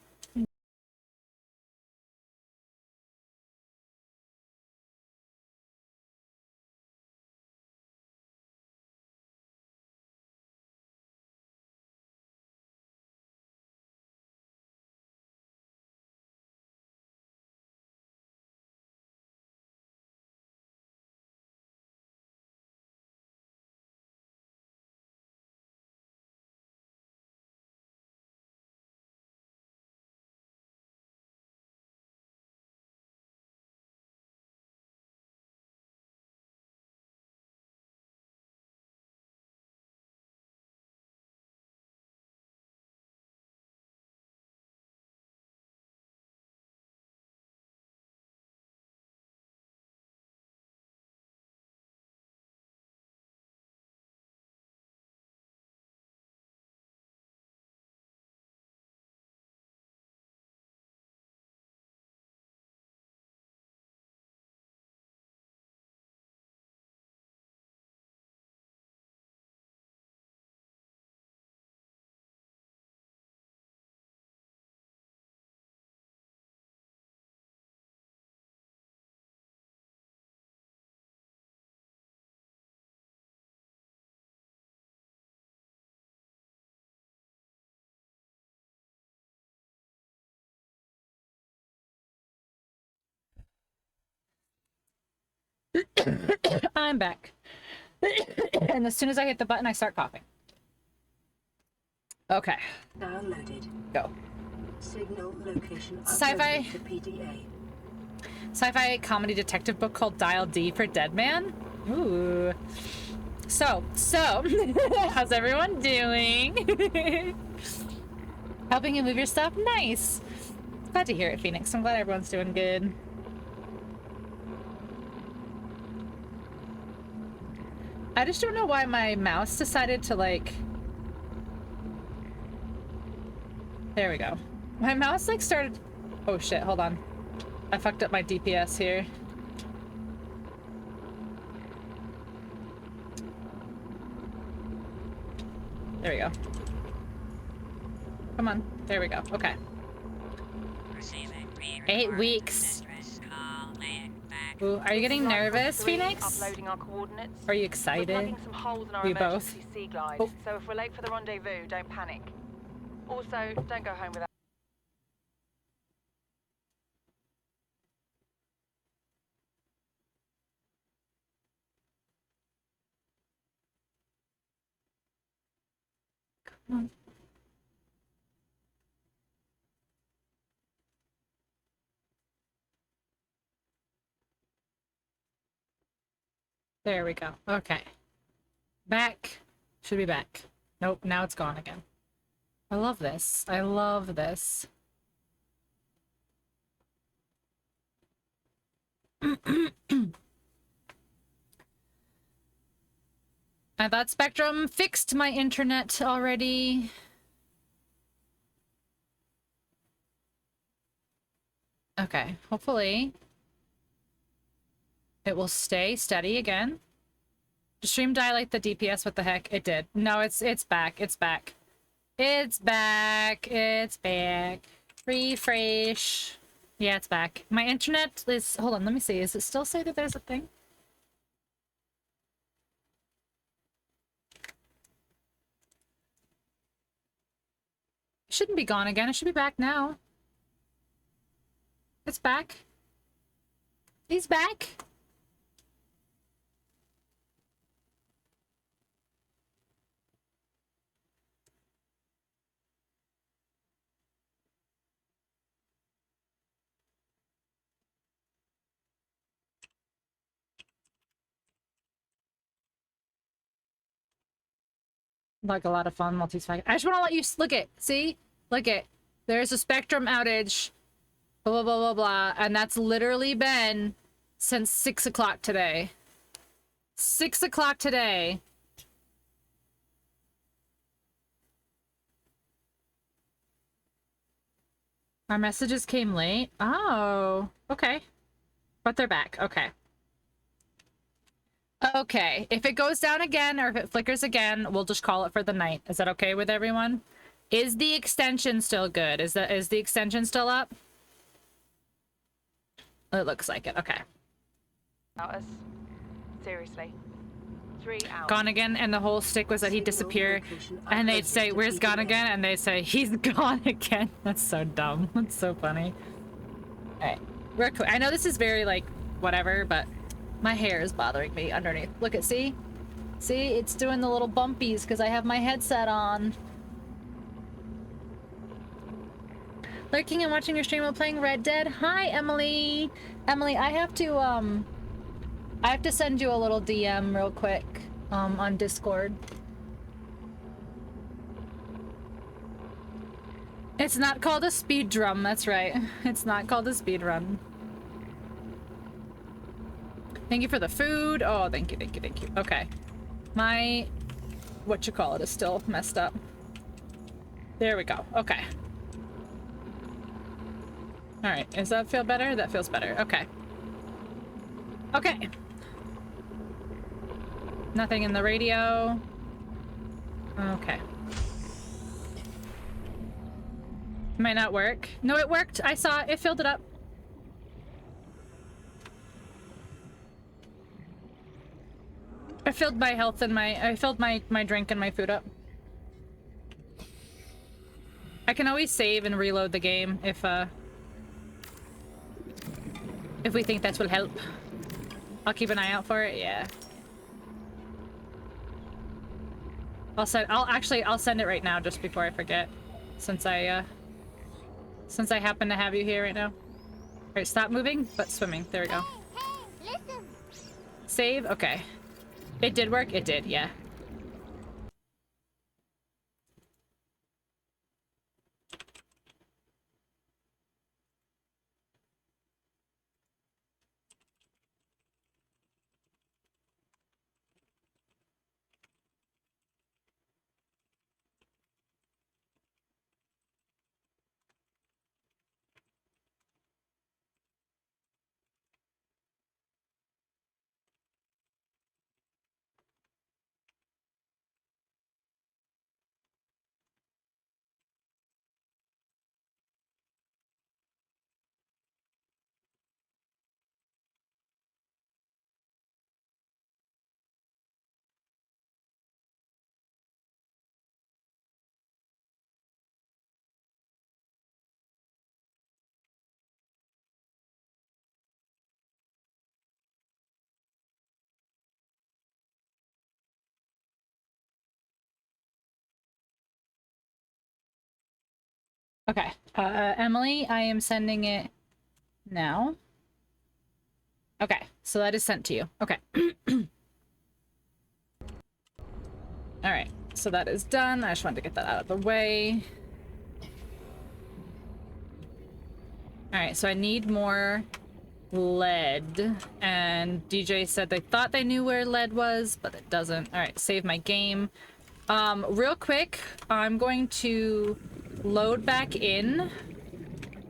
I'm back. And as soon as I hit the button, I start coughing. Okay. Downloaded. Go. Signal location Sci-fi. to PDA. Sci-fi comedy detective book called Dial D for Dead Man. Ooh. So, how's everyone doing? Helping you move your stuff? Nice! Glad to hear it, Phoenix. I'm glad everyone's doing good. I just don't know why my mouse decided to, like... There we go. My mouse, like, started... Oh, shit. Hold on. I fucked up my DPS here. There we go. Come on. There we go. Okay. 8 weeks. Ooh, are you getting nervous, Phoenix? Uploading our coordinates. Are you excited? We're plugging some holes in our We both. emergency sea glide, Oh. so if we're late for the rendezvous, don't panic. Also, don't go home without. Come on. There we go. Okay. Back. Should be back. Nope, now it's gone again. I love this. I love this. I thought Spectrum fixed my internet already. Okay, hopefully it will stay steady again. Did stream dilate the DPS? What the heck? It did. No, it's back. It's back. It's back. It's back. Refresh. Yeah, it's back. My internet is... Hold on, let me see. Does it still say that there's a thing? It shouldn't be gone again. It should be back now. It's back. He's back. Like a lot of fun multi-spec. I just want to let you look it. See? Look it. There's a Spectrum outage. Blah, blah, blah, blah, blah. And that's literally been since 6 o'clock today. 6 o'clock today. Our messages came late. Oh, okay. But they're back. Okay. Okay. If it goes down again or if it flickers again, we'll just call it for the night. Is that okay with everyone? Is the extension still good? Is the extension still up? It looks like it. Okay. Seriously. 3 hours. Gone again, and the whole stick was that he'd disappear, and they'd say, "Where's gone again?" And they'd say, "He's gone again." That's so dumb. That's so funny. Alright. Real quick. I know this is very, like, whatever, but my hair is bothering me underneath. Look at, see? See? It's doing the little bumpies because I have my headset on. Lurking and watching your stream while playing Red Dead. Hi, Emily. Emily, I have to send you a little DM real quick, on Discord. It's not called a speed drum, that's right. It's not called a speed run. Thank you for the food. Oh, thank you, thank you, thank you. Okay. My, whatchamacallit is still messed up. There we go. Okay. Alright, does that feel better? That feels better. Okay. Okay. Nothing in the radio. Okay. Might not work. No, it worked. I saw it. It filled it up. I filled my health and I filled my drink and my food up. I can always save and reload the game if we think that will help. I'll keep an eye out for it, yeah. I'll send it right now just before I forget. Since I happen to have you here right now. Alright, stop moving, but swimming. There we go. Hey, listen. Save? Okay. It did work? It did, yeah. Okay. Emily, I am sending it now. Okay, so that is sent to you. Okay. Alright, so that is done. I just wanted to get that out of the way. Alright, so I need more lead. And DJ said they thought they knew where lead was, but it doesn't. Alright, save my game. Real quick, I'm going to load back in.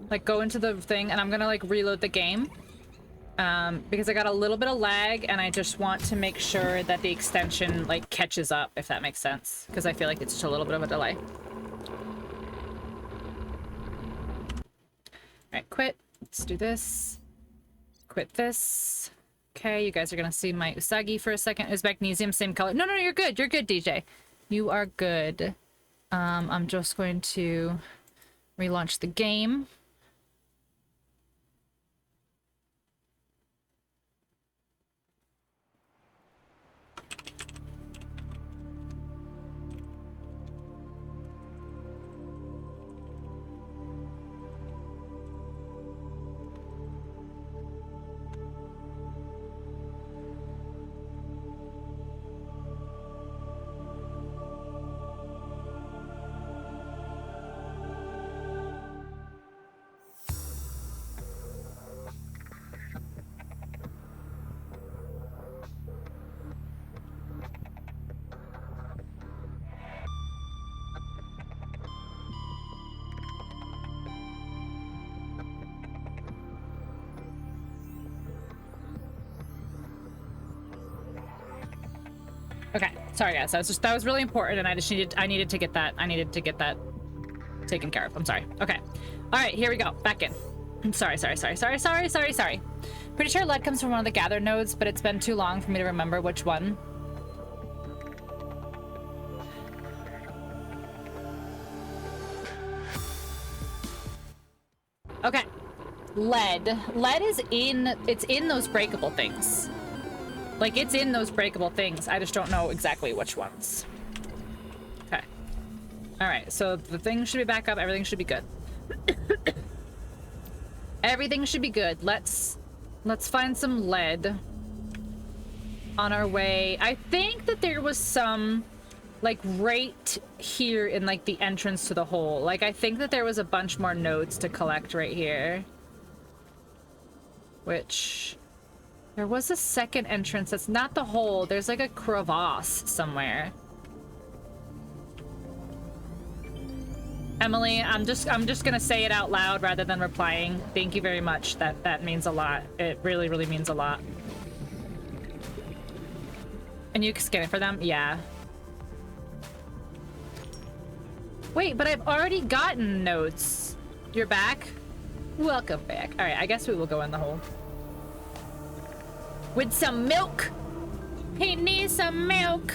Like, go into the thing, and I'm gonna, like, reload the game. Because I got a little bit of lag, and I just want to make sure that the extension, like, catches up, if that makes sense. Because I feel like it's just a little bit of a delay. Alright, quit. Let's do this. Quit this. Okay, you guys are gonna see my Usagi for a second. Is magnesium same color? No, you're good. You're good, DJ. You are good. I'm just going to relaunch the game. Okay, sorry guys, that was really important, and I needed to get that taken care of. I'm sorry. Okay. All right, here we go. Back in. I'm sorry. Pretty sure lead comes from one of the gather nodes, but it's been too long for me to remember which one. Okay. Lead is it's in those breakable things. Like, it's in those breakable things. I just don't know exactly which ones. Okay. Alright, so the thing should be back up. Everything should be good. Everything should be good. Let's find some lead on our way. I think that there was some, like, right here in, like, the entrance to the hole. Like, I think that there was a bunch more nodes to collect right here. Which... There was a second entrance. That's not the hole. There's like a crevasse somewhere. Emily, I'm just gonna say it out loud rather than replying. Thank you very much. That means a lot. It really, really means a lot. And you can scan it for them? Yeah. Wait, but I've already gotten notes. You're back? Welcome back. Alright, I guess we will go in the hole. With some milk. He needs some milk.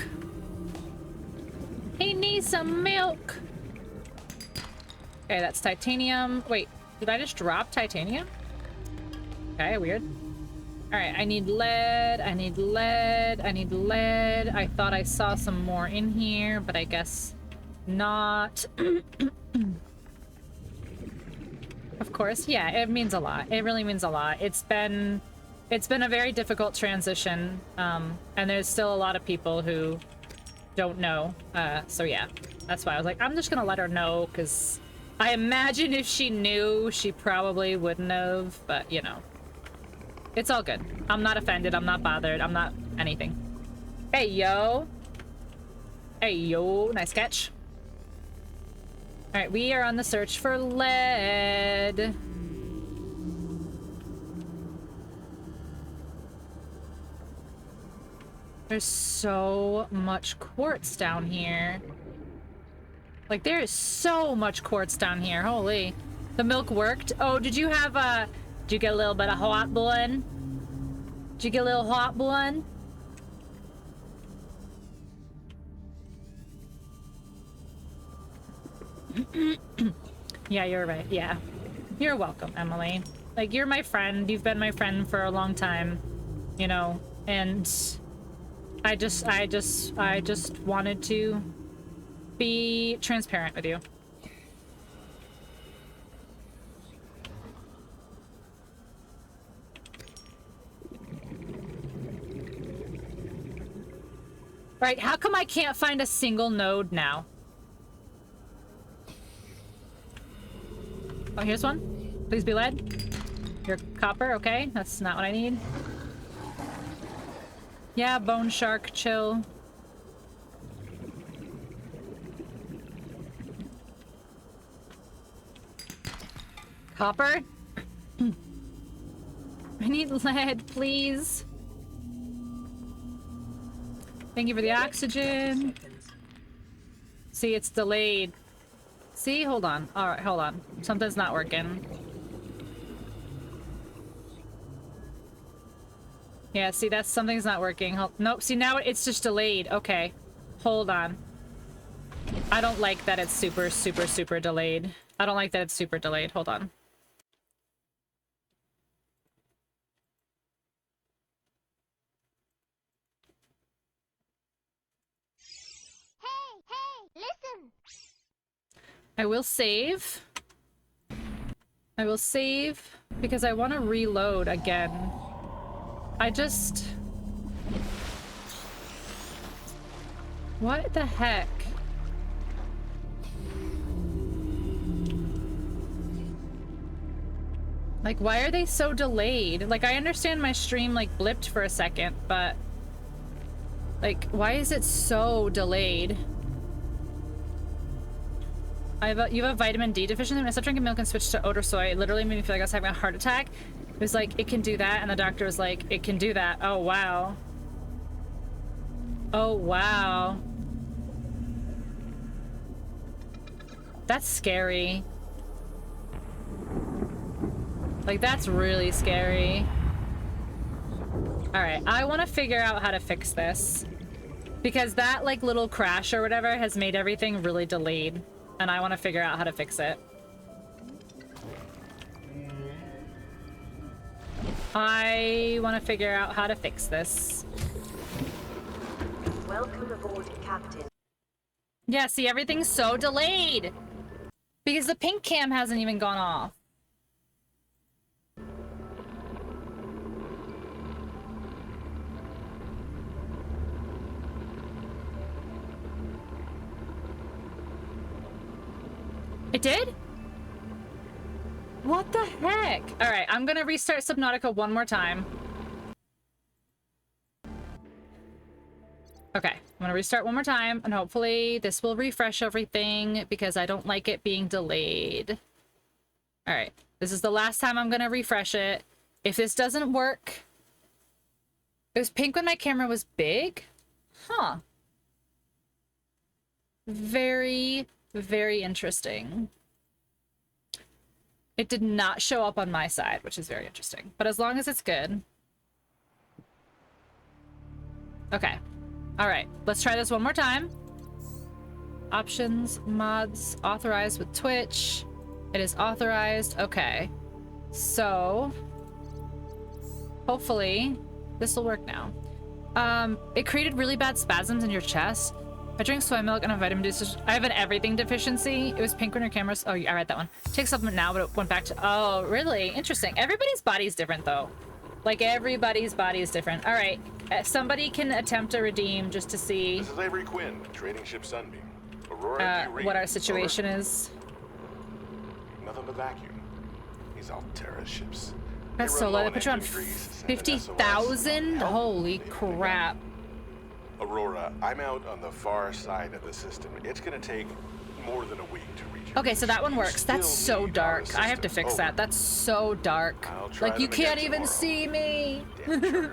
He needs some milk. Okay, that's titanium. Wait, did I just drop titanium? Okay, weird. All right, I need lead. I need lead. I need lead. I thought I saw some more in here, but I guess not. Of course, yeah, it means a lot. It really means a lot. It's been a very difficult transition, and there's still a lot of people who don't know. So yeah, that's why I was like, I'm just gonna let her know, because I imagine if she knew, she probably wouldn't have, but you know. It's all good. I'm not offended, I'm not bothered, I'm not anything. Hey, yo. Hey, yo, nice catch. All right, we are on the search for lead. There's so much quartz down here. Like, there is so much quartz down here. Holy. The milk worked. Oh, did you have did you get a little bit of hot blood? Did you get a little hot blood? Yeah, you're right. Yeah. You're welcome, Emily. Like, you're my friend. You've been my friend for a long time, you know, and I just wanted to be transparent with you. Right, how come I can't find a single node now? Oh, here's one. Please be lead. You're copper, okay. That's not what I need. Yeah, bone shark, chill. Copper? I need lead, please. Thank you for the oxygen. See, it's delayed. See, hold on. All right, hold on. Something's not working. Yeah, see, that's something's not working. Nope, see, now it's just delayed. Okay. Hold on. I don't like that it's super, super, super delayed. I don't like that it's super delayed. Hold on. Hey, listen! I will save. I will save because I want to reload again. I just... What the heck? Like, why are they so delayed? Like, I understand my stream, like, blipped for a second, but... Like, why is it so delayed? You have a vitamin D deficiency. When I stopped drinking milk and switched to odor soy, it literally made me feel like I was having a heart attack. It was like, it can do that, and the doctor was like, it can do that. Oh, wow. Oh, wow. That's scary. Like, that's really scary. Alright, I want to figure out how to fix this. Because that, like, little crash or whatever has made everything really delayed. And I want to figure out how to fix it. I want to figure out how to fix this. Welcome aboard, Captain. Yeah, see, everything's so delayed. Because the pink cam hasn't even gone off. It did? What the heck? All right, I'm gonna restart Subnautica one more time. Okay, I'm gonna restart one more time, and hopefully this will refresh everything because I don't like it being delayed. All right, this is the last time I'm gonna refresh it. If this doesn't work... It was pink when my camera was big? Huh. Very, very interesting. It did not show up on my side, which is very interesting. But as long as it's good. Okay. All right. Let's try this one more time. Options, mods, authorized with Twitch. It is authorized. Okay. So, hopefully, this will work now. It created really bad spasms in your chest. I drink soy milk and a vitamin D. I have an everything deficiency. It was pink when your cameras. Oh, I read that one. Take supplement now, but it went back to. Oh, really? Interesting. Everybody's body's different, though. Like, everybody's body is different. All right. Somebody can attempt to redeem just to see. This is Avery Quinn, trading ship Sunbeam. Aurora, what our situation is. Nothing but vacuum. These Altera ships. That's so low. They put you on 50,000? Holy crap. Aurora, I'm out on the far side of the system. It's gonna take more than a week to reach you. Okay, so that one works. That's so dark. I have to fix that. That's so dark. Like, you can't even see me. The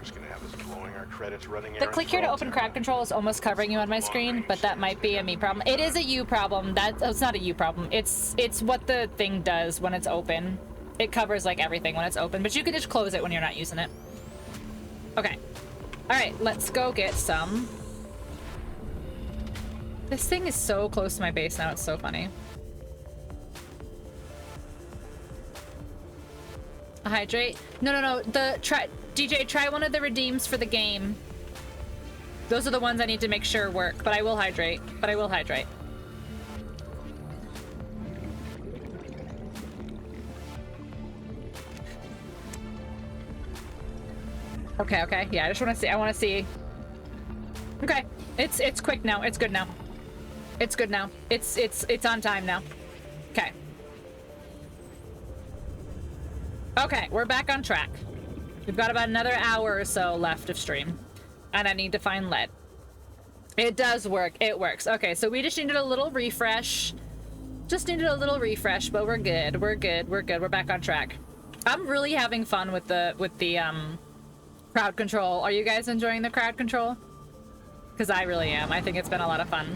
click here to open crowd control is almost covering you on my screen, but that might be a me problem. It is a you problem. It's not a you problem. It's what the thing does when it's open. It covers, like, everything when it's open, but you can just close it when you're not using it. Okay. Alright, let's go get some. This thing is so close to my base now, it's so funny. Hydrate? No. DJ, try one of the redeems for the game. Those are the ones I need to make sure work, but I will hydrate. Okay. Yeah, I want to see. Okay, it's quick now. It's good now. It's good now. It's on time now. Okay. Okay, we're back on track. We've got about another hour or so left of stream, and I need to find lead. It does work. It works. Okay, so we just needed a little refresh. Just needed a little refresh, but we're good. We're good. We're good. We're back on track. I'm really having fun with the crowd control. Are you guys enjoying the crowd control? Because I really am. I think it's been a lot of fun.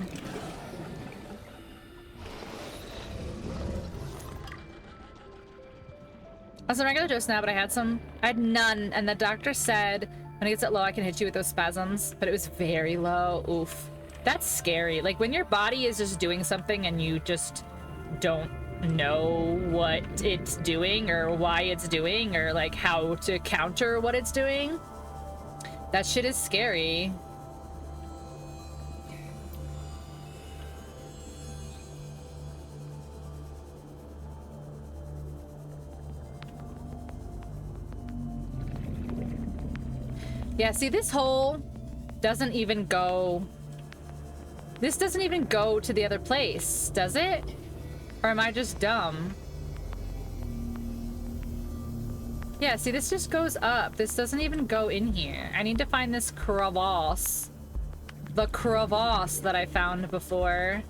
I was on regular dose now, but I had none, and the doctor said when it gets that low, I can hit you with those spasms, but it was very low. Oof. That's scary. Like, when your body is just doing something and you just don't know what it's doing or why it's doing or, like, how to counter what it's doing. That shit is scary. Yeah, see, this hole doesn't even go... This doesn't even go to the other place, does it? Or am I just dumb? Yeah, see, this just goes up. This doesn't even go in here. I need to find this crevasse. The crevasse that I found before.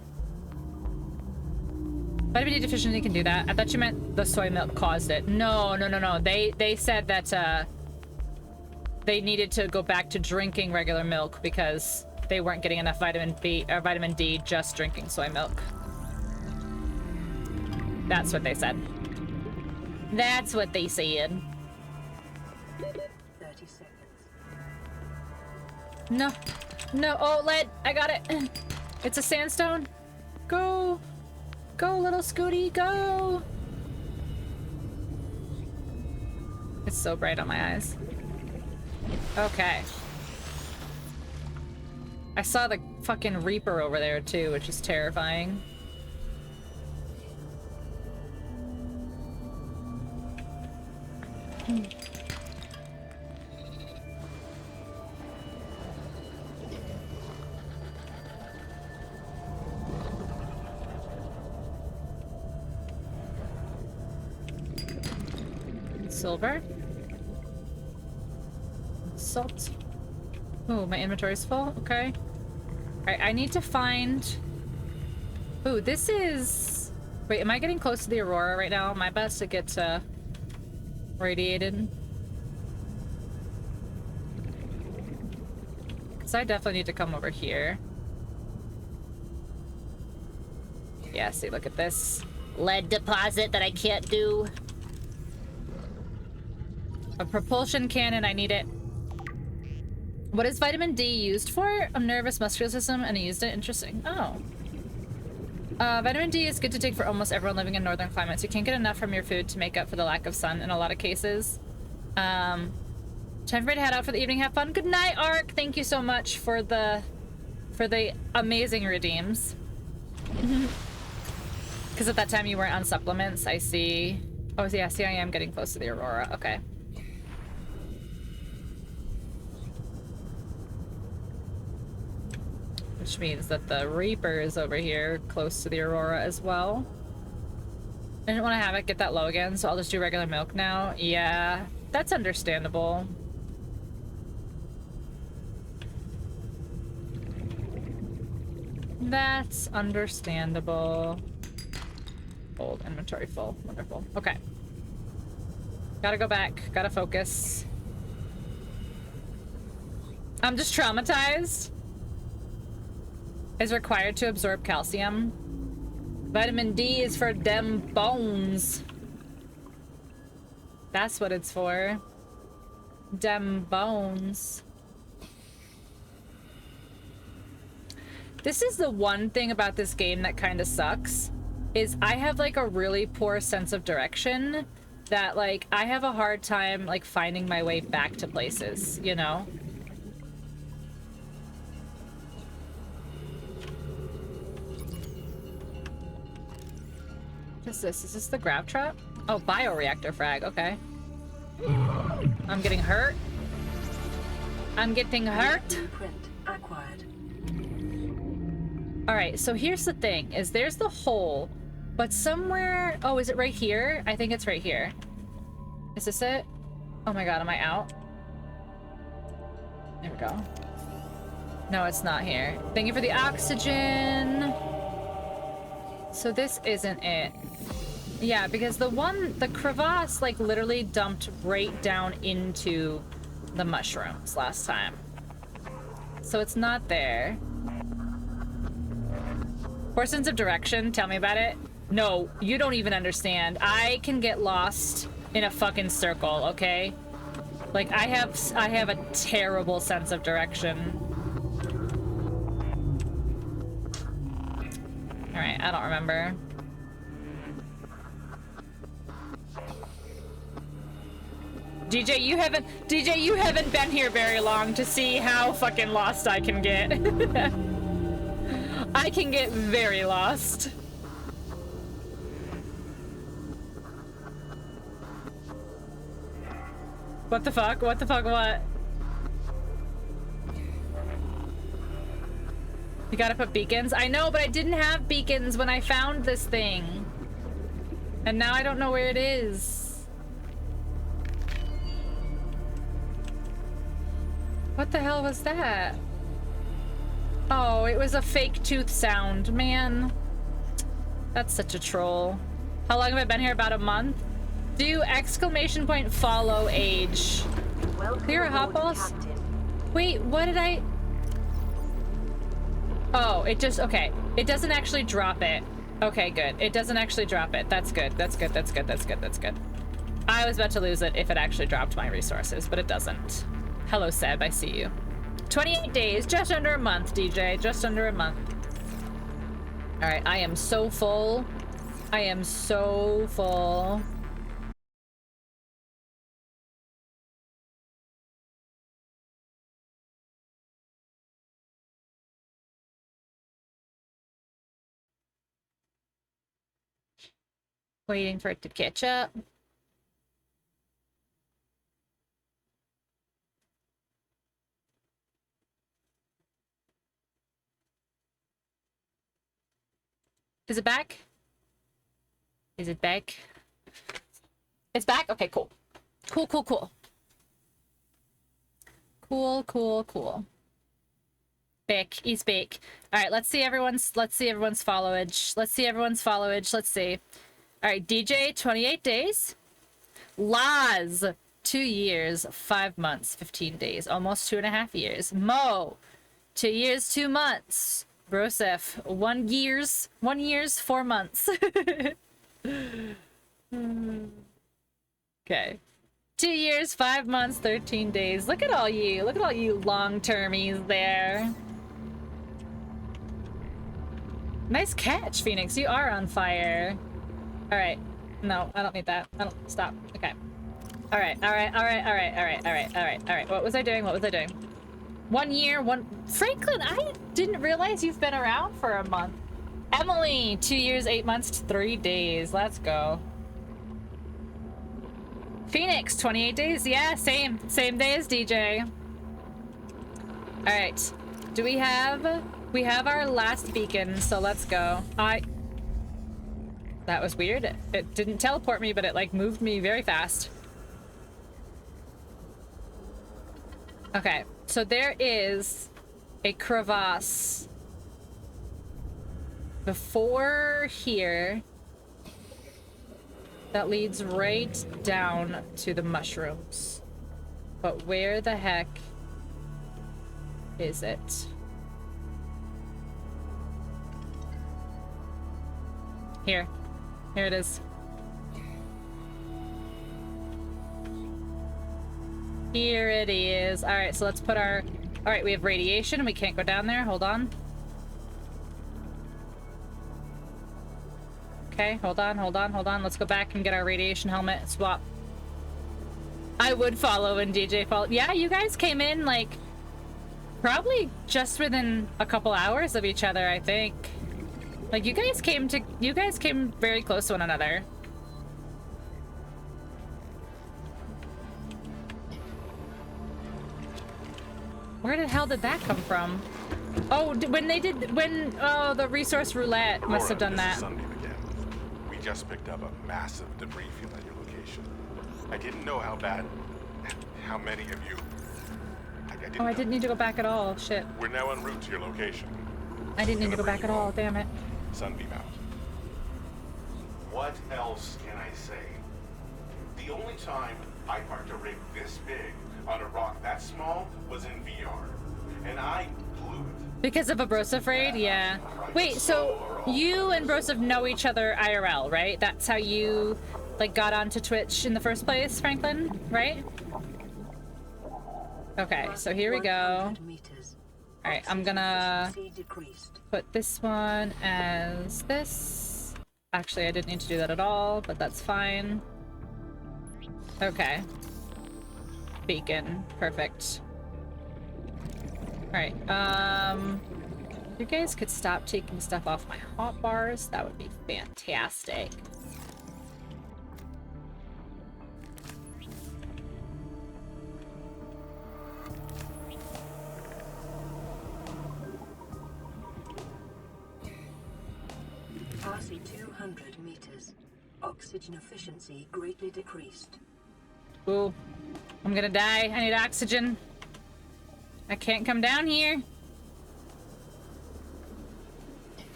Vitamin D deficiency can do that. I thought you meant the soy milk caused it. No. They said that, they needed to go back to drinking regular milk because they weren't getting enough vitamin B or vitamin D just drinking soy milk. That's what they said. That's what they said. 30 seconds. No. No. Oh, lead. I got it. It's a sandstone. Go. Go, little Scooty. Go. It's so bright on my eyes. Okay. I saw the fucking Reaper over there too, which is terrifying. Silver. Salt. Oh, my inventory's full. Okay. Alright, I need to find... Ooh, this is... Wait, am I getting close to the Aurora right now? Am I best to get radiated? Because I definitely need to come over here. Yeah, see, look at this. Lead deposit that I can't do. A propulsion cannon, I need it. What is vitamin D used for? A nervous muscular system, and I used it. Interesting. Oh. Vitamin D is good to take for almost everyone living in northern climates. You can't get enough from your food to make up for the lack of sun in a lot of cases. Time for me to head out for the evening. Have fun. Good night, Ark. Thank you so much for the amazing redeems. Because at that time you weren't on supplements. I see. Oh, yeah. See, I am getting close to the Aurora. Okay. Which means that the Reaper is over here, close to the Aurora as well. I didn't want to have it get that low again, so I'll just do regular milk now. Yeah, that's understandable. That's understandable. Old inventory full. Wonderful. Okay. Gotta go back. Gotta focus. I'm just traumatized. Is required to absorb calcium. Vitamin D is for dem bones. That's what it's for. Dem bones. This is the one thing about this game that kind of sucks, is I have like a really poor sense of direction that like I have a hard time like finding my way back to places, you know? What is this? Is this the grab trap? Oh, bioreactor frag. Okay. I'm getting hurt. I'm getting hurt. Blueprint acquired. All right, so here's the thing, is there's the hole, but somewhere... Oh, is it right here? I think it's right here. Is this it? Oh my god, am I out? There we go. No, it's not here. Thank you for the oxygen. So this isn't it. Yeah, because the crevasse, like, literally dumped right down into the mushrooms last time. So it's not there. Poor sense of direction, tell me about it. No, you don't even understand. I can get lost in a fucking circle, okay? Like, I have a terrible sense of direction. Alright, I don't remember. DJ, you haven't been here very long to see how fucking lost I can get. I can get very lost. What the fuck? What the fuck? What? You gotta put beacons? I know, but I didn't have beacons when I found this thing. And now I don't know where it is. What the hell was that? Oh, it was a fake tooth sound, man. That's such a troll. How long have I been here? About a month? Do exclamation point follow age. Clear a hot balls? Wait, what did I... Oh, it just... Okay. It doesn't actually drop it. Okay, good. It doesn't actually drop it. That's good. That's good. That's good. That's good. That's good. I was about to lose it if it actually dropped my resources, but it doesn't. Hello, Seb. I see you. 28 days. Just under a month, DJ. Just under a month. Alright, I am so full. I am so full. Waiting for it to catch up. Is it back? Is it back? It's back? Okay, cool. Cool, cool, cool. Cool, cool, cool. Back. He's back. Alright, let's see everyone's followage. Let's see everyone's followage. Let's see. Alright, DJ, 28 days. Laz, 2 years, 5 months, 15 days. Almost 2.5 years. Mo, 2 years, 2 months. Brosef, 1 years, 4 months. Okay. 2 years, 5 months, 13 days. Look at all you. Look at all you long-termies there. Nice catch, Phoenix. You are on fire. Alright. No, I don't need that. I don't... Stop. Okay. Alright, alright, alright, alright, alright, alright, alright, alright. What was I doing? What was I doing? 1 year, Franklin, I didn't realize you've been around for a month. Emily, 2 years, 8 months, 3 days. Let's go. Phoenix, 28 days. Yeah, same day as DJ. Alright. Do we have our last beacon, so let's go. That was weird. It didn't teleport me, but it like moved me very fast. Okay. So there is a crevasse before here that leads right down to the mushrooms. But where the heck is it? Here. Here it is. Here it is. Alright, so let's put our... Alright, we have radiation. We can't go down there. Hold on. Okay, hold on, hold on, hold on. Let's go back and get our radiation helmet swap. I would follow and DJ follow. Yeah, you guys came in, like, probably just within a couple hours of each other, I think. Like, you guys came very close to one another. Where the hell did that come from? Oh, when the resource roulette Aurora, must have done this that. is Sunbeam again. We just picked up a massive debris field at your location. I didn't know how many of you. I didn't need to go back at all. Shit. We're now en route to your location. I didn't need to go back at all. Damn it. Sunbeam out. What else can I say? The only time I parked a rig this big on a rock that small was in VR, and I blew it. Because of a Broseph raid? Yeah. Wait, so you and Broseph know each other IRL, right? That's how you, like, got onto Twitch in the first place, Franklin, right? Okay, so here we go. Alright, I'm gonna put this one as this. Actually, I didn't need to do that at all, but that's fine. Okay. Beacon. Perfect. Alright, if you guys could stop taking stuff off my hotbars, that would be fantastic. Passing 200 meters. Oxygen efficiency greatly decreased. Ooh. I'm gonna die. I need oxygen. I can't come down here.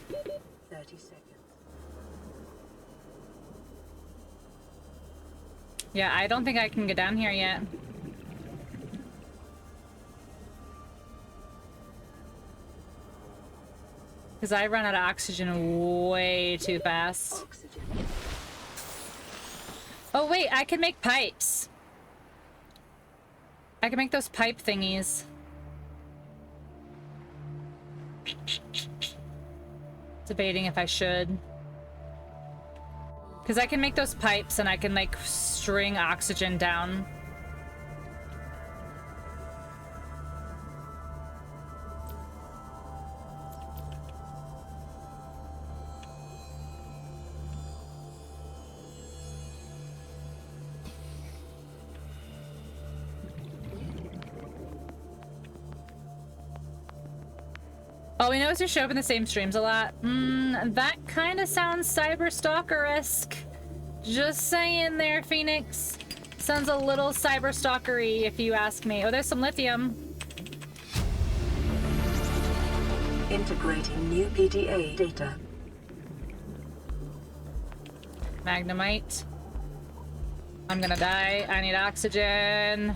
30 seconds. Yeah, I don't think I can get down here yet. Because I run out of oxygen way too fast. Oxygen. Oh wait, I can make pipes. I can make those pipe thingies. Debating if I should. Because I can make those pipes and I can like string oxygen down. Oh, we notice you show up in the same streams a lot. That kind of sounds Cyberstalker-esque. Just saying there, Phoenix. Sounds a little Cyberstalker-y, if you ask me. Oh, there's some lithium. Integrating new PDA data. Magnemite. I'm gonna die. I need oxygen.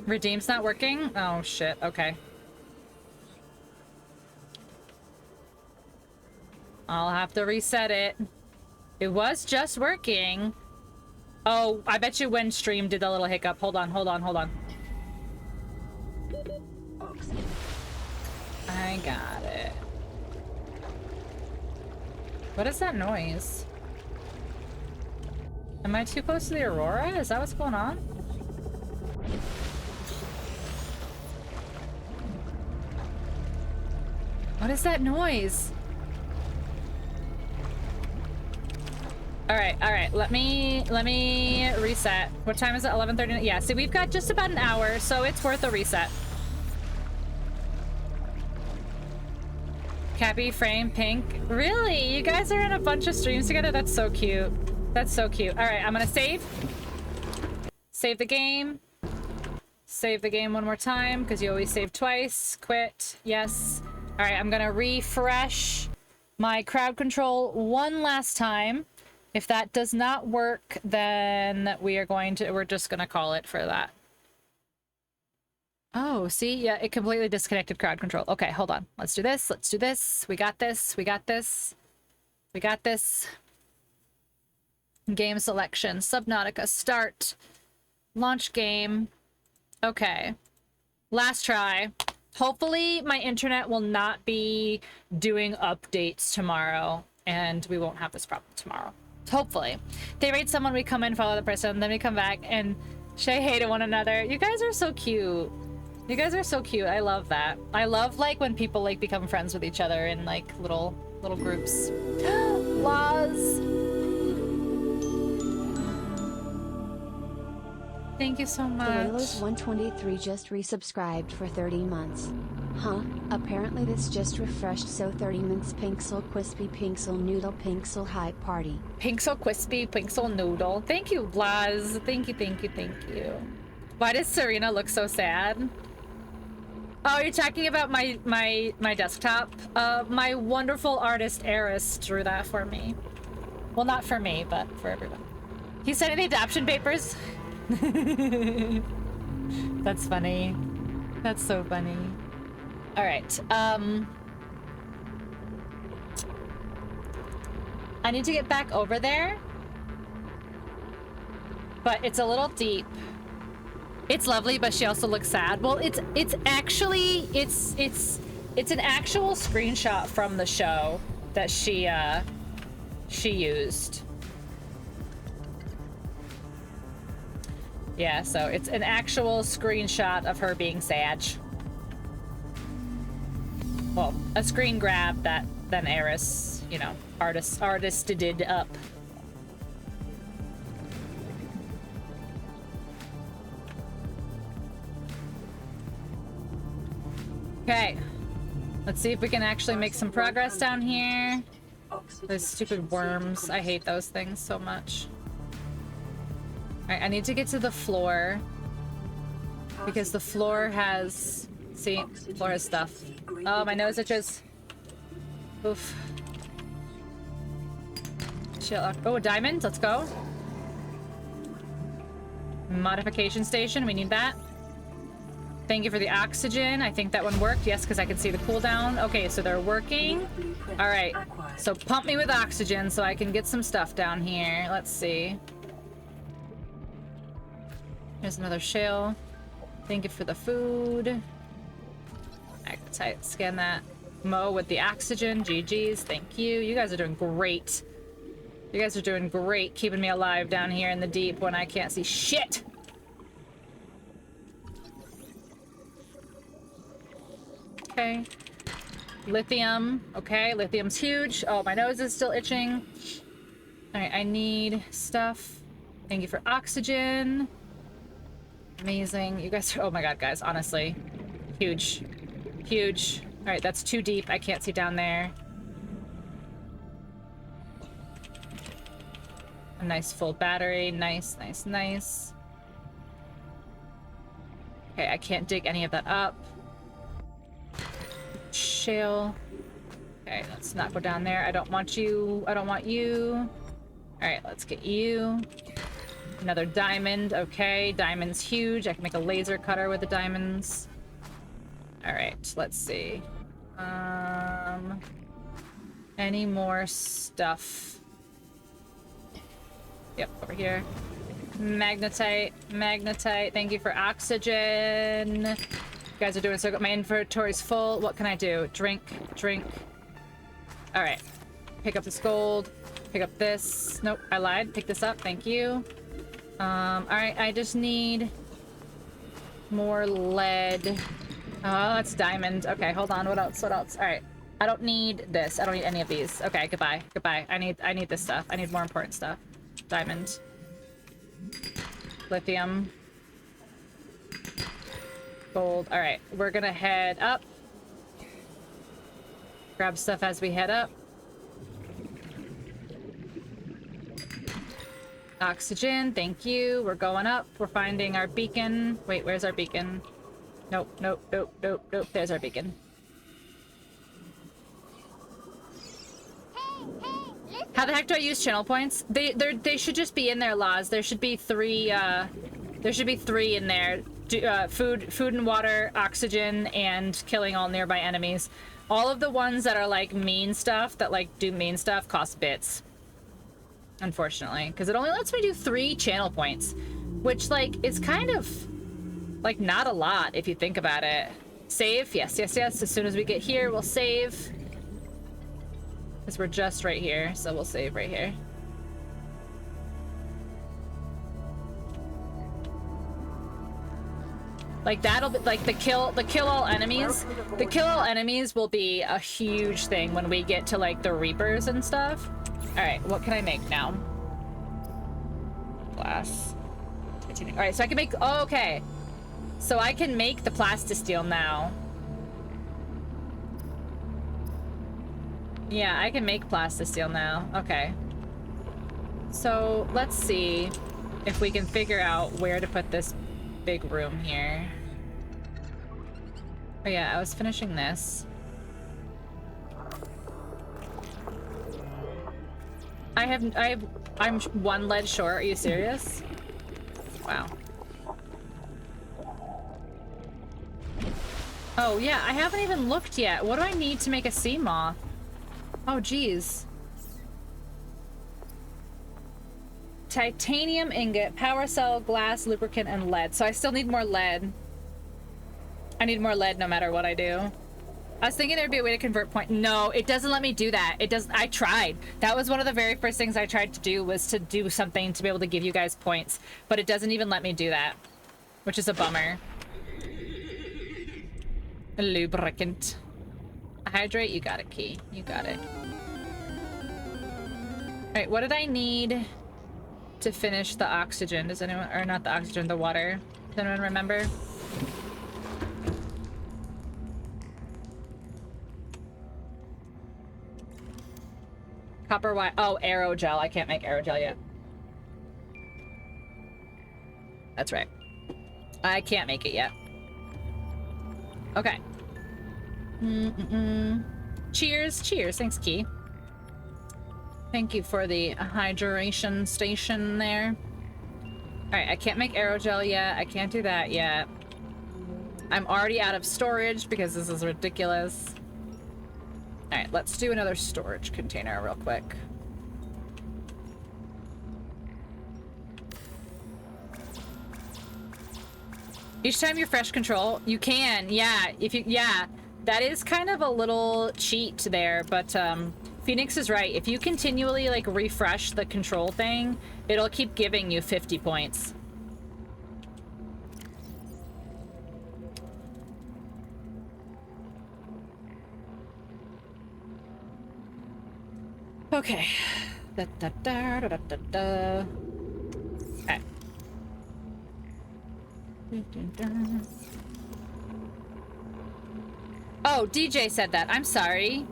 Redeem's not working? Oh shit, okay. I'll have to reset it. It was just working. Oh, I bet you when stream did the little hiccup. Hold on, hold on, hold on. I got it. What is that noise? Am I too close to the Aurora? Is that what's going on? What is that noise? All right, let me reset. What time is it? 11:30. Yeah, see, we've got just about an hour, so it's worth a reset. Cappy, Frame, Pink. Really? You guys are in a bunch of streams together? That's so cute. That's so cute. All right, I'm gonna save. Save the game. Save the game one more time, because you always save twice. Quit. Yes. All right, I'm gonna refresh my crowd control one last time. If that does not work, then we're just gonna call it for that. Oh, see? Yeah, it completely disconnected crowd control. Okay, hold on. Let's do this. Let's do this. We got this. We got this. We got this. Game selection. Subnautica. Start. Launch game. Okay. Last try. Hopefully my internet will not be doing updates tomorrow and we won't have this problem tomorrow. Hopefully. They raid someone, we come in, follow the person, then we come back and say hey to one another. You guys are so cute. You guys are so cute. I love that. I love like when people like become friends with each other in like little little groups. Laws. Thank you so much. Gorillas123 just resubscribed for 30 months. Huh, apparently this just refreshed, so 30 months. Pinksel Crispy Pinksel Noodle Pinksel High Party. Pinksel Crispy Pinksel Noodle. Thank you, Blaz. Thank you, thank you, thank you. Why does Serena look so sad? Oh, you're talking about my desktop? My wonderful artist Eris drew that for me. Well, not for me, but for everyone. He sent in the adoption papers. That's funny. That's so funny. All right. I need to get back over there, but it's a little deep. It's lovely, but she also looks sad. Well, it's actually it's an actual screenshot from the show that she used. Yeah, so it's an actual screenshot of her being sad. Well, a screen grab that then Eris, you know, artisted up. Okay, let's see if we can actually make some progress down here. Those stupid worms, I hate those things so much. Alright, I need to get to the floor because the floor has, see, floor has stuff. Oh, my nose itches. Oof. Chill. Oh, a diamond, let's go. Modification station, we need that. Thank you for the oxygen. I think that one worked. Yes, because I can see the cooldown. Okay, so they're working. All right, so pump me with oxygen so I can get some stuff down here. Let's see. Here's another shell. Thank you for the food. Scan that. Mo with the oxygen. GG's. Thank you. You guys are doing great. You guys are doing great keeping me alive down here in the deep when I can't see shit. Okay. Lithium. Okay, lithium's huge. Oh, my nose is still itching. All right, I need stuff. Thank you for oxygen. Amazing. You guys are, oh my god, guys, honestly. Huge. Huge. All right, that's too deep. I can't see down there. A nice full battery. Nice, nice, nice. Okay, I can't dig any of that up. Shale. Okay, let's not go down there. I don't want you. I don't want you. All right, let's get you. Another diamond. Okay, diamond's huge. I can make a laser cutter with the diamonds. All right, let's see. Any more stuff? Yep, over here. Magnetite, magnetite. Thank you for oxygen. You guys are doing so good. My inventory's full. What can I do? Drink, drink. All right. Pick up this gold. Pick up this. Nope, I lied. Pick this up. Thank you. All right. I just need more lead. Oh, it's diamond. Okay, hold on. What else? What else? All right. I don't need this. I don't need any of these. Okay, goodbye. Goodbye. I need this stuff. I need more important stuff. Diamond. Lithium. Gold. All right, we're gonna head up. Grab stuff as we head up. Oxygen, thank you. We're going up. We're finding our beacon. Wait, where's our beacon? Nope, nope, nope, nope, nope. There's our beacon. How the heck do I use channel points? They should just be in there, Laws. There should be three. There should be 3 in there. Food and water, oxygen, and killing all nearby enemies. All of the ones that are like mean stuff, that like do mean stuff, cost bits. Unfortunately, because it only lets me do 3 channel points, which like is kind of like not a lot if you think about it. Save, yes, yes, yes. As soon as we get here, we'll save. Because we're just right here, so we'll save right here. Like that'll be like the kill all enemies. The kill all enemies will be a huge thing when we get to like the Reapers and stuff. All right, what can I make now? Glass. All right, so I can make. Oh, okay. So I can make the plastisteel now. Yeah, I can make plastisteel now. Okay. So let's see if we can figure out where to put this big room here. Oh yeah, I was finishing this. I'm 1 lead short. Are you serious? Wow. Oh yeah, I haven't even looked yet. What do I need to make a sea moth? Oh geez. Titanium ingot, power cell, glass, lubricant, and lead. So I still need more lead. I need more lead no matter what I do. I was thinking there'd be a way to convert point. No, it doesn't let me do that. It doesn't. I tried. That was one of the very first things I tried to do, was to do something to be able to give you guys points. But it doesn't even let me do that, which is a bummer. A lubricant. Hydrate, you got it, Key. You got it. All right, what did I need to finish the oxygen? Does anyone, or not the oxygen, the water? Does anyone remember? Copper wire. Oh, aerogel. I can't make aerogel yet. That's right. I can't make it yet. Okay. Cheers. Cheers. Thanks, Key. Thank you for the hydration station there. Alright, I can't make aerogel yet. I can't do that yet. I'm already out of storage because this is ridiculous. Alright, let's do another storage container real quick. Each time you fresh control, you can, yeah, yeah, that is kind of a little cheat there, but Phoenix is right. If you continually like refresh the control thing, it'll keep giving you 50 points. Okay. Da, da, da, da, da, da. Okay. Oh, DJ said that. I'm sorry.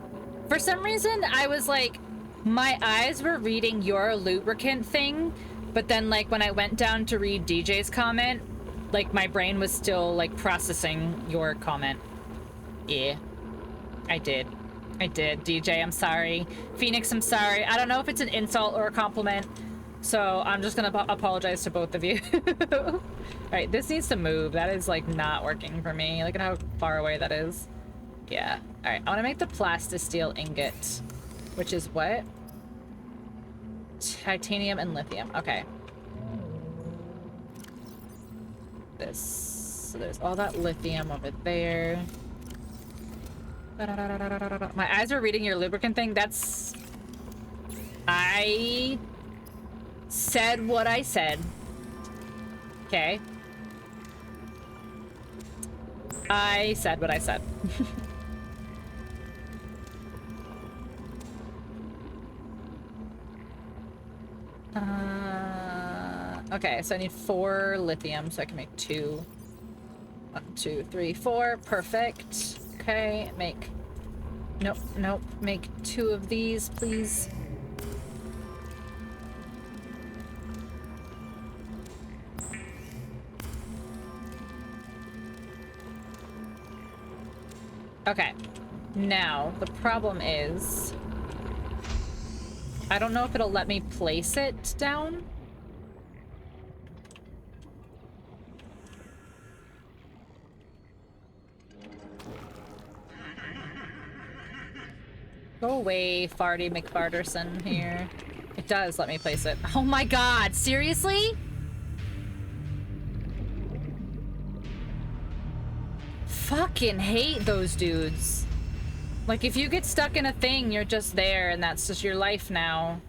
For some reason, I was like, my eyes were reading your lubricant thing, but then like when I went down to read DJ's comment, like my brain was still like processing your comment. Yeah, I did, DJ, I'm sorry. Phoenix, I'm sorry. I don't know if it's an insult or a compliment, so I'm just gonna apologize to both of you. All right, this needs to move. That is like not working for me. Look at how far away that is. Yeah. All right, I want to make the plastisteel ingot, which is what? Titanium and lithium. Okay. This. So there's all that lithium over there. My eyes are reading your lubricant thing. That's... I said what I said. Okay. I said what I said. Okay, so I need 4 lithium so I can make 2. 1, 2, 3, 4. Perfect. Okay, make... Nope, nope. Make 2 of these, please. Okay. Now, the problem is... I don't know if it'll let me place it down. Go away, Farty McFarterson here. It does let me place it. Oh my god, seriously? Fucking hate those dudes. Like, if you get stuck in a thing, you're just there, and that's just your life now.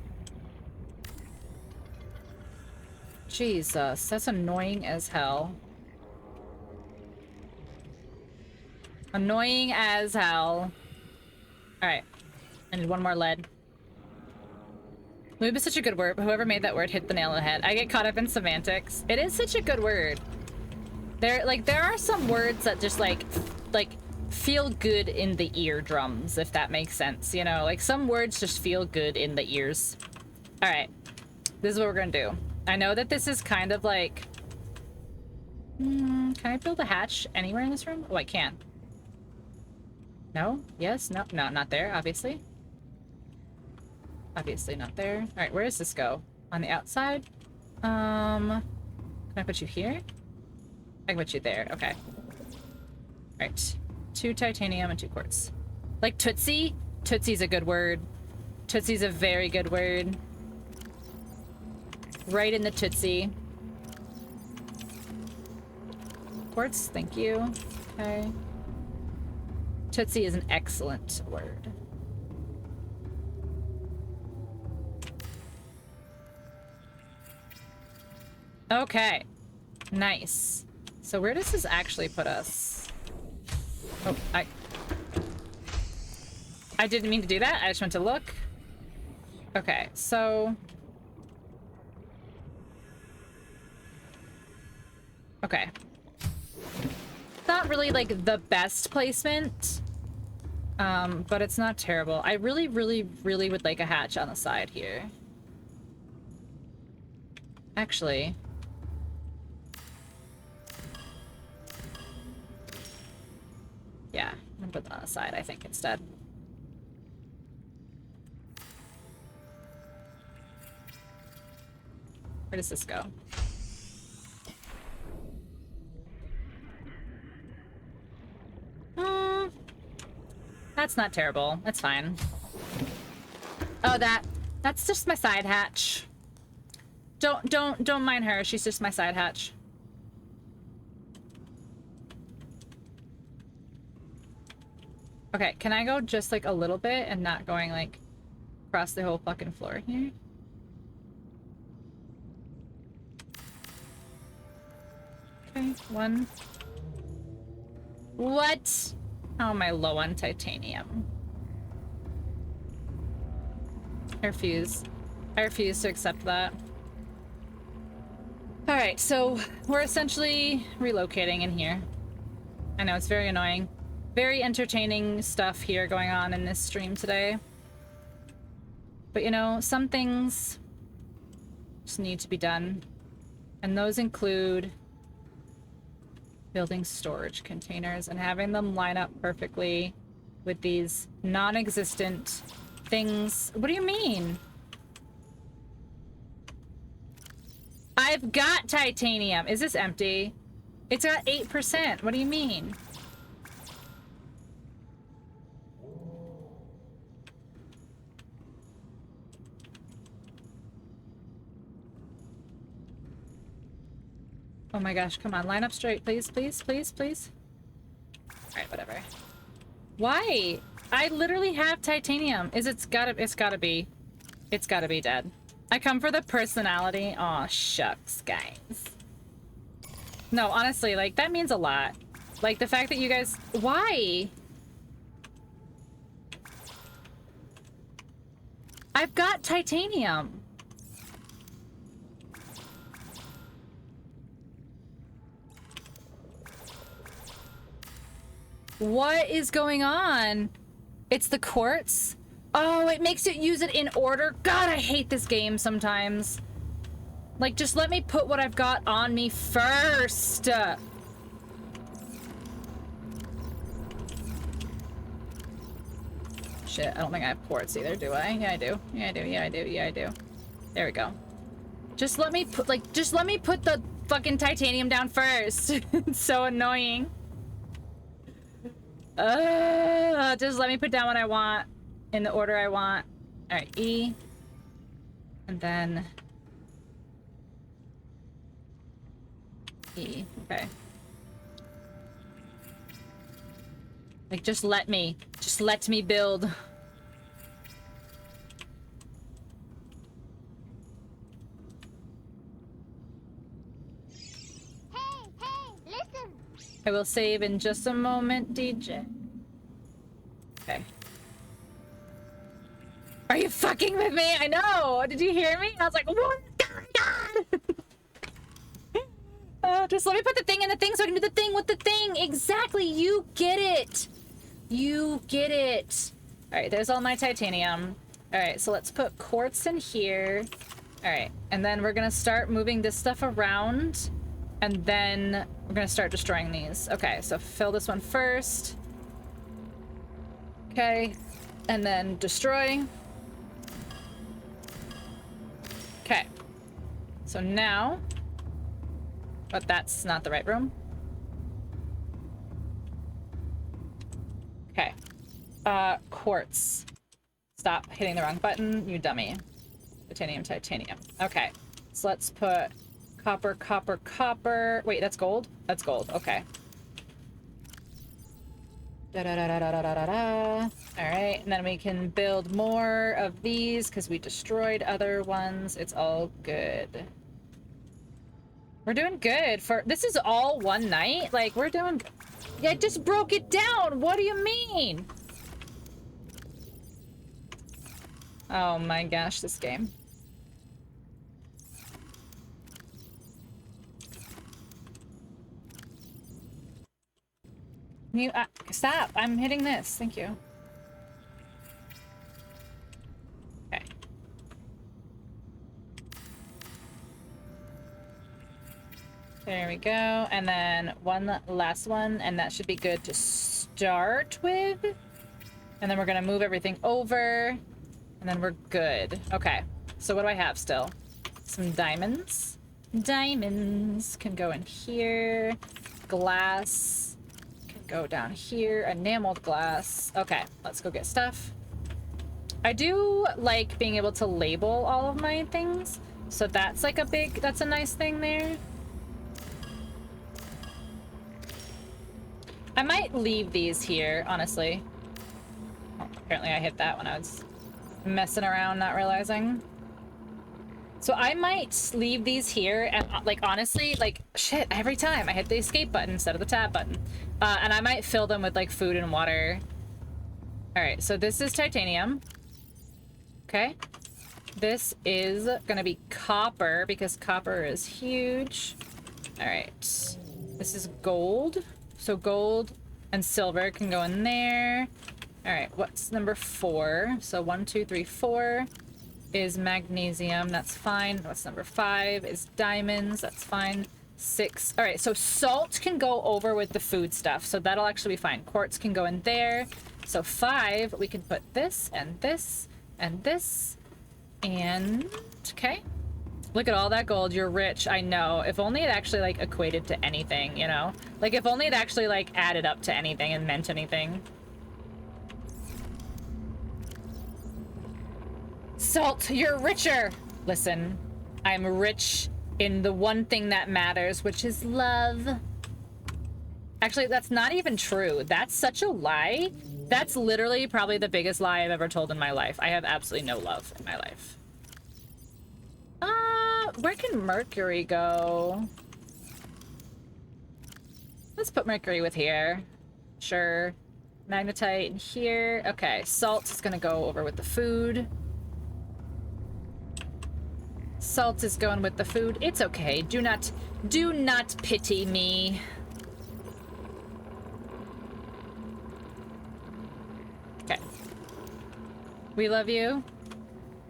Jesus, that's annoying as hell. Annoying as hell. Alright. I need one more lead. Lube is such a good word, but whoever made that word hit the nail on the head. I get caught up in semantics. It is such a good word. There are some words that just like feel good in the eardrums, if that makes sense. You know, like some words just feel good in the ears. All right, this is what we're gonna do. I know that this is kind of like, can I build a hatch anywhere in this room? Oh, I can. No, yes, no, not there, obviously. Obviously not there. All right, where does this go? On the outside? Can I put you here? I can put you there, okay. All right, 2 titanium and 2 quartz. Like Tootsie? Tootsie's a good word. Tootsie's a very good word. Right in the Tootsie. Quartz, thank you. Okay. Tootsie is an excellent word. Okay. Nice. So where does this actually put us? Oh, I didn't mean to do that. I just went to look. Okay, so... Okay. Not really, like, the best placement. But it's not terrible. I really, really, really would like a hatch on the side here. Actually... Yeah, I'm gonna put that on the side, I think, instead. Where does this go? That's not terrible. That's fine. Oh, that's just my side hatch. Don't mind her. She's just my side hatch. Okay, can I go just like a little bit and not going like across the whole fucking floor here? Okay, 1. What? How am I low on titanium? I refuse. I refuse to accept that. Alright, so we're essentially relocating in here. I know, it's very annoying. Very entertaining stuff here going on in this stream today. But you know, some things just need to be done. And those include building storage containers and having them line up perfectly with these non-existent things. What do you mean? I've got titanium. Is this empty? It's got 8%. What do you mean? Oh my gosh, come on, line up straight, please, please, please, please. Alright, whatever. Why? I literally have titanium. It's gotta be dead. I come for the personality. Aw, shucks, guys. No, honestly, like, that means a lot. Like, the fact that you guys... Why? I've got titanium. What is going on? It's the quartz? Oh, it makes it use it in order? God, I hate this game sometimes. Like, just let me put what I've got on me first. Shit, I don't think I have quartz either, do I? Yeah, I do. Yeah, I do. Yeah, I do. Yeah, I do. There we go. Just let me put, like, just let me put the fucking titanium down first. It's so annoying. Just let me put down what I want in the order I want. All right, E, and then E. Okay. Like, just let me build. I will save in just a moment, DJ. Okay. Are you fucking with me? I know! Did you hear me? I was like, what is going on? Just let me put the thing in the thing so I can do the thing with the thing! Exactly! You get it! You get it! Alright, there's all my titanium. Alright, so let's put quartz in here. Alright, and then we're gonna start moving this stuff around. And then we're gonna start destroying these. Okay, so fill this one first. Okay, and then destroy. Okay, so now, but that's not the right room. Okay, quartz. Stop hitting the wrong button, you dummy. Titanium, titanium. Okay, so let's put copper, copper, copper. Wait, that's gold? That's gold, okay. Da-da-da-da-da-da-da-da. Alright, and then we can build more of these because we destroyed other ones. It's all good. We're doing good for... This is all one night? Like, we're doing... Yeah, I just broke it down! What do you mean? Oh my gosh, this game. You, stop! I'm hitting this. Thank you. Okay. There we go. And then one last one, and that should be good to start with. And then we're gonna move everything over, and then we're good. Okay. So what do I have still? Some diamonds. Diamonds can go in here. Glass. Go down here, enameled glass. Okay, let's go get stuff. I do like being able to label all of my things, so that's like that's a nice thing there. I might leave these here, honestly. Oh, apparently I hit that when I was messing around, not realizing. So I might leave these here, and like honestly, like shit, every time I hit the escape button instead of the tab button. And I might fill them with like food and water. All right, so this is titanium. Okay. This is gonna be copper because copper is huge. All right, this is gold. So gold and silver can go in there. All right, what's number 4? So 1, 2, 3, 4 is magnesium. That's fine. What's number 5 is diamonds. That's fine. 6. All right, so salt can go over with the food stuff, so that'll actually be fine. Quartz can go in there. So 5, we can put this and this and this and okay. Look at all that gold. You're rich. I know. If only it actually like equated to anything, you know? Like if only it actually like added up to anything and meant anything. Salt, you're richer. Listen, I'm rich in the one thing that matters, which is love. Actually, that's not even true. That's such a lie. That's literally probably the biggest lie I've ever told in my life. I have absolutely no love in my life. Where can mercury go? Let's put mercury with here. Sure. Magnetite in here. Okay, salt is gonna go over with the food. Salt is going with the food. It's okay. Do not pity me. Okay. We love you.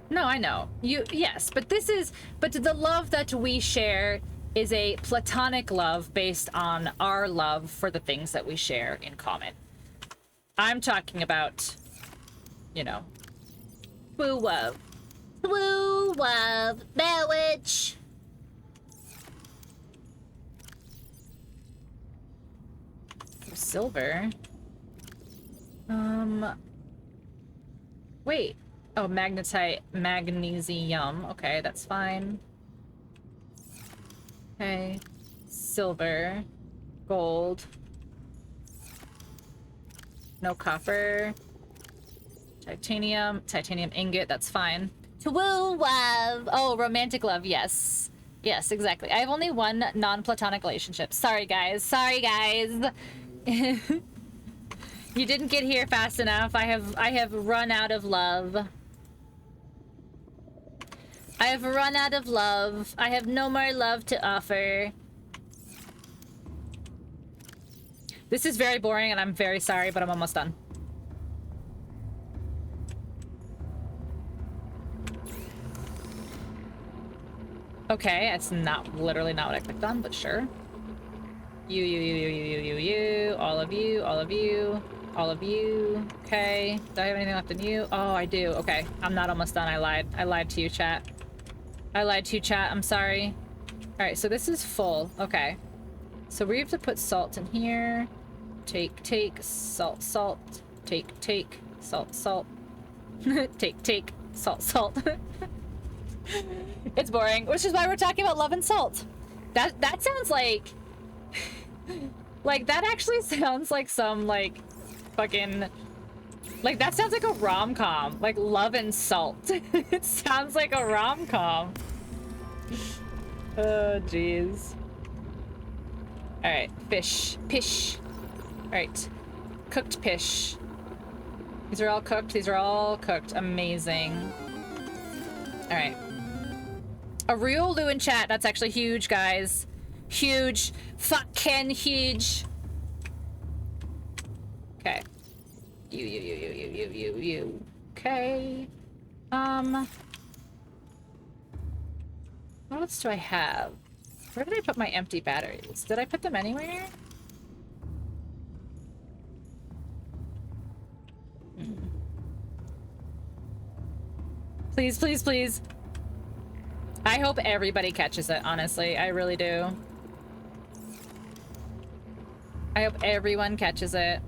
No, I know. Yes, but the love that we share is a platonic love based on our love for the things that we share in common. I'm talking about, you know, woo love. Woo love marriage. Silver. Wait. Oh, magnetite, magnesium. Okay, that's fine. Okay. Silver. Gold. No copper. Titanium. Titanium ingot, that's fine. To woo love. Oh, romantic love, yes. Yes, exactly. I have only one non-platonic relationship. Sorry, guys. Sorry, guys. You didn't get here fast enough. I have run out of love. I have run out of love. I have no more love to offer. This is very boring and I'm very sorry, but I'm almost done. Okay, it's literally not what I clicked on, but sure. You, all of you, all of you, all of you. Okay, do I have anything left in you? Oh, I do. Okay, I'm not almost done. I lied. I lied to you, chat. I lied to you, chat. I'm sorry. All right, so this is full. Okay, so we have to put salt in here. Take, salt, salt. Take, salt, salt. take, salt, salt. It's boring, which is why we're talking about love and salt. That sounds like... like, that actually sounds like some, like, fucking... Like, that sounds like a rom-com. Like, love and salt. It sounds like a rom-com. Oh, jeez. Alright, fish. Pish. Alright. Cooked fish. These are all cooked. These are all cooked. Amazing. Alright. A real Lou in chat. That's actually huge, guys. Huge. Fucking huge. Okay. You. Okay. What else do I have? Where did I put my empty batteries? Did I put them anywhere? Please, please, please. I hope everybody catches it, honestly. I really do. I hope everyone catches it.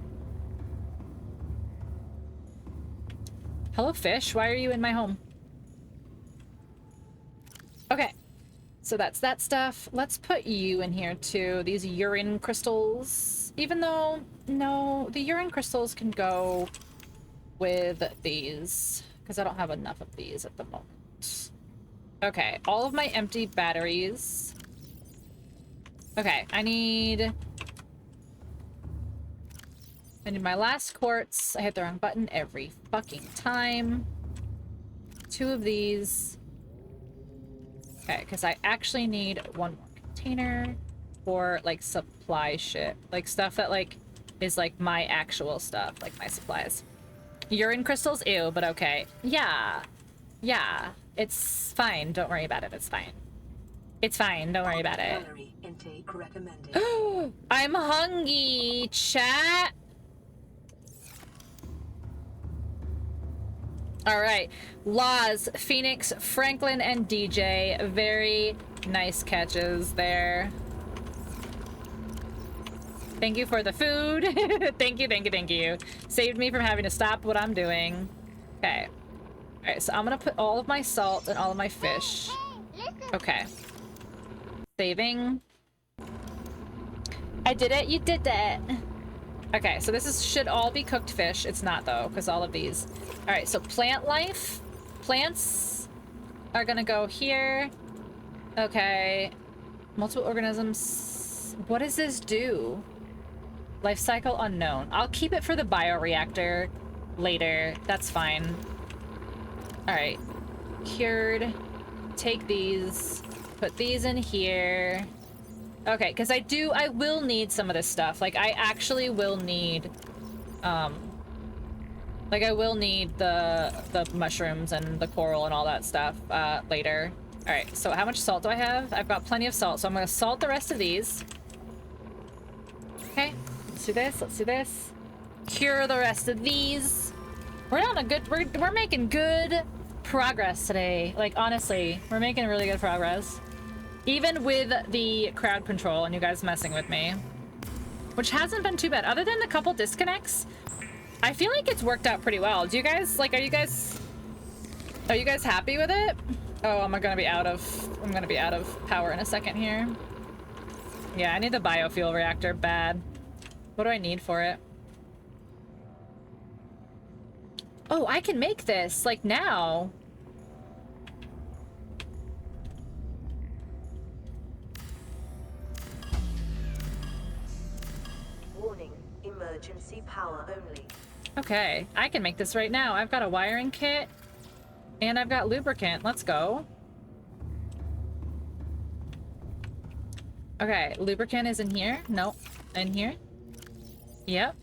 Hello, fish. Why are you in my home? Okay. So that's that stuff. Let's put you in here, too. These urine crystals. Even though, no, the urine crystals can go with these. Because I don't have enough of these at the moment. Okay, all of my empty batteries. Okay, I need my last quartz. I hit the wrong button every fucking time. 2 of these. Okay, because I actually need 1 more container for, like, supply shit. Like, stuff that, like, is, like, my actual stuff. Like, my supplies. Urine crystals? Ew, but okay. Yeah. Yeah. It's fine. Don't worry about it. It's fine. It's fine. Don't worry about it. Calorie intake recommended. I'm hungry, chat. All right. Laz, Phoenix, Franklin, and DJ. Very nice catches there. Thank you for the food. Thank you, thank you, thank you. Saved me from having to stop what I'm doing. Okay. All right, so I'm gonna put all of my salt and all of my fish. Okay. Saving. I did it. You did that. Okay, so this should all be cooked fish. It's not, though, because all of these. All right, so plant life. Plants are gonna go here. Okay. Multiple organisms. What does this do? Life cycle unknown. I'll keep it for the bioreactor later. That's fine. All right. Cured. Take these. Put these in here. Okay, because I will need some of this stuff. Like, I actually will need, like, I will need the mushrooms and the coral and all that stuff, later. All right, so how much salt do I have? I've got plenty of salt, so I'm gonna salt the rest of these. Okay, let's do this, let's do this. Cure the rest of these. We're on a good, we're making good progress today. Like, honestly, we're making really good progress. Even with the crowd control and you guys messing with me. Which hasn't been too bad. Other than the couple disconnects, I feel like it's worked out pretty well. Do you guys, like, are you guys happy with it? Oh, I'm gonna be out of power in a second here. Yeah, I need the biofuel reactor bad. What do I need for it? Oh, I can make this, like, now. emergency power only. Okay, I can make this right now. I've got a wiring kit and I've got lubricant. Let's go. Okay, lubricant is in here. Nope. In here. Yep.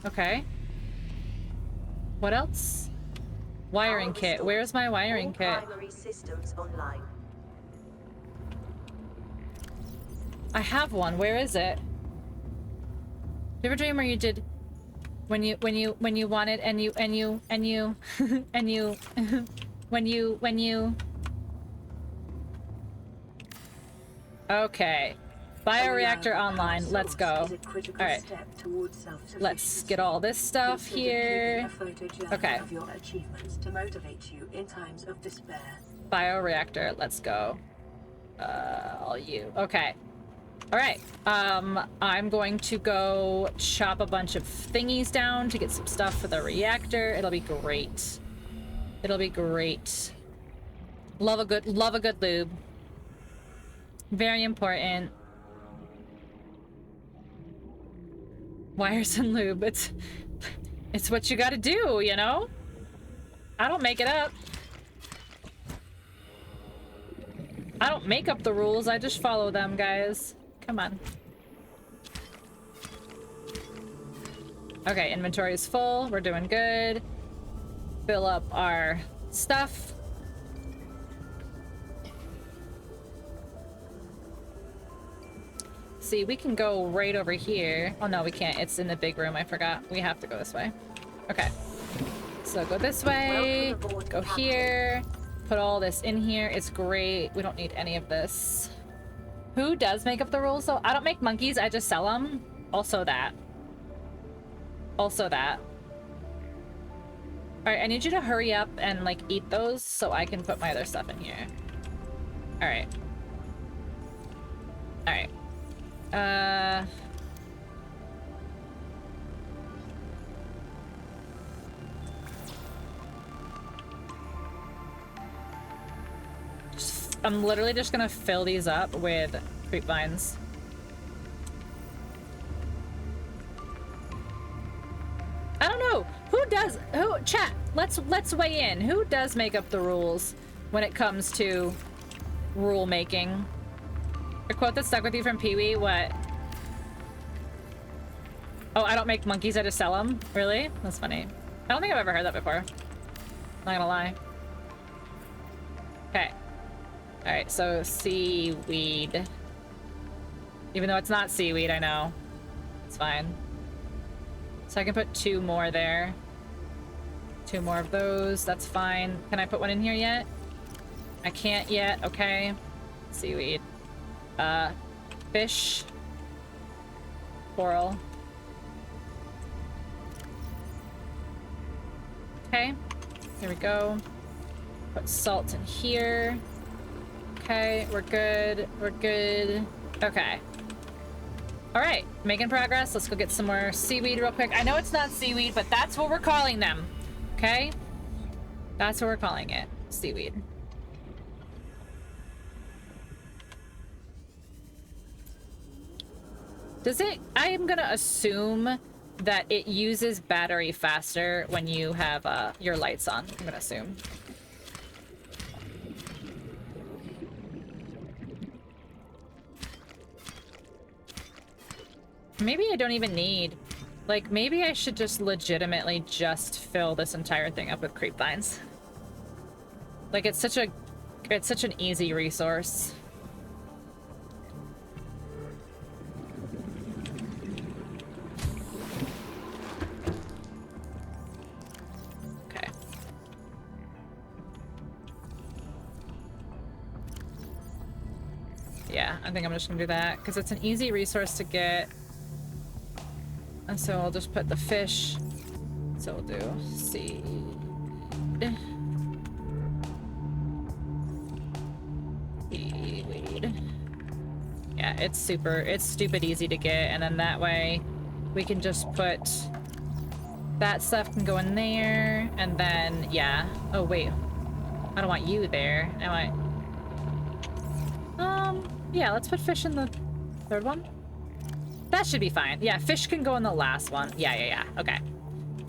Okay. What else? Wiring kit. Where's my wiring kit? Primary systems online. I have one. Where is it? You ever dream where you did when you wanted and you and you and you when you Okay. Bioreactor online. Let's go. Alright. Let's get all this stuff here. Okay. Bioreactor. Let's go. All you. Okay. Alright. I'm going to go chop a bunch of thingies down to get some stuff for the reactor. It'll be great. It'll be great. Love a good lube. Very important. Wires and lube. It's what you gotta do, you know? I don't make it up. I don't make up the rules, I just follow them, guys. Come on. Okay, inventory is full. We're doing good. Fill up our stuff. See, we can go right over here. Oh no, we can't. It's in the big room. I forgot. We have to go this way. Okay. So go this way. Go here. Put all this in here. It's great. We don't need any of this. Who does make up the rules though? I don't make monkeys. I just sell them. Also that. Also that. Alright, I need you to hurry up and like eat those so I can put my other stuff in here. Alright. Alright. I'm literally just gonna fill these up with creep vines. I don't know chat, let's weigh in. Who does make up the rules when it comes to rule making? A quote that stuck with you from Pee-wee, what? Oh, I don't make monkeys, I just sell them? Really? That's funny. I don't think I've ever heard that before. Not gonna lie. Okay. Alright, so seaweed. Even though it's not seaweed, I know. It's fine. So I can put 2 more there. 2 more of those, that's fine. Can I put one in here yet? I can't yet, okay. Seaweed. Fish. Coral. Okay. Here we go. Put salt in here. Okay, we're good. We're good. Okay. Alright, making progress. Let's go get some more seaweed real quick. I know it's not seaweed, but that's what we're calling them. Okay? That's what we're calling it. Seaweed. Does it? I am gonna assume that it uses battery faster when you have your lights on. I'm gonna assume. Maybe I don't even need... Like, maybe I should just legitimately just fill this entire thing up with creep vines. Like, it's such an easy resource. Okay. Yeah, I think I'm just gonna do that, because it's an easy resource to get. And so I'll just put the fish. So we'll do seed. Seaweed. Yeah, it's stupid easy to get, and then that way we can just put that stuff can go in there, and then yeah. Oh wait, I don't want you there. I want yeah, let's put fish in the third one. That should be fine. Yeah, fish can go in the last one. Yeah. Okay.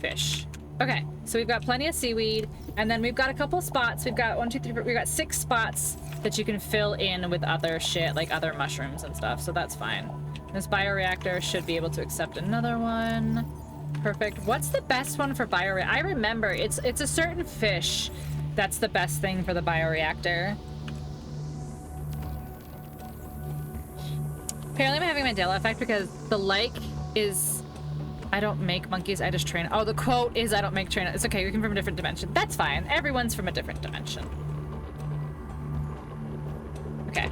Fish. Okay, so we've got plenty of seaweed, and then we've got a couple spots. We've got 1, 2, 3, 4, we've got 6 spots that you can fill in with other shit, like other mushrooms and stuff, so that's fine. This bioreactor should be able to accept another one. Perfect. What's the best one for bioreactor? I remember, it's a certain fish that's the best thing for the bioreactor. Apparently I'm having Mandela effect because the like is... I don't make monkeys, I just train. Oh, the quote is I don't make train. It's okay, we can from a different dimension. That's fine. Everyone's from a different dimension. Okay.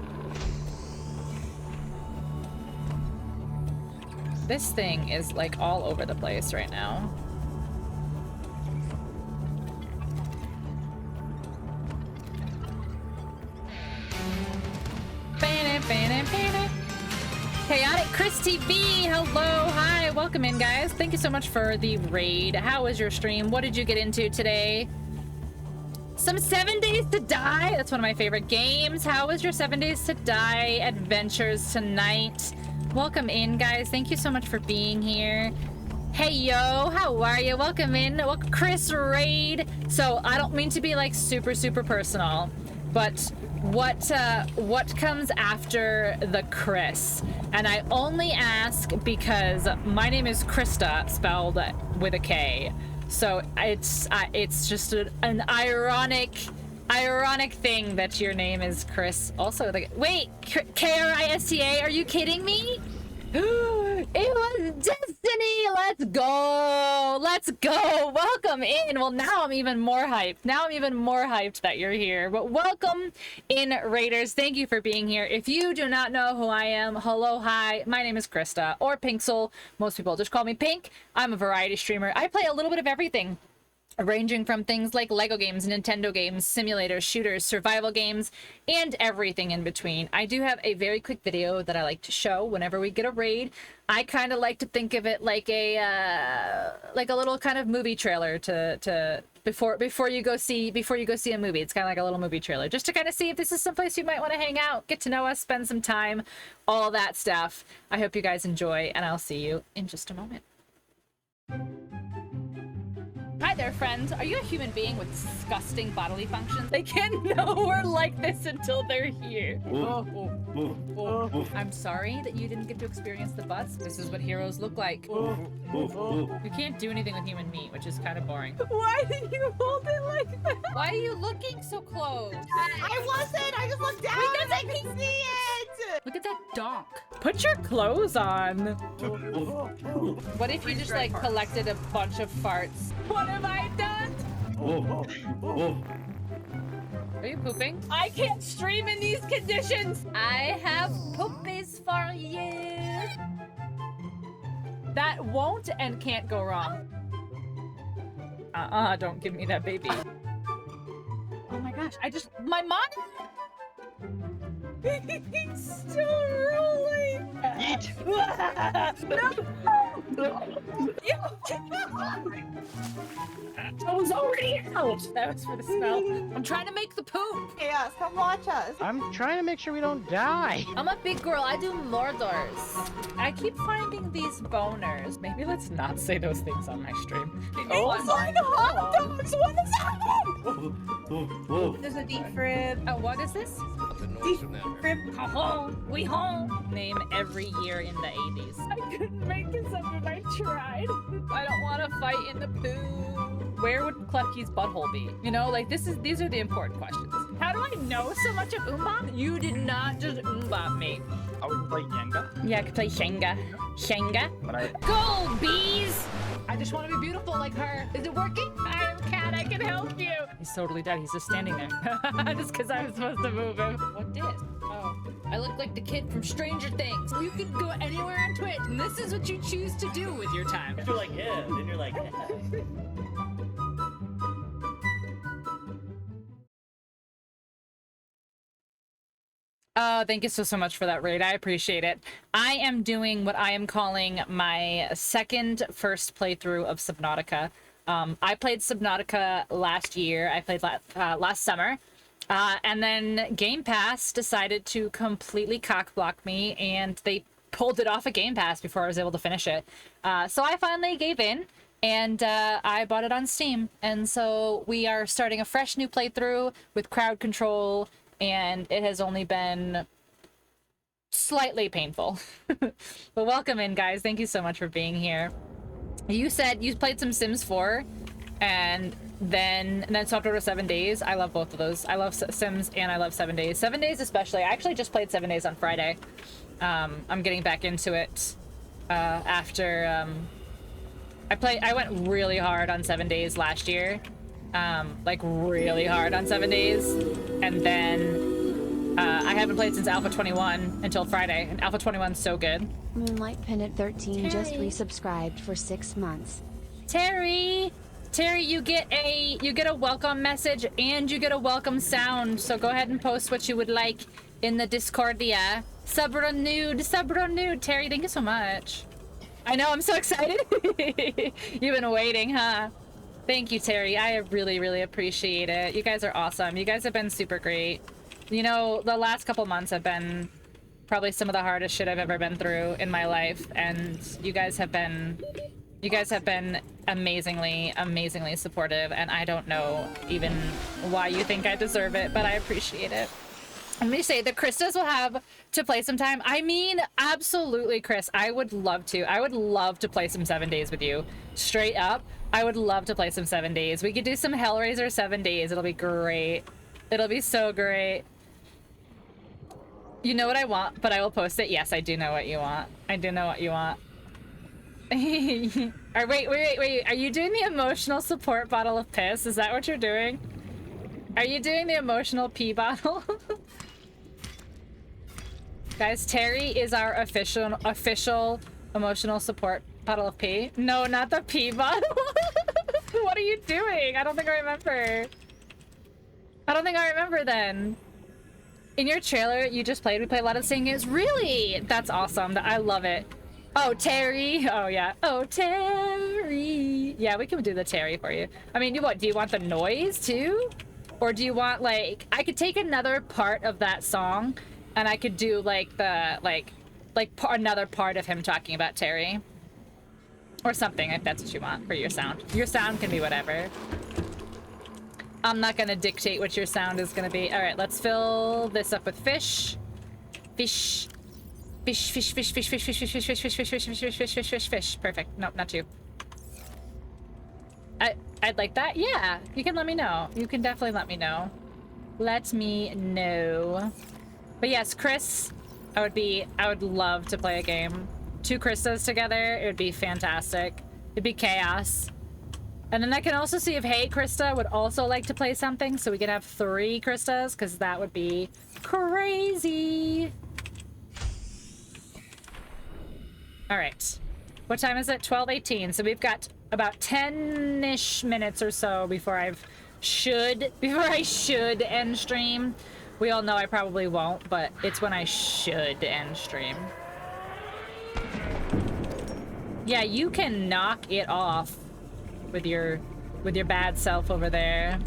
This thing is like all over the place right now. Chaotic Chris TV, hello, hi, welcome in, guys. Thank you so much for the raid. How was your stream? What did you get into today? Some 7 Days to Die. That's one of my favorite games. How was your 7 Days to Die adventures tonight? Welcome in, guys. Thank you so much for being here. Hey, yo, how are you? Welcome in. Welcome, Chris Raid. So I don't mean to be like super personal, but what comes after the Chris? And I only ask because my name is Krista, spelled with a K. So it's just an ironic thing that your name is Chris. Also, wait, Krista, are you kidding me? It was destiny. Let's go. Let's go. Welcome in. Well, now I'm even more hyped. Now I'm even more hyped that you're here. But welcome in, Raiders. Thank you for being here. If you do not know who I am, hello, hi. My name is Krista, or Pinksel. Most people just call me Pink. I'm a variety streamer. I play a little bit of everything, ranging from things like Lego games, Nintendo games, simulators, shooters, survival games, and everything in between. I do have a very quick video that I like to show whenever we get a raid. I kind of like to think of it like a little kind of movie trailer to before you go see a movie. It's kind of like a little movie trailer, just to kind of see if this is someplace you might want to hang out, get to know us, spend some time, all that stuff. I hope you guys enjoy, and I'll see you in just a moment. Hi there, friends. Are you a human being with disgusting bodily functions? They can't know we're like this until they're here. I'm sorry that you didn't get to experience the butts. This is what heroes look like. You can't do anything with human meat, which is kind of boring. Why did you hold it like that? Why are you looking so close? I wasn't. I just looked down. Wait, I can see it. Look at that donk. Put your clothes on. What if you just like collected a bunch of farts? What have I done? Are you pooping? I can't stream in these conditions. I have poopies for you. That won't and can't go wrong. Don't give me that baby. Oh my gosh, my mind. He's still rolling. Yeet. No. I was already out. That was for the smell. I'm trying to make the poop. Chaos, come watch us. I'm trying to make sure we don't die. I'm a big girl. I do Mordors. I keep finding these boners. Maybe let's not say those things on my stream. Oh my hot dogs! What is happening? There's a deep rib. What is this? Deep rib. Home. We home. Name every year in the 80s. I couldn't make this up if I tried. I don't want to fight in the poo. Where would Klefki's butthole be? You know, like these are the important questions. How do I know so much of Umbop? You did not just Umbop me. Oh, we can play Jenga? Yeah, I could play Shenga. Shenga? Go, bees! I just want to be beautiful like her. Is it working? I am Cat, I can help you. He's totally dead. He's just standing there. Just because I was supposed to move him. What did? Oh, I look like the kid from Stranger Things. You can go anywhere on Twitch, and this is what you choose to do with your time. You're like, yeah. Then you're like, yeah. Oh, thank you so much for that raid. I appreciate it. I am doing what I am calling my first playthrough of Subnautica. I played Subnautica last year. I played last summer. And then Game Pass decided to completely cockblock me, and they pulled it off of Game Pass before I was able to finish it. So I finally gave in, and I bought it on Steam. And so we are starting a fresh new playthrough with crowd control, and it has only been slightly painful. But welcome in, guys. Thank you so much for being here. You said you played some Sims 4 and then swapped over to 7 Days. I love both of those. I love Sims and I love 7 Days. 7 Days especially. I actually just played 7 Days on Friday. I'm getting back into it after I went really hard on 7 Days last year. Like really hard on 7 Days, and then I haven't played since Alpha 21 until Friday, and Alpha 21's so good. Moonlight Pennant 13 just resubscribed for 6 months. Terry, you get a welcome message and you get a welcome sound. So go ahead and post what you would like in the Discordia. Subro nude. Terry, thank you so much. I know, I'm so excited. You've been waiting, huh? Thank you, Terry. I really, really appreciate it. You guys are awesome. You guys have been super great. You know, the last couple months have been probably some of the hardest shit I've ever been through in my life, and you guys have been amazingly supportive, and I don't know even why you think I deserve it, but I appreciate it. Let me say, the Kristas will have to play sometime. I mean, absolutely, Chris. I would love to. I would love to play some 7 Days with you. Straight up, I would love to play some 7 Days. We could do some Hellraiser 7 Days. It'll be great. It'll be so great. You know what I want, but I will post it. Yes, I do know what you want. I do know what you want. Wait. Are you doing the emotional support bottle of piss? Is that what you're doing? Are you doing the emotional pee bottle? Guys, Terry is our official emotional support bottle of pee. No, not the pee bottle. What are you doing? I don't think I remember. I don't think I remember then. In your trailer you just played, we played a lot of singing games. Really? That's awesome. I love it. Oh, Terry. Oh, yeah. Oh, Terry. Yeah, we can do the Terry for you. I mean, do you want the noise too? Or do you want, like, I could take another part of that song and I could do, like, the, another part of him talking about Terry. Or something, if that's what you want for your sound. Your sound can be whatever. I'm not gonna dictate what your sound is gonna be. All right, let's fill this up with fish. Fish. Fish, fish, fish, fish, fish, fish, fish, fish, fish, fish, fish, fish, fish, fish, fish, fish, fish, fish. Perfect. Nope, not you. I'd like that. Yeah, you can let me know. You can definitely let me know. Let me know. But yes, Chris, I would love to play a game. 2 Kristas together, it would be fantastic. It'd be chaos. And then I can also see if Hey Krista would also like to play something, so we could have 3 Kristas, because that would be crazy. All right. What time is it? 12:18. So we've got about 10-ish minutes or so before I should end stream. We all know I probably won't, but it's when I should end stream. Yeah, you can knock it off with your bad self over there.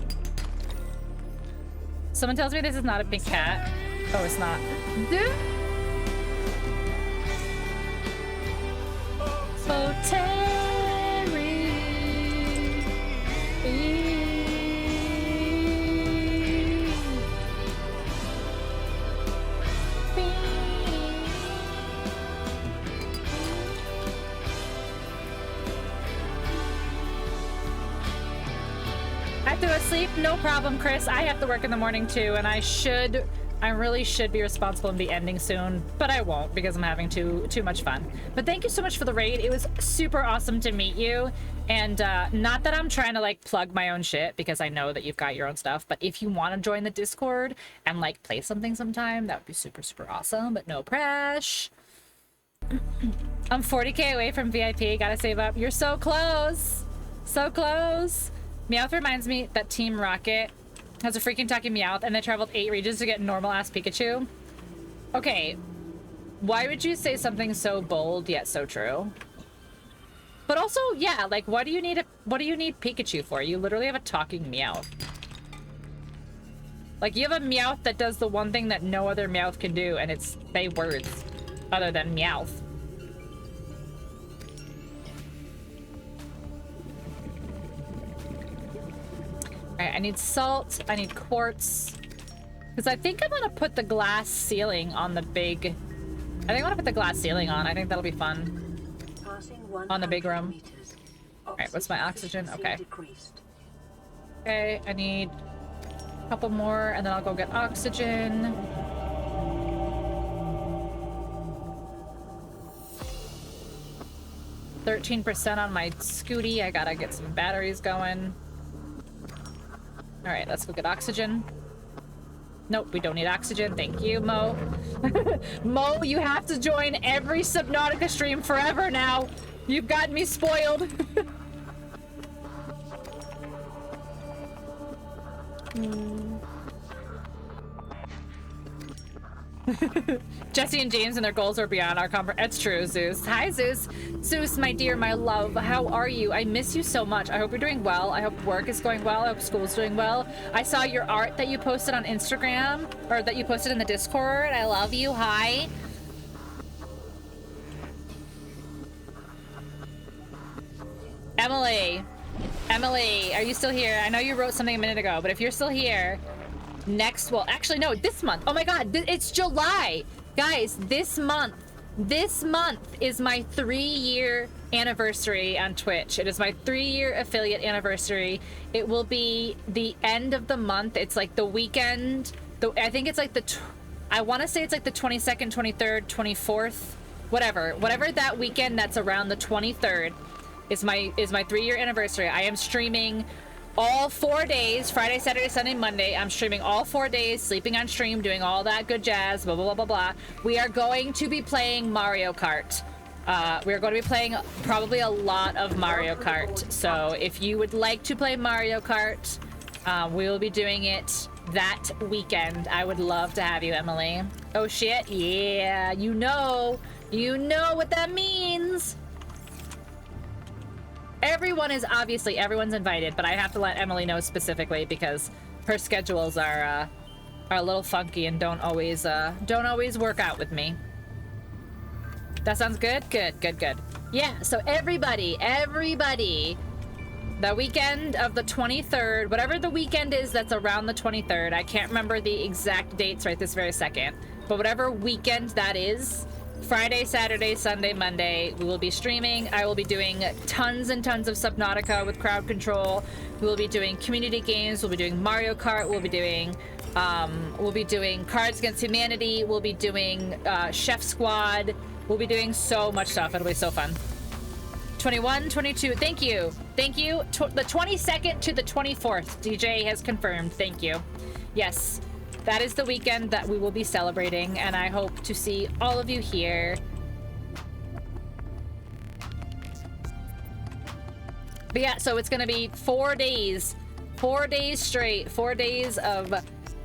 Someone tells me this is not a pink cat. Oh, it's not. Oh, Terry. I have to go to sleep? No problem, Chris. I have to work in the morning too, and I really should be responsible and be ending soon, but I won't because I'm having too much fun. But thank you so much for the raid. It was super awesome to meet you. And not that I'm trying to like plug my own shit, because I know that you've got your own stuff, but if you want to join the Discord and like play something sometime, that would be super awesome, but no pressure. I'm 40k away from VIP. Gotta save up. You're so close. So close. Meowth reminds me that Team Rocket has a freaking talking Meowth, and they traveled 8 regions to get normal-ass Pikachu. Okay, why would you say something so bold yet so true? But also, yeah, like, what do you need Pikachu for? You literally have a talking Meowth. Like, you have a Meowth that does the one thing that no other Meowth can do, and it's say words. Other than Meowth. Alright, I need salt. I need quartz. Because I think I'm gonna put the glass ceiling on the big... I think I want to put the glass ceiling on. I think that'll be fun. On the big room. Alright, what's my oxygen? Okay. Okay, I need a couple more, and then I'll go get oxygen. %, on my Scooty. I gotta get some batteries going. Alright, let's go get oxygen. Nope, we don't need oxygen. Thank you, Mo. Mo, you have to join every Subnautica stream forever now. You've gotten me spoiled. Jesse and James and their goals are beyond our comfort. It's true, Zeus. Hi, Zeus. Zeus, my dear, my love. How are you? I miss you so much. I hope you're doing well. I hope work is going well. I hope school's doing well. I saw your art that you posted on Instagram, or that you posted in the Discord. I love you. Hi. Emily. Emily, are you still here? I know you wrote something a minute ago, but if you're still here, well, actually, no, this month. Oh my God, it's July. Guys, this month is my 3-year anniversary on Twitch. It is my 3-year affiliate anniversary. It will be the end of the month. It's like the weekend. I think it's like I want to say it's like the 22nd, 23rd, 24th, whatever that weekend that's around the 23rd is my 3-year anniversary. I am streaming all 4 days, Friday, Saturday, Sunday, Monday. I'm streaming all 4 days, sleeping on stream, doing all that good jazz, blah, blah, blah, blah, blah. We are going to be playing Mario Kart. We're going to be playing probably a lot of Mario Kart. So if you would like to play Mario Kart, we will be doing it that weekend. I would love to have you, Emily. Oh shit, yeah, you know what that means. Everyone's invited, but I have to let Emily know specifically because her schedules are a little funky and don't always work out with me. That sounds good? Good. Yeah, so everybody, the weekend of the 23rd, whatever the weekend is that's around the 23rd, I can't remember the exact dates right this very second, but whatever weekend that is, Friday, Saturday, Sunday, Monday, we will be streaming. I will be doing tons and tons of Subnautica with crowd control. We will be doing community games. We'll be doing Mario Kart. We'll be doing Cards Against Humanity. We'll be doing Chef Squad. We'll be doing so much stuff. It'll be so fun. 21, 22. Thank you. The 22nd to the 24th. DJ has confirmed. Thank you. Yes. That is the weekend that we will be celebrating, and I hope to see all of you here. But yeah, so it's gonna be 4 days. 4 days straight. 4 days of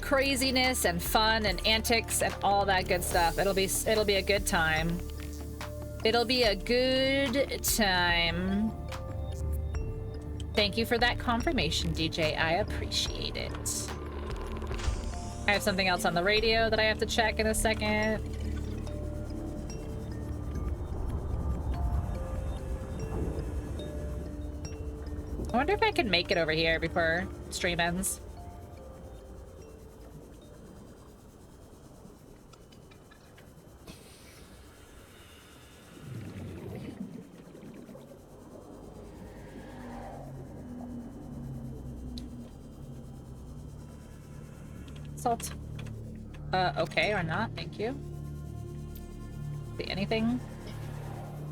craziness and fun and antics and all that good stuff. It'll be a good time. It'll be a good time. Thank you for that confirmation, DJ. I appreciate it. I have something else on the radio that I have to check in a second. I wonder if I can make it over here before stream ends. Salt. Okay, or not. Thank you. See anything?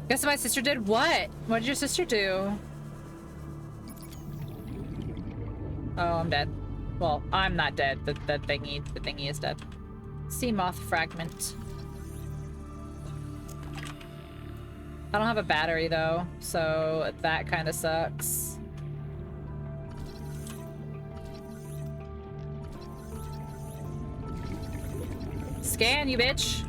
Guess what my sister did? What? What did your sister do? Oh, I'm dead. Well, I'm not dead. The thingy is dead. Sea moth fragment. I don't have a battery though, so that kind of sucks. Scan, you bitch.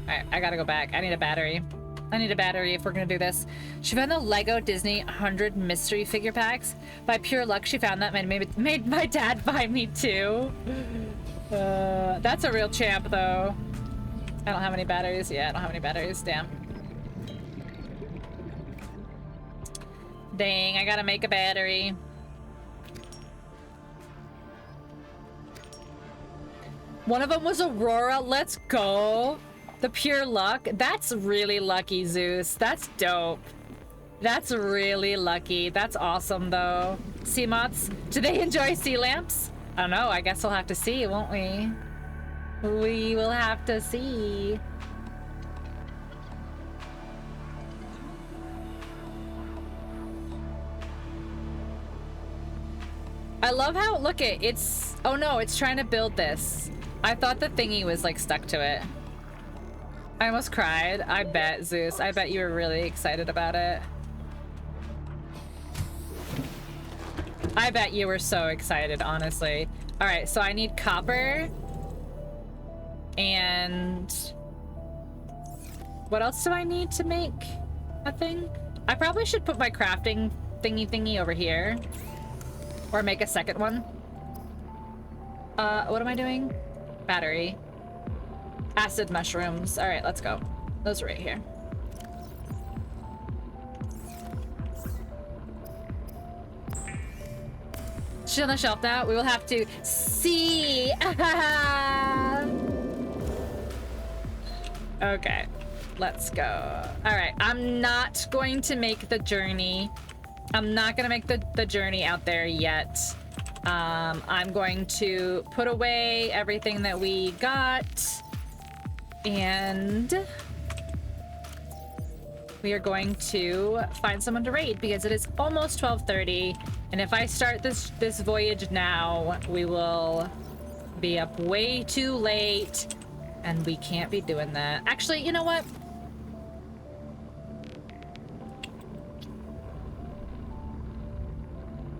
Alright, I gotta go back. I need a battery. I need a battery if we're gonna do this. She found the Lego Disney 100 mystery figure packs. By pure luck, she found that and made my dad buy me too. That's a real champ, though. I don't have any batteries. Yeah, I don't have any batteries. Damn. Dang, I gotta make a battery. One of them was Aurora. Let's go. The pure luck. That's really lucky, Zeus. That's dope. That's really lucky. That's awesome, though. Sea moths. Do they enjoy sea lamps? I don't know. I guess we'll have to see, won't we? We will have to see. I love how, look it, it's, oh no, it's trying to build this. I thought the thingy was like stuck to it. I almost cried. I bet, Zeus. I bet you were really excited about it. I bet you were so excited, honestly. All right, so I need copper. And what else do I need to make a thing? I probably should put my crafting thingy over here. Or make a second one. What am I doing? Battery. Acid mushrooms. All right, let's go. Those are right here. She's on the shelf now. We will have to see. Okay, let's go. All right, I'm not going to make the journey. I'm not gonna make the journey out there yet. I'm going to put away everything that we got. And we are going to find someone to raid because it is almost 12:30. And if I start this voyage now, we will be up way too late. And we can't be doing that. Actually, you know what?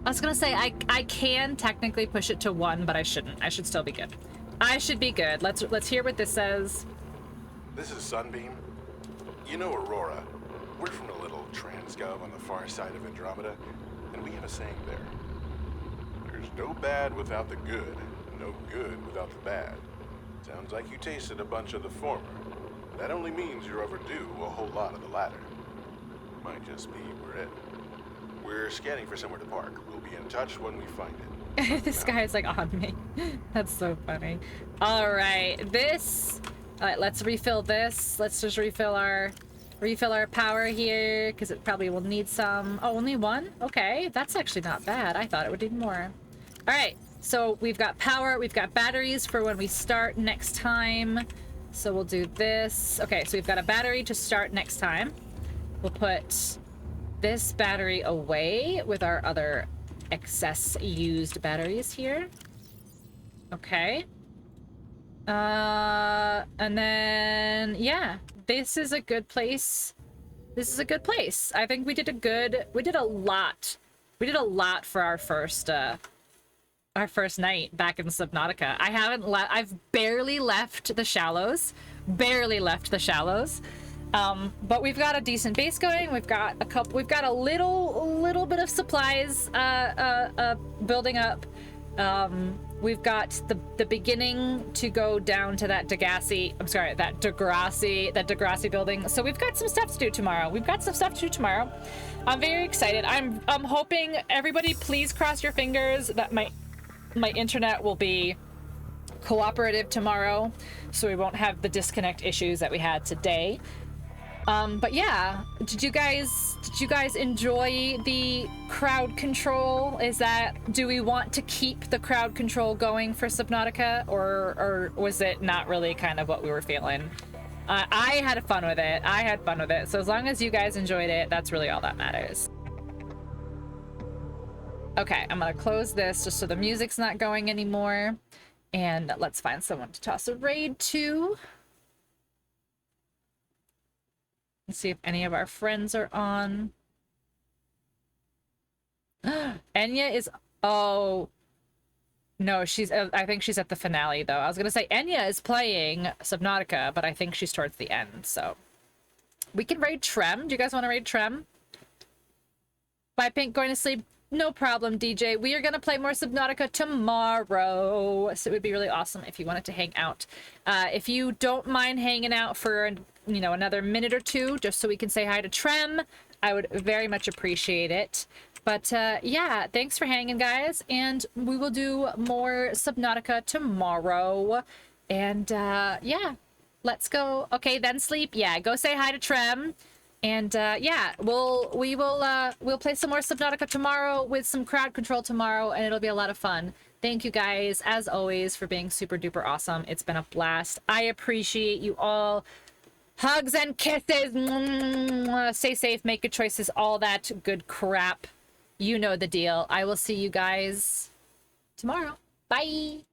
I was gonna say, I can technically push it to 1, but I shouldn't. I should still be good. I should be good. Let's hear what this says. This is Sunbeam. You know Aurora. We're from a little transgov on the far side of Andromeda, and we have a saying there. There's no bad without the good, no good without the bad. Sounds like you tasted a bunch of the former. That only means you're overdue a whole lot of the latter. Might just be we're it. We're scanning for somewhere to park. We'll be in touch when we find it. This guy is like on me. That's so funny. All right, all right, let's refill this. Let's just refill our power here because it probably will need some. Oh, only 1? Okay, that's actually not bad. I thought it would need more. All right, so we've got power. We've got batteries for when we start next time. So we'll do this. Okay, so we've got a battery to start next time. We'll put this battery away with our other excess used batteries here. Okay. And then, yeah, this is a good place. This is a good place. I think we did a lot. We did a lot for our first night back in Subnautica. I've barely left the shallows. But we've got a decent base going. We've got a little bit of supplies building up. We've got the beginning to go down to that Degrassi building. So we've got some stuff to do tomorrow. I'm very excited. I'm hoping everybody please cross your fingers that my internet will be cooperative tomorrow, so we won't have the disconnect issues that we had today. But yeah, did you guys enjoy the crowd control? Do we want to keep the crowd control going for Subnautica, or was it not really kind of what we were feeling? I had fun with it. So as long as you guys enjoyed it, that's really all that matters. Okay, I'm gonna close this just so the music's not going anymore. And let's find someone to toss a raid to. Let's see if any of our friends are on. Enya is... Oh. No, I think she's at the finale, though. I was gonna say Enya is playing Subnautica, but I think she's towards the end, so... We can raid Trem. Do you guys want to raid Trem? Bye, Pink. Going to sleep. No problem, DJ. We are going to play more Subnautica tomorrow. So it would be really awesome if you wanted to hang out. If you don't mind hanging out for, you know, another minute or two, just so we can say hi to Trem, I would very much appreciate it. But yeah, thanks for hanging, guys. And we will do more Subnautica tomorrow. And yeah, let's go. Okay, then sleep. Yeah, go say hi to Trem. And yeah, we'll play some more Subnautica tomorrow with some crowd control tomorrow, and it'll be a lot of fun. Thank you guys, as always, for being super duper awesome. It's been a blast. I appreciate you all. Hugs and kisses. Stay safe, make good choices, all that good crap. You know the deal. I will see you guys tomorrow. Bye.